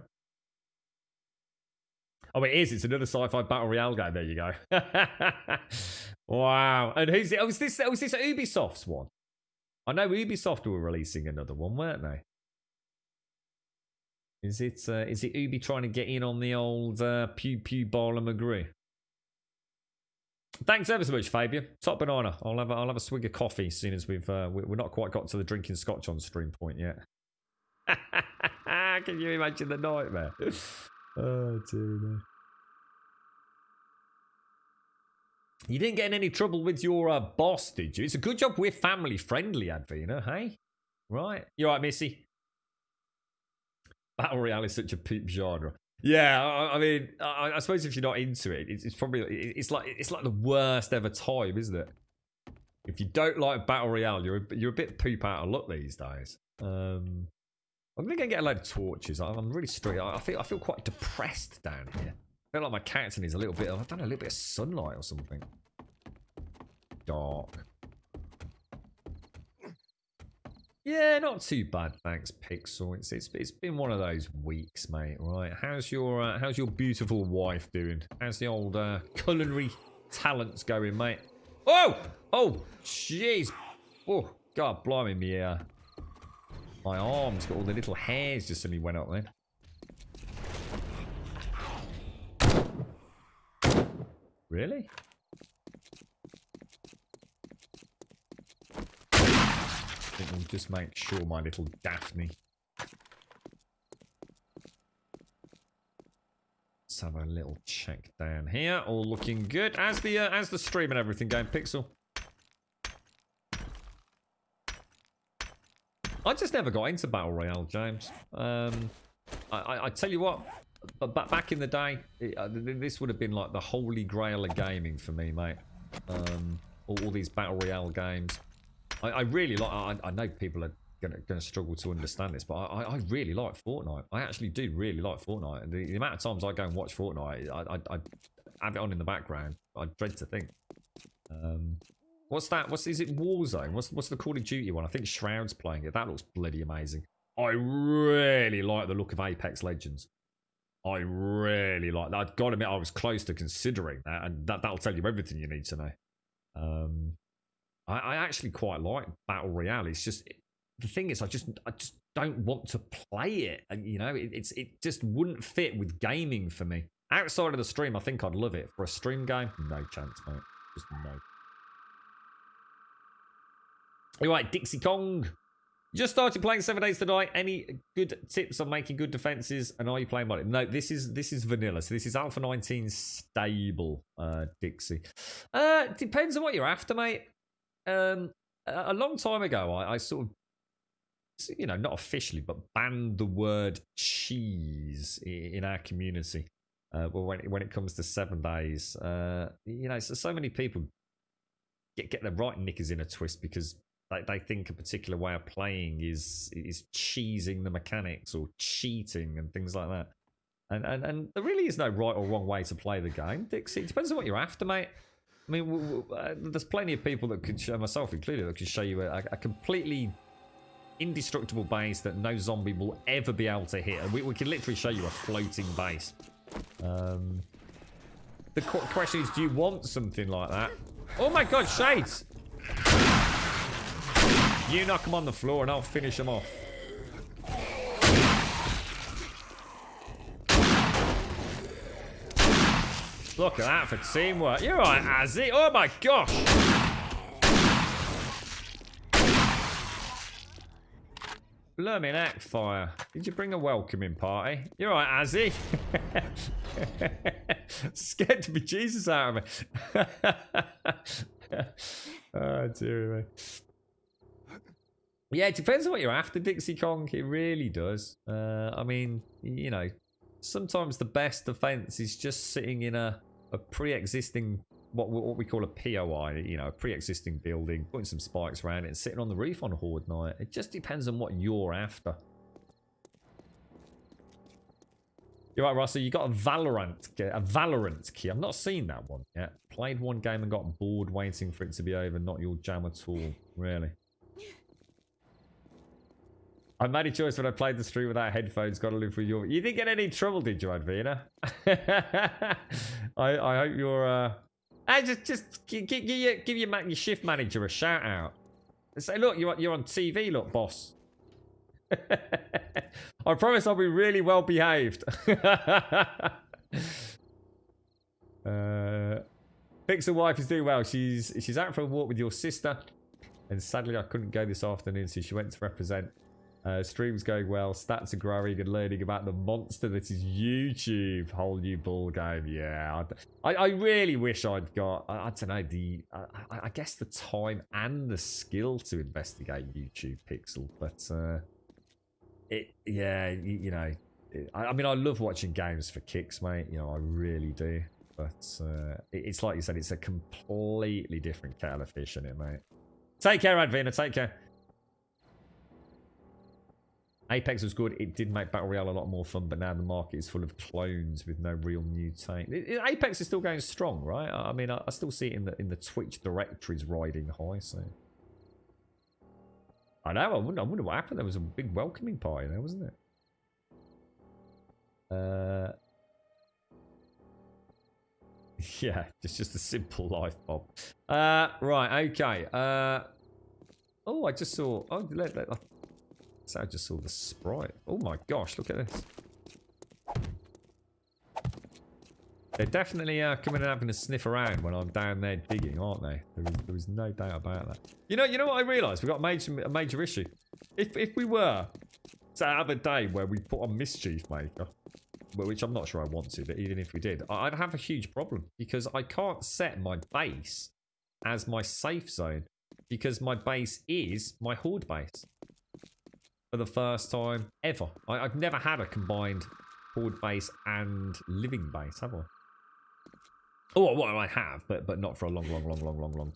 Oh, it is. It's another sci-fi battle royale game. There you go. Wow. And who's it? Oh, is this Ubisoft's one? I know Ubisoft were releasing another one, weren't they? Is it Ubi trying to get in on the old Pew Pew Barla McGrew? Thanks ever so much, Fabian. Top banana. I'll have a swig of coffee, seeing as we're not quite got to the drinking scotch on stream point yet. Can you imagine the nightmare? Oh dear me. You didn't get in any trouble with your boss, did you? It's a good job we're family friendly, Advina. Hey, right? You all right, Missy? Battle Royale is such a poop genre. Yeah, I mean, I suppose if you're not into it, it's probably it's like the worst ever time, isn't it? If you don't like Battle Royale, you're a bit poop out of luck these days. I'm gonna go get a load of torches. I'm really straight. I feel quite depressed down here. I feel like my character needs a little bit of, I don't know, a little bit of sunlight or something. Dark. Yeah, not too bad, thanks, Pixel. It's been one of those weeks, mate. Right? How's your beautiful wife doing? How's the old culinary talents going, mate? Oh, jeez. Oh, God, blimey me. My arm's got all the little hairs just suddenly went up then. Really? I think we'll just make sure my little Daphne. Let's have a little check down here. All looking good. As the stream and everything going, Pixel. I just never got into Battle Royale, James. I tell you what, but back in the day, this would have been like the holy grail of gaming for me, mate. All these Battle Royale games. I really like. I know people are gonna struggle to understand this, but I really like Fortnite. I actually do really like Fortnite. And the amount of times I go and watch Fortnite, I have it on in the background. I dread to think. What's that? Is it Warzone? What's the Call of Duty one? I think Shroud's playing it. That looks bloody amazing. I really like the look of Apex Legends. I really like that. I've got to admit, I was close to considering that, and that'll tell you everything you need to know. I actually quite like Battle Royale. It's just the thing is, I just don't want to play it. And you know, it just wouldn't fit with gaming for me. Outside of the stream, I think I'd love it. For a stream game, no chance, mate. Just no. You're right, Dixie Kong. Just started playing 7 Days to Die. Any good tips on making good defenses? And are you playing mod? No, this is vanilla. So this is Alpha 19 stable, Dixie. Depends on what you're after, mate. A long time ago, I sort of, you know, not officially, but banned the word cheese in our community. When it comes to 7 days, you know, so many people get their right knickers in a twist because they think a particular way of playing is cheesing the mechanics or cheating and things like that. And there really is no right or wrong way to play the game, Dixie. It depends on what you're after, mate. I mean, there's plenty of people that could show, myself included, that could show you a completely indestructible base that no zombie will ever be able to hit. And we can literally show you a floating base. The question is, do you want something like that? Oh my god, Shades! You knock them on the floor and I'll finish them off. Look at that for teamwork. You're right, Azzy. Oh my gosh! Blooming act fire. Did you bring a welcoming party? You're right, Azzy. Scared to be Jesus out of me. Oh, dear me. Yeah, it depends on what you're after, Dixie Kong. It really does. I mean, you know, sometimes the best defense is just sitting in a pre-existing, what we call a POI, you know, a pre-existing building, putting some spikes around it and sitting on the roof on Horde night. It just depends on what you're after. You're right, Russell. You got a Valorant key. I've not seen that one yet. Played one game and got bored waiting for it to be over. Not your jam at all, really. I made a choice when I played the stream without headphones. Got to live with your. You didn't get any trouble, did you, Advina? I hope you're. Just give your shift manager a shout out. Say, look, you're on TV, look, boss. I promise I'll be really well behaved. Pixel wife is doing well. She's out for a walk with your sister, and sadly I couldn't go this afternoon, so she went to represent. Stream's going well, stats are growing and learning about the monster that is YouTube. Whole new ball game. Yeah, I really wish I'd got, I don't know, I guess the time and the skill to investigate YouTube, Pixel, but you know, I mean, I love watching games for kicks, mate, you know, I really do, but it's like you said, it's a completely different kettle of fish, isn't it, mate? Take care, Advina, take care. Apex was good. It did make Battle Royale a lot more fun, but now the market is full of clones with no real new take. Apex is still going strong, right? I mean, I still see it in the Twitch directories riding high. So I know. I wonder what happened. There was a big welcoming party there, wasn't it? Yeah, it's just a simple life, Bob. Right. Okay. Oh, I just saw. Oh, so I just saw the sprite. Oh my gosh, look at this. They're definitely coming and having a sniff around when I'm down there digging, aren't they? There is no doubt about that. You know what I realised? We've got a major issue. If we were to have a day where we put on Mischief Maker, which I'm not sure I want to, but even if we did, I'd have a huge problem because I can't set my base as my safe zone because my base is my Horde base. For the first time ever. I've never had a combined Horde base and living base, have I? Oh, well, I have, but not for a long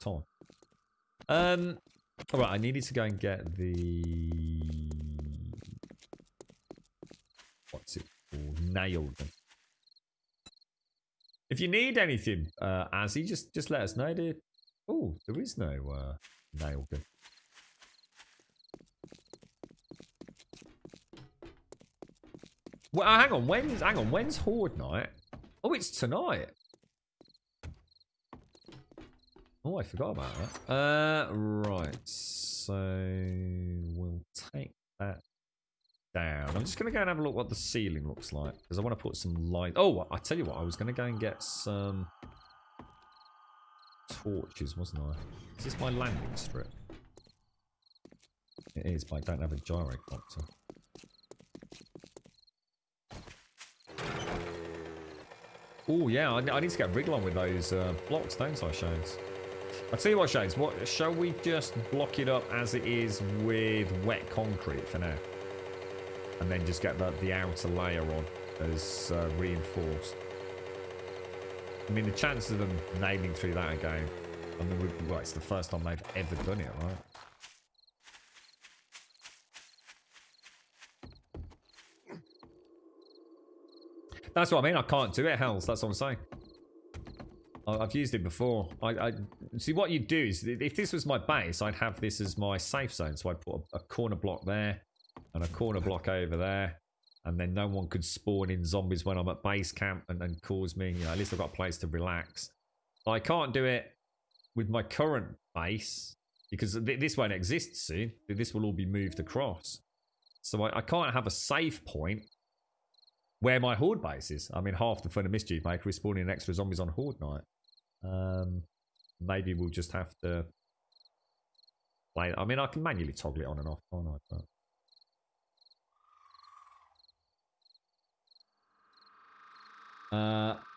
time. Alright, I needed to go and get the... What's it called? Nail gun. If you need anything, Azzy, just let us know, dude. Oh, there is no nail gun. Well, hang on, when's Horde night? Oh, it's tonight. Oh, I forgot about that. Right, so we'll take that down. I'm just gonna go and have a look what the ceiling looks like because I want to put some light. Oh, I tell you what, I was gonna go and get some torches, wasn't I? Is this my landing strip? It is, but I don't have a gyrocopter. Oh yeah, I need to get wriggle on with those blocks, don't I, Shades? I'll tell you what, Shades, shall we just block it up as it is with wet concrete for now? And then just get the outer layer on as reinforced. I mean, the chances of them nailing through that again, I mean, well, it's the first time they've ever done it, right? That's what I mean. I can't do it, Hells. That's what I'm saying. I've used it before. I see what you do is if this was my base, I'd have this as my safe zone. So I'd put a corner block there and a corner block over there, and then no one could spawn in zombies when I'm at base camp and cause me. You know, at least I've got a place to relax. But I can't do it with my current base because this won't exist soon. This will all be moved across. So I can't have a safe point where my horde base is. I mean, half the fun of Mischief Maker is spawning extra zombies on horde night. Maybe we'll just have to play. I mean, I can manually toggle it on and off, can't I? But...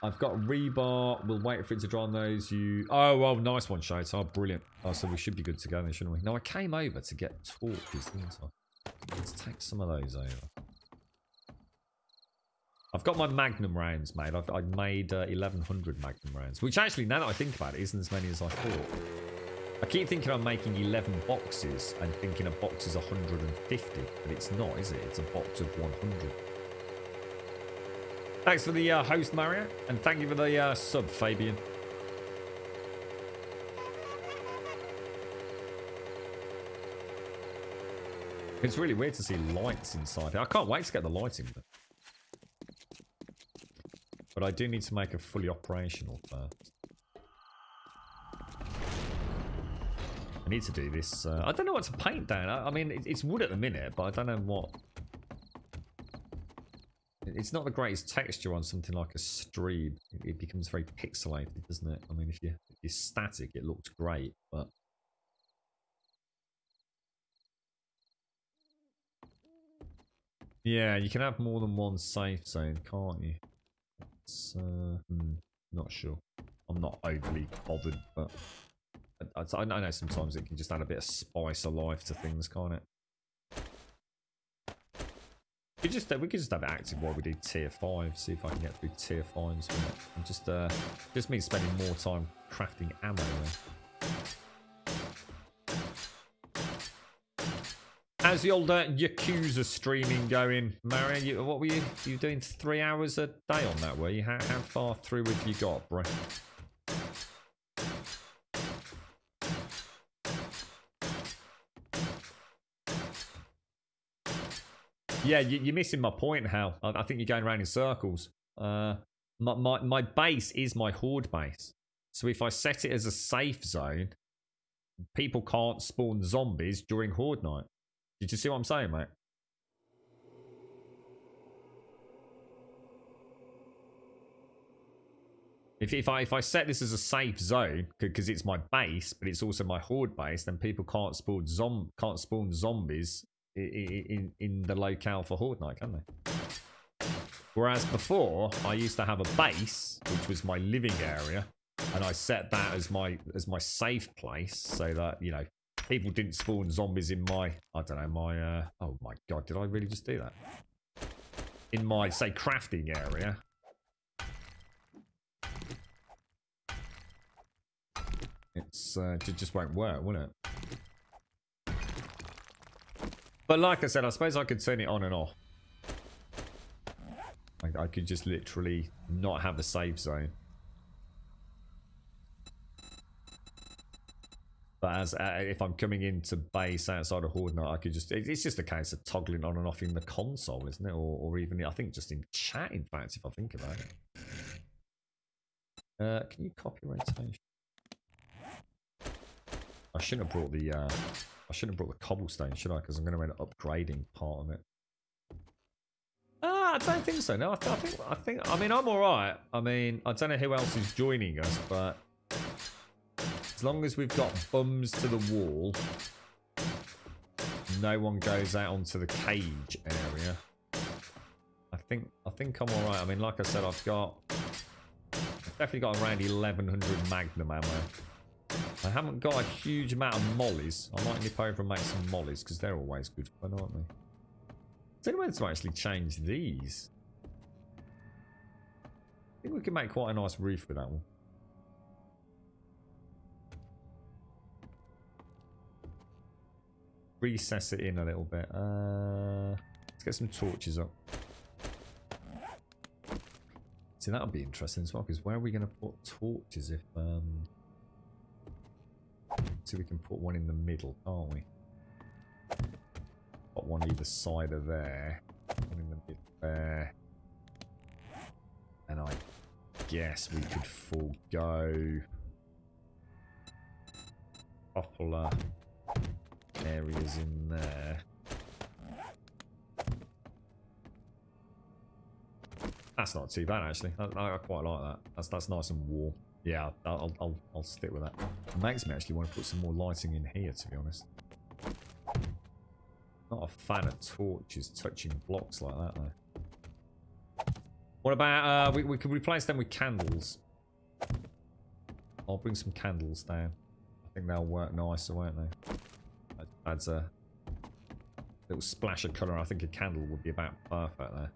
I've got rebar. We'll wait for it to dry on those. Oh, well, nice one, Shades. Oh, brilliant. Oh, so we should be good to go then, shouldn't we? No, I came over to get torches, didn't I? Let's take some of those over. I've got my Magnum rounds made. I've made 1,100 Magnum rounds, which actually, now that I think about it, isn't as many as I thought. I keep thinking I'm making 11 boxes and thinking a box is 150, but it's not, is it? It's a box of 100. Thanks for the host, Mario, and thank you for the sub, Fabian. It's really weird to see lights inside here. I can't wait to get the lighting. But I do need to make it fully operational first. I need to do this. I don't know what to paint down. I mean, it's wood at the minute, but I don't know what. It's not the greatest texture on something like a stream. It becomes very pixelated, doesn't it? I mean, if you're static, it looks great, but. Yeah, you can have more than one safe zone, can't you? Not sure. I'm not overly bothered, but I know sometimes it can just add a bit of spice of life to things, can't it? We could just have it active while we do tier 5. See if I can get through tier 5s with it. And just means spending more time crafting ammo there. How's the old Yakuza streaming going, Mario? What were you doing 3 hours a day on that, were you? How far through have you got, bro? Yeah, you're missing my point, Hal. I think you're going around in circles. My base is my horde base. So if I set it as a safe zone, people can't spawn zombies during horde night. Did you see what I'm saying, mate? If I set this as a safe zone because it's my base, but it's also my horde base, then people can't spawn zombies in the locale for horde night, can they? Whereas before, I used to have a base, which was my living area, and I set that as my safe place so that, you know, people didn't spawn zombies in my, I don't know, my, oh my god, did I really just do that? In my, say, crafting area. It's, it just won't work, will it? But like I said, I suppose I could turn it on and off. I could just literally not have a save zone. But as if I'm coming into base outside of Horde Night, I could just... It's just a case of toggling on and off in the console, isn't it? Or even, I think, just in chat, in fact, if I think about it. Can you copy rotation? I shouldn't have brought the... I shouldn't have brought the cobblestone, should I? Because I'm going to end up upgrading part of it. I don't think so. No, I think... I mean, I'm alright. I mean, I don't know who else is joining us, but... As long as we've got bums to the wall, no one goes out onto the cage area. I think I'm alright. I mean, like I said, I've definitely got around 1100 Magnum ammo. I haven't got a huge amount of mollies. I might nip over and make some mollies because they're always good fun, aren't they? Is there any way to actually change these? I think we can make quite a nice roof with that one. Recess it in a little bit. Let's get some torches up. See, that'll be interesting as well, because where are we going to put torches if... So we can put one in the middle, can't we? Put one either side of there. One in the middle there. And I guess we could forego poplar areas in there. That's not too bad actually. I quite like that. That's nice and warm. Yeah, I'll stick with that. It makes me actually want to put some more lighting in here, to be honest. Not a fan of torches touching blocks like that though. What about we could replace them with candles. I'll bring some candles down. I think they'll work nicer, won't they? That adds a little splash of colour. I think a candle would be about perfect there.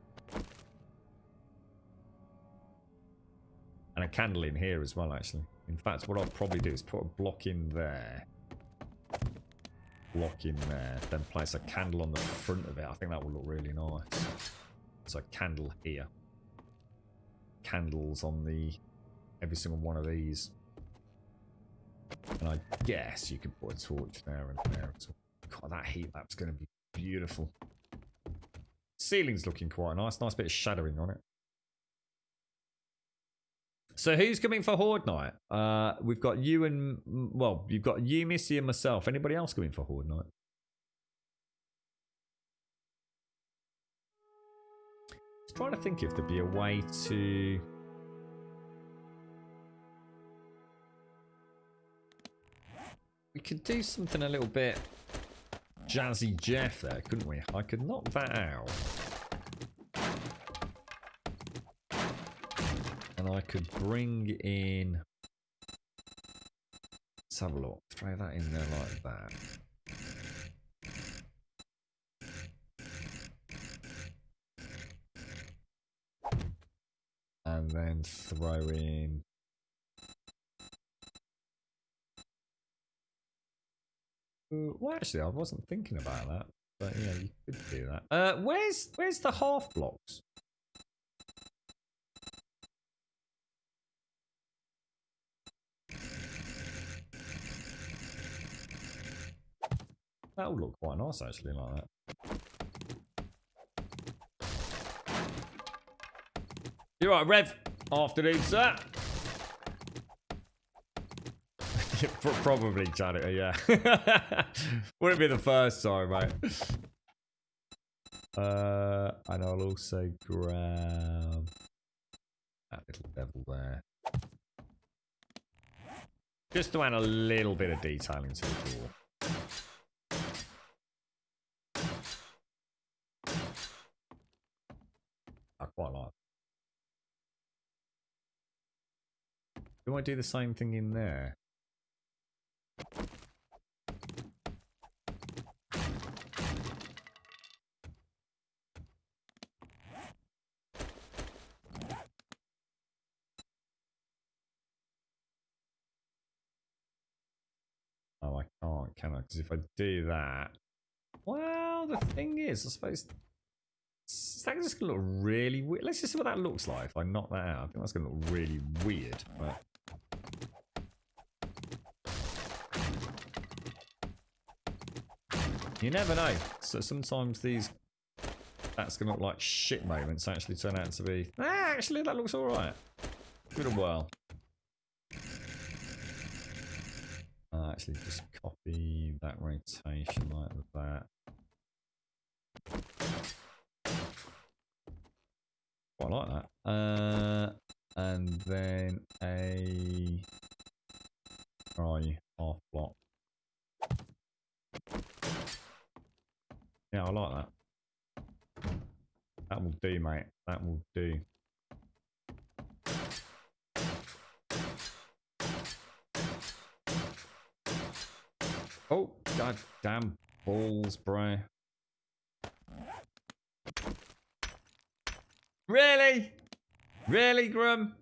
And a candle in here as well, actually. In fact, what I'll probably do is put a block in there. Block in there. Then place a candle on the front of it. I think that will look really nice. So a candle here. Candles on every single one of these. And I guess you could put a torch there and there. God, that heat map's going to be beautiful. Ceiling's looking quite nice. Nice bit of shadowing on it. So who's coming for Horde Night? We've got you and... Well, you've got you, Missy, and myself. Anybody else coming for Horde Night? Just trying to think if there'd be a way to... We could do something a little bit Jazzy Jeff there, couldn't we? I could knock that out. And I could bring in... Let's have a look. Throw that in there like that. And then throw in... Well, actually, I wasn't thinking about that. But yeah, you could do that. Where's the half blocks? That would look quite nice, actually, like that. You're right, Rev. Afternoon, sir. Probably, Janitor, yeah. Wouldn't be the first time, mate. And I'll also grab that little devil there. Just to add a little bit of detailing to the door. I quite like it. Do I do the same thing in there? Oh, I can't, can I? Because if I do that... Well, the thing is, I suppose... Is that just going to look really weird? Let's just see what that looks like if I knock that out. I think that's going to look really weird, but... You never know. So sometimes that's going to look like shit moments actually turn out to be... actually, that looks alright. Good and well. Actually, just copy that rotation like that. Quite like that. And then a try half block. do, mate. That will do. Oh, god damn balls, bro. Really? Really, Grum?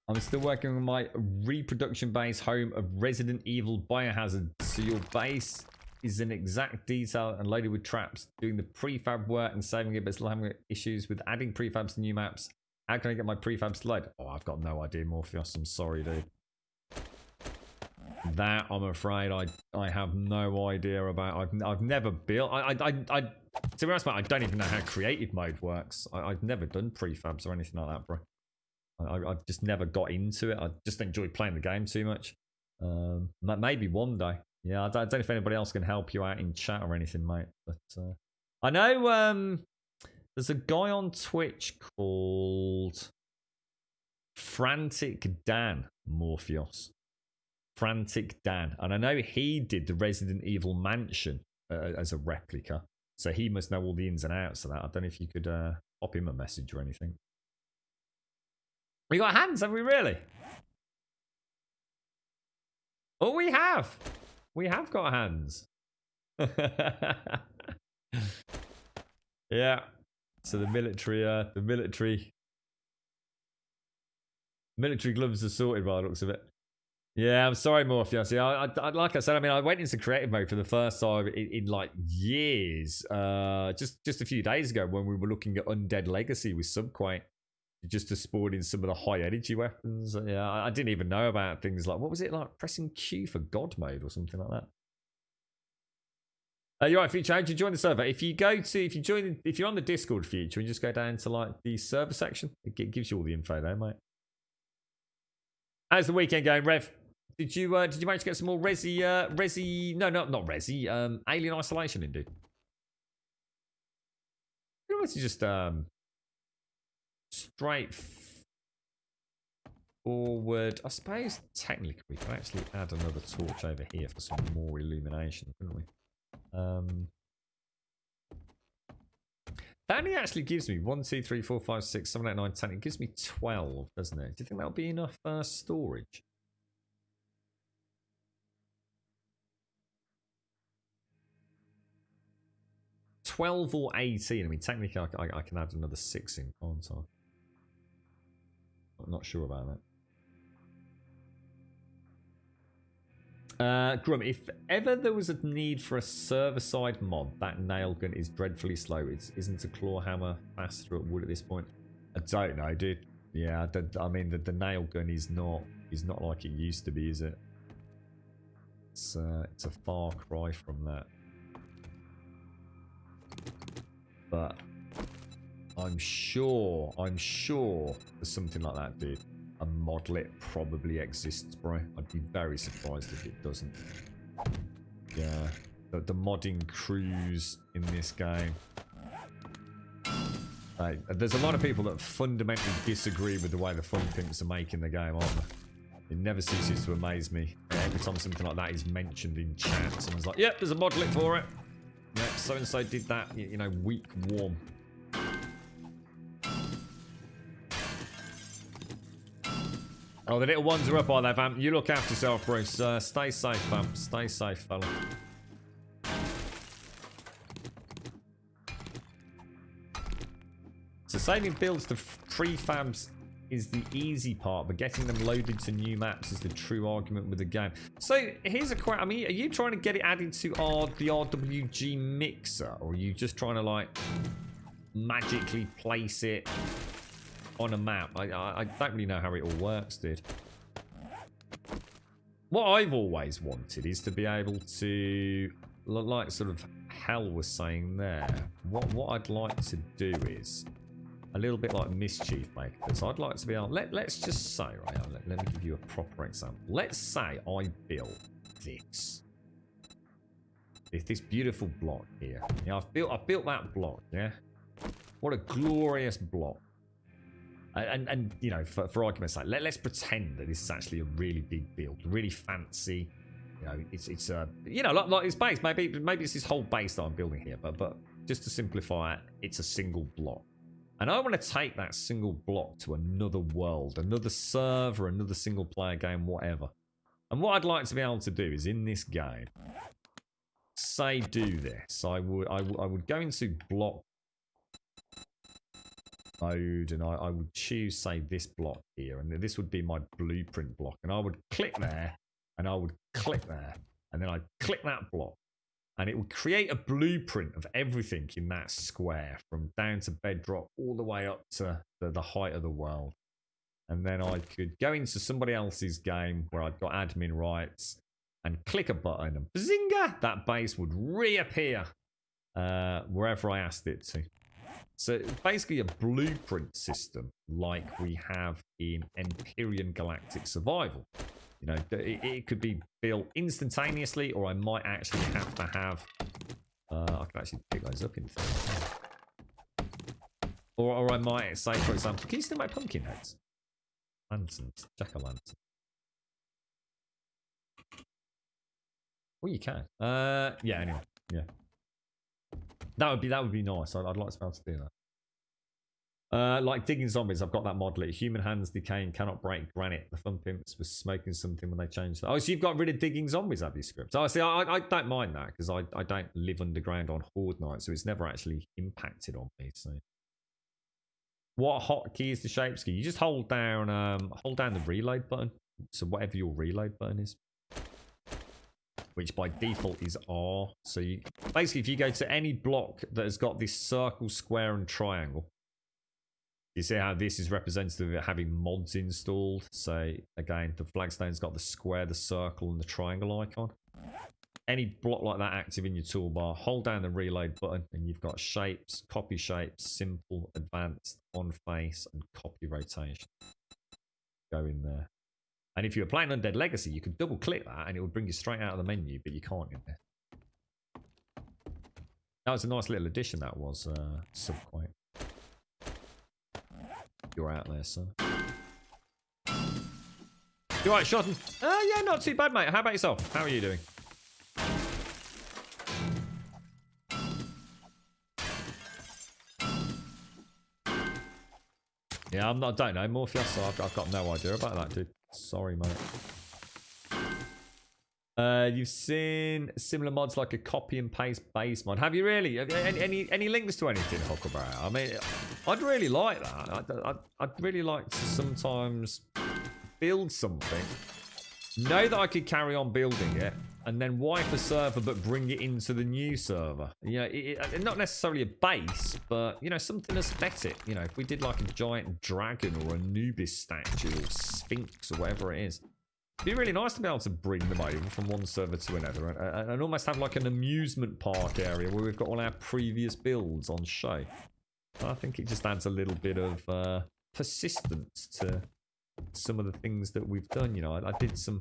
I'm still working on my reproduction base home of Resident Evil Biohazard. So your base is in exact detail and loaded with traps. Doing the prefab work and saving it, but still having issues with adding prefabs to new maps. How can I get my prefabs to load? Oh, I've got no idea, Morpheus. I'm sorry, dude. That I'm afraid I have no idea about. I've never built. To be honest, mate, I don't even know how creative mode works. I've never done prefabs or anything like that, bro. I've just never got into it. I just enjoy playing the game too much. Maybe one day. Yeah, I don't know if anybody else can help you out in chat or anything, mate. But I know there's a guy on Twitch called Frantic Dan Morpheus. Frantic Dan. And I know he did the Resident Evil Mansion as a replica. So he must know all the ins and outs of that. I don't know if you could pop him a message or anything. We got hands, have we really? Oh, we have. We have got hands. Yeah. So the military gloves are sorted by the looks of it. Yeah, I'm sorry, Morpheus. Yeah, like I said, I mean, I went into creative mode for the first time in like years. Just a few days ago when we were looking at Undead Legacy with Subquake. Just to spawn in some of the high energy weapons. Yeah, I didn't even know about things like, what was it like, pressing Q for God mode or something like that. You're right, Future. How do you join the server? If you're on the Discord, Future, and just go down to like the server section, it gives you all the info there, mate. How's the weekend going, Rev? Did you manage to get some more Resi? No, not Resi. Alien Isolation in, dude. You know what? To just straight forward. I suppose technically we can actually add another torch over here for some more illumination, couldn't we? That only actually gives me 1, 2, 3, 4, 5, 6, 7, 8, 9, 10. It gives me 12, doesn't it? Do you think that'll be enough storage? $12 or 18. I mean, technically, I can add another 6 in, can't I? I'm not sure about that. Grum, if ever there was a need for a server-side mod, that nail gun is dreadfully slow. Isn't a claw hammer faster at wood at this point? I don't know, dude. Yeah, I mean, the nail gun is not like it used to be, is it? It's a far cry from that. But I'm sure there's something like that, dude. A modlet probably exists, bro. I'd be very surprised if it doesn't. Yeah, the modding crews in this game. There's a lot of people that fundamentally disagree with the way the Fun Pimps are making the game, aren't they? It never ceases to amaze me. Every time something like that is mentioned in chat, someone's like, "Yep, there's a modlet for it. Yep, so and so did that. You know, weak warm." Oh, the little ones are up, are they, Vamp? You look after yourself, Bruce. Stay safe, Vamp. Stay safe, fella. So saving builds to prefabs is the easy part, but getting them loaded to new maps is the true argument with the game. So here's a question. I mean, are you trying to get it added to the RWG mixer, or are you just trying to like magically place it on a map? I don't really know how it all works, dude. What I've always wanted is to be able to, like sort of Hell was saying there, what I'd like to do is a little bit like Mischief Maker. So I'd like to be able, let's just say, right, let me give you a proper example. Let's say I built this beautiful block here. Yeah, I built that block, yeah? What a glorious block. And you know, for argument's sake, let's pretend that this is actually a really big build, really fancy. You know, it's a like it's base. Maybe it's this whole base that I'm building here, but just to simplify it, it's a single block. And I want to take that single block to another world, another server, another single player game, whatever. And what I'd like to be able to do is in this game, say do this. I would go into block mode and I would choose, say, this block here, and this would be my blueprint block. And I would click there, and I would click there, and then I'd click that block. And it would create a blueprint of everything in that square, from down to bedrock all the way up to the height of the world. And then I could go into somebody else's game where I've got admin rights and click a button, and bazinga, that base would reappear wherever I asked it to. So it's basically a blueprint system like we have in Empyrean Galactic Survival. You know, it could be built instantaneously, or I might actually have to have... I can actually pick those up in things. Or I might say, for example, can you still make pumpkin heads? Lanterns, jack-o'-lantern. Well, you can. Yeah, anyway, yeah. That would be nice. I'd like to be able to do that. Like digging zombies, I've got that model. Human hands decaying, cannot break granite. The Fun Pimps was smoking something when they changed that. Oh, so you've got rid of digging zombies, have you, Script? Oh, see, I don't mind that, because I don't live underground on Horde night, so it's never actually impacted on me. So, what hotkey is the shapes key? You just hold down the reload button. So whatever your reload button is, which by default is R. So you basically, if you go to any block that has got this circle, square, and triangle. You see how this is representative of having mods installed. So again, the flagstone's got the square, the circle, and the triangle icon. Any block like that active in your toolbar, hold down the reload button, and you've got shapes, copy shapes, simple, advanced, on face, and copy rotation. Go in there. And if you were playing Undead Legacy, you could double click that and it would bring you straight out of the menu, but you can't in there. That was a nice little addition, that was, Subquake. You're out there, sir. You alright, Shotton? Yeah, not too bad, mate. How about yourself? How are you doing? Yeah, I don't know, Morpheus, so I've got no idea about that, dude. Sorry, mate. You've seen similar mods like a copy and paste base mod. Have you really? Any links to anything, Huckleberry? I mean, I'd really like that. I'd really like to sometimes build something, know that I could carry on building it, and then wipe a server but bring it into the new server. You know, not necessarily a base, but, you know, something aesthetic. You know, if we did like a giant dragon or Anubis statue or Sphinx or whatever it is. It'd be really nice to be able to bring them over from one server to another and almost have like an amusement park area where we've got all our previous builds on show. I think it just adds a little bit of persistence to some of the things that we've done. You know, I did some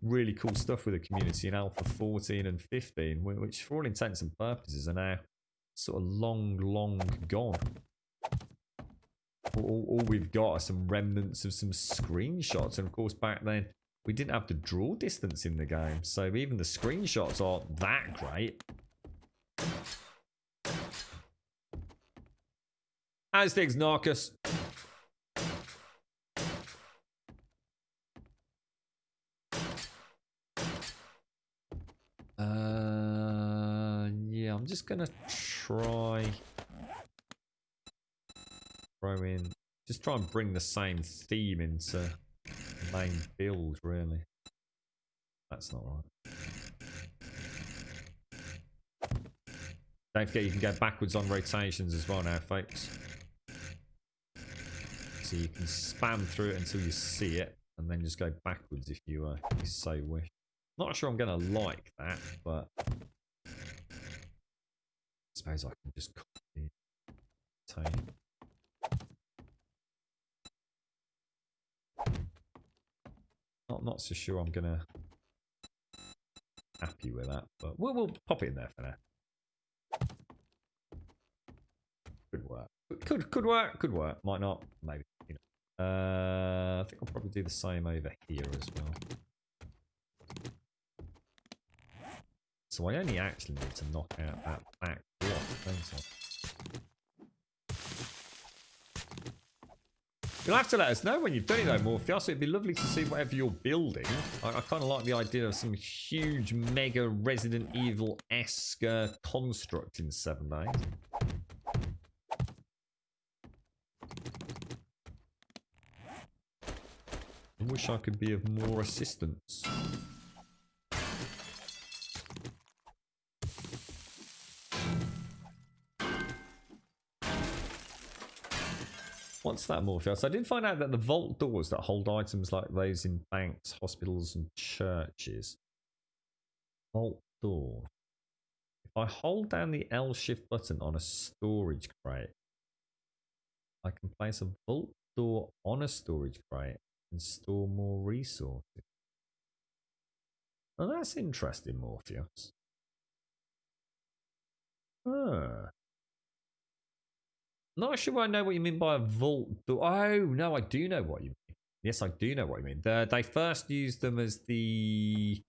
really cool stuff with the community in Alpha 14 and 15, which for all intents and purposes are now sort of long gone. All we've got are some remnants of some screenshots, and of course back then we didn't have the draw distance in the game, so even the screenshots aren't that great. How's things, Narcus? Yeah, I'm just gonna try and bring the same theme into main build, really. That's not right. Don't forget you can go backwards on rotations as well now, folks. So you can spam through it until you see it, and then just go backwards if you so wish. Not sure I'm gonna like that, but I suppose I can just copy, take. Not so sure I'm gonna happy with that, but we'll pop it in there for now. Could work. Could work. Might not. Maybe. You know. I think I'll probably do the same over here as well. So I only actually need to knock out that back block, don't I? You'll have to let us know when you've done it though, Morpheus. It'd be lovely to see whatever you're building. I kind of like the idea of some huge, mega Resident Evil-esque construct in 7 days. I wish I could be of more assistance. What's that, Morpheus? I did find out that the vault doors that hold items like those in banks, hospitals, and churches. Vault door. If I hold down the L shift button on a storage crate, I can place a vault door on a storage crate and store more resources. Well, that's interesting, Morpheus. Not sure I know what you mean by a vault door. Oh, no, I do know what you mean. Yes, I do know what you mean. They first used them as the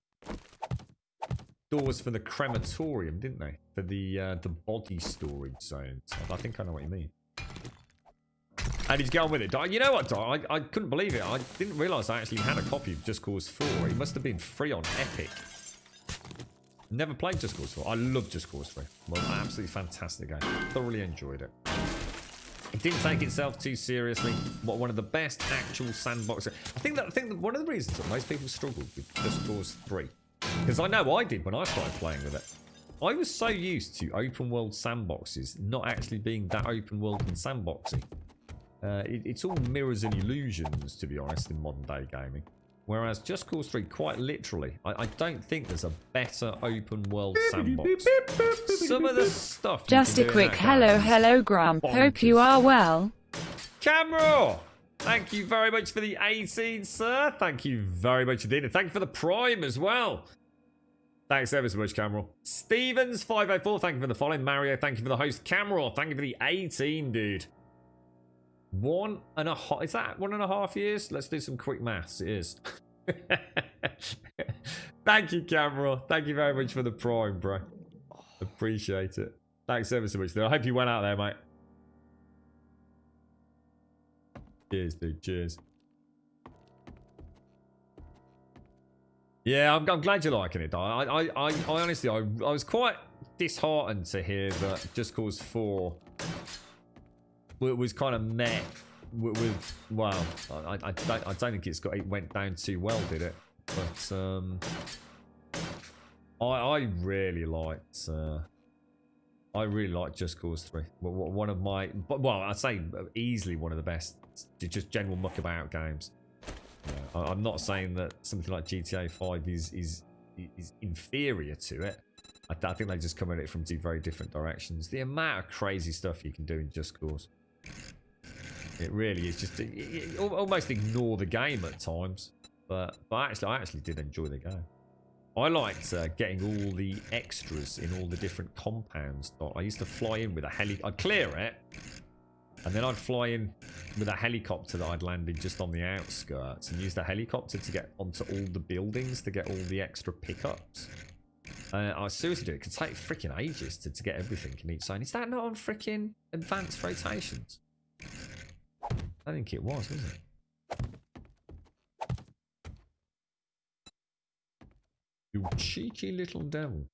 doors for the crematorium, didn't they? For the body storage zones. I think I know what you mean. And he's going with it. You know what, Doc? I couldn't believe it. I didn't realise I actually had a copy of Just Cause 4. It must have been free on Epic. Never played Just Cause 4. I love Just Cause 3. Well, absolutely fantastic game. Thoroughly enjoyed it. It didn't take itself too seriously. One of the best actual sandboxes. I think that one of the reasons that most people struggled with Just Cause 3, because I know I did when I started playing with it. I was so used to open world sandboxes not actually being that open world and sandboxy. It's all mirrors and illusions, to be honest, in modern day gaming. Whereas Just Cause 3, quite literally, I don't think there's a better open world sandbox. Some of the stuff. Just a quick hello, Grump. Hope you are well. Camera! Thank you very much for the 18, sir. Thank you very much indeed. And thank you for the Prime as well. Thanks ever so much, Camera. Stevens504, thank you for the following. Mario, thank you for the host. Camera, thank you for the 18, dude. 1.5. Is that 1.5 years? Let's do some quick maths. It is. Thank you, Camera. Thank you very much for the Prime, bro. Appreciate it. Thanks ever so much, dude. I hope you went out there, mate. Cheers, dude. Cheers. Yeah, I'm glad you're liking it, I honestly, I was quite disheartened to hear that Just Cause 4 was kind of met with well, I don't think it went down too well, did it? But I really liked Just Cause 3. One of my, well, I'd say easily one of the best, just general muckabout games. Yeah, I'm not saying that something like GTA 5 is inferior to it. I think they just come at it from two very different directions. The amount of crazy stuff you can do in Just Cause, it really is just almost ignore the game at times. But I actually did enjoy the game. I liked getting all the extras in all the different compounds. I used to fly in with a I'd clear it, and then I'd fly in with a helicopter that I'd landed just on the outskirts and use the helicopter to get onto all the buildings to get all the extra pickups. I seriously do. It could take freaking ages to get everything in each zone. Is that not on freaking advanced rotations? I think it was it? You cheeky little devil.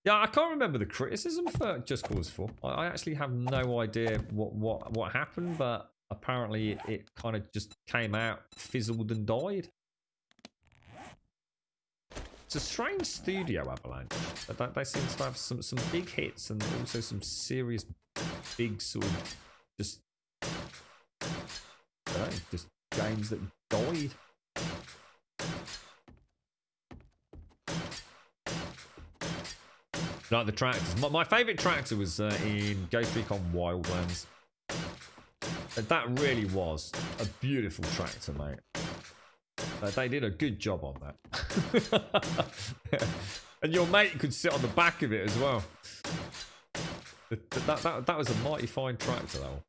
Yeah, I can't remember the criticism for Just Cause 4. I actually have no idea what happened, but apparently it kind of just came out, fizzled and died. It's a strange studio, Avalanche. They seem to have some big hits and also some serious big sort of just games that died. Like the tractors. My favourite tractor was in Ghost Recon Wildlands. That really was a beautiful tractor, mate. They did a good job on that. And your mate could sit on the back of it as well. That was a mighty fine tractor, though.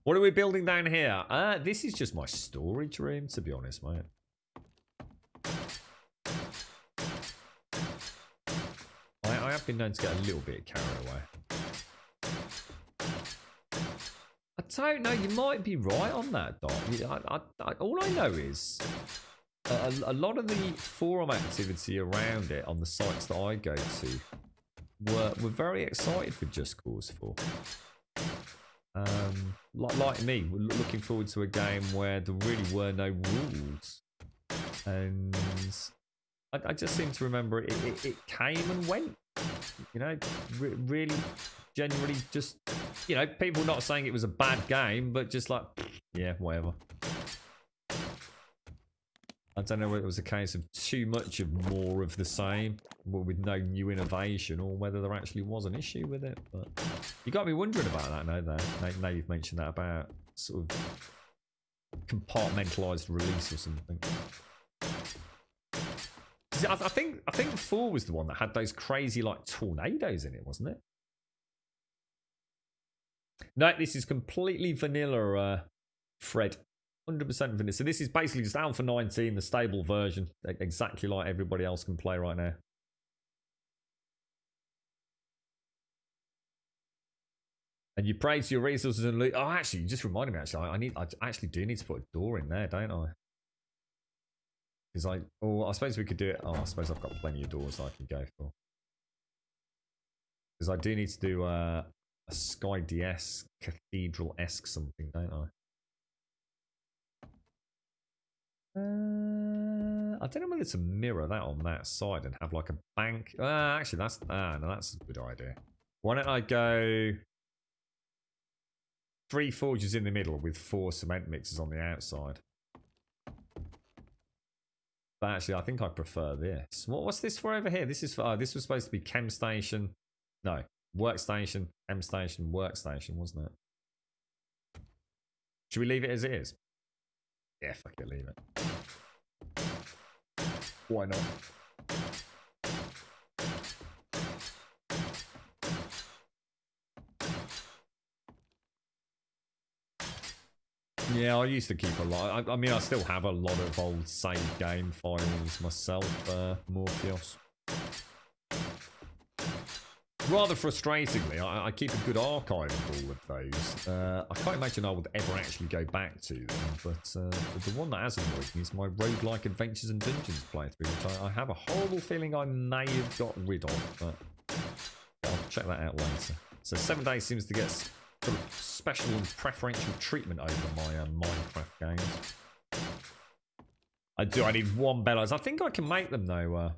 What are we building down here? This is just my storage room, to be honest, mate. I have been known to get a little bit carried away. I don't know, you might be right on that, Doc. All I know is a lot of the forum activity around it on the sites that I go to were very excited for Just Cause 4. Like me, we're looking forward to a game where there really were no rules. And I just seem to remember it came and went. You know, really, genuinely just, you know, people not saying it was a bad game, but just like, yeah, whatever. I don't know whether it was a case of too much of more of the same, with no new innovation, or whether there actually was an issue with it. But you got me wondering about that now you've mentioned that about sort of compartmentalized release or something. I think 4 was the one that had those crazy like tornadoes in it, wasn't it? No, this is completely vanilla, Fred. 100% vanilla. So this is basically just Alpha 19, the stable version, exactly like everybody else can play right now. And you praise your resources and loot. Oh, actually, you just reminded me. Actually, I actually do need to put a door in there, don't I? Because I suppose we could do it. Oh, I suppose I've got plenty of doors I can go for. Because I do need to do a Sky DS Cathedral-esque something, don't I? I don't know whether to mirror that on that side and have like a bank. Actually, that's a good idea. Why don't I go 3 forges in the middle with 4 cement mixers on the outside? But actually, I think I prefer this. What's this for over here? This is for, this was supposed to be chem station. No, workstation, chem station, workstation, wasn't it? Should we leave it as it is? Yeah, fuck it, leave it. Why not? Yeah, I used to keep a lot. I mean, I still have a lot of old save game files myself, Morpheus. Rather frustratingly, I keep a good archive of all of those. I can't imagine I would ever actually go back to them, but the one that has annoyed me is my roguelike Adventures and Dungeons playthrough, which I have a horrible feeling I may have got rid of, but I'll check that out later. So 7 Days seems to get sort of special and preferential treatment over my Minecraft games. I need 1 bellows. I think I can make them though.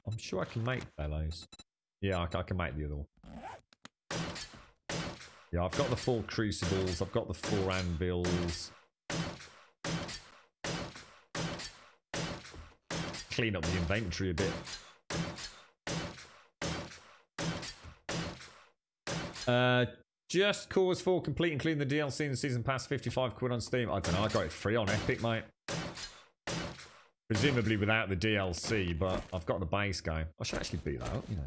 I'm sure I can make bellows. Yeah, I can make the other one. Yeah, I've got the 4 crucibles. I've got the 4 anvils. Clean up the inventory a bit. Just Cause 4 complete, including the DLC and the season pass, 55 quid on Steam. I don't know, I got it free on Epic, mate. Presumably without the DLC, but I've got the base game. I should actually beat that up, you know.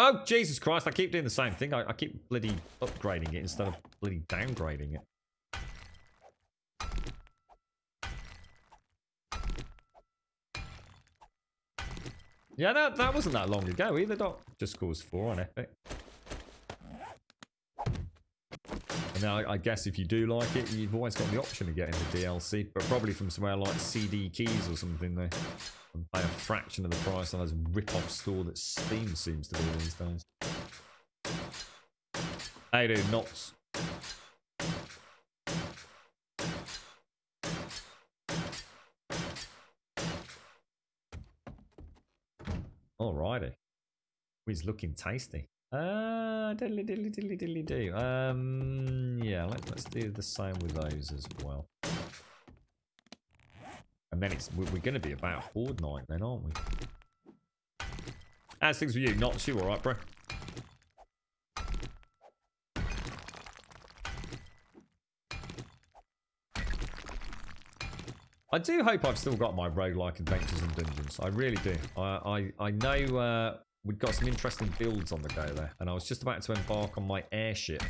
Oh, Jesus Christ, I keep doing the same thing. I keep bloody upgrading it instead of bloody downgrading it. Yeah, that wasn't that long ago either, Doc. Just Cause 4 on Epic. And now I guess if you do like it, you've always got the option of getting the DLC, but probably from somewhere like CD Keys or something there. And pay a fraction of the price on this rip-off store that Steam seems to do these days. Hey dude, Knots. Alrighty. He's looking tasty. Diddly do. Yeah, let's do the same with those as well. And then we're going to be about Horde Night then, aren't we? How's things with you? Not you, alright, bro? I do hope I've still got my roguelike Adventures and Dungeons. I really do. I know we'd got some interesting builds on the go there. And I was just about to embark on my airship.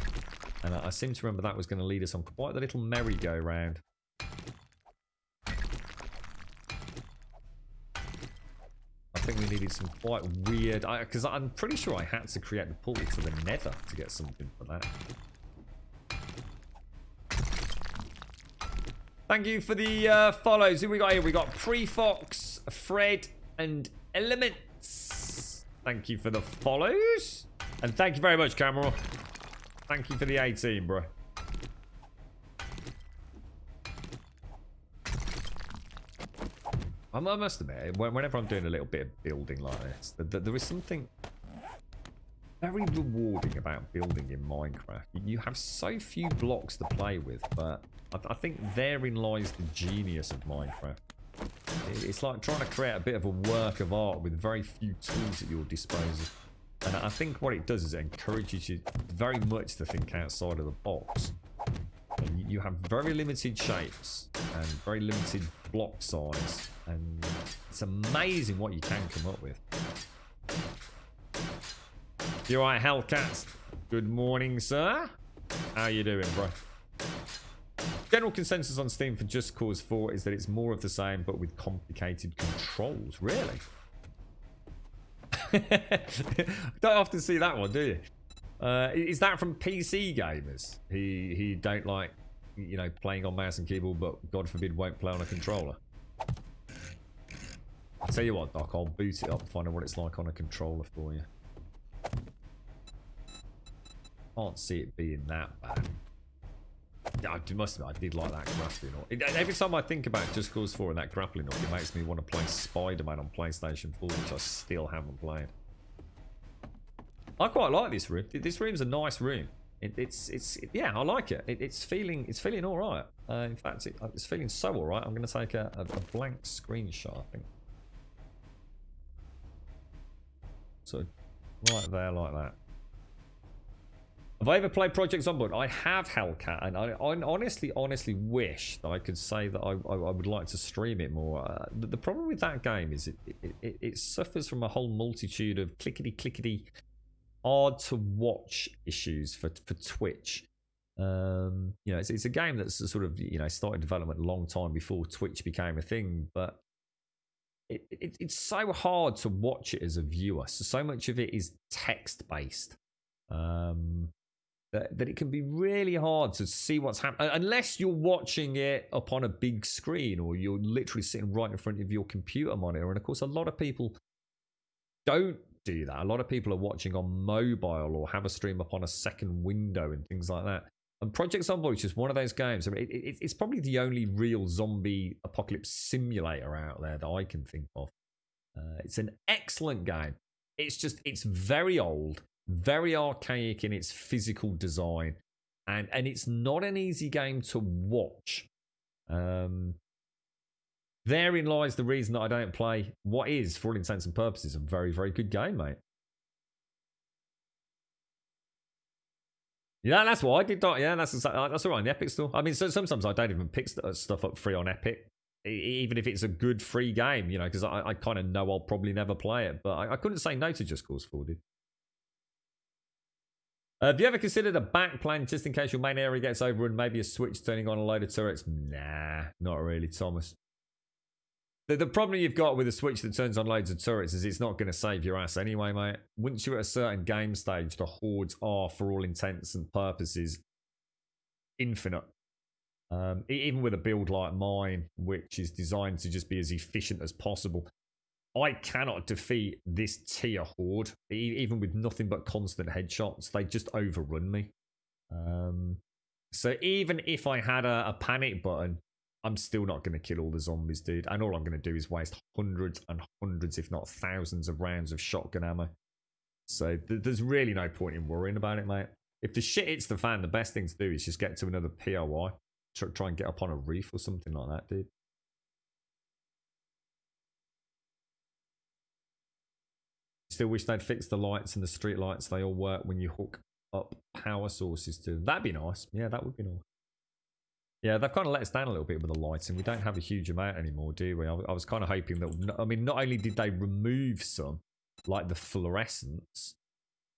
And I seem to remember that was going to lead us on quite the little merry-go-round. I think we needed some quite weird... Because I'm pretty sure I had to create the portal to the nether to get something for that. Thank you for the follows. Who we got here? We got Prefox, Fred, and Elements. Thank you for the follows. And thank you very much, Cameron. Thank you for the 18, bro. I must admit, whenever I'm doing a little bit of building like this, there is something very rewarding about building in Minecraft. You have so few blocks to play with, but I think therein lies the genius of Minecraft. It's like trying to create a bit of a work of art with very few tools at your disposal. And I think what it does is it encourages you very much to think outside of the box. And you have very limited shapes and very limited block size, and it's amazing what you can come up with. You alright, Hellcats? Good morning, sir. How you doing, bro? General consensus on Steam for Just Cause 4 is that it's more of the same, but with complicated controls. Really? Don't often see that one, do you? Is that from PC gamers? He don't like, you know, playing on mouse and keyboard, but God forbid won't play on a controller. I'll tell you what, Doc, I'll boot it up and find out what it's like on a controller for you. Can't see it being that bad. I must admit, I did like that grappling hook. Every time I think about Just Cause 4 and that grappling hook, it makes me want to play Spider-Man on PlayStation 4, which I still haven't played. I quite like this room. This room's a nice room. Yeah, I like it. It's feeling all right. In fact, it's feeling so all right. I'm going to take a blank screenshot, I think. So, right there, like that. Have I ever played Project Zomboid? I have, Hellcat, and I honestly wish that I could say that I would like to stream it more. The problem with that game is it suffers from a whole multitude of clickety hard to watch issues for Twitch. You know, it's a game that's sort of, you know, started development a long time before Twitch became a thing, but it's so hard to watch it as a viewer. So much of it is text based. That it can be really hard to see what's happening unless you're watching it up on a big screen or you're literally sitting right in front of your computer monitor. And of course, a lot of people don't do that. A lot of people are watching on mobile or have a stream up on a second window and things like that. And Project Zomboid is just one of those games. I mean, it's probably the only real zombie apocalypse simulator out there that I can think of. It's an excellent game. It's very old. Very archaic in its physical design, and it's not an easy game to watch. Therein lies the reason that I don't play what is, for all intents and purposes, a very, very good game, mate. Yeah, that's what I did. Yeah, that's all right on the Epic Store. I mean, so sometimes I don't even pick stuff up free on Epic, even if it's a good free game, you know, because I kind of know I'll probably never play it. But I couldn't say no to Just Cause 4, dude. Have you ever considered a back plan just in case your main area gets overrun? Maybe a switch turning on a load of turrets? Nah, not really, Thomas. The problem you've got with a switch that turns on loads of turrets is it's not going to save your ass anyway, mate. Once you're at a certain game stage, the hordes are, for all intents and purposes, infinite. Even with a build like mine, which is designed to just be as efficient as possible, I cannot defeat this tier horde, even with nothing but constant headshots. They just overrun me. So even if I had a panic button, I'm still not going to kill all the zombies, dude. And all I'm going to do is waste hundreds and hundreds, if not thousands of rounds of shotgun ammo. So there's really no point in worrying about it, mate. If the shit hits the fan, the best thing to do is just get to another POI. Try and get up on a reef or something like that, dude. Still wish they'd fix the lights and the street lights. They all work when you hook up power sources to them. That'd be nice. Yeah, that would be nice. Yeah, they've kind of let us down a little bit with the lighting. We don't have a huge amount anymore, do we? I was kind of hoping that, I mean, not only did they remove some, like the fluorescents,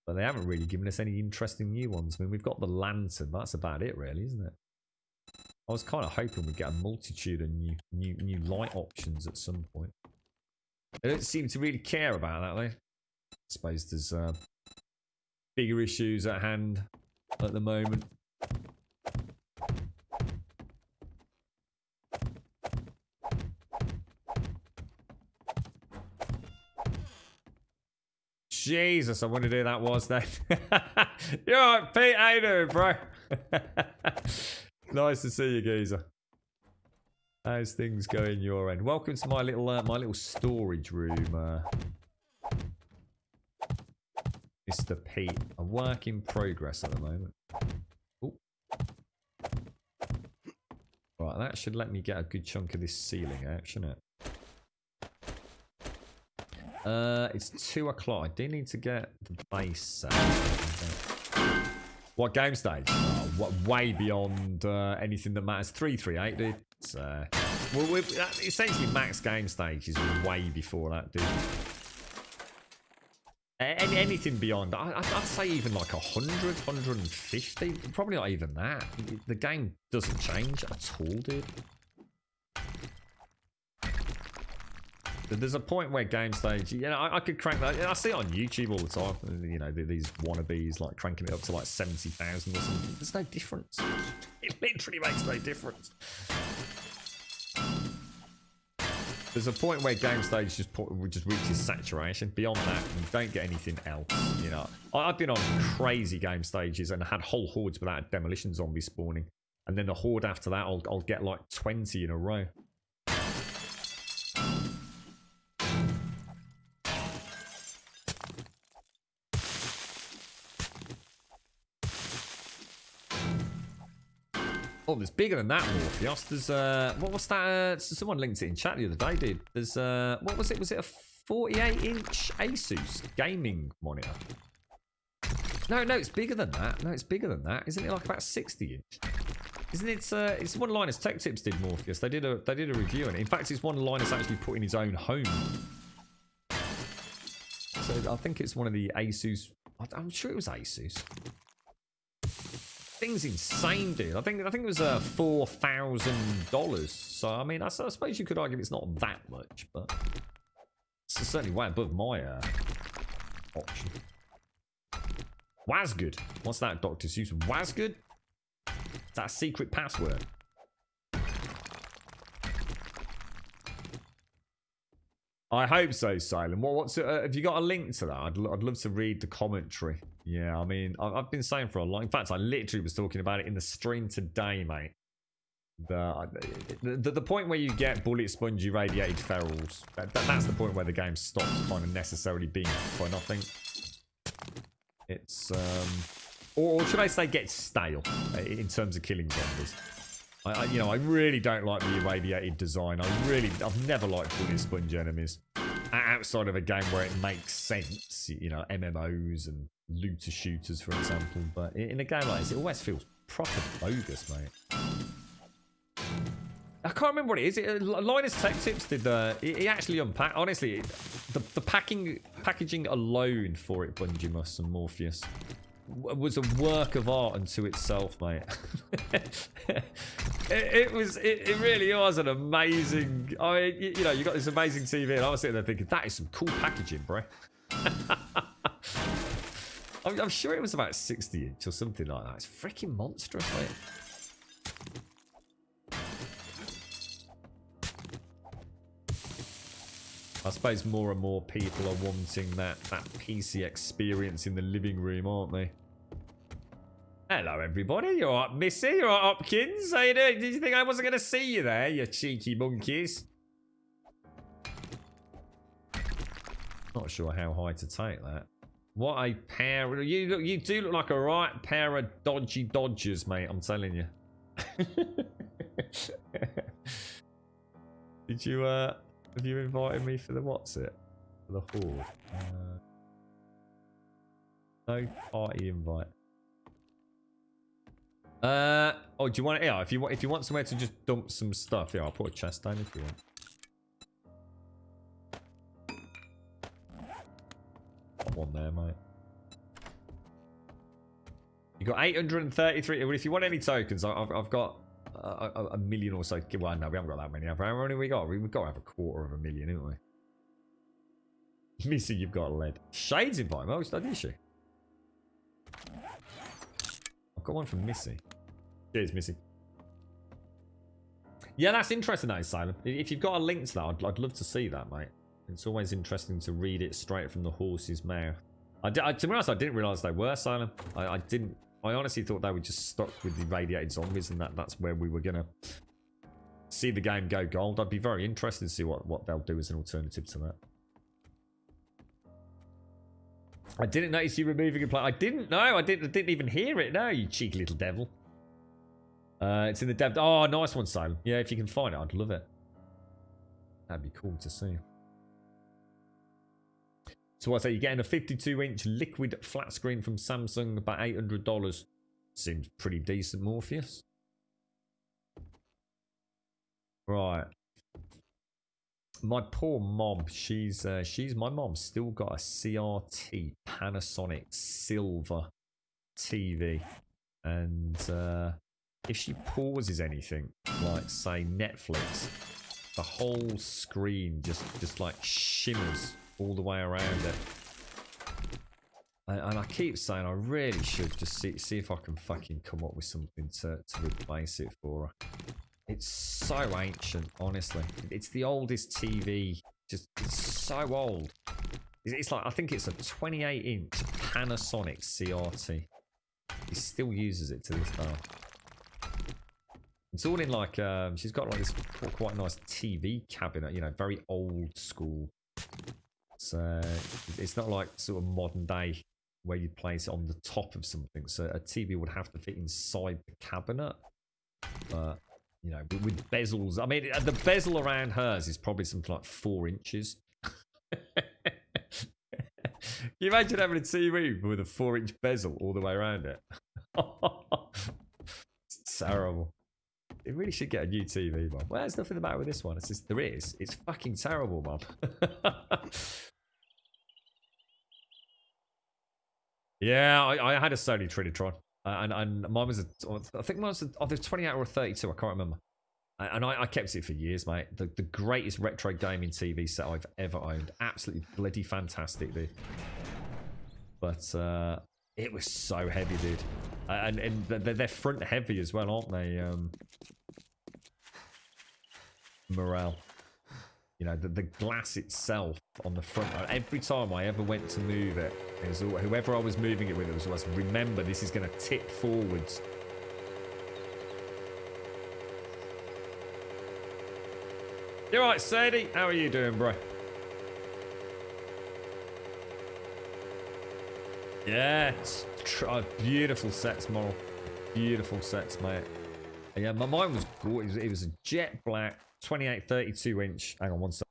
but they haven't really given us any interesting new ones. I mean, we've got the lantern. That's about it, really, isn't it? I was kind of hoping we'd get a multitude of new light options at some point. They don't seem to really care about that, though. I suppose there's bigger issues at hand at the moment. Jesus, I wondered who that was then. You're right, Pete. How you doing, bro? Nice to see you, geezer. How's things going your end? Welcome to my little storage room, Mr. Pete. A work in progress at the moment. Ooh. Right, that should let me get a good chunk of this ceiling out, shouldn't it? It's 2 o'clock. I do need to get the base set. What game stage? Oh, way beyond anything that matters. 338, dude. It's, well, essentially, max game stage is way before that, dude. Anything beyond, I'd say even like 100, 150. Probably not even that. The game doesn't change at all, dude. There's a point where game stage, you know, I could crank that. I see it on YouTube all the time. You know, these wannabes like cranking it up to like 70,000 or something. There's no difference. It literally makes no difference. There's a point where game stage just reaches saturation. Beyond that, you don't get anything else. You know, I've been on crazy game stages and had whole hordes without demolition zombies spawning, and then the horde after that, I'll get like 20 in a row. Oh, there's bigger than that, Morpheus. There's what's that? Someone linked it in chat the other day, dude. There's what was it? Was it a 48-inch Asus gaming monitor? No, it's bigger than that. No, it's bigger than that. Isn't it like about 60-inch? Isn't it? It's one Linus Tech Tips did, Morpheus. They did a review on it. In fact, it's one Linus actually put in his own home. So I think it's one of the Asus. I'm sure it was Asus. Thing's insane, dude. I think it was $4,000. So I mean, I suppose you could argue it's not that much, but it's certainly way above my option. Wasgood. What's that, Dr. Seuss? Wasgood? Is that a secret password? I hope so, Salem. What's have you got a link to that? I'd love to read the commentary. Yeah, I mean, I've been saying for a long. In fact, I literally was talking about it in the stream today, mate. The point where you get bullet spongy radiated ferals. That's the point where the game stops kind of necessarily being fun. I think it's or should I say, get stale in terms of killing zombies. I really don't like the irradiated design. I've never liked bullet sponge enemies outside of a game where it makes sense. You know, MMOs and looter shooters, for example. But in a game like this, it always feels proper bogus, mate. I can't remember what it is. Linus Tech Tips did. He actually unpacked. Honestly, the packaging alone for it, Bungie Mus and Morpheus, was a work of art unto itself, mate. It really was an amazing. I mean, you know, you got this amazing TV, and I was sitting there thinking, that is some cool packaging, bro. I'm sure it was about 60-inch or something like that. It's freaking monstrous, mate. I suppose more and more people are wanting that PC experience in the living room, aren't they? Hello, everybody. You all right, Missy? You all right, Hopkins? How you doing? Did you think I wasn't going to see you there, you cheeky monkeys? Not sure how high to take that. What a pair! You do look like a right pair of dodgy dodgers, mate. I'm telling you. Did you have you invited me for the what's it? For the horde? No party invite. Oh, do you want it? Yeah, if you want somewhere to just dump some stuff, yeah, I'll put a chest down if you want. one there, mate. You got 833. Well, if you want any tokens, I've got a million or so. Well, no, we haven't got that many. How many have we got? We've got to have 250,000, haven't we? Missy, you've got lead. Shades invite. Oh, it's not the issue. I've got one from Missy. Cheers, Missy. Yeah, that's interesting, that is, Silent. If you've got a link to that, I'd love to see that, mate. It's always interesting to read it straight from the horse's mouth. To be honest, I didn't realise they were Silent. I didn't. I honestly thought they were just stuck with the radiated zombies, and that's where we were gonna see the game go gold. I'd be very interested to see what they'll do as an alternative to that. I didn't notice you removing a play. I didn't know. I didn't even hear it. No, you cheeky little devil. It's in the dev. Oh, nice one, Sam. Yeah, if you can find it, I'd love it. That'd be cool to see. So I say you're getting a 52-inch liquid flat screen from Samsung, about $800. Seems pretty decent, Morpheus. Right. My poor mom. She's my mom's still got a CRT Panasonic silver TV, and if she pauses anything, like say Netflix, the whole screen just like shimmers all the way around it. And I keep saying I really should just see if I can fucking come up with something to replace it for her. It's so ancient, honestly. It's the oldest TV. Just it's so old. It's like, I think it's a 28-inch Panasonic CRT. He still uses it to this day. It's all in like, she's got like this quite nice TV cabinet, you know, very old school. So it's not like sort of modern day where you place it on the top of something. So a TV would have to fit inside the cabinet. But, you know, with bezels, I mean, the bezel around hers is probably something like 4 inches. Can you imagine having a TV with a 4-inch bezel all the way around it? It's terrible. It really should get a new TV, Mum. Well, there's nothing the matter with this one. It's just, there is. It's fucking terrible, Mum. Yeah, I had a Sony Trinitron. And mine was I think mine was either 28 or 32, I can't remember. And I kept it for years, mate. The greatest retro gaming TV set I've ever owned. Absolutely bloody fantastic, dude. But it was so heavy, dude. And they're front heavy as well, aren't they? Morale. You know, the glass itself on the front. Every time I ever went to move it, was whoever I was moving it with, it was always, remember, this is going to tip forwards. You all right, Sadie? How are you doing, bro? Yeah, beautiful sets, Moral. Beautiful sets, mate. Yeah, mine was gorgeous. It was a jet black 28, 32 inch. Hang on one second.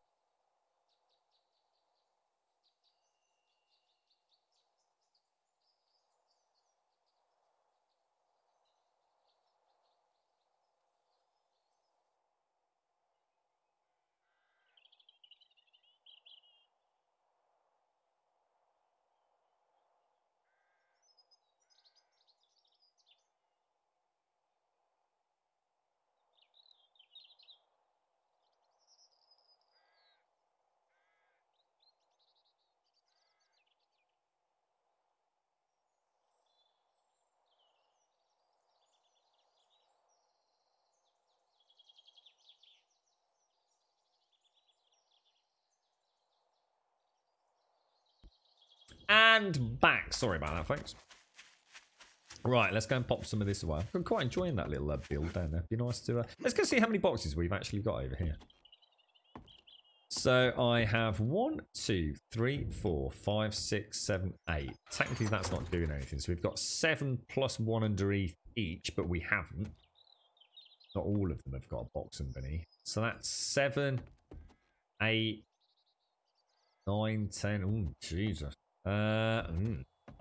And back. Sorry about that, folks. Right, let's go and pop some of this away. I'm quite enjoying that little build down there. Be nice to... let's go see how many boxes we've actually got over here. So I have 1, 2, 3, 4, 5, 6, 7, 8. Technically, that's not doing anything. So we've got 7 plus 1 underneath each, but we haven't. Not all of them have got a box underneath. So that's 7, 8, 9, 10. Oh, Jesus. I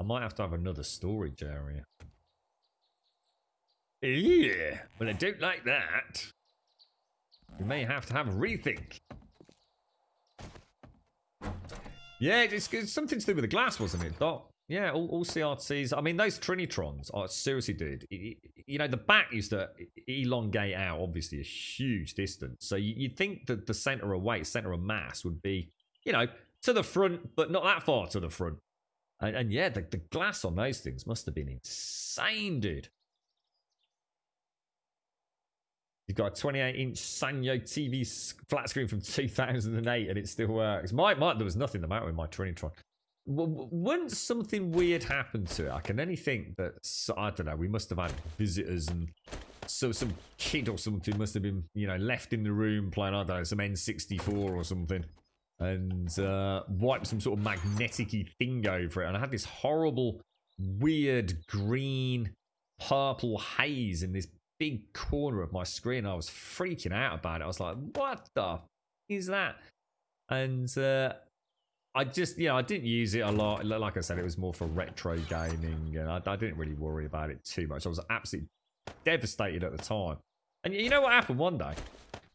might have to have another storage area. Yeah, but I don't like that. We may have to have a rethink. Yeah, it's something to do with the glass, wasn't it, Doc? Yeah, all CRTs. I mean, those Trinitrons, oh, seriously, dude. You know, the back used to elongate out, obviously, a huge distance. So you'd think that the center of weight, center of mass would be, you know, to the front, but not that far to the front. And yeah, the glass on those things must have been insane, dude. You've got a 28-inch Sanyo TV flat screen from 2008, and it still works. There was nothing the matter with my Trinitron. Once something weird happened to it, I can only think that, I don't know, we must have had visitors, and so some kid or something must have been, you know, left in the room playing, I don't know, some N64 or something, and wiped some sort of magnetic-y thing over it. And I had this horrible, weird green, purple haze in this big corner of my screen. I was freaking out about it. I was like, what the f is that? And I just, you know, I didn't use it a lot. Like I said, it was more for retro gaming, and I didn't really worry about it too much. I was absolutely devastated at the time. And you know what happened one day?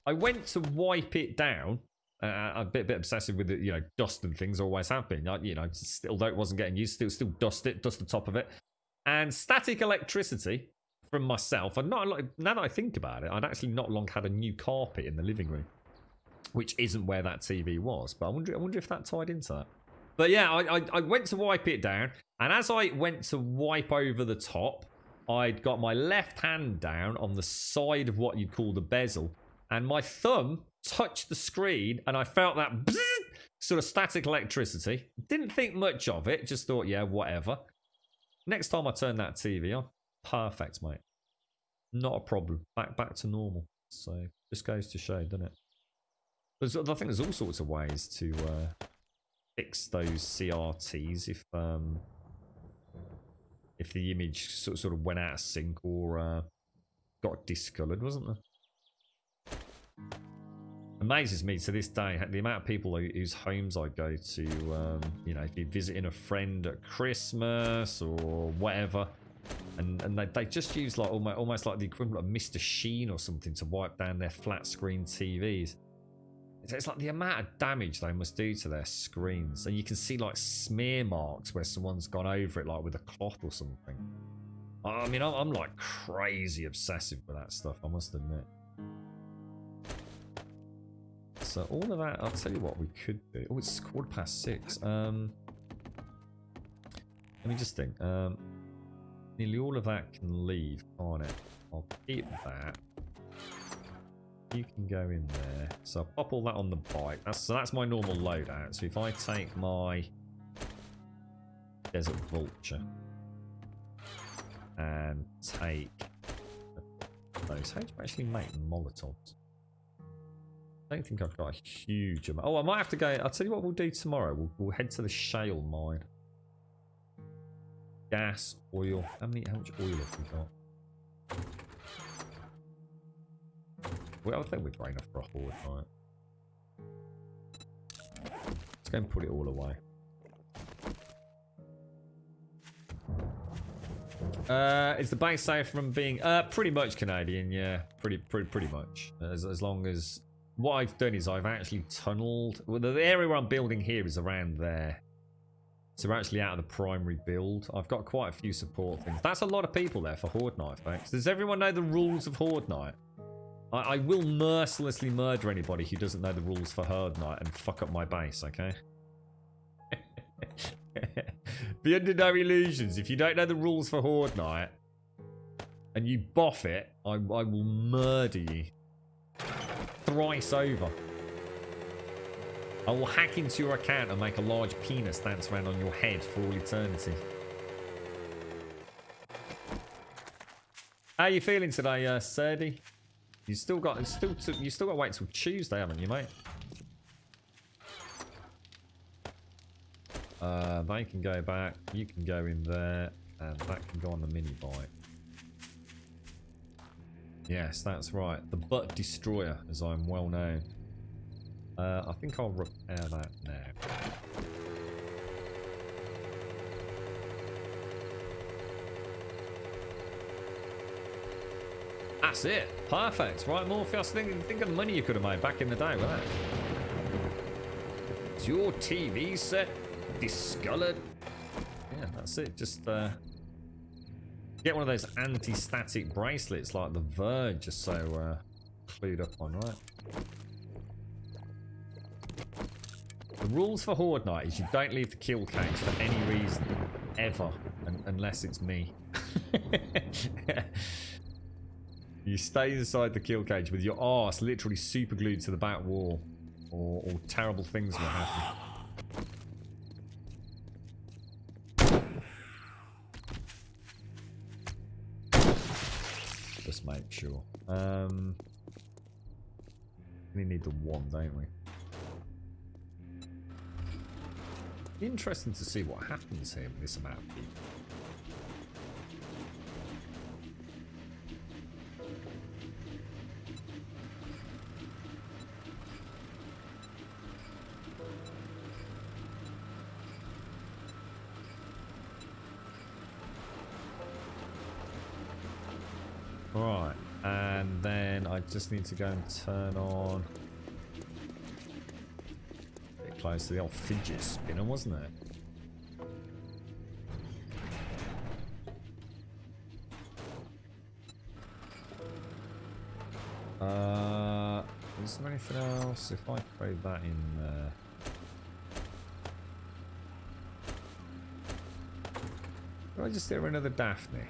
I went to wipe it down. A bit obsessive with it, you know, dust and things, always have been. You know, although it wasn't getting used, still dust the top of it. And static electricity from myself, and now that I think about it, I'd actually not long had a new carpet in the living room, which isn't where that TV was. But I wonder if that tied into that. But yeah, I went to wipe it down, and as I went to wipe over the top, I'd got my left hand down on the side of what you'd call the bezel, and my thumb touched the screen, and I felt that sort of static electricity. Didn't think much of it, just thought, yeah, whatever. Next time I turned that TV on, perfect, mate. Not a problem. Back to normal. So just goes to show, doesn't it? I think there's all sorts of ways to fix those CRTs if the image sort of went out of sync or got discoloured, wasn't there? Amazes me to this day the amount of people whose homes I go to. You know, if you're visiting a friend at Christmas or whatever, and they just use like almost like the equivalent of Mr. Sheen or something to wipe down their flat screen TVs. It's like the amount of damage they must do to their screens, and you can see like smear marks where someone's gone over it, like with a cloth or something. I mean, I'm like crazy obsessive with that stuff, I must admit. So all of that, I'll tell you what we could do. Oh, it's 6:15. Let me just think. Nearly all of that can leave, can't it? I'll keep that. You can go in there. So I'll pop all that on the bike. That's my normal loadout. So if I take my Desert Vulture and take those, how do you actually make Molotovs? I don't think I've got a huge amount. Oh, I might have to go. I'll tell you what we'll do tomorrow. We'll head to the shale mine. Gas, oil. How much oil have we got? Well, I think we're going off for a horde, right? Let's go and put it all away. Is the base safe from being pretty much Canadian? Yeah, pretty much. As long as what I've done is I've actually tunneled. Well, the area where I'm building here is around there. So we're actually out of the primary build. I've got quite a few support things. That's a lot of people there for Horde Night, folks. Does everyone know the rules of Horde Night? I will mercilessly murder anybody who doesn't know the rules for Horde Night and fuck up my base, okay? Be under no illusions. If you don't know the rules for Horde Night and you boff it, I will murder you. Thrice over. I will hack into your account and make a large penis dance around on your head for all eternity. How are you feeling today, Serdi? You still got to wait till Tuesday, haven't you, mate? They can go back. You can go in there, and that can go on the mini bike. Yes, that's right. The Butt Destroyer, as I'm well known. I think I'll repair that now. That's it. Perfect. Right, Morpheus, think of the money you could have made back in the day with that. Is your TV set discolored? Yeah, that's it. Just get one of those anti-static bracelets like the Verge, just so clued up on, right? The rules for Horde Night is you don't leave the kill cage for any reason, ever, unless it's me. You stay inside the kill cage with your arse literally super glued to the back wall, or terrible things will happen. Just make sure. We need the one, don't we? Interesting to see what happens here with this amount of people. Right, and then I just need to go and turn on. A bit close to the old fidget spinner, wasn't it? Is there anything else? If I throw that in there. Do I just hear another Daphne?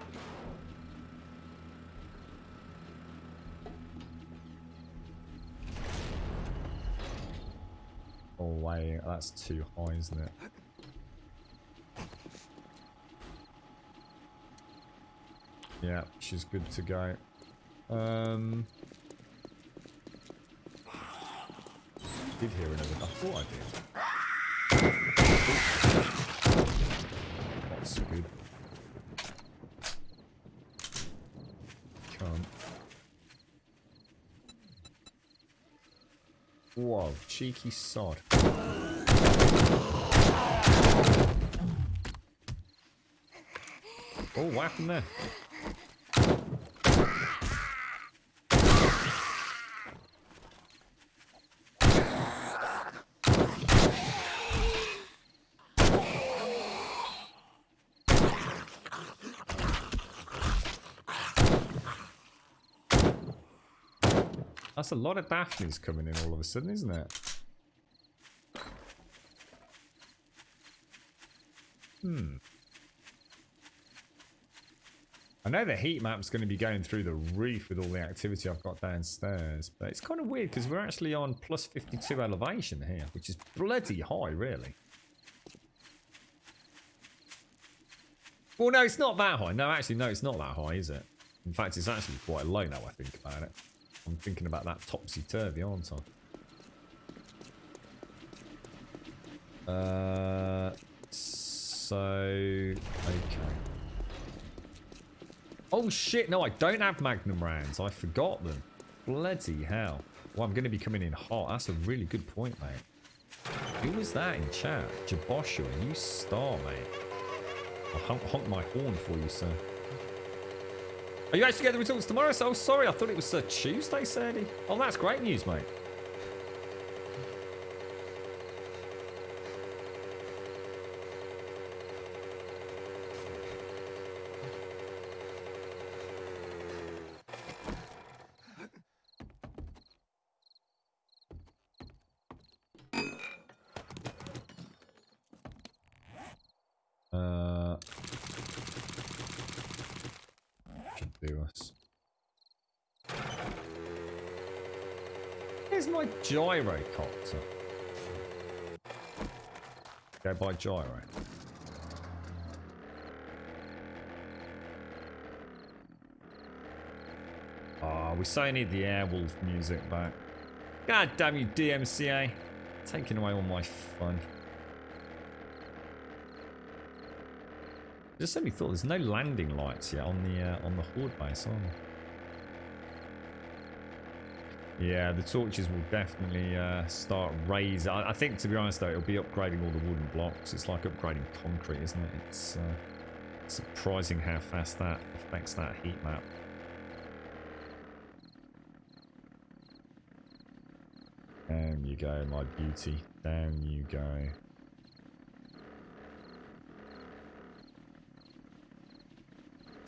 Oh wait, that's too high, isn't it? Yeah, she's good to go. Did hear another. I thought I did. That's good. Come. Whoa, cheeky sod. Oh, what happened there? That's a lot of Daphnes coming in all of a sudden, isn't it? I know the heat map's going to be going through the roof with all the activity I've got downstairs, but it's kind of weird because we're actually on plus 52 elevation here, which is bloody high, really. Well, no, it's not that high. No, actually, no, it's not that high, is it? In fact, it's actually quite low now I think about it. I'm thinking about that topsy-turvy, aren't I? Okay. Oh shit, no, I don't have Magnum rounds. I forgot them. Bloody hell. Well, I'm going to be coming in hot. That's a really good point, mate. Who was that in chat? Jaboshua, you star, mate. I'll honk my horn for you, sir. Are you actually getting the results tomorrow? So, oh, sorry, I thought it was Tuesday, Sadie. Oh, that's great news, mate. Here's my gyrocopter. Go by gyro. Oh, we so need the Airwolf music back. God damn you, DMCA. Taking away all my fun. Just suddenly thought there's no landing lights yet on the Horde base, are there? Yeah, the torches will definitely start raising. I think, to be honest, though, it'll be upgrading all the wooden blocks. It's like upgrading concrete, isn't it? It's surprising how fast that affects that heat map. Down you go, my beauty. Down you go.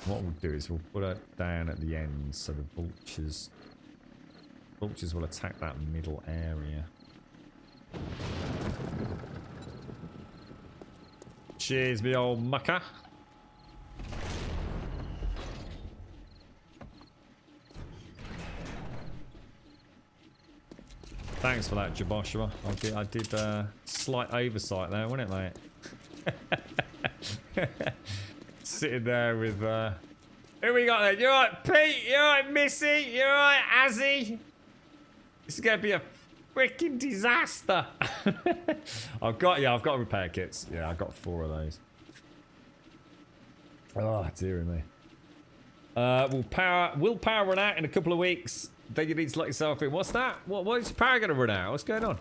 What we'll do is we'll put it down at the end so the vultures will attack that middle area. Cheers, me old mucker. Thanks for that, Jaboshua. I did slight oversight there, wasn't it, mate? Sitting there with who we got there? You alright, Pete? You alright, Missy? You alright, Azzy? This is gonna be a freaking disaster. I've got repair kits. Yeah, I've got 4 of those. Oh dear me. Will power run out in a couple of weeks? Then you need to let yourself in. What's that? What is power gonna run out? What's going on?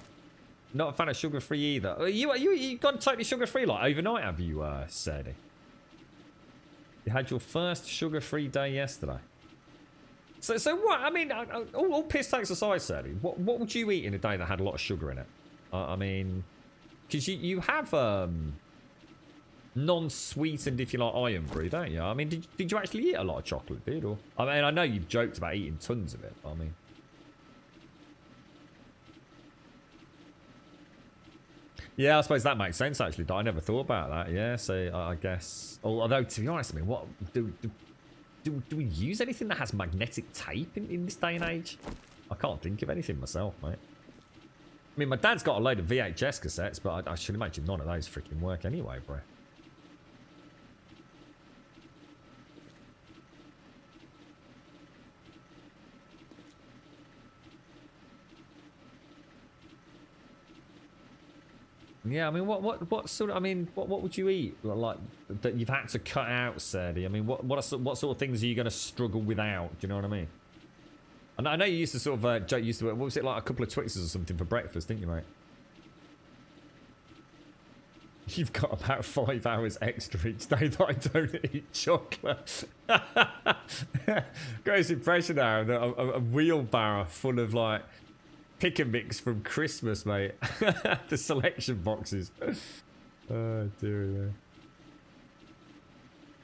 Not a fan of sugar free either. You gone totally sugar free like overnight, have you, Sadie? You had your first sugar free day yesterday. So what? I mean, all piss takes aside, Sadie. What would you eat in a day that had a lot of sugar in it? I mean, because you have non-sweetened, if you like, iron brew, don't you? I mean, did you actually eat a lot of chocolate, dude? Or I mean, I know you've joked about eating tons of it, but I mean. Yeah, I suppose that makes sense, actually. I never thought about that. Yeah, so I guess. Although, to be honest, I mean, what do we use anything that has magnetic tape in this day and age? I can't think of anything myself, mate. I mean, my dad's got a load of VHS cassettes, but I should imagine none of those freaking work anyway, bro. Yeah, I mean, what sort of, I mean, what would you eat like that you've had to cut out, Sadie? I mean, what sort of things are you going to struggle without? Do you know what I mean? And I know you used to sort of joke, what was it, like a couple of Twixes or something for breakfast, didn't you, mate? You've got about 5 hours extra each day that I don't eat chocolate. Got this impression now that a wheelbarrow full of like pick and mix from Christmas, mate. The selection boxes. Oh dear me.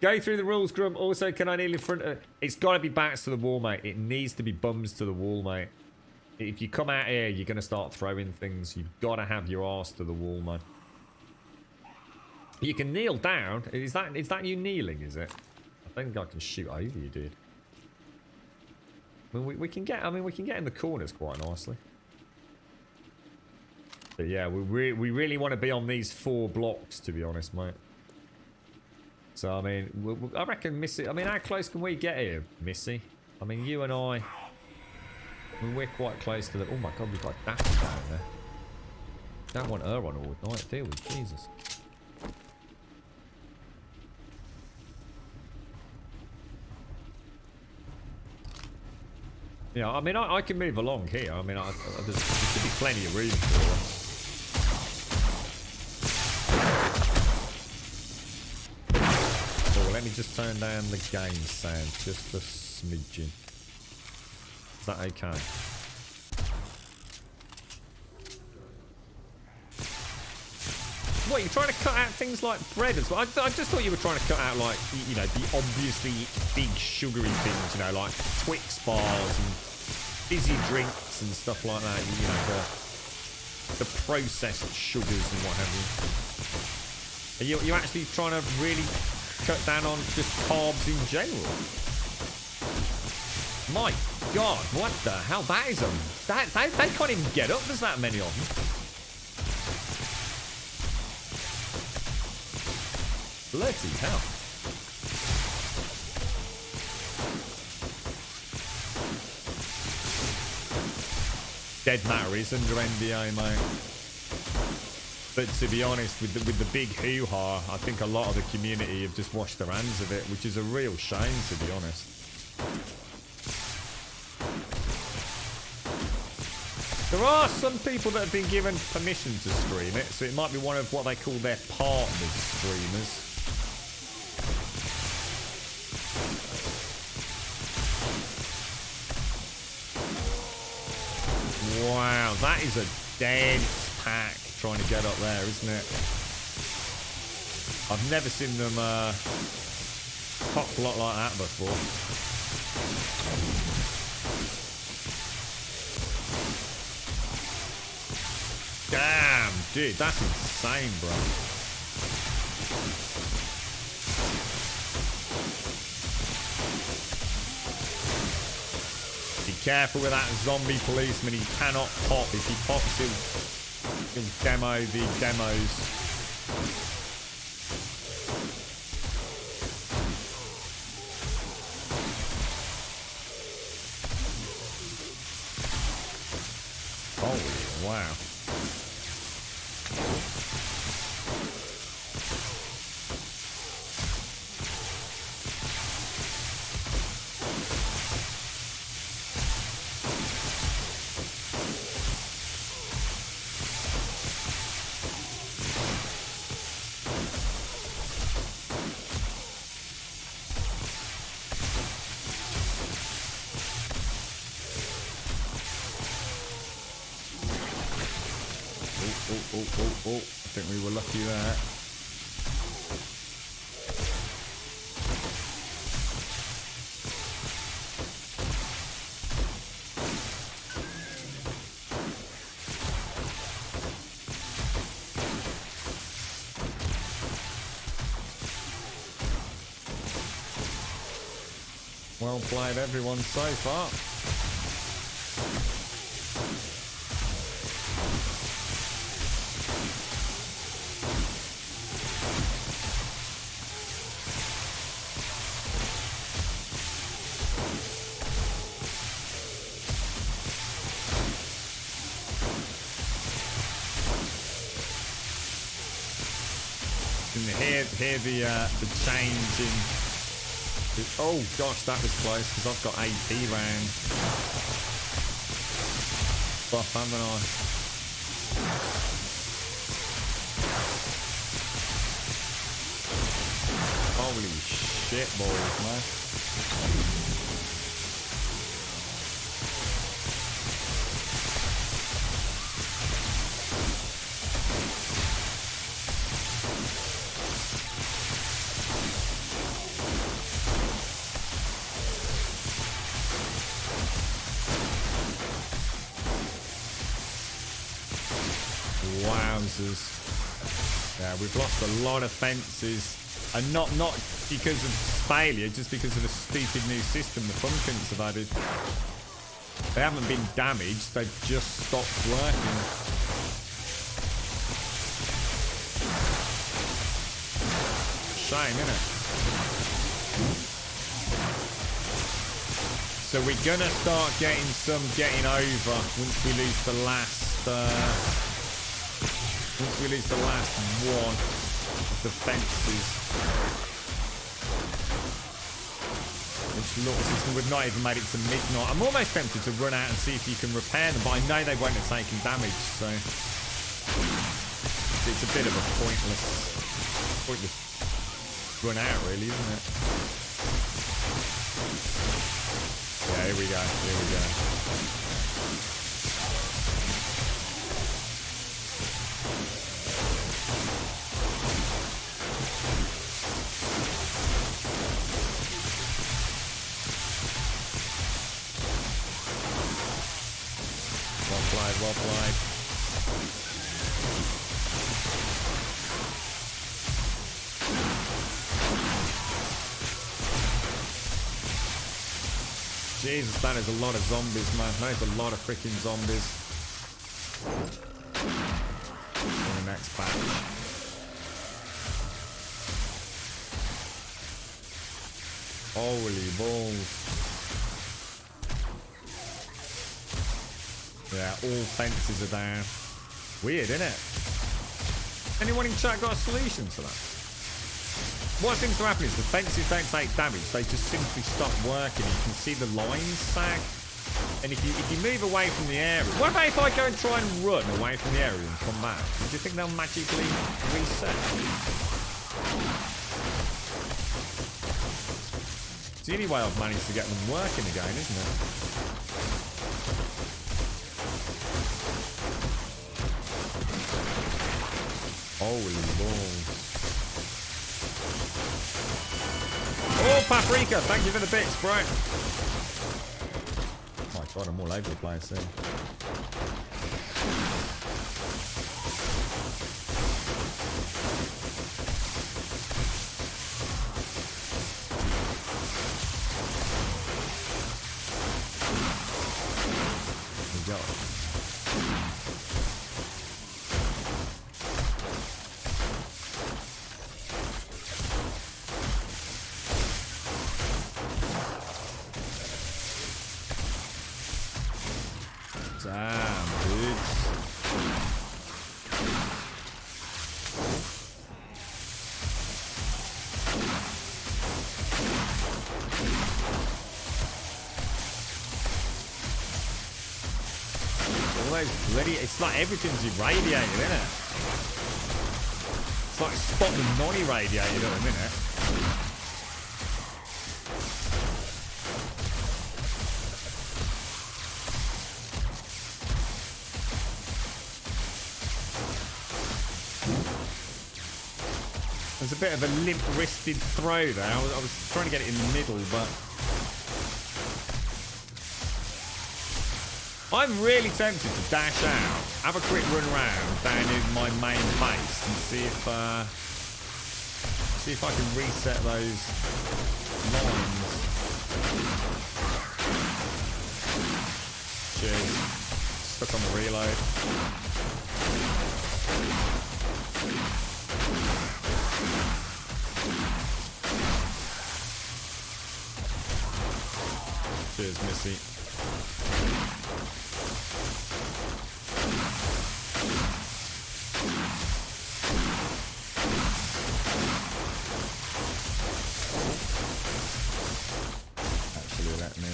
Go through the rules, Grum. Also, can I kneel in front of... It's got to be backs to the wall, mate. It needs to be bums to the wall, mate. If you come out here, you're going to start throwing things. You've got to have your arse to the wall, man. You can kneel down. Is that you kneeling, is it? I think I can shoot over you, dude. I mean, we can get in the corners quite nicely. But yeah, we really want to be on these 4 blocks, to be honest, mate. So, I mean, I reckon Missy... I mean, how close can we get here, Missy? I mean, you and I... I mean, we're quite close to the... Oh my god, we've got Daffy down there. Don't want her on all night, do we? Jesus. Yeah, I mean, I can move along here. I mean, there should be plenty of room for us. Let me just turn down the game sound just a smidgen. Is that okay? What, you're trying to cut out things like bread as well? I just thought you were trying to cut out, like, you know, the obviously big sugary things, you know, like Twix bars and fizzy drinks and stuff like that. You know, the processed sugars and what have you. Are you actually trying to really cut down on just carbs in general? My god, what the hell? That is they can't even get up. There's that many of them. Bloody hell. Dead matter is under NDA, mate. But to be honest, with the big hoo-ha, I think a lot of the community have just washed their hands of it, which is a real shame, to be honest. There are some people that have been given permission to stream it, so it might be one of what they call their partnered streamers. Wow, that is a dense pack trying to get up there, isn't it? I've never seen them pop block like that before. Damn, dude, that's insane, bro. Be careful with that zombie policeman. He cannot pop. If he pops, he'll demo the demos. Holy wow. Oh, I think we were lucky there. Well played, everyone, so far. Hear the change in. Oh gosh, that was close because I've got AP round. Buff, haven't I? Holy shit, boys, man. Yeah, we've lost a lot of fences, and not because of failure, just because of the stupid new system the Funkins have added. They haven't been damaged; they've just stopped working. Shame, innit? So we're gonna start getting some getting over once we lose the last. Once we lose the last one of the fences. Which looks as we've not even made it to midnight. I'm almost tempted to run out and see if you can repair them, but I know they won't have taken damage, so it's a bit of a pointless run out, really, isn't it? Yeah, here we go, here we go. Well played. Jesus, that is a lot of zombies, man. That is a lot of freaking zombies. In the next patch. Holy balls. Yeah, all fences are down. Weird, isn't it? Anyone in chat got a solution to that? What seems to happen is the fences don't take damage. They just simply stop working. You can see the lines sag. And if you move away from the area... What about if I go and try and run away from the area and come back? Do you think they'll magically reset? It's the only way I've managed to get them working again, isn't it? Holy balls. Oh, Paprika, thank you for the bits, bro. Oh my god, I'm all over the place here. Here we go. Damn, dudes. All those bloody, it's like everything's irradiated, isn't it? It's like spot the non-irradiated at the minute. There's a bit of a limp-wristed throw there. I was trying to get it in the middle, but I'm really tempted to dash out, have a quick run around down in my main base, and see if I can reset those lines. Cheers. Stuck on the reload. Cheers, Missy. Actually, let me.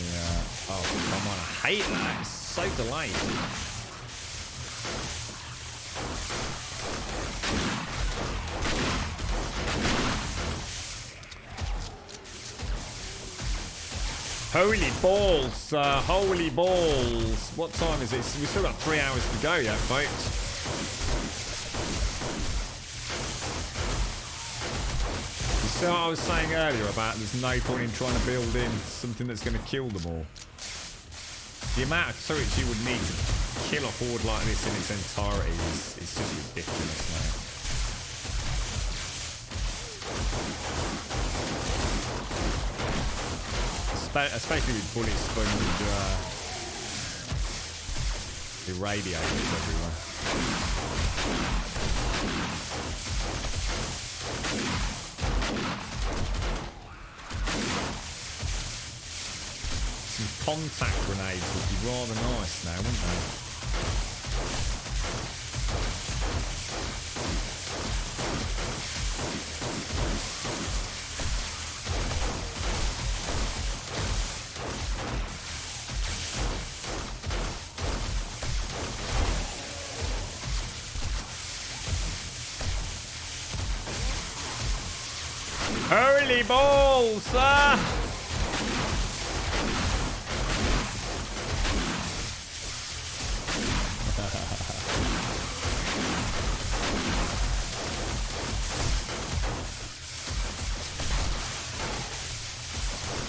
Oh, come on! I hate that. It's so delayed. Holy balls, holy balls. What time is it? We've still got 3 hours to go yet, folks. You see what I was saying earlier about there's no point in trying to build in something that's going to kill them all. The amount of turrets you would need to kill a horde like this in its entirety is just ridiculous, man. Especially with bullet sponge irradiators everywhere. Some contact grenades would be rather nice now, wouldn't they? Holy balls!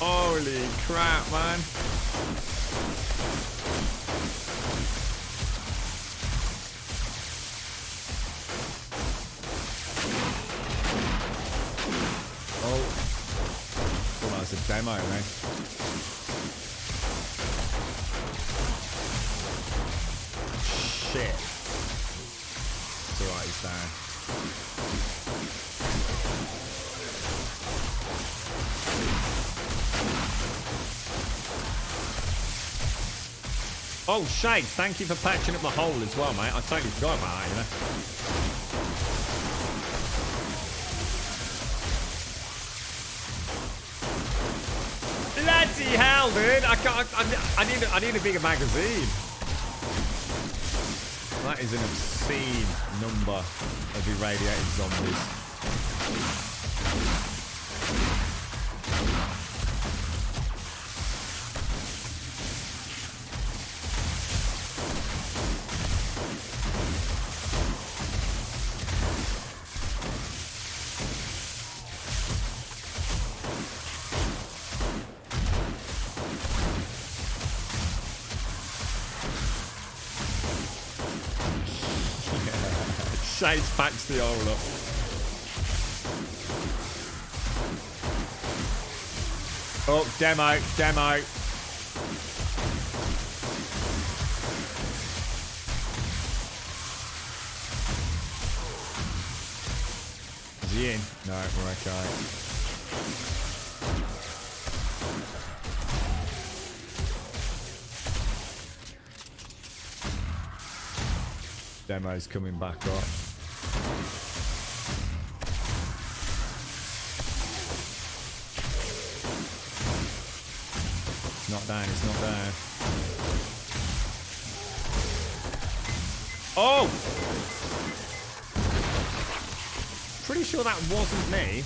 Holy crap, man. It's a demo, man. Shit. It's alright, he's down. Oh, Shades, thank you for patching up the hole as well, mate. I totally forgot about that, you know. Bloody hell, dude! I need a bigger magazine. That is an obscene number of irradiated zombies. Shade's patched the hole up. Oh, demo. Is he in? No, we're okay. Demo's coming back up. It's not down, it's not down. Oh! Pretty sure that wasn't me.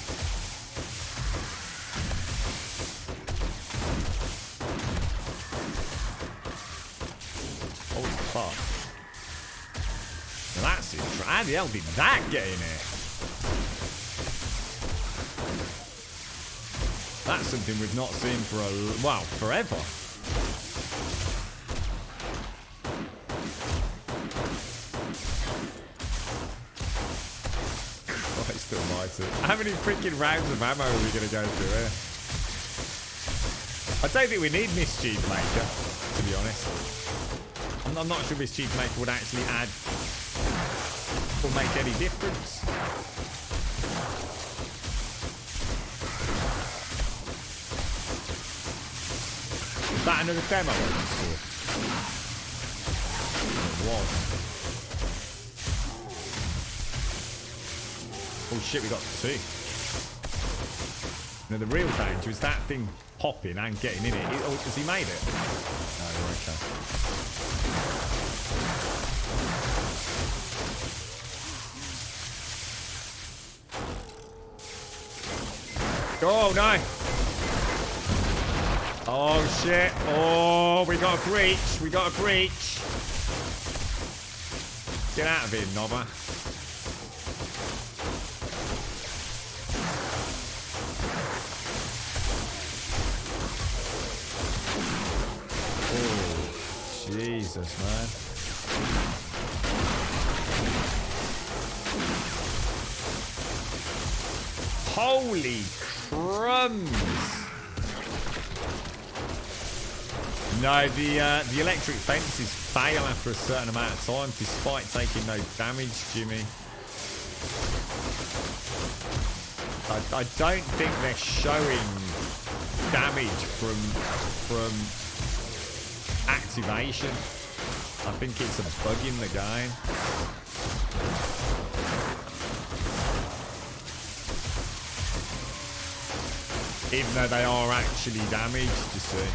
Holy fuck. Now that's interesting. How the hell did that get in here? That's something we've not seen for forever. Christ almighty. How many freaking rounds of ammo are we going to go through here? I don't think we need Mischief Maker, to be honest. I'm not sure Mischief Maker would actually add or make any difference. Is that another demo I just saw? It was. Oh shit, we got two. Now the real danger is that thing popping and getting in it. Oh, has he made it? No, we're okay. Oh no! Oh shit! Oh, we got a breach! We got a breach! Get out of here, Nobber. Oh, Jesus, man. Holy crumbs! No, the electric fences fail after a certain amount of time, despite taking no damage, Jimmy. I don't think they're showing damage from activation. I think it's a bug in the game. Even though they are actually damaged, you see.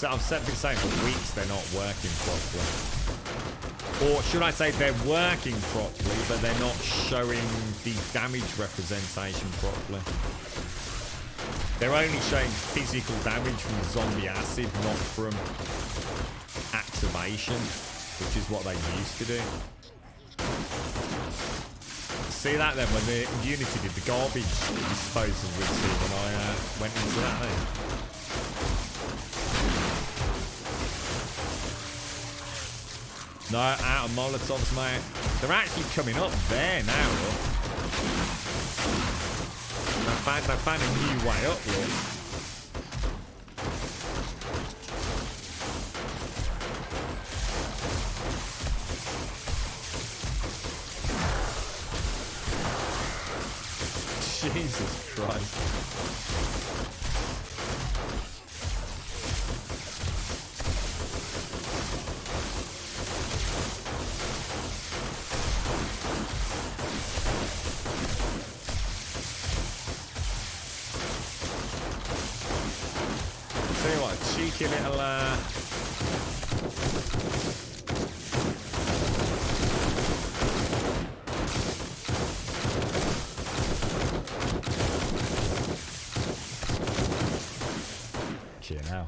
I've been saying for weeks they're not working properly. Or should I say they're working properly, but they're not showing the damage representation properly. They're only showing physical damage from zombie acid, not from activation, which is what they used to do. See that then when the Unity did the garbage disposal routine when I went into that thing? No, out of Molotovs, mate. They're actually coming up there now, look. They found a new way up, look. Jesus Christ. Tell you what, cheeky little okay, now.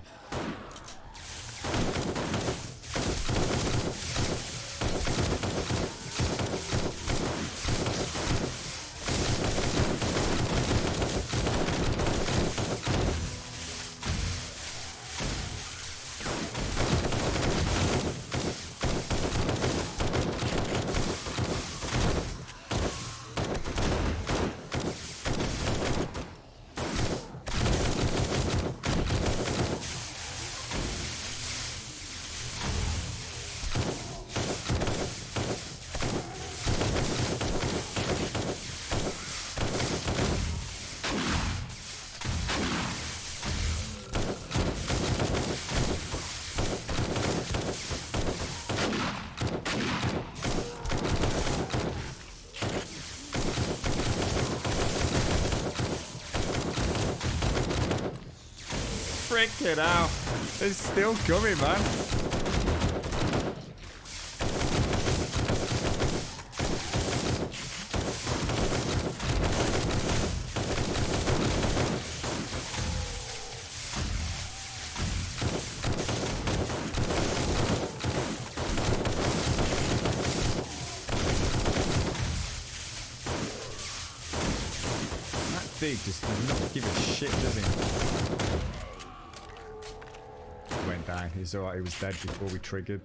Freaking hell. It's still coming, man. Big just does not give a shit, does he? Went down. He's alright, he was dead before we triggered.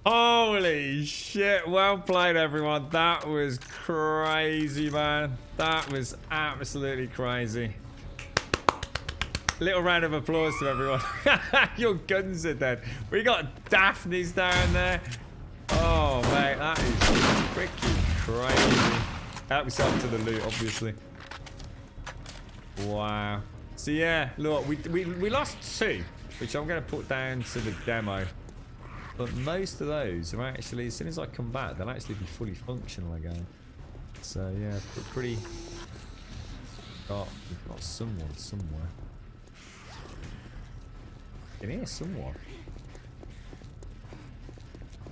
Holy shit, well played everyone. That was crazy, man. That was absolutely crazy. Little round of applause to everyone. Your guns are dead. We got Daphne's down there. Oh, mate, that is freaking crazy. Help yourself to the loot, obviously. Wow. So yeah, look, we lost 2, which I'm going to put down to the demo. But most of those are actually, as soon as I come back, they'll actually be fully functional again. So yeah, pretty. We've got someone somewhere. In here, someone.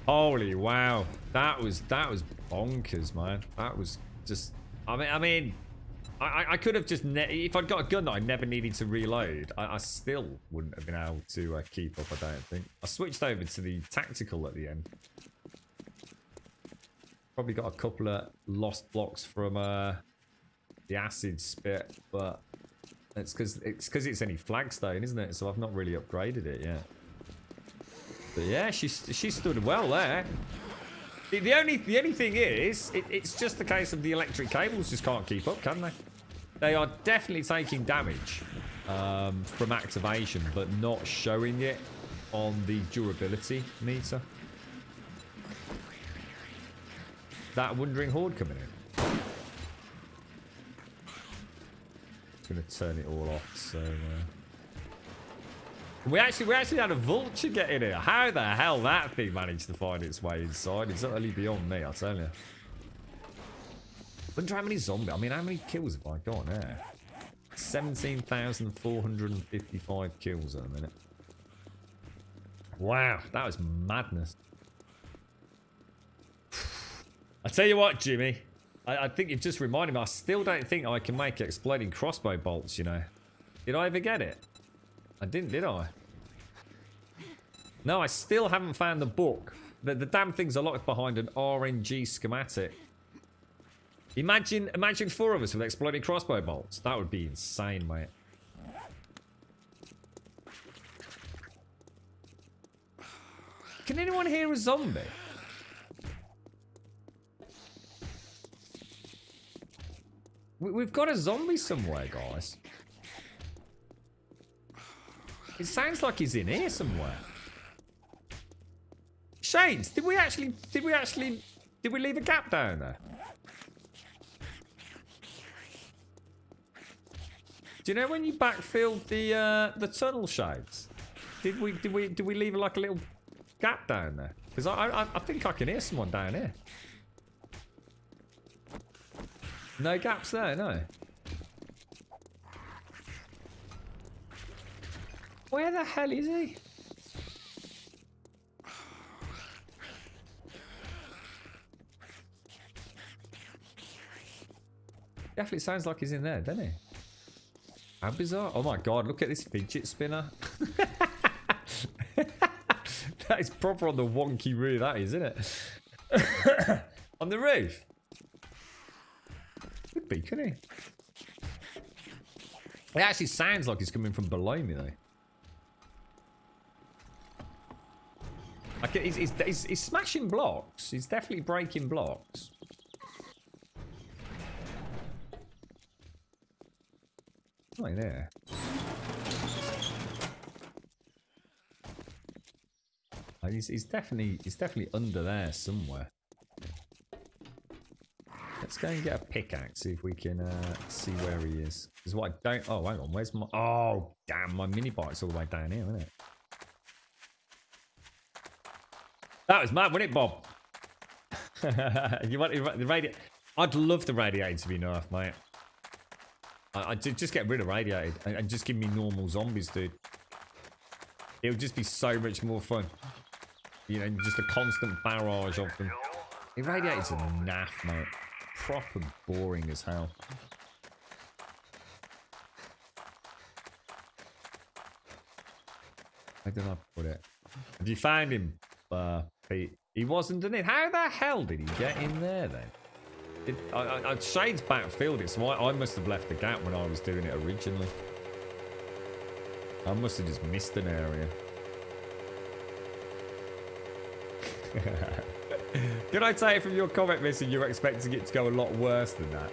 Holy wow, that was bonkers, man. That was just. I mean, I could have just if I'd got a gun that I never needed to reload, I still wouldn't have been able to keep up. I don't think. I switched over to the tactical at the end. Probably got a couple of lost blocks from the acid spit, but it's because it's only flagstone, isn't it? So I've not really upgraded it yet. But yeah, she stood well there. The only thing is, it's just the case of the electric cables just can't keep up, can they? They are definitely taking damage from activation, but not showing it on the durability meter. That Wandering Horde coming in. It's gonna turn it all off. So. We actually had a vulture get in here. How the hell that thing managed to find its way inside is utterly beyond me, I'll tell you. Wonder how many zombies. I mean, how many kills have I got there? 17,455 kills at a minute. Wow, that was madness. I tell you what, Jimmy. I think you've just reminded me. I still don't think I can make exploding crossbow bolts, you know. Did I ever get it? I didn't, did I? No, I still haven't found the book. The damn things are locked behind an RNG schematic. Imagine 4 of us with exploding crossbow bolts. That would be insane, mate. Can anyone hear a zombie? We've got a zombie somewhere, guys. It sounds like he's in here somewhere. Shades, did we leave a gap down there? Do you know when you backfilled the tunnel, Shades? Did we leave like a little gap down there? Because I think I can hear someone down here. No gaps there, no. Where the hell is he? Definitely sounds like he's in there, doesn't he? How bizarre. Oh my god, look at this fidget spinner. That is proper on the wonky roof, that is, isn't it? On the roof. Could be, couldn't he? It actually sounds like he's coming from below me, though. Like he's smashing blocks. He's definitely breaking blocks. Not in there. Oh, he's definitely under there somewhere. Let's go and get a pickaxe, see if we can see where he is. Because what I don't. Oh, hang on. Where's my? Oh, damn! My mini bike's all the way down here, isn't it? That was mad, wasn't it, Bob? You want the radiator? I'd love the radiator to be nerfed, mate. I just get rid of radiated and just give me normal zombies, dude. It would just be so much more fun. You know, just a constant barrage of them. Irradiated's a naff, mate. Proper boring as hell. Where did I put it? Have you found him, Pete? He wasn't in it. How the hell did he get in there then? Shade's backfilled it, so I must have left the gap when I was doing it originally. I must have just missed an area. Can I take from your comment, Missy, you're expecting it to go a lot worse than that?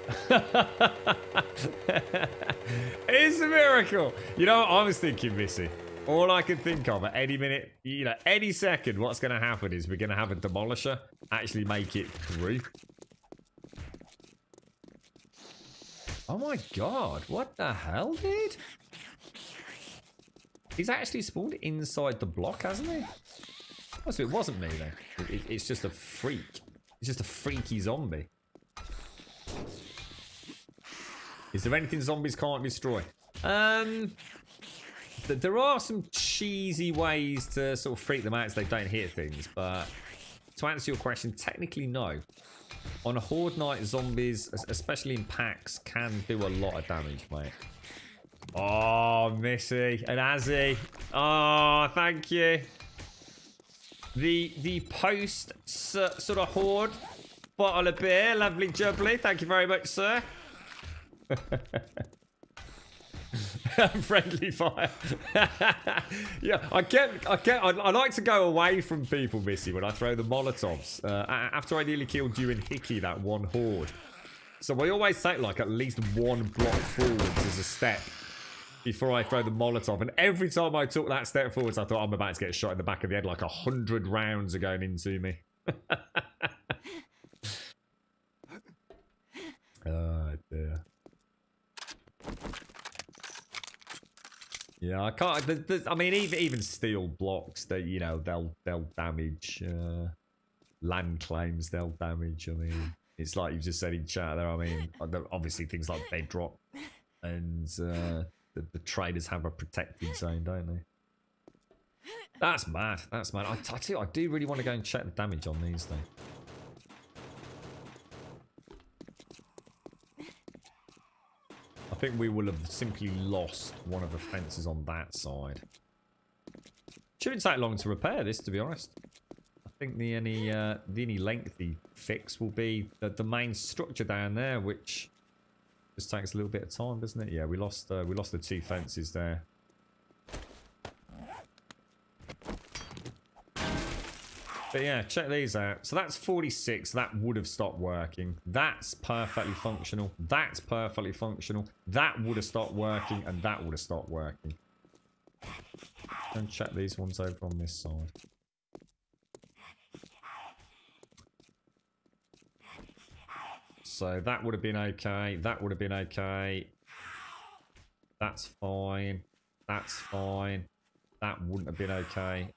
It's a miracle. You know what I was thinking, Missy? All I could think of at any minute, you know, any second, what's going to happen is we're going to have a demolisher actually make it through. Oh my god, what the hell, dude? He's actually spawned inside the block, hasn't he? Oh, so it wasn't me then. It's just a freak. It's just a freaky zombie. Is there anything zombies can't destroy? There are some cheesy ways to sort of freak them out so they don't hit things, but to answer your question, technically no. On a horde night, zombies, especially in packs, can do a lot of damage, mate. Oh, Missy and Azzy. Oh, thank you. The post sort of horde bottle of beer, lovely jubbly. Thank you very much, sir. Friendly fire. Yeah, I like to go away from people, Missy, when I throw the Molotovs. After I nearly killed you and Hickey, that one horde. So I always take like at least one block forwards as a step before I throw the Molotov. And every time I took that step forwards, I thought I'm about to get shot in the back of the head, like 100 rounds are going into me. Oh dear. Yeah, I can't. I mean, even steel blocks, they, you know, they'll damage. Land claims, they'll damage. I mean, it's like you just said in chat there. I mean, obviously things like bedrock and the traders have a protected zone, don't they? That's mad. That's mad. I tell you, I do really want to go and check the damage on these though. I think we will have simply lost one of the fences on that side. Shouldn't take long to repair this, to be honest. I think the only lengthy fix will be the main structure down there, which just takes a little bit of time, doesn't it? Yeah, we lost the two fences there. But yeah, check these out. So that's 46. That would have stopped working. That's perfectly functional. That's perfectly functional. That would have stopped working, and that would have stopped working. And check these ones over on this side. So that would have been okay. That would have been okay. That's fine. That's fine. That wouldn't have been okay.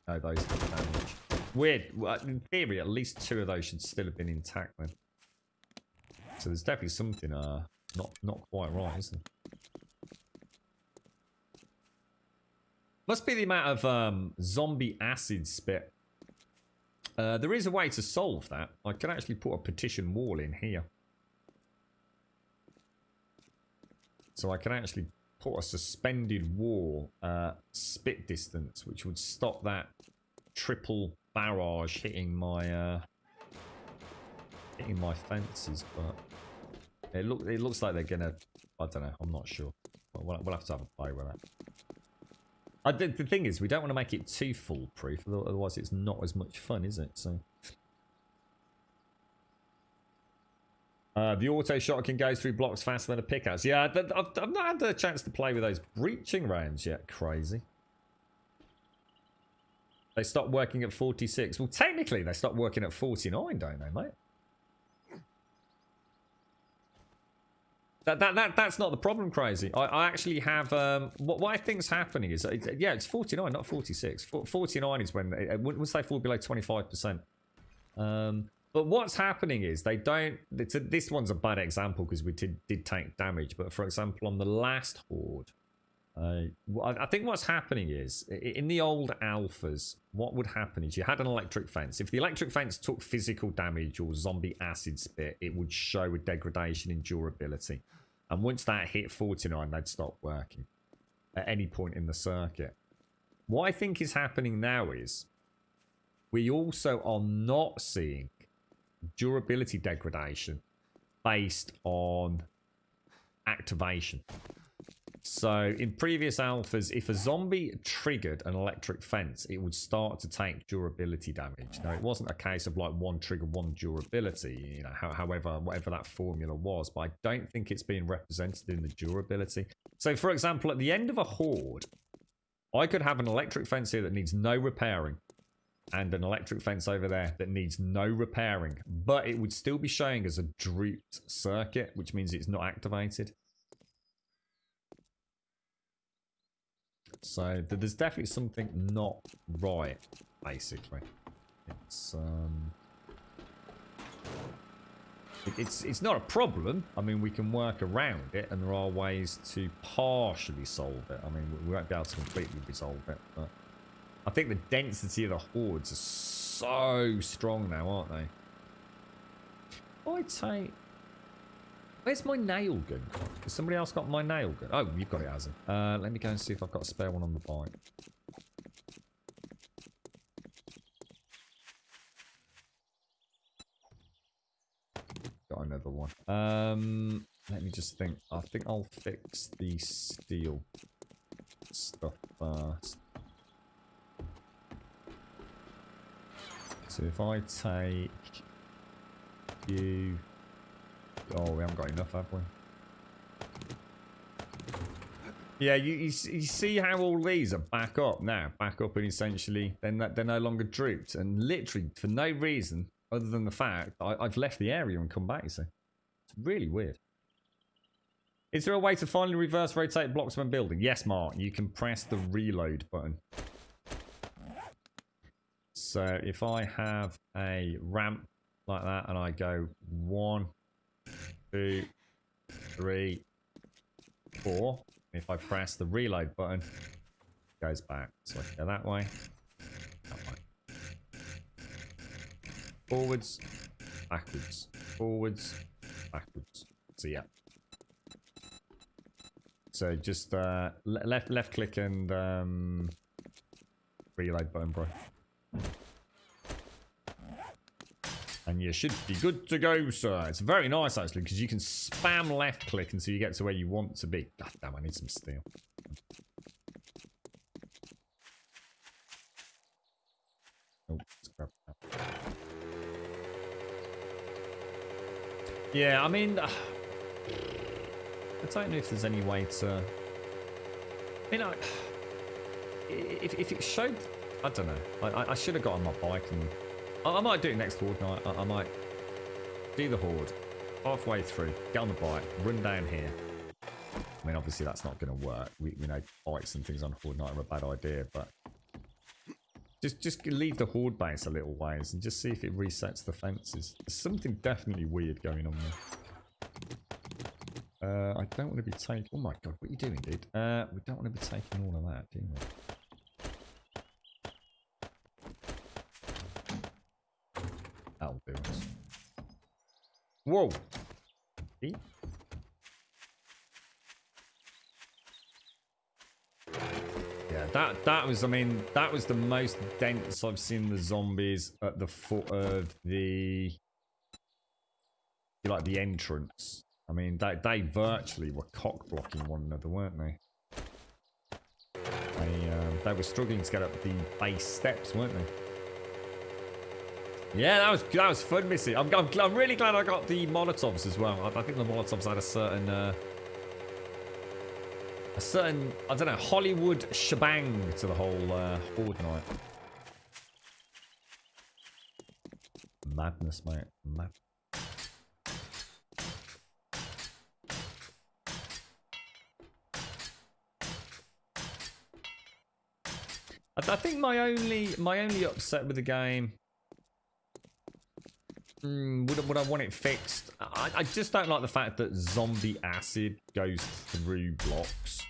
No, those took damage. Weird. Well, in theory, at least two of those should still have been intact then. So there's definitely something not quite right, isn't there? Must be the amount of zombie acid spit. There is a way to solve that. I can actually put a partition wall in here. So I can actually put a suspended wall spit distance, which would stop that triple barrage hitting my fences. But it looks like they're gonna. I don't know. I'm not sure. But we'll have to have a play with that. The thing is, we don't want to make it too foolproof, otherwise it's not as much fun, is it? So. The auto shotgun goes through blocks faster than a pickaxe. Yeah, I've not had a chance to play with those breaching rounds yet. Crazy. They stopped working at 46. Well, technically, they stopped working at 49, don't they, mate? That's not the problem, Crazy. I actually have... what I think's happening is... yeah, it's 49, not 46. 49 is when... once they fall below 25%. But But what's happening is they don't. This one's a bad example because we did take damage. But for example, on the last horde, I think what's happening is in the old alphas, what would happen is you had an electric fence. If the electric fence took physical damage or zombie acid spit, it would show a degradation in durability. And once that hit 49, they'd stop working at any point in the circuit. What I think is happening now is we also are not seeing durability degradation based on activation. So in previous alphas, if a zombie triggered an electric fence, it would start to take durability damage. Now, it wasn't a case of like one trigger, one durability, you know, however, whatever that formula was, but I don't think it's being represented in the durability. So for example, at the end of a horde, I could have an electric fence here that needs no repairing and an electric fence over there that needs no repairing, but it would still be showing as a drooped circuit, which means it's not activated. So there's definitely something not right, basically. It's not a problem. I mean, we can work around it, and there are ways to partially solve it. I mean, we won't be able to completely resolve it, but I think the density of the hordes are so strong now, aren't they? I'd say... Where's my nail gun? Has somebody else got my nail gun? Oh, you've got it, hasn't it? Let me go and see if I've got a spare one on the bike. Got another one. Let me just think. I think I'll fix the steel stuff first. So if I take you... Oh, we haven't got enough, have we? Yeah, you see how all these are back up now? Back up and essentially they're no longer drooped. And literally, for no reason other than the fact I've left the area and come back, you see. It's really weird. Is there a way to finally reverse rotate blocks when building? Yes, Mark. You can press the reload button. So if I have a ramp like that and I go 1, 2, 3, 4. If I press the reload button, it goes back. So I can go that way. Forwards, backwards, forwards, backwards. So yeah. So just left click and reload button, bro. And you should be good to go, sir. It's very nice, actually, because you can spam left click until you get to where you want to be. God damn, I need some steel. Oh, let's grab that. Yeah, I mean... I don't know if there's any way to... You know, if it showed... I don't know. I should have got on my bike and... I might do it next horde night. I might do the horde halfway through, get on the bike, run down here. I mean, obviously that's not going to work. We know bikes and things on horde night are a bad idea, but just leave the horde base a little ways and just see if it resets the fences. There's something definitely weird going on there. I don't want to be taking... Oh my god, what are you doing, dude? We don't want to be taking all of that, do we? That'll do us. Whoa! See? Yeah, that was, I mean, that was the most dense I've seen the zombies at the foot of the... like, the entrance. I mean, they virtually were cock-blocking one another, weren't they? They were struggling to get up the base steps, weren't they? Yeah, that was fun, Missy. I'm really glad I got the Molotovs as well. I think the Molotovs had a certain, I don't know, Hollywood shebang to the whole horde night. Madness, mate. Mad. I think my only upset with the game Would I want it fixed? I just don't like the fact that zombie acid goes through blocks.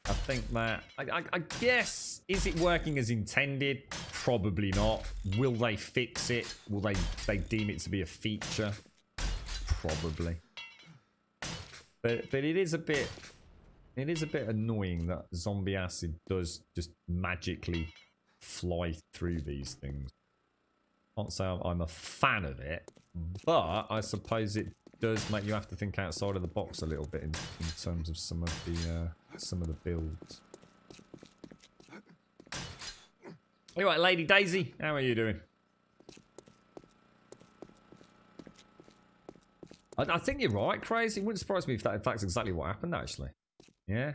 I think that... I guess, is it working as intended? Probably not. Will they fix it? Will they deem it to be a feature? Probably. But it is a bit... It is a bit annoying that zombie acid does just magically fly through these things. Can't say I'm a fan of it, but I suppose it does make you have to think outside of the box a little bit in terms of some of the builds. All right, Lady Daisy, how are you doing? I think you're right, Crazy. It wouldn't surprise me if that's exactly what happened, actually. Yeah.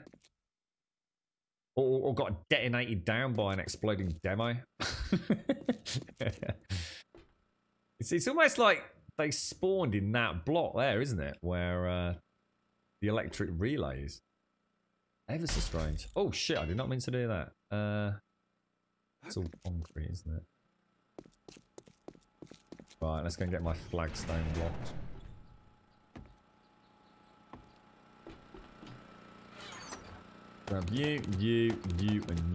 Or got detonated down by an exploding demo. It's almost like they spawned in that block there, isn't it? Where the electric relay is. Ever so strange. Oh shit, I did not mean to do that. It's all concrete, isn't it? Right, let's go and get my flagstone blocks. Grab you, and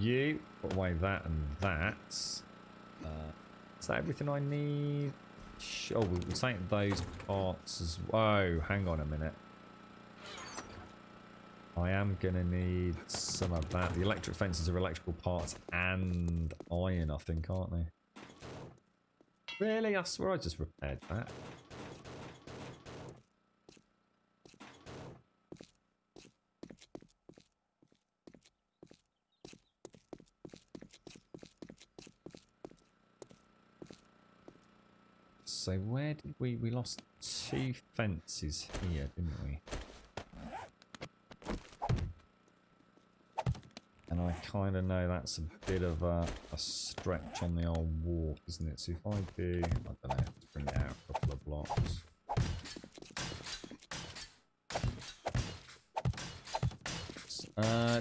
you. Put away that and that. Is that everything I need? Oh, we'll take those parts as well. Oh, hang on a minute. I am going to need some of that. The electric fences are electrical parts and iron, I think, aren't they? Really? I swear I just repaired that. So where did we lost 2 fences here, didn't we? And I kind of know that's a bit of a stretch on the old walk, isn't it? So if I do, I don't know, let's bring it out a couple of blocks.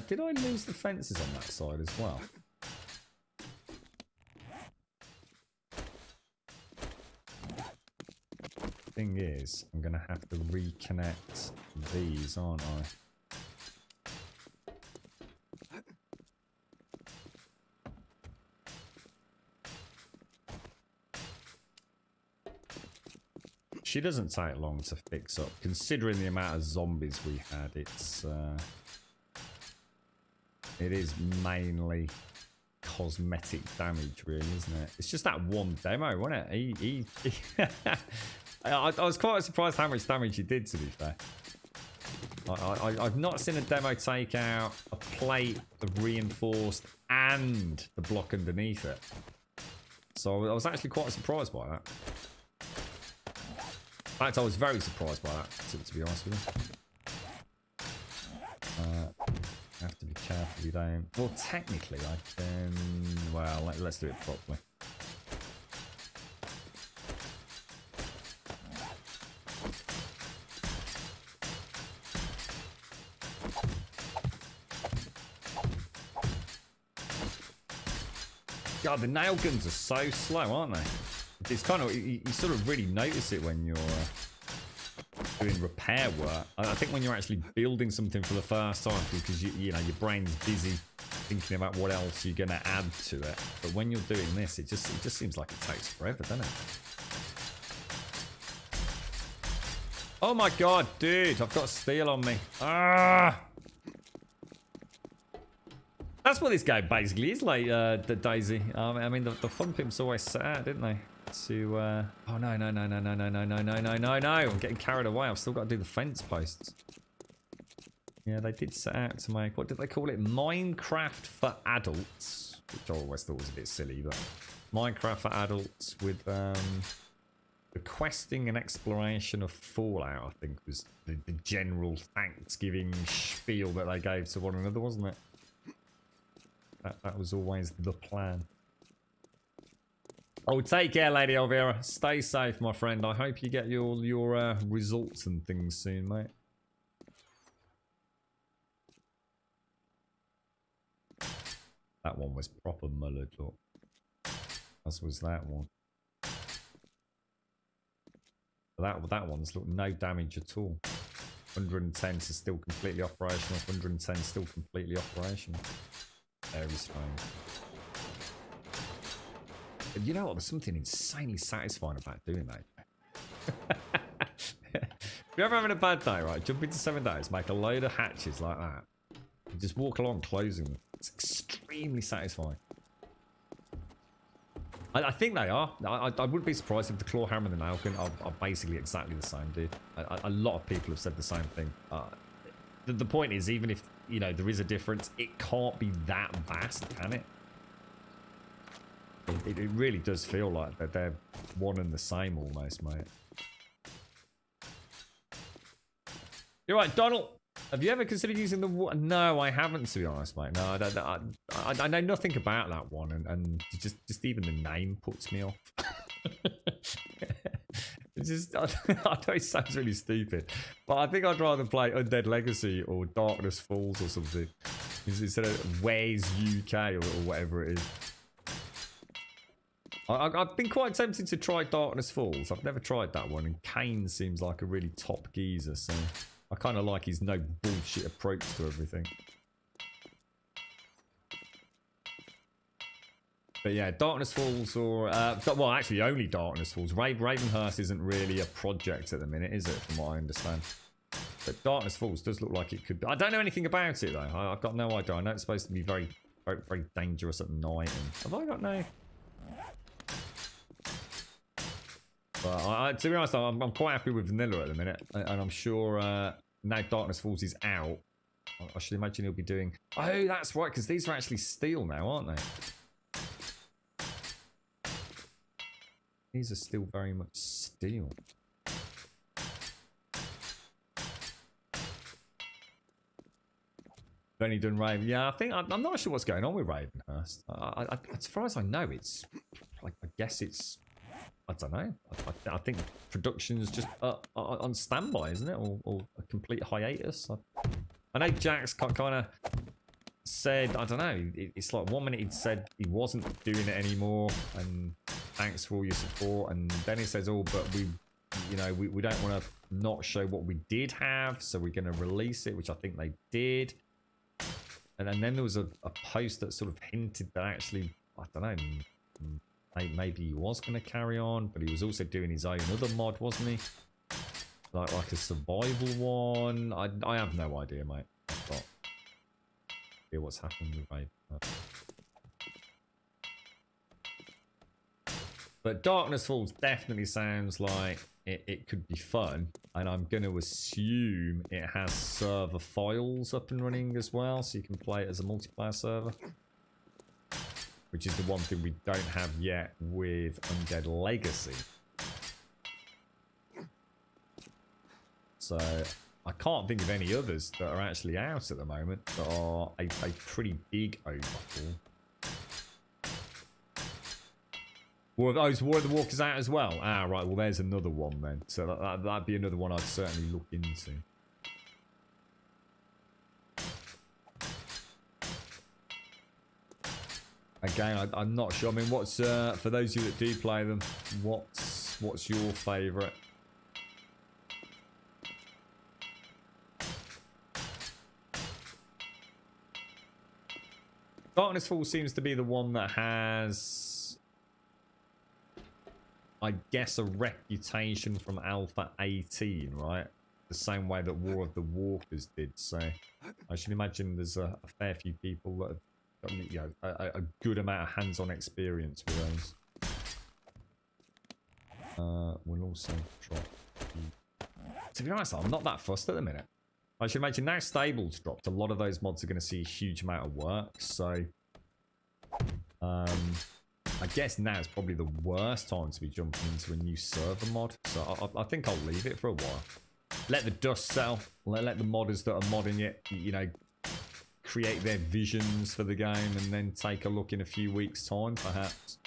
Did I lose the fences on that side as well? Thing is, I'm going to have to reconnect these, aren't I? She doesn't take long to fix up, considering the amount of zombies we had. It is mainly cosmetic damage, really, isn't it? It's just that one demo, wasn't it? I was quite surprised how much damage he did, to be fair. I've not seen a demo take out a plate of reinforced and the block underneath it. So I was actually quite surprised by that. In fact, I was very surprised by that, to be honest with you. I have to be careful we don't... Well, technically, I can... Well, let's do it properly. God, the nail guns are so slow, aren't they? It's kind of... You sort of really notice it when you're doing repair work. I think when you're actually building something for the first time, because you know your brain's busy thinking about what else you're going to add to it. But when you're doing this, it just seems like it takes forever, doesn't it? Oh my god, dude! I've got steel on me. Ah! That's what this game basically is like, the Daisy. I mean, the fun pimps always set out, didn't they? To, oh no. I'm getting carried away. I've still got to do the fence posts. Yeah, they did set out to make, what did they call it? Minecraft for adults. Which I always thought was a bit silly, but Minecraft for adults with, the questing and exploration of Fallout, I think, was the general Thanksgiving spiel that they gave to one another, wasn't it? That was always the plan. Oh, take care, Lady Elvira. Stay safe, my friend. I hope you get your results and things soon, mate. That one was proper mullered, look. As was that one. That one's look no damage at all. 110 is still completely operational. 110 is still completely operational. Very strange. And you know what? There's something insanely satisfying about doing that. If you're ever having a bad day, right? Jump into 7 days, make a load of hatches like that, and just walk along closing them. It's extremely satisfying. I think they are. I wouldn't be surprised if the claw hammer and the nail gun are basically exactly the same, dude. A lot of people have said the same thing. The point is, even if, you know, there is a difference, it can't be that vast, can it? It really does feel like that they're one and the same almost, mate. You're right, Donald. Have you ever considered using the water? No, I haven't, to be honest, mate. No, I know nothing about that one, and just even the name puts me off. It's just, I know it sounds really stupid, but I think I'd rather play Undead Legacy or Darkness Falls or something instead of Where's UK or whatever it is. I've been quite tempted to try Darkness Falls. I've never tried that one, and Kane seems like a really top geezer, so I kind of like his no bullshit approach to everything. But yeah, Darkness Falls or... well, actually, only Darkness Falls. Ravenhurst isn't really a project at the minute, is it, from what I understand? But Darkness Falls does look like it could be. I don't know anything about it, though. I've got no idea. I know it's supposed to be very, very, very dangerous at night. And have I got no... But to be honest, I'm quite happy with Vanilla at the minute. And I'm sure now Darkness Falls is out, I should imagine he'll be doing... Oh, that's right, because these are actually steel now, aren't they? These are still very much steel. Only done Raven. Yeah, I think I'm not sure what's going on with Ravenhurst. As far as I know, it's like I guess it's I don't know. I think production's just on standby, isn't it, or a complete hiatus. I know Jack's kind of said, I don't know. It's like 1 minute he'd said he wasn't doing it anymore, and thanks for all your support, and then he says, oh, but we don't want to not show what we did have, so we're going to release it, which I think they did. And then there was a post that sort of hinted that actually, I don't know, maybe he was going to carry on, but he was also doing his own other mod, wasn't he? Like a survival one. I have no idea, mate. I've got idea what's happened with Raven. But Darkness Falls definitely sounds like it could be fun, and I'm going to assume it has server files up and running as well, so you can play it as a multiplayer server, which is the one thing we don't have yet with Undead Legacy. So I can't think of any others that are actually out at the moment that are a pretty big overhaul. War of the Walkers out as well. Ah, right. Well, there's another one then. So that'd be another one I'd certainly look into. Again, I'm not sure. I mean, what's for those of you that do play them, what's your favourite? Darkness Falls seems to be the one that has, I guess, a reputation from Alpha 18, right? The same way that War of the Walkers did. So I should imagine there's a fair few people that have, you know, a good amount of hands-on experience with those. We'll also drop. To be honest, I'm not that fussed at the minute. I should imagine now Stables dropped, a lot of those mods are going to see a huge amount of work. So I guess now is probably the worst time to be jumping into a new server mod. So I think I'll leave it for a while. Let the dust settle. Let the modders that are modding it, you know, create their visions for the game, and then take a look in a few weeks' time, perhaps.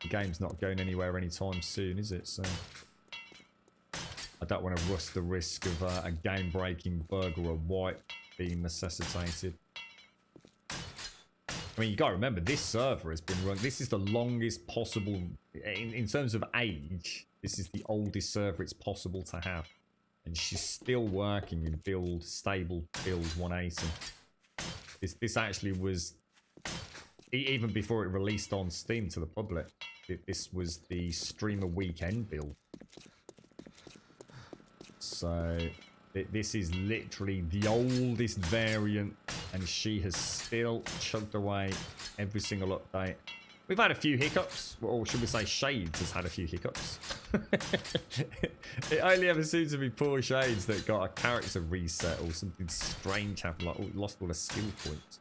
The game's not going anywhere anytime soon, is it? So I don't want to risk the risk of a game-breaking bug or a wipe being necessitated. I mean, you got to remember, this server has been run. This is the longest possible, in terms of age, This is the oldest server it's possible to have. And she's still working in build, stable build 180. This actually was, even before it released on Steam to the public, this was the streamer weekend build. So this is literally the oldest variant, and she has still chugged away every single update. We've had a few hiccups, or should we say Shades has had a few hiccups. It only ever seems to be poor Shades that got a character reset or something strange happened, like lost all the skill points.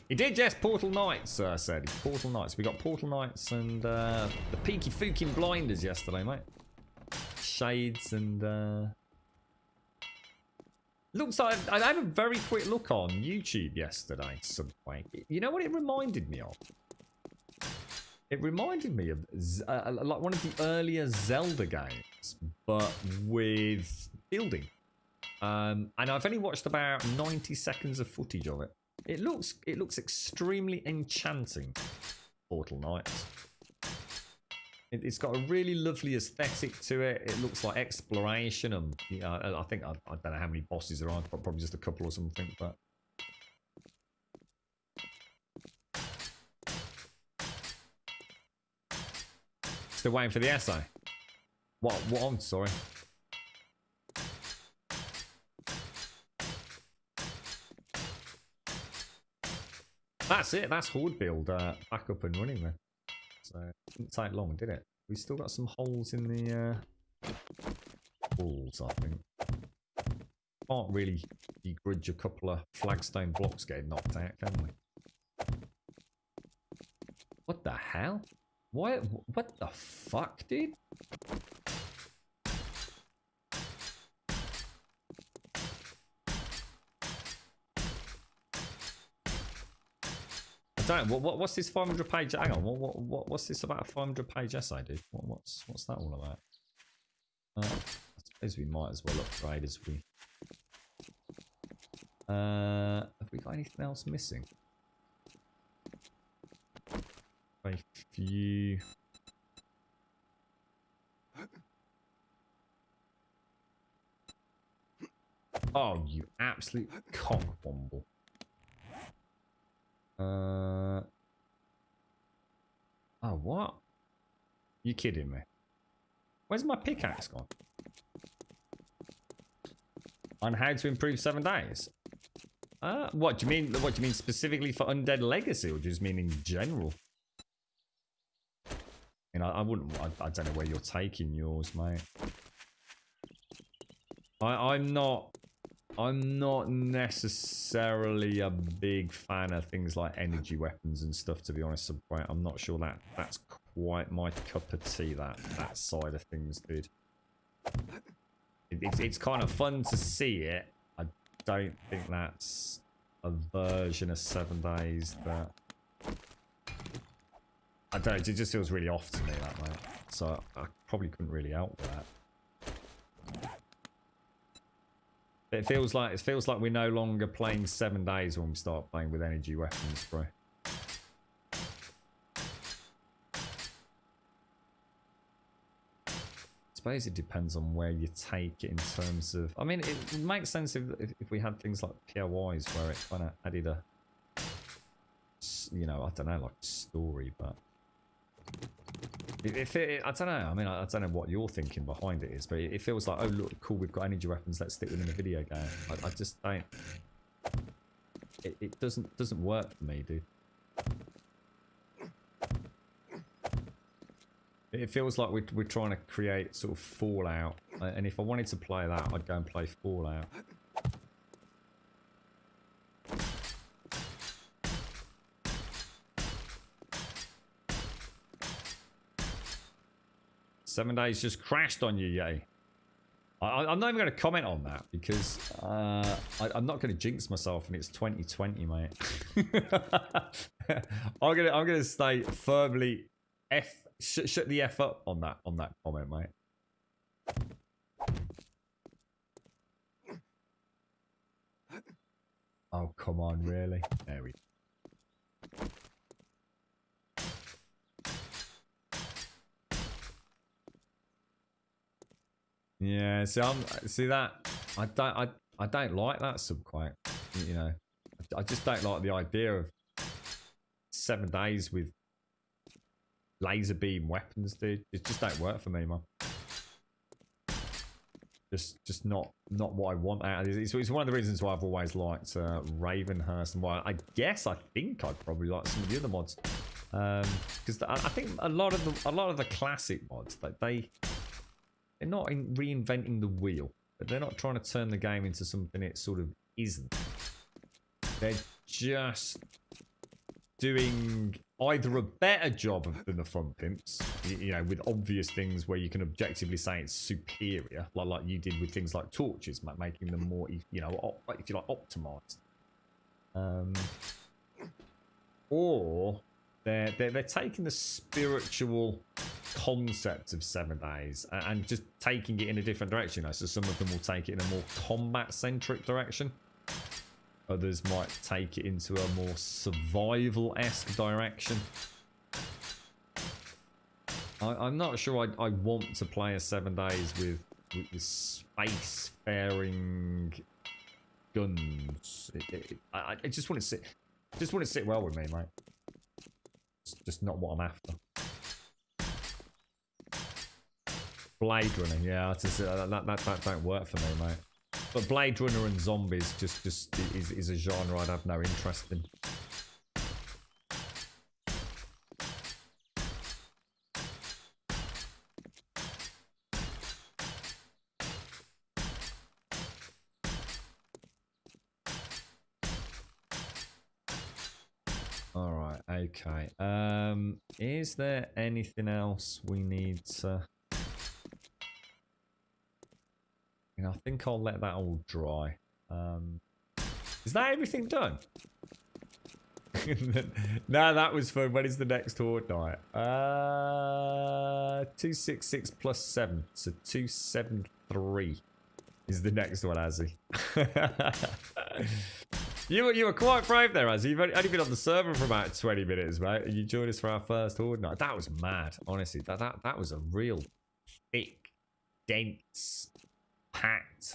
He did, yes, Portal Knights, said. Portal Knights. We got Portal Knights and the Peaky Fucking Blinders yesterday, mate. Shades and... Looks like I had a very quick look on YouTube yesterday, Subway. You know what it reminded me of? It reminded me of like one of the earlier Zelda games, but with building. And I've only watched about 90 seconds of footage of it. It looks extremely enchanting, Portal Knights. It's got a really lovely aesthetic to it. It looks like exploration, and you know, I think I don't know how many bosses there are, probably just a couple or something. But still waiting for the essay. What on? Sorry. That's it. That's Horde build back up and running then. So it didn't take long, did it? We still got some holes in the walls, I think. Can't really begrudge a couple of flagstone blocks getting knocked out, can we? What the hell? What the fuck, dude? I don't know, what's this 500 page? Hang on, what's this about a 500 page essay, dude? What's that all about? I suppose we might as well upgrade as we. Have we got anything else missing? Very few. Oh, you absolute cockwomble. Oh, what? You kidding me? Where's my pickaxe gone? On how to improve 7 days? What do you mean? What do you mean specifically for Undead Legacy, or just mean in general? You know, I wouldn't. I don't know where you're taking yours, mate. I'm not necessarily a big fan of things like energy weapons and stuff, to be honest. I'm not sure that's quite my cup of tea, that side of things, dude. It's kind of fun to see it. I don't think that's a version of 7 days that... I don't know, it just feels really off to me, that, mate. So I probably couldn't really help with that. It feels like we're no longer playing 7 days when we start playing with energy weapons, bro. I suppose it depends on where you take it in terms of. I mean, it makes sense if we had things like POIs where it kind of added a, you know, I don't know, like story, but. I don't know. I mean, I don't know what you're thinking behind it is, but it feels like, oh look, cool, we've got energy weapons. Let's stick them in a video game. I just don't. It doesn't work for me, dude. It feels like we're trying to create sort of Fallout, and if I wanted to play that, I'd go and play Fallout. Seven days just crashed on you, yay. I'm not even going to comment on that because I'm not going to jinx myself, and it's 2020, mate. I'm gonna stay firmly shut the F up on that comment, mate. Oh, come on, really? There we go. Yeah, see that I don't like that subquake. You know, I just don't like the idea of 7 days with laser beam weapons, dude. It just don't work for me, man. Just not what I want out of it. It's one of the reasons why I've always liked Ravenhurst, and why I think I'd probably like some of the other mods, because I think a lot of the classic mods, that they're not reinventing the wheel, but they're not trying to turn the game into something it sort of isn't. They're just doing either a better job than the front pimps, you know, with obvious things where you can objectively say it's superior, like you did with things like torches, making them more, you know, if you like, optimized. Or they're taking the spiritual concept of 7 days and just taking it in a different direction. You know, so some of them will take it in a more combat-centric direction. Others might take it into a more survival-esque direction. I'm not sure I want to play a 7 days with space-faring guns. I just want to sit well with me, mate. It's just not what I'm after. Blade Runner, yeah, that don't work for me, mate. But Blade Runner and zombies just is a genre I'd have no interest in. Alright, okay. Is there anything else we need to... You know, I think I'll let that all dry. Is that everything done? No, that was fun. When is the next Horde night? 266 plus 7. So 273 is the next one, Azzy. You were quite brave there, Azzy. You've only been on the server for about 20 minutes, mate. And you joined us for our first Horde night. That was mad, honestly. That was a real thick, dense, packed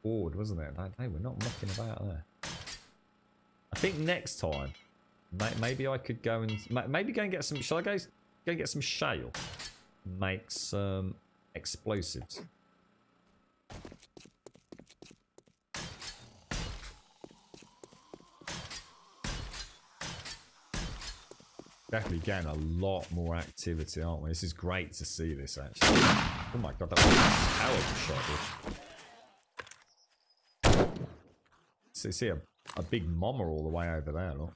Horde, wasn't it? They were not mucking about there. I think next time, maybe I could go and maybe go and get some. Shall I go and get some shale? Make some explosives. Definitely getting a lot more activity, aren't we? This is great to see this, actually. Oh my god, that was a terrible shot, dude. So you see a big mommer all the way over there, look.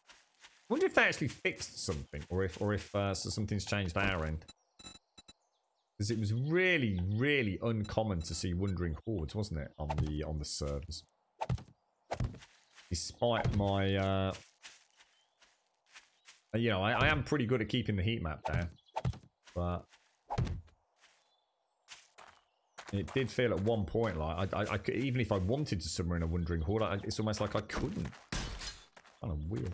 I wonder if they actually fixed something, or if so something's changed our end. Because it was really, really uncommon to see wandering hordes, wasn't it, on the servers? Despite my you know, I am pretty good at keeping the heat map down, but it did feel at one point like I could, even if I wanted to submarine a wandering horde, it's almost like I couldn't. Kind of weird.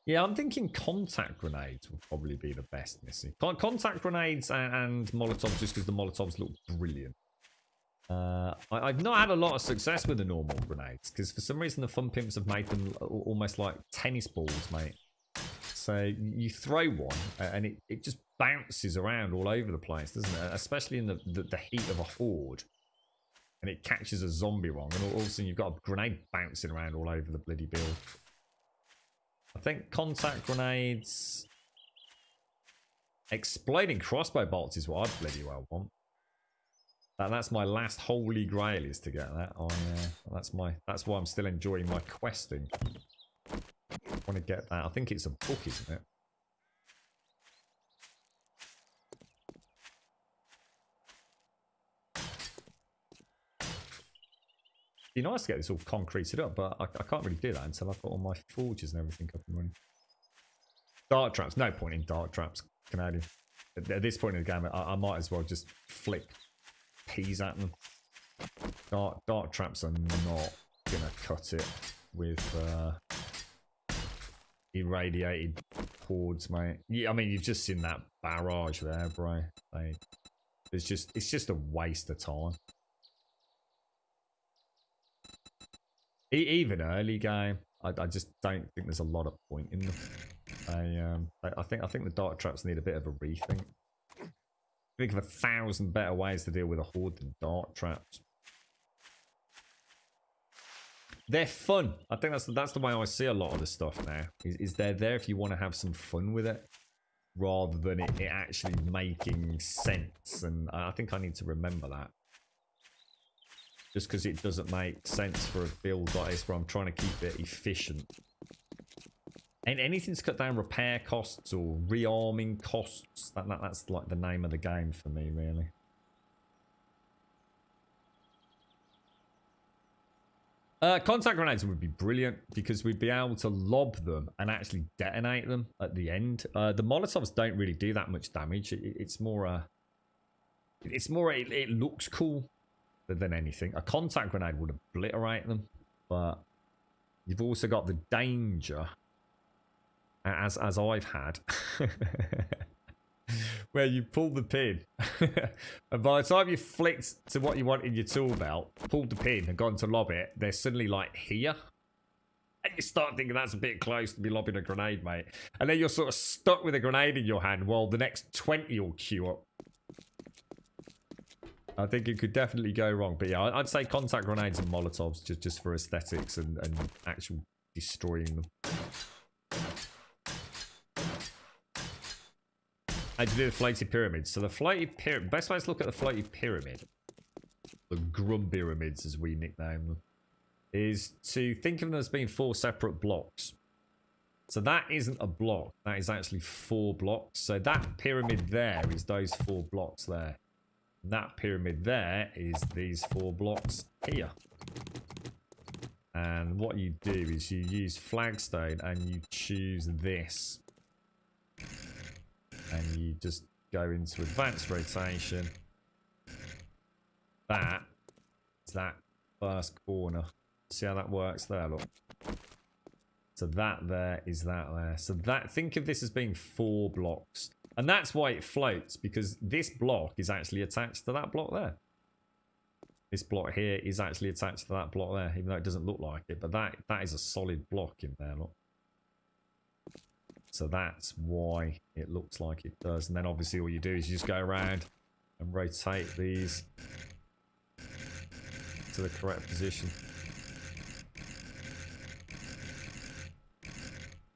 Yeah, I'm thinking contact grenades would probably be the best, Missy. Contact grenades and Molotovs, just because the Molotovs look brilliant. I've not had a lot of success with the normal grenades, because for some reason the fun pimps have made them almost like tennis balls, mate. So you throw one and it just bounces around all over the place, doesn't it? Especially in the heat of a horde. And it catches a zombie wrong, and all of a sudden you've got a grenade bouncing around all over the bloody build. I think contact grenades... Exploding crossbow bolts is what I bloody well want. That's my last holy grail, is to get that. That's why I'm still enjoying my questing. I want to get that. I think it's a book, isn't it? It'd be nice to get this all concreted up, but I can't really do that until I've got all my forges and everything up and running. Dart traps. No point in dart traps, Canadian. At this point in the game, I might as well just flick peas at them. Dart traps are not gonna cut it with irradiated hordes, mate. Yeah, I mean, you've just seen that barrage there, bro. Like, it's just a waste of time. Even early game, I just don't think there's a lot of point in them. I think the dart traps need a bit of a rethink. Think of 1,000 better ways to deal with a horde than dart traps. They're fun. I think that's the way I see a lot of the stuff now. Is they're there if you want to have some fun with it, rather than it actually making sense. And I think I need to remember that. Just because it doesn't make sense for a build like this, where I'm trying to keep it efficient. And anything to cut down repair costs or rearming costs, that's like the name of the game for me, really. Contact grenades would be brilliant because we'd be able to lob them and actually detonate them at the end. The Molotovs don't really do that much damage. It's more it looks cool than anything. A contact grenade would obliterate them, but you've also got the danger, as I've had, where you pull the pin and by the time you flicked to what you want in your tool belt, pulled the pin and gone to lob it, they're suddenly like here, and you start thinking that's a bit close to be lobbing a grenade, mate, and then you're sort of stuck with a grenade in your hand while the next 20 will queue up. I think it could definitely go wrong. But yeah, I'd say contact grenades and Molotovs just for aesthetics and actual destroying them. How do you do the floaty pyramid? So the floaty pyramid, best way to look at the floaty pyramid, the Grumpyramids as we nickname them, is to think of them as being 4 separate blocks. So that isn't a block, that is actually 4 blocks. So that pyramid there is those 4 blocks there. That pyramid there is these 4 blocks here. And what you do is you use flagstone and you choose this. And you just go into advanced rotation. That is that first corner. See how that works there, look. So that there is that there. So that, think of this as being 4 blocks. And that's why it floats, because this block is actually attached to that block there. This block here is actually attached to that block there, even though it doesn't look like it. But that is a solid block in there, look. So that's why it looks like it does. And then obviously all you do is you just go around and rotate these to the correct position.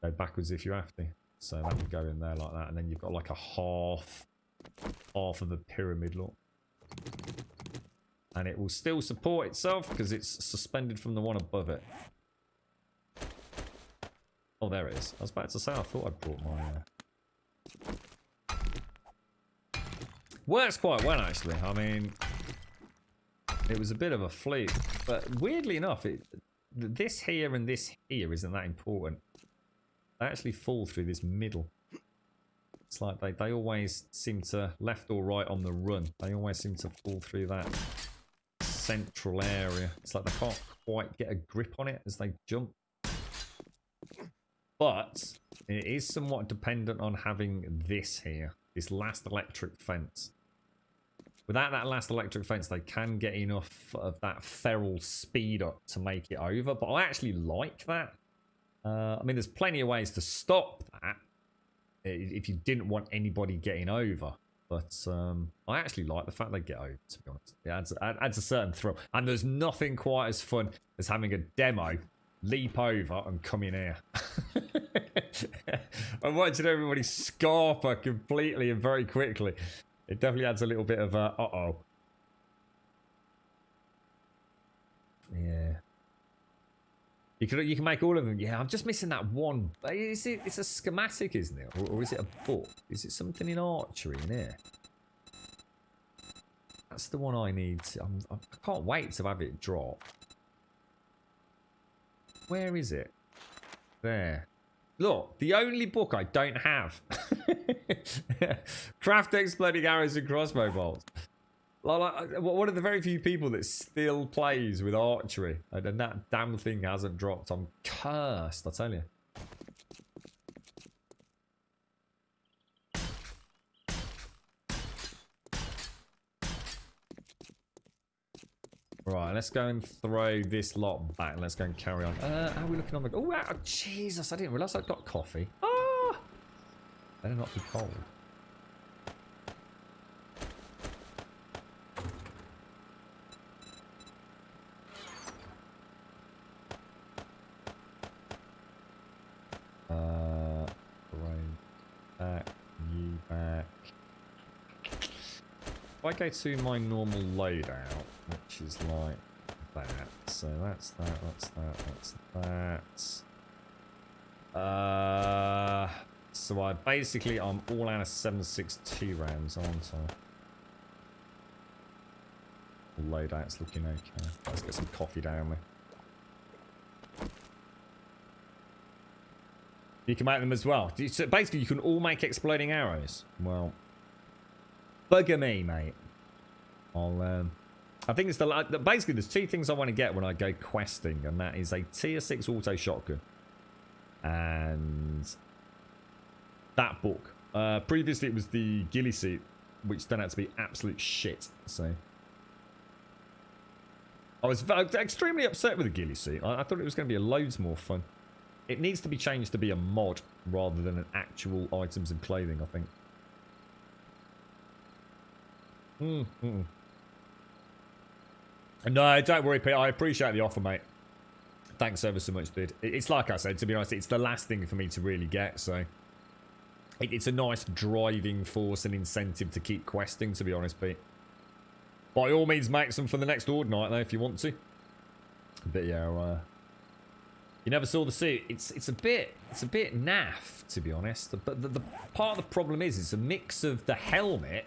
Go backwards if you have to. So that would go in there like that, and then you've got like a half of the pyramid, look. And it will still support itself because it's suspended from the one above it. Oh, there it is. I was about to say, I thought I'd brought my... Works quite well, actually. I mean, it was a bit of a fluke, but weirdly enough, this here and this here isn't that important. They actually fall through this middle. It's like they always seem to, left or right on the run, they always seem to fall through that central area. It's like they can't quite get a grip on it as they jump. But it is somewhat dependent on having this here, this last electric fence. Without that last electric fence, they can get enough of that feral speed up to make it over. But I actually like that. I mean, there's plenty of ways to stop that if you didn't want anybody getting over. But I actually like the fact they get over, to be honest. It adds a certain thrill. And there's nothing quite as fun as having a demo leap over and come in here. I'm watching everybody scarper completely and very quickly. It definitely adds a little bit of uh-oh. Yeah. You can make all of them. Yeah, I'm just missing that one. It's a schematic, isn't it? Or is it a book? Is it something in archery in here? That's the one I need. I can't wait to have it drop. Where is it? There. Look, the only book I don't have. Craft Exploding Arrows and Crossbow Bolts. Like, one of the very few people that still plays with archery, and that damn thing hasn't dropped. I'm cursed, I tell you. let's go and throw this lot back. Let's go and carry on. How are we looking on the... Oh, Jesus, I didn't realise I'd got coffee. Ah! Better not be cold. Back, you back. If I go to my normal loadout, which is like that, so that's that. So I'm all out of 7.62 rounds, aren't I? Loadout's looking okay. Let's get some coffee down there. You can make them as well. So basically, you can all make exploding arrows. Well, bugger me, mate. I think it's basically there's two things I want to get when I go questing, and that is a tier 6 auto shotgun and that book. Previously, it was the ghillie suit, which turned out to be absolute shit. So I was extremely upset with the ghillie suit. I thought it was going to be loads more fun. It needs to be changed to be a mod rather than an actual items and clothing, I think. No, don't worry, Pete. I appreciate the offer, mate. Thanks ever so much, dude. It's like I said, to be honest, it's the last thing for me to really get, so... It's a nice driving force and incentive to keep questing, to be honest, Pete. By all means, make some for the next Horde night, though, if you want to. But yeah, you never saw the suit. It's a bit naff, to be honest. But the part of the problem is it's a mix of the helmet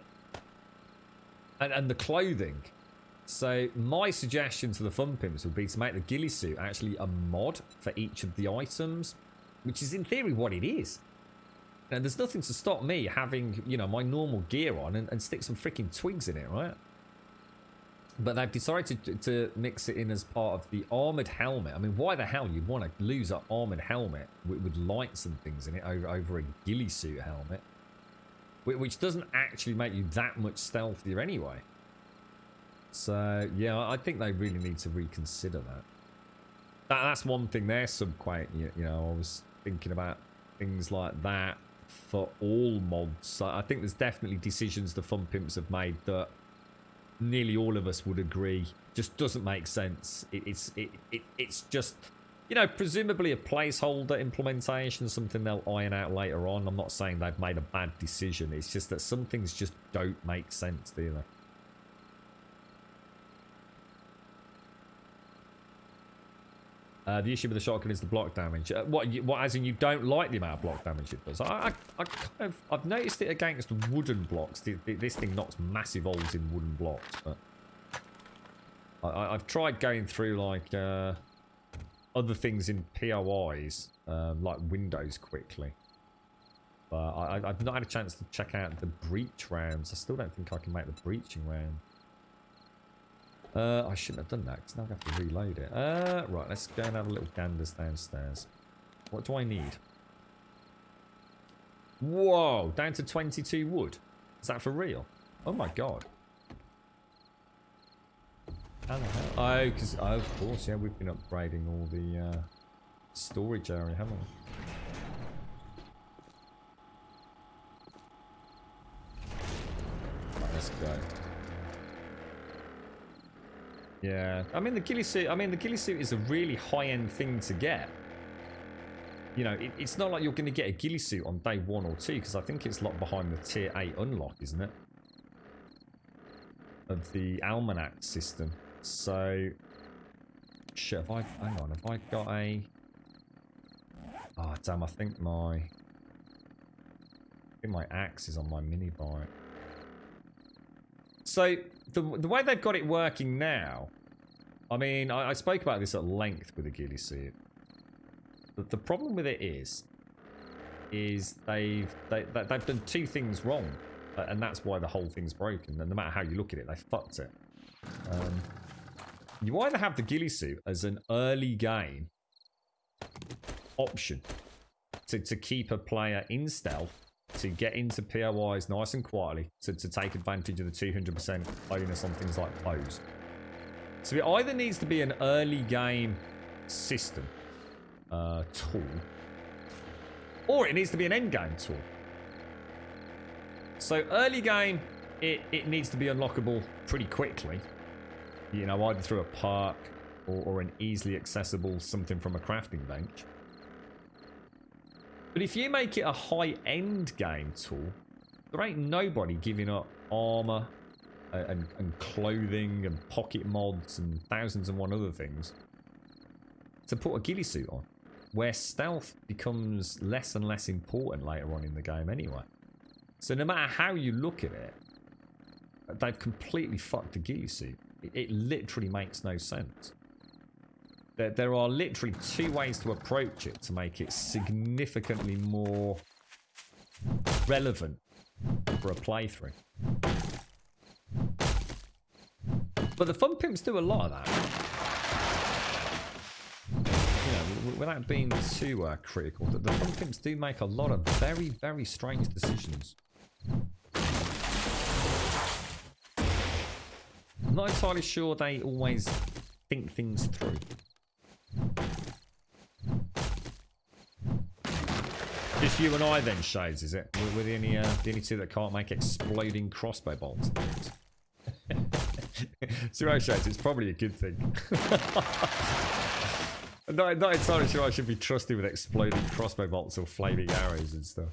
and the clothing. So my suggestion to the Fun Pimps would be to make the ghillie suit actually a mod for each of the items, which is in theory what it is. And there's nothing to stop me having, you know, my normal gear on and stick some freaking twigs in it, right? But they've decided to mix it in as part of the armoured helmet. I mean, why the hell you'd want to lose an armoured helmet with lights and things in it over a ghillie suit helmet? Which doesn't actually make you that much stealthier anyway. So, yeah, I think they really need to reconsider that. That's one thing there, Subquake. You know, I was thinking about things like that for all mods. So I think there's definitely decisions the Fun Pimps have made that nearly all of us would agree just doesn't make sense. It's just, you know, presumably a placeholder implementation, something they'll iron out later on. I'm not saying they've made a bad decision. It's just that some things just don't make sense, do they? The issue with the shotgun is the block damage. What as in you don't like the amount of block damage it does? I've noticed it against wooden blocks. This thing knocks massive holes in wooden blocks, but I've tried going through like other things in POIs, like windows quickly. But I've not had a chance to check out the breach rounds. I still don't think I can make the breaching round. I shouldn't have done that because now I have to reload it. Right, let's go and have a little ganders downstairs. What do I need? Whoa, down to 22 wood. Is that for real? Oh my god. How the hell? Oh, because, oh, of course, yeah, we've been upgrading all the storage area, haven't we? Right, let's go. Yeah, I mean the ghillie suit is a really high-end thing to get. You know, it's not like you're going to get a ghillie suit on day 1 or 2, because I think it's locked behind the tier 8 unlock, isn't it? Of the almanac system. So, shit, have I got a... Oh, damn, I think my axe is on my mini bike. So, the way they've got it working now, I mean, I spoke about this at length with the ghillie suit. But the problem with it is they've done 2 things wrong, and that's why the whole thing's broken. And no matter how you look at it, they fucked it. You either have the ghillie suit as an early game option to keep a player in stealth, to get into POIs nice and quietly, to take advantage of the 200% bonus on things like bows. So it either needs to be an early game system tool, or it needs to be an end game tool. So early game, it needs to be unlockable pretty quickly. You know, either through a perk or an easily accessible something from a crafting bench. But if you make it a high-end game tool, there ain't nobody giving up armor and clothing and pocket mods and thousands and one other things to put a ghillie suit on, where stealth becomes less and less important later on in the game anyway. So no matter how you look at it, they've completely fucked the ghillie suit. It literally makes no sense. There are literally two ways to approach it to make it significantly more relevant for a playthrough. But the Fun Pimps do a lot of that. You know, without being too critical, the Fun Pimps do make a lot of very, very strange decisions. I'm not entirely sure they always think things through. Just you and I then, Shades, is it? We're the only two that can't make exploding crossbow bolts. Zero Shades, it's probably a good thing. I'm not entirely sure I should be trusted with exploding crossbow bolts or flaming arrows and stuff.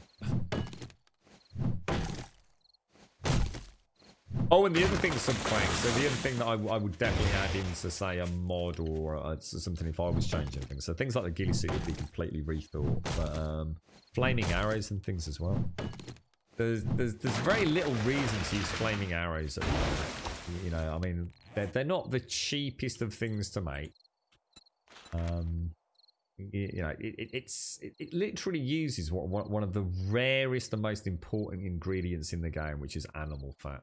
Oh, and the other thing, subclank. So the other thing that I would definitely add into, say, a mod or something if I was changing things. So things like the ghillie suit would be completely rethought. But flaming arrows and things as well. There's very little reason to use flaming arrows at the moment. You know, I mean, they're not the cheapest of things to make. You know, it literally uses one of the rarest and most important ingredients in the game, which is animal fat.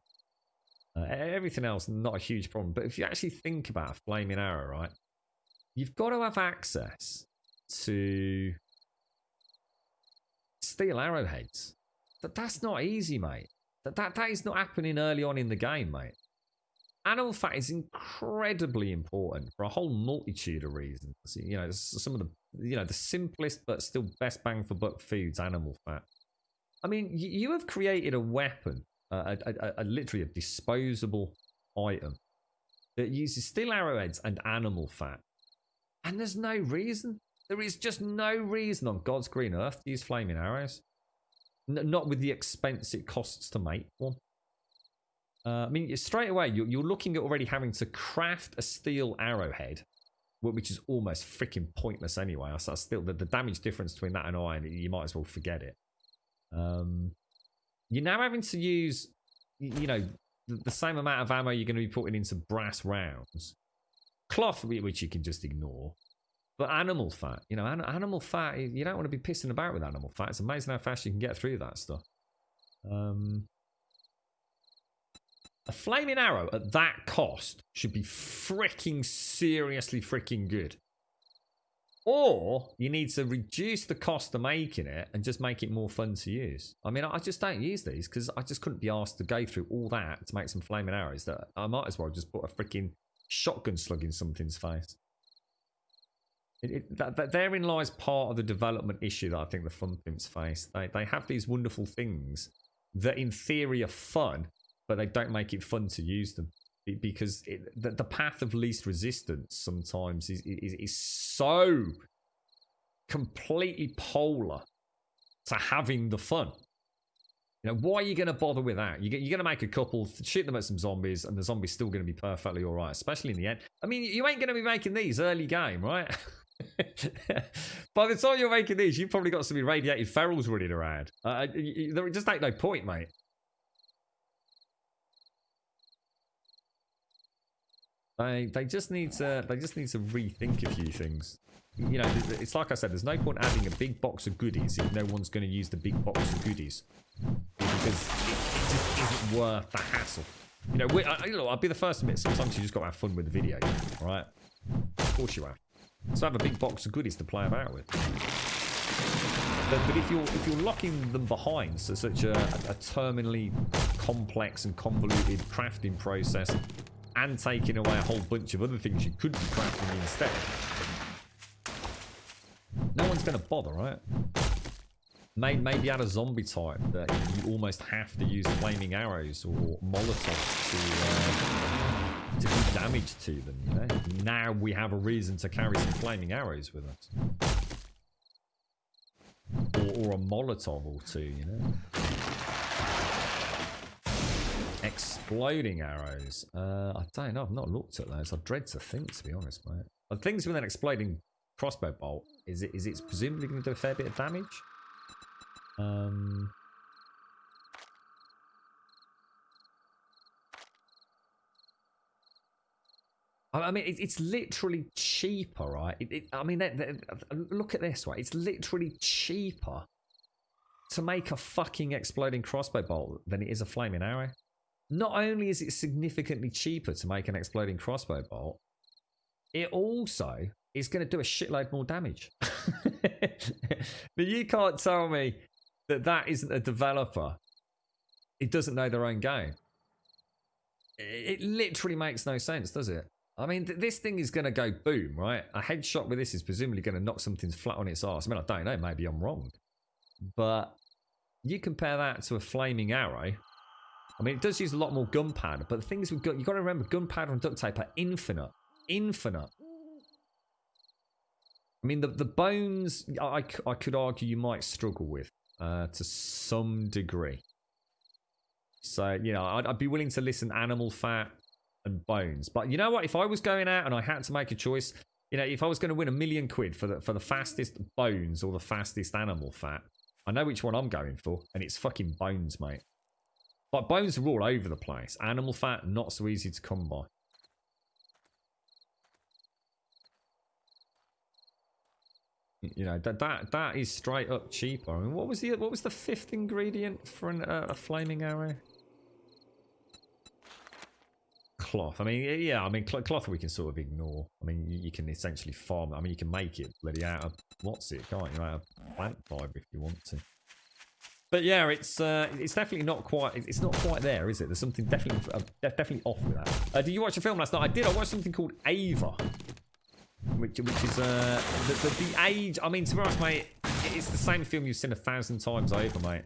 Everything else, not a huge problem. But if you actually think about a flaming arrow, right, you've got to have access to steel arrowheads. That's not easy, mate. That is not happening early on in the game, mate. Animal fat is incredibly important for a whole multitude of reasons. You know, some of the simplest but still best bang for buck foods, animal fat. I mean, you have created a weapon. Literally a disposable item that uses steel arrowheads and animal fat. And there's no reason. There is just no reason on God's green earth to use flaming arrows. Not with the expense it costs to make one. I mean, straight away, you're looking at already having to craft a steel arrowhead, which is almost freaking pointless anyway. So still, the damage difference between that and iron, you might as well forget it. You're now having to use, you know, the same amount of ammo you're going to be putting into brass rounds. Cloth, which you can just ignore. But animal fat, you know, animal fat, you don't want to be pissing about with animal fat. It's amazing how fast you can get through that stuff. A flaming arrow at that cost should be freaking seriously freaking good. Or you need to reduce the cost of making it and just make it more fun to use. I mean, I just don't use these because I just couldn't be asked to go through all that to make some flaming arrows. That I might as well just put a freaking shotgun slug in something's face. Therein lies part of the development issue that I think the Fun Pimps face. They have these wonderful things that in theory are fun, but they don't make it fun to use them. Because the path of least resistance sometimes is so completely polar to having the fun. You know, why are you going to bother with that? You're going to make a couple, shoot them at some zombies, and the zombie's still going to be perfectly all right, especially in the end. I mean, you ain't going to be making these early game, right? By the time you're making these, you've probably got some irradiated ferals running around. There just ain't no point, mate. They just need to rethink a few things. You know, it's like I said, there's no point adding a big box of goodies if no one's going to use the big box of goodies, because it just isn't worth the hassle. You know, I'll be the first to admit sometimes you just got to have fun with the video, right? Of course you have. So have a big box of goodies to play about with. But if you're locking them behind such a terminally complex and convoluted crafting process and taking away a whole bunch of other things you could be crafting instead, no one's going to bother, right? Maybe add a zombie type that you almost have to use flaming arrows or molotovs to do damage to them, you know? Now we have a reason to carry some flaming arrows with us. Or a molotov or two, you know? Exploding arrows. I don't know. I've not looked at those. I dread to think, to be honest, mate. The things with an exploding crossbow bolt, is it presumably going to do a fair bit of damage? I mean, it's literally cheaper, right? I mean, look at this, right? It's literally cheaper to make a fucking exploding crossbow bolt than it is a flaming arrow. Not only is it significantly cheaper to make an exploding crossbow bolt, it also is going to do a shitload more damage. But you can't tell me that isn't a developer. It doesn't know their own game. It literally makes no sense, does it? I mean, this thing is going to go boom, right? A headshot with this is presumably going to knock something flat on its arse. I mean, I don't know. Maybe I'm wrong. But you compare that to a flaming arrow. I mean, it does use a lot more gunpowder. But the thing is, you've got to remember, gunpowder and duct tape are infinite. Infinite. I mean, the bones, I could argue you might struggle with to some degree. So, you know, I'd be willing to listen animal fat and bones. But you know what? If I was going out and I had to make a choice, you know, if I was going to win £1 million for the fastest bones or the fastest animal fat, I know which one I'm going for, and it's fucking bones, mate. But bones are all over the place. Animal fat, not so easy to come by. You know, that is straight up cheaper. I mean, what was the fifth ingredient for a flaming arrow? Cloth. I mean, yeah. I mean, cloth we can sort of ignore. I mean, you can essentially farm. I mean, you can make it bloody out of what's it? Can't you? Out of plant fibre if you want to. But yeah, it's definitely not quite. It's not quite there, is it? There's something definitely off with that. Did you watch a film last night? I did. I watched something called Ava. Which is the age. I mean, to be honest, mate, it's the same film you've seen 1,000 times over, mate.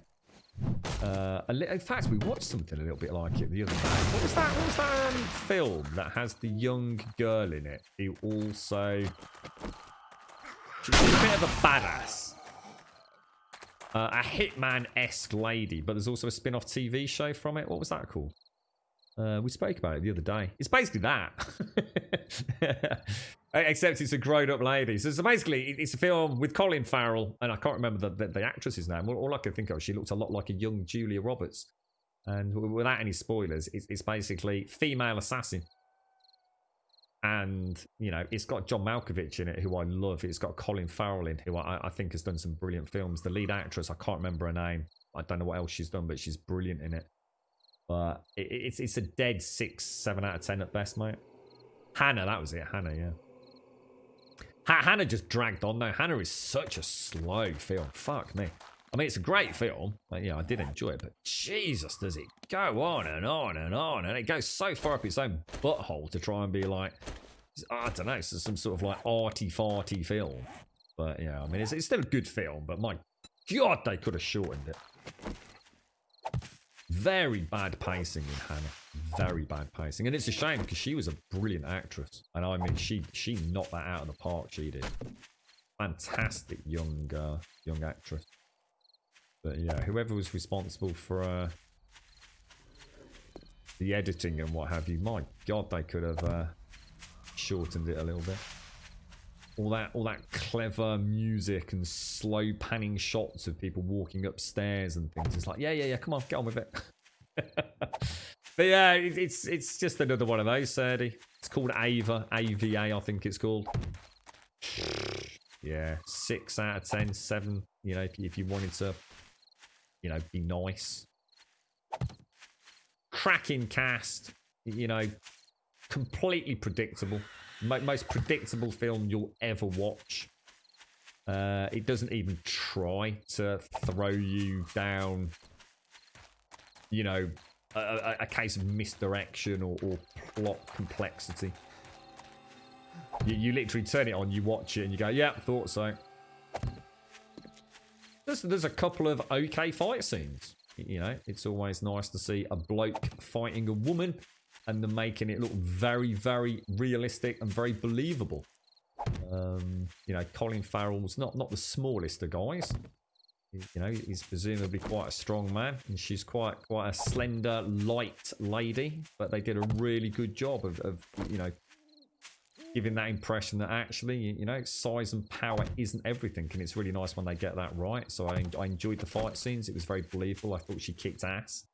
In fact, we watched something a little bit like it the other day. What was that film that has the young girl in it who also she's a bit of a badass, a Hitman-esque lady, but there's also a spin-off TV show from it. What was that called? We spoke about it the other day. It's basically that. Except it's a grown-up lady. So basically, it's a film with Colin Farrell, and I can't remember the actress's name. All I can think of, she looked a lot like a young Julia Roberts. And without any spoilers, it's basically female assassin. And, you know, it's got John Malkovich in it, who I love. It's got Colin Farrell in, who I think has done some brilliant films. The lead actress, I can't remember her name. I don't know what else she's done, but she's brilliant in it. But it's a dead 6, 7 out of 10 at best, mate. Hannah, that was it. Hannah, yeah. Hannah just dragged on, though. Hannah is such a slow film. Fuck me. I mean, it's a great film. Like, yeah, I did enjoy it, but Jesus, does it go on and on and on. And it goes so far up its own butthole to try and be like, I don't know, it's some sort of like arty-farty film. But, yeah, I mean, it's still a good film, but my God, they could have shortened it. Very bad pacing in Hannah. Very bad pacing. And it's a shame because she was a brilliant actress. And I mean, she knocked that out of the park, she did. Fantastic young actress. But yeah, whoever was responsible for the editing and what have you, my God, they could have shortened it a little bit. All that clever music and slow panning shots of people walking upstairs and things. It's like, yeah, come on, get on with it. But yeah, it's just another one of those, Sadie. It's called Ava, AVA, I think it's called. Yeah, 6 out of 10, 7. You know, if you wanted to, you know, be nice. Cracking cast. You know, completely predictable. Most predictable film you'll ever watch. It doesn't even try to throw you down, you know, a case of misdirection or plot complexity. You literally turn it on, you watch it, and you go, yeah, thought so. There's a couple of okay fight scenes. You know, it's always nice to see a bloke fighting a woman and then making it look very, very realistic and very believable. You know, Colin Farrell's not the smallest of guys. You know, he's presumably quite a strong man, and she's quite a slender, light lady. But they did a really good job of you know, giving that impression that actually, you know, size and power isn't everything, and it's really nice when they get that right. So I enjoyed the fight scenes. It was very believable. I thought she kicked ass.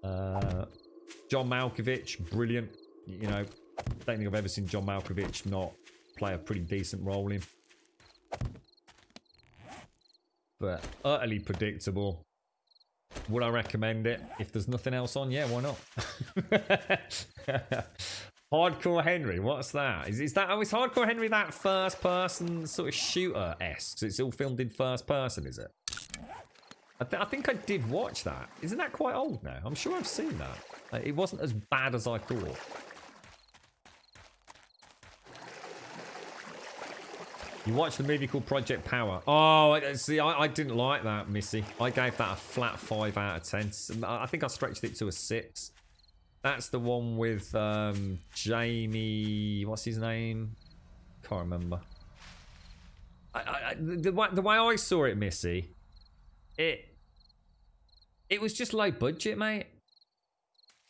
John Malkovich, brilliant. You know, I don't think I've ever seen John Malkovich not play a pretty decent role in. But utterly predictable. Would I recommend it? If there's nothing else on, yeah, why not? Hardcore Henry, what's that? Is that, oh, is Hardcore Henry that first person sort of shooter-esque? So it's all filmed in first person, is it? I think I did watch that. Isn't that quite old now? I'm sure I've seen that. It wasn't as bad as I thought. You watched the movie called Project Power. Oh, see, I didn't like that, Missy. I gave that a flat 5 out of 10. I think I stretched it to a 6. That's the one with Jamie... What's his name? Can't remember. The way I saw it, Missy, it was just low budget, mate.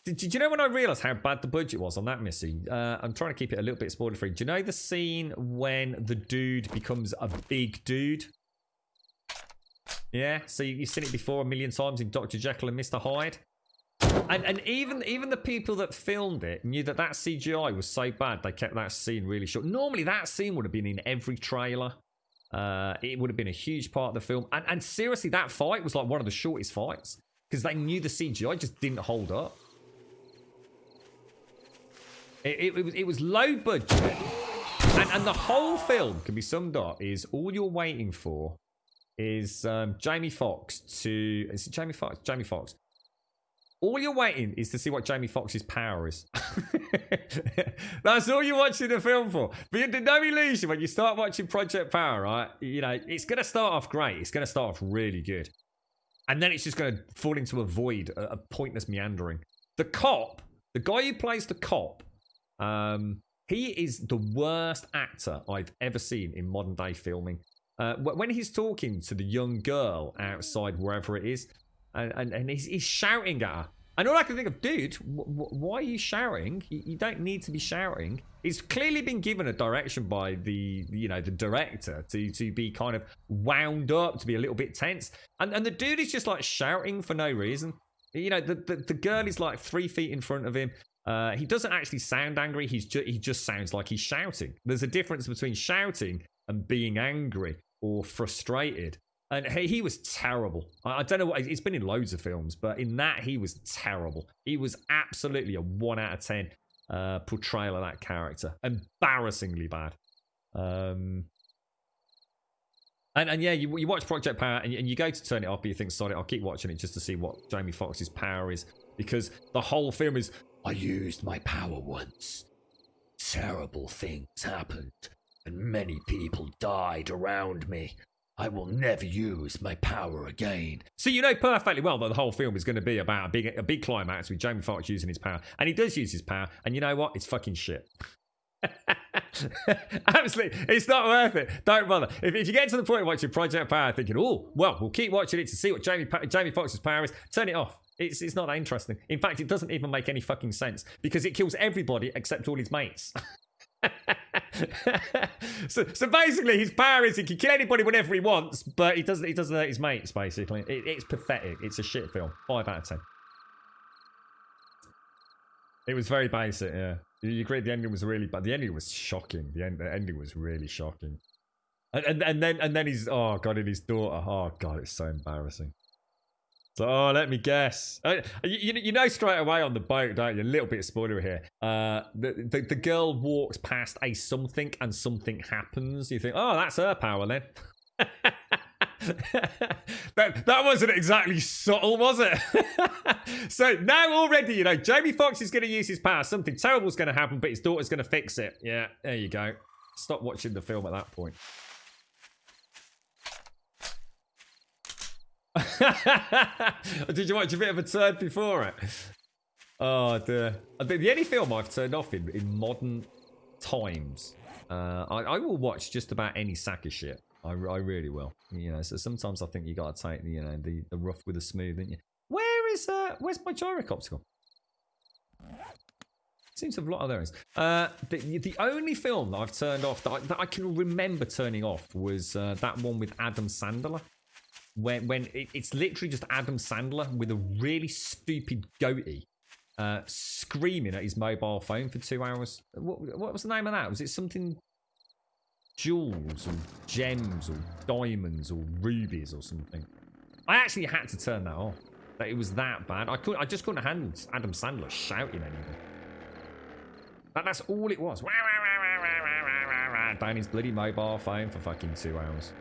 Did you know when I realised how bad the budget was on that, Missy? I'm trying to keep it a little bit spoiler free. Do you know the scene when the dude becomes a big dude? Yeah, so you've seen it before a million times in Dr. Jekyll and Mr. Hyde. And even the people that filmed it knew that CGI was so bad they kept that scene really short. Normally that scene would have been in every trailer. It would have been a huge part of the film. And seriously, that fight was like one of the shortest fights because they knew the CGI just didn't hold up. It was low budget, and the whole film can be summed up is all you're waiting for is Jamie Foxx to... Is it Jamie Foxx? Jamie Foxx. All you're waiting is to see what Jamie Foxx's power is. That's all you're watching the film for. But no illusion, when you start watching Project Power, right? You know, it's going to start off great. It's going to start off really good. And then it's just going to fall into a void, a pointless meandering. The cop, the guy who plays the cop, he is the worst actor I've ever seen in modern day filming. When he's talking to the young girl outside wherever it is, and he's shouting at her, and all I can think of, dude, why are you shouting? You don't need to be shouting. He's clearly been given a direction by the director to be kind of wound up, to be a little bit tense, and the dude is just like shouting for no reason. You know, the girl is like 3 feet in front of him. He doesn't actually sound angry. He just sounds like he's shouting. There's a difference between shouting and being angry or frustrated. And he was terrible. I don't know what... It's been in loads of films, but in that, he was terrible. He was absolutely a 1 out of 10 portrayal of that character. Embarrassingly bad. And yeah, you watch Project Power and you go to turn it off, but you think, sorry, I'll keep watching it just to see what Jamie Foxx's power is. Because the whole film is... I used my power once. Terrible things happened, and many people died around me. I will never use my power again. So you know perfectly well that the whole film is going to be about a big climax with Jamie Foxx using his power. And he does use his power, and you know what? It's fucking shit. Absolutely, it's not worth it. Don't bother. If you get to the point of watching Project Power thinking, oh, well, we'll keep watching it to see what Jamie Foxx's power is, turn it off. It's not that interesting. In fact, it doesn't even make any fucking sense because it kills everybody except all his mates. so basically, his power is he can kill anybody whenever he wants, but he doesn't hurt his mates. Basically, it's pathetic. It's a shit film. 5 out of 10. It was very basic. Yeah, you agree. The ending was really bad. The ending was shocking. The ending was really shocking. And then he's and his daughter. Oh god, it's so embarrassing. So, let me guess. You know straight away on the boat, don't you? A little bit of spoiler here. The girl walks past a something and something happens. You think, oh, that's her power then. that wasn't exactly subtle, was it? So now already, you know, Jamie Foxx is going to use his power. Something terrible's going to happen, but his daughter's going to fix it. Yeah, there you go. Stop watching the film at that point. Did you watch a bit of a turd before it? Oh dear. I think the only film I've turned off in modern times, I will watch just about any sack of shit. I really will. You know, so sometimes I think you got to take the rough with the smooth, don't you? Where's my gyrocopter gone? Seems to have a lot of those. The only film that I've turned off that I can remember turning off was that one with Adam Sandler. When it's literally just Adam Sandler with a really stupid goatee screaming at his mobile phone for 2 hours. What was the name of that? Was it something jewels or gems or diamonds or rubies or something? I actually had to turn that off. That it was that bad. I just couldn't handle Adam Sandler shouting anything. That's all it was. Down his bloody mobile phone for fucking 2 hours.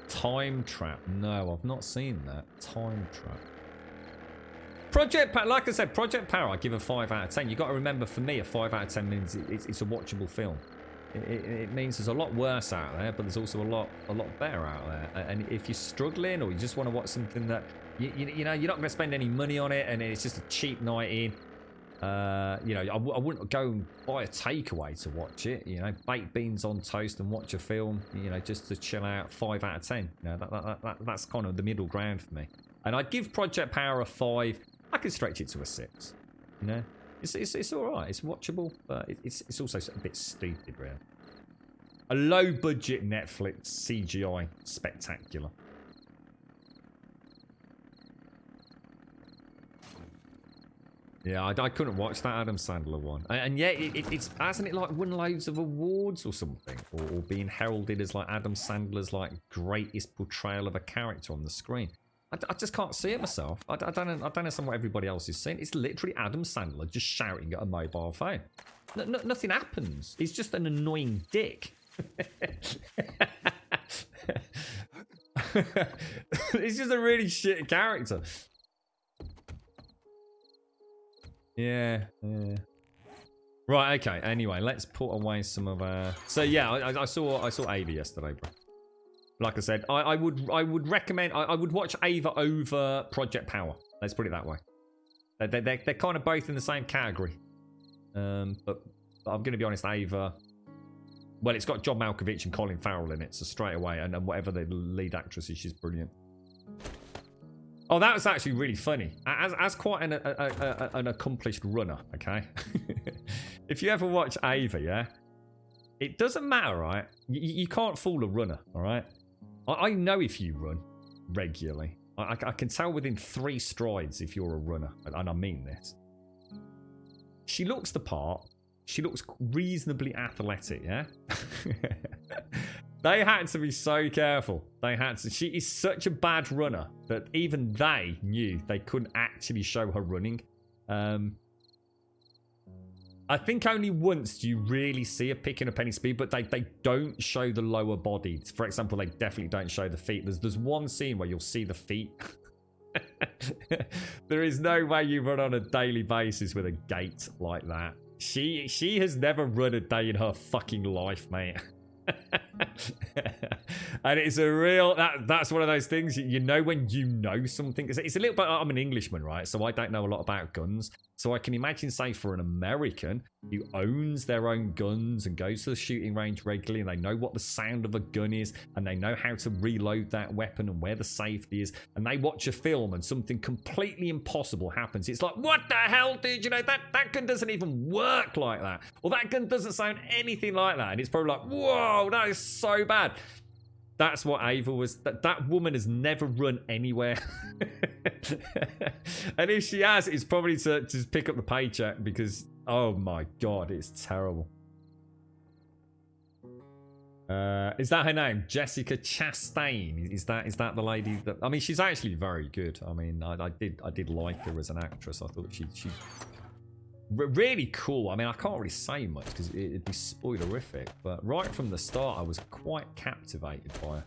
Time Trap. No, I've not seen that. Time Trap. Project Power, like I said, Project Power, I give a 5 out of 10. You've got to remember, for me, a 5 out of 10 means it's a watchable film. It means there's a lot worse out there, but there's also a lot better out there. And if you're struggling, or you just want to watch something that you know you're not going to spend any money on it, and it's just a cheap night in, you know, I wouldn't go and buy a takeaway to watch it. You know, baked beans on toast and watch a film. You know, just to chill out. 5 out of 10. You know, that's kind of the middle ground for me. And I'd give Project Power a 5. I can stretch it to a 6. You know, it's all right. It's watchable, but it's also a bit stupid, really. A low budget Netflix CGI spectacular. Yeah, I couldn't watch that Adam Sandler one, and yet it's hasn't it like won loads of awards or something, or being heralded as like Adam Sandler's like greatest portrayal of a character on the screen. I just can't see it myself. I don't understand what everybody else is saying. It's literally Adam Sandler just shouting at a mobile phone. Nothing happens. He's just an annoying dick. He's just a really shit character. Yeah. Right, okay. Anyway, let's put away some of our... So yeah, I saw Ava yesterday, bro. Like I said, I would recommend... I would watch Ava over Project Power. Let's put it that way. They're kind of both in the same category. But I'm going to be honest, Ava... Well, it's got John Malkovich and Colin Farrell in it, so straight away, and whatever the lead actress is, she's brilliant. Oh, that was actually really funny. As quite an accomplished runner, okay? If you ever watch Ava, yeah? It doesn't matter, right? You can't fool a runner, all right? I know if you run regularly. I can tell within 3 strides if you're a runner, and I mean this. She looks the part. She looks reasonably athletic, yeah? They had to be so careful. They had to. She is such a bad runner that even they knew they couldn't actually show her running. I think only once do you really see her picking up any speed, but they don't show the lower body. For example, they definitely don't show the feet. There's one scene where you'll see the feet. There is no way you run on a daily basis with a gait like that. She has never run a day in her fucking life, mate. And it's a real that's one of those things you know when you know something. It's a little bit. I'm an Englishman, right? So I don't know a lot about guns. So I can imagine, say, for an American who owns their own guns and goes to the shooting range regularly, and they know what the sound of a gun is, and they know how to reload that weapon and where the safety is, and they watch a film and something completely impossible happens. It's like, what the hell, dude? You know, that gun doesn't even work like that. Or that gun doesn't sound anything like that. And it's probably like, whoa, that is so bad. That's what Ava was. That woman has never run anywhere. And if she has, it's probably to just pick up the paycheck because, oh my God, it's terrible. Is that her name? Jessica Chastain? Is that the lady that... I mean, she's actually very good. I mean, I did like her as an actress. I thought she Really cool. I mean, I can't really say much because it'd be spoilerific, but right from the start, I was quite captivated by her.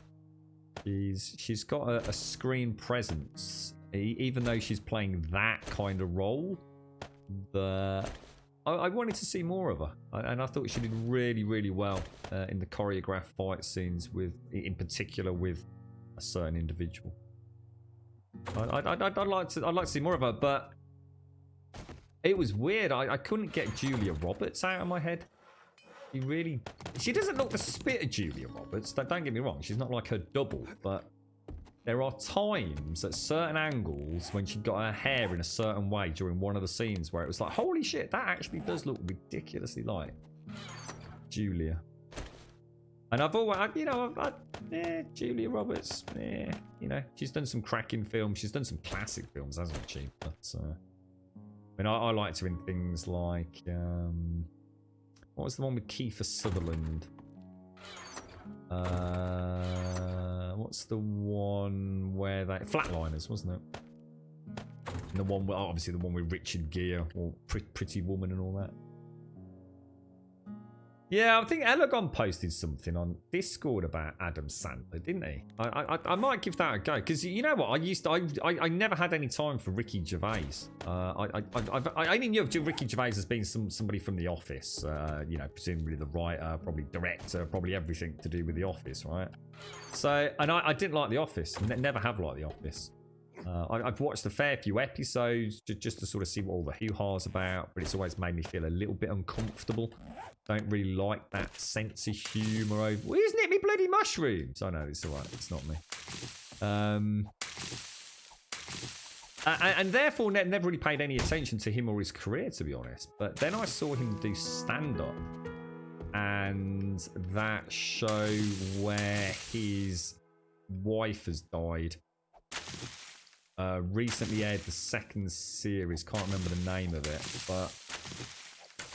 She's got a screen presence, even though she's playing that kind of role. I wanted to see more of her, and I thought she did really, really well in the choreographed fight scenes, in particular with a certain individual. I'd like to see more of her, but it was weird. I couldn't get Julia Roberts out of my head. She doesn't look the spit of Julia Roberts. Don't get me wrong. She's not like her double, but there are times at certain angles when she got her hair in a certain way during one of the scenes where it was like, holy shit, that actually does look ridiculously like Julia. And I've always, Julia Roberts, she's done some cracking films. She's done some classic films, hasn't she? But, I liked her in things like, what was the one with Kiefer Sutherland? What's the one where they... Flatliners, wasn't it? And the one, obviously the one with Richard Gere, or Pretty Woman and all that. Yeah, I think Elegon posted something on Discord about Adam Sandler, didn't he? I might give that a go, because you know what? I never had any time for Ricky Gervais. I only knew of Ricky Gervais as being somebody from The Office. Presumably the writer, probably director, probably everything to do with The Office, right? So, and I didn't like The Office. Never have liked The Office. I've watched a fair few episodes just to sort of see what all the hoo-ha's about, but it's always made me feel a little bit uncomfortable. Don't really like that sense of humour over... Well, isn't it me bloody mushrooms? Oh no, it's alright, it's not me. And therefore never really paid any attention to him or his career, to be honest. But then I saw him do stand-up, and that show where his wife has died recently aired the second series. Can't remember the name of it, but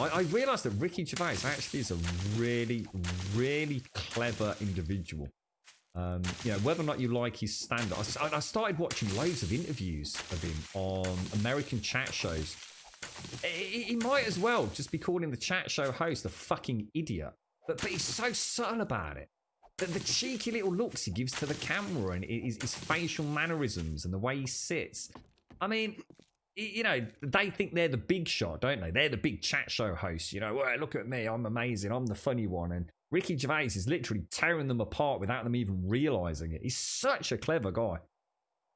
I realised that Ricky Gervais actually is a really, really clever individual. Whether or not you like his stand-up, I started watching loads of interviews of him on American chat shows. He might as well just be calling the chat show host a fucking idiot, but he's so subtle about it. The cheeky little looks he gives to the camera and his facial mannerisms and the way he sits. I mean, they think they're the big shot, don't they? They're the big chat show hosts. Well, look at me, I'm amazing, I'm the funny one. And Ricky Gervais is literally tearing them apart without them even realising it. He's such a clever guy.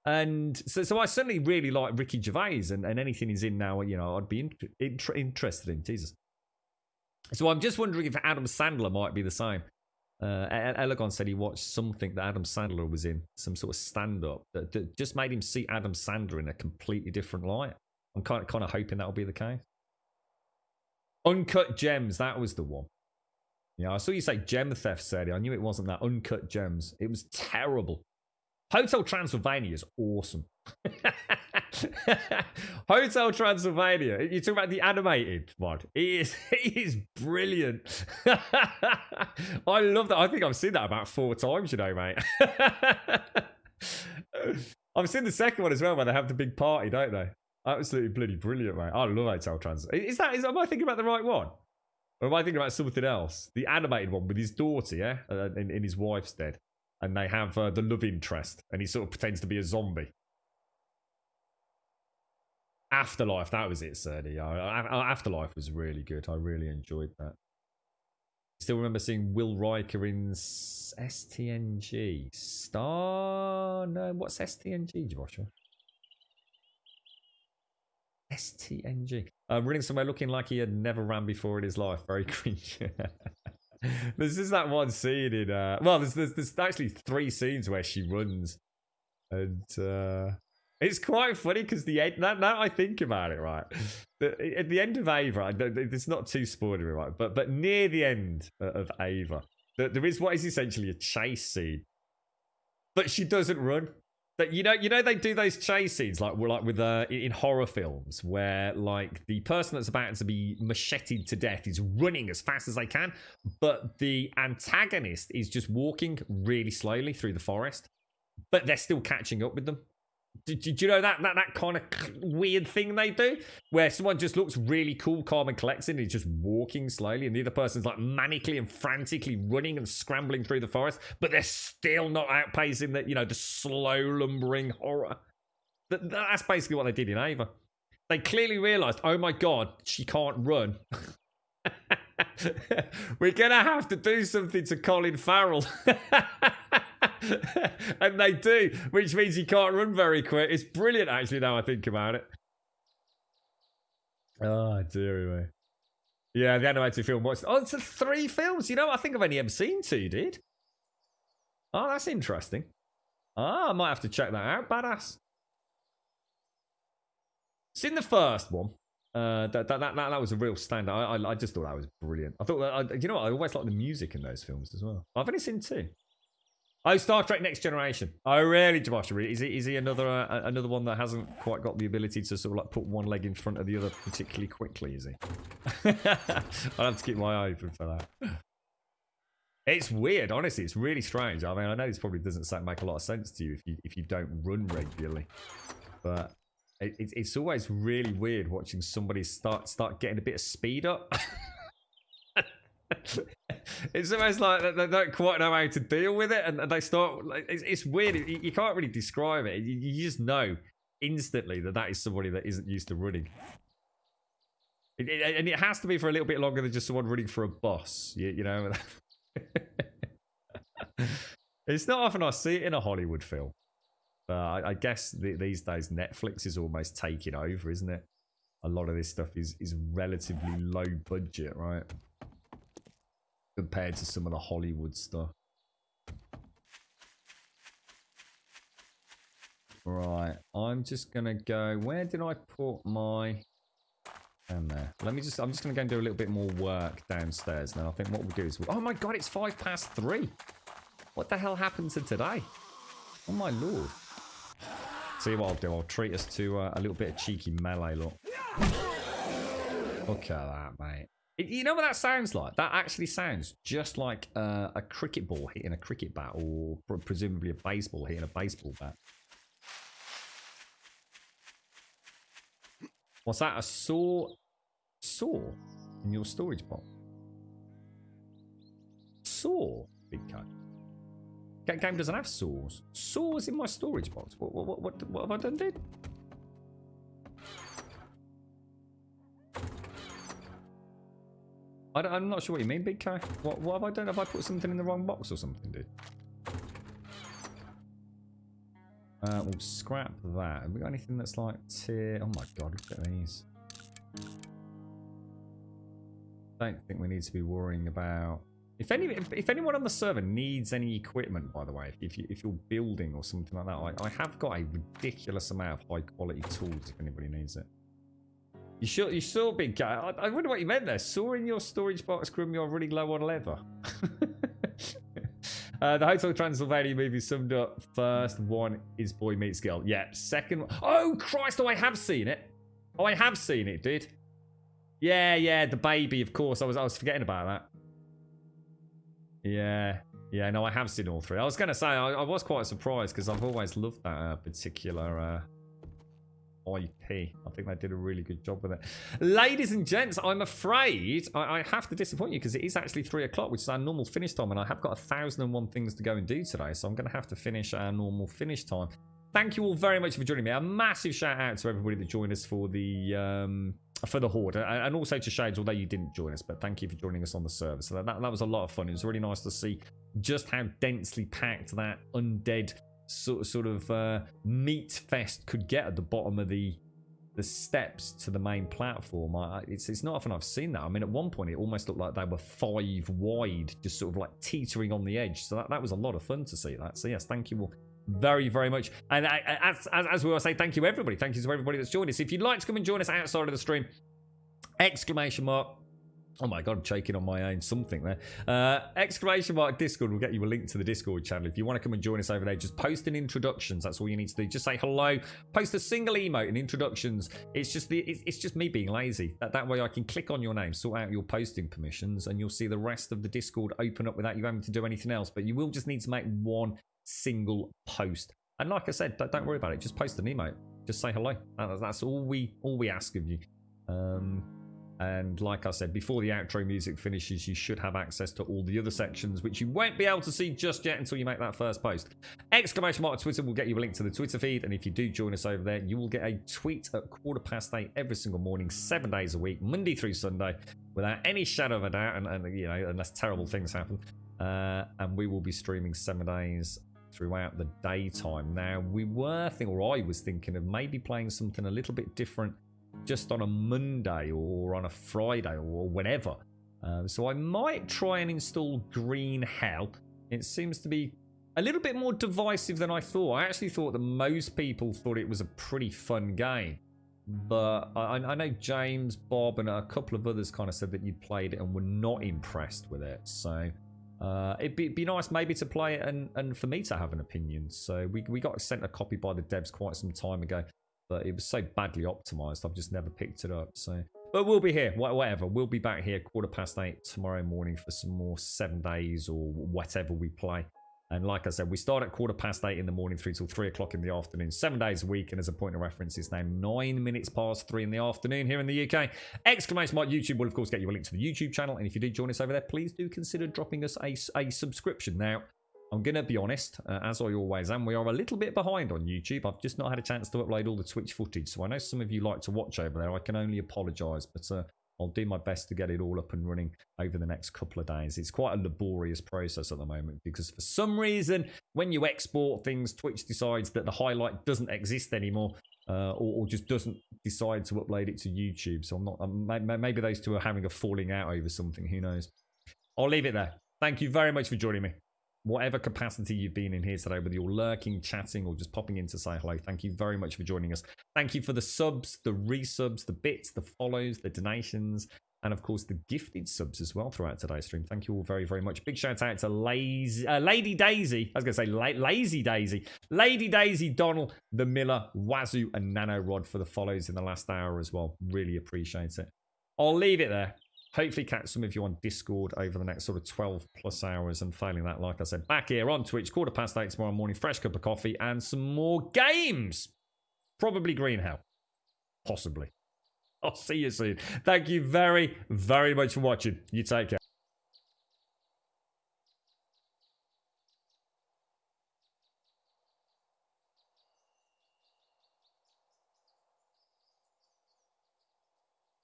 And so I certainly really like Ricky Gervais, and anything he's in now, I'd be interested in. Jesus. So I'm just wondering if Adam Sandler might be the same. Elegon said he watched something that Adam Sandler was in, some sort of stand-up that just made him see Adam Sandler in a completely different light. I'm kind of hoping that'll be the case. Uncut Gems, that was the one. Yeah, I saw you say Gem Theft, Sadie. I knew it wasn't that. Uncut Gems. It was terrible. Hotel Transylvania is awesome. Hotel Transylvania. You're talking about the animated one. It is brilliant. I love that. I think I've seen that about 4 times, mate. I've seen the second one as well, where they have the big party, don't they? Absolutely bloody brilliant, mate. I love Hotel Transylvania. Am I thinking about the right one? Or am I thinking about something else? The animated one with his daughter, yeah? In his wife's dead. And they have the love interest, and he sort of pretends to be a zombie. Afterlife, that was it, Serdi. Afterlife was really good. I really enjoyed that. Still remember seeing Will Riker in STNG. No, what's STNG, Joshua? STNG. Running somewhere looking like he had never ran before in his life. Very cringe. This is that one scene in there's actually 3 scenes where she runs, and it's quite funny because the end, now I think about it, right, at the end of Ava, it's not too spoilery, right, but near the end of Ava, there is what is essentially a chase scene, but she doesn't run. That they do those chase scenes like with in horror films where like the person that's about to be macheted to death is running as fast as they can, but the antagonist is just walking really slowly through the forest, but they're still catching up with them. Do you know that kind of weird thing they do? Where someone just looks really cool, calm and collected, and is just walking slowly, and the other person's like manically and frantically running and scrambling through the forest, but they're still not outpacing the slow lumbering horror. That's basically what they did in Ava. They clearly realised, oh my god, she can't run. We're going to have to do something to Colin Farrell. And they do, which means he can't run very quick. It's brilliant, actually, now I think about it. Oh, dearie me. Yeah, the animated film. It's 3 films. I think I've only ever seen 2, dude. Oh, that's interesting. I might have to check that out. Badass. Seen the first one. That was a real standout. I just thought that was brilliant. I thought that, I always like the music in those films as well. I've only seen 2. Oh, Star Trek Next Generation. Oh, really, Josh? Is he another one that hasn't quite got the ability to sort of like put one leg in front of the other particularly quickly, is he? I'll have to keep my eye open for that. It's weird, honestly. It's really strange. I mean, I know this probably doesn't make a lot of sense to you if you don't run regularly, but it's always really weird watching somebody start getting a bit of speed up. It's almost like they don't quite know how to deal with it, and they start. It's weird. You can't really describe it. You just know instantly that is somebody that isn't used to running. And it has to be for a little bit longer than just someone running for a bus. You know. It's not often I see it in a Hollywood film. I guess these days Netflix is almost taking over, isn't it? A lot of this stuff is relatively low budget, right? Compared to some of the Hollywood stuff. Right, I'm just gonna go. Where did I put my? Down there. I'm just gonna go and do a little bit more work downstairs now. I think what we'll do is. Oh my god, it's 3:05. What the hell happened to today? Oh my lord. See what I'll do. I'll treat us to a little bit of cheeky melee, look. Look at that, mate. You know what that sounds like? That actually sounds just like a cricket ball hitting a cricket bat, or presumably a baseball hitting a baseball bat. What's that? A saw in your storage box? Saw, big cut. Game doesn't have saws. Saws in my storage box. What have I done, dude? I'm not sure what you mean, Big K. What have I done? Have I put something in the wrong box or something, dude? We'll scrap that. Have we got anything that's like tier? Oh my god, look at these. Don't think we need to be worrying about. If anyone on the server needs any equipment, by the way, if you're building or something like that, I have got a ridiculous amount of high quality tools if anybody needs it. You saw, Big Cat. I wonder what you meant there. Saw in your storage box, Grim, you're running low on leather. The Hotel Transylvania movie summed up. First one is Boy Meets Girl. Yeah, second one. Oh, Christ, I have seen it. Oh, I have seen it, dude. Yeah, the baby, of course. I was forgetting about that. Yeah, no, I have seen all 3. I was going to say, I was quite surprised because I've always loved that particular IP. I think they did a really good job with it. Ladies and gents, I'm afraid I have to disappoint you because it is actually 3 o'clock, which is our normal finish time, and I have got 1,001 things to go and do today, so I'm going to have to finish our normal finish time. Thank you all very much for joining me. A massive shout out to everybody that joined us for the Horde, and also to Shades, although you didn't join us, but thank you for joining us on the server. So that was a lot of fun. It was really nice to see just how densely packed that undead sort of meat fest could get at the bottom of the steps to the main platform. It's not often I've seen that. I mean, at one point it almost looked like they were 5 wide, just sort of like teetering on the edge. So that was a lot of fun to see that. So yes, thank you all very, very much. And as we will say, thank you everybody. Thank you to everybody that's joined us. If you'd like to come and join us outside of the stream, exclamation mark. Oh my god, I'm choking on my own something there. Exclamation mark Discord will get you a link to the Discord channel. If you want to come and join us over there, just post in introductions. That's all you need to do. Just say hello. Post a single emote in introductions. It's just me being lazy. That way I can click on your name, sort out your posting permissions, and you'll see the rest of the Discord open up without you having to do anything else. But you will just need to make one single post And like I said, don't worry about it. Just post an emote. Just say hello. That's all we ask of you. And like I said, before the outro music finishes, you should have access to all the other sections, which you won't be able to see just yet until you make that first post. Exclamation mark Twitter will get you a link to the Twitter feed. And if you do join us over there, you will get a tweet at 8:15 every single morning, 7 days a week, Monday through Sunday, without any shadow of a doubt. And you know, unless terrible things happen. And we will be streaming 7 days throughout the daytime. Now, I was thinking of maybe playing something a little bit different just on a Monday or on a Friday or whenever. So I might try and install Green Hell. It seems to be a little bit more divisive than I thought. I actually thought that most people thought it was a pretty fun game. But I know James, Bob, and a couple of others kind of said that you'd played it and were not impressed with it. So it'd be nice maybe to play it and for me to have an opinion. So we got sent a copy by the devs quite some time ago. But it was so badly optimized, I've just never picked it up. So, but we'll be here, whatever. We'll be back here 8:15 tomorrow morning for some more 7 days or whatever we play. And like I said, we start at 8:15 in the morning through till 3 o'clock in the afternoon, 7 days a week. And as a point of reference, it's now 9 minutes past 3 in the afternoon here in the UK. Exclamation mark YouTube will, of course, get you a link to the YouTube channel. And if you do join us over there, please do consider dropping us a subscription. Now, I'm going to be honest, as I always am, we are a little bit behind on YouTube. I've just not had a chance to upload all the Twitch footage. So I know some of you like to watch over there. I can only apologise, but I'll do my best to get it all up and running over the next couple of days. It's quite a laborious process at the moment because for some reason, when you export things, Twitch decides that the highlight doesn't exist anymore or just doesn't decide to upload it to YouTube. So maybe those two are having a falling out over something. Who knows? I'll leave it there. Thank you very much for joining me. Whatever capacity you've been in here today, whether you're lurking, chatting, or just popping in to say hello, thank you very much for joining us. Thank you for the subs, the resubs, the bits, the follows, the donations, and of course the gifted subs as well throughout today's stream. Thank you all very, very much. Big shout out to Lady Daisy. I was going to say Lazy Daisy. Lady Daisy, Donald, The Miller, Wazoo, and Nano Rod for the follows in the last hour as well. Really appreciate it. I'll leave it there. Hopefully catch some of you on Discord over the next sort of 12 plus hours. And failing that, like I said, back here on Twitch, 8:15 tomorrow morning, fresh cup of coffee and some more games. Probably Green Hell. Possibly. I'll see you soon. Thank you very, very much for watching. You take care.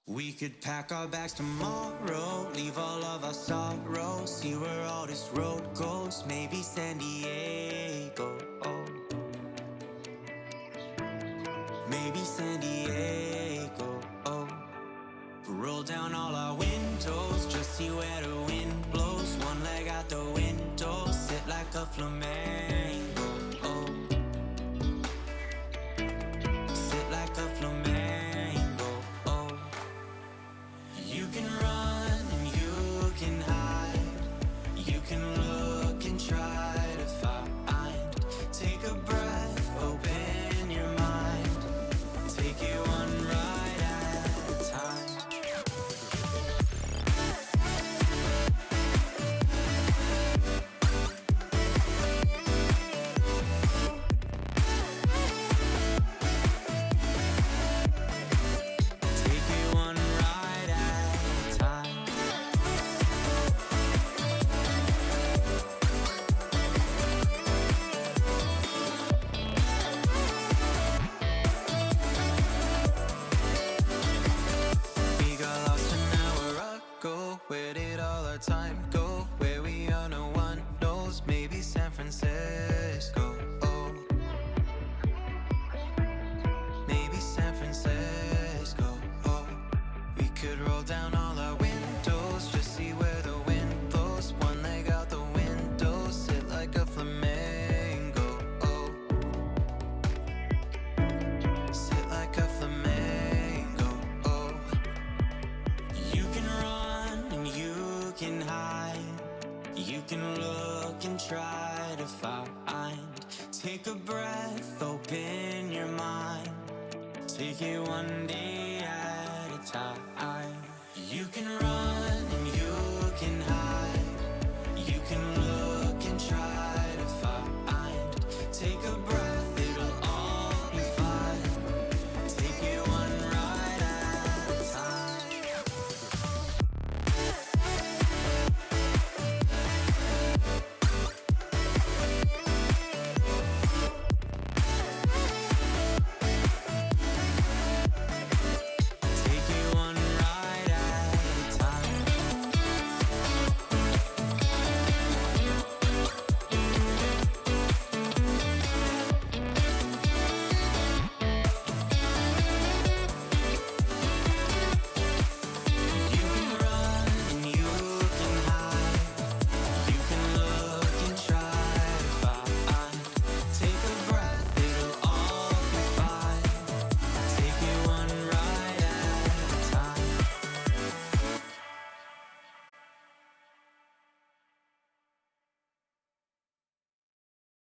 We could pack our bags tomorrow, leave all of our sorrows, see where all this road goes, maybe San Diego. Maybe San Diego. Roll down all our windows, just see where the wind blows. One leg out the window, sit like a flamingo. Sit like a flamingo. You can run and you can hide. You can look and try to find. Take a breath, open your mind. Take it one ride at a time. Take it one ride at a time. We got lost an hour ago. Where did all our time go? Where we are, no one knows. Maybe San Francisco. Maybe San Francisco. We could roll down all our windows, just see where the wind blows. One leg out the window, sit like a flamingo. Sit like a flamingo. You can run and you can hide. You can look and try to find. Take a breath, open your mind. Take it one day at a time. You can run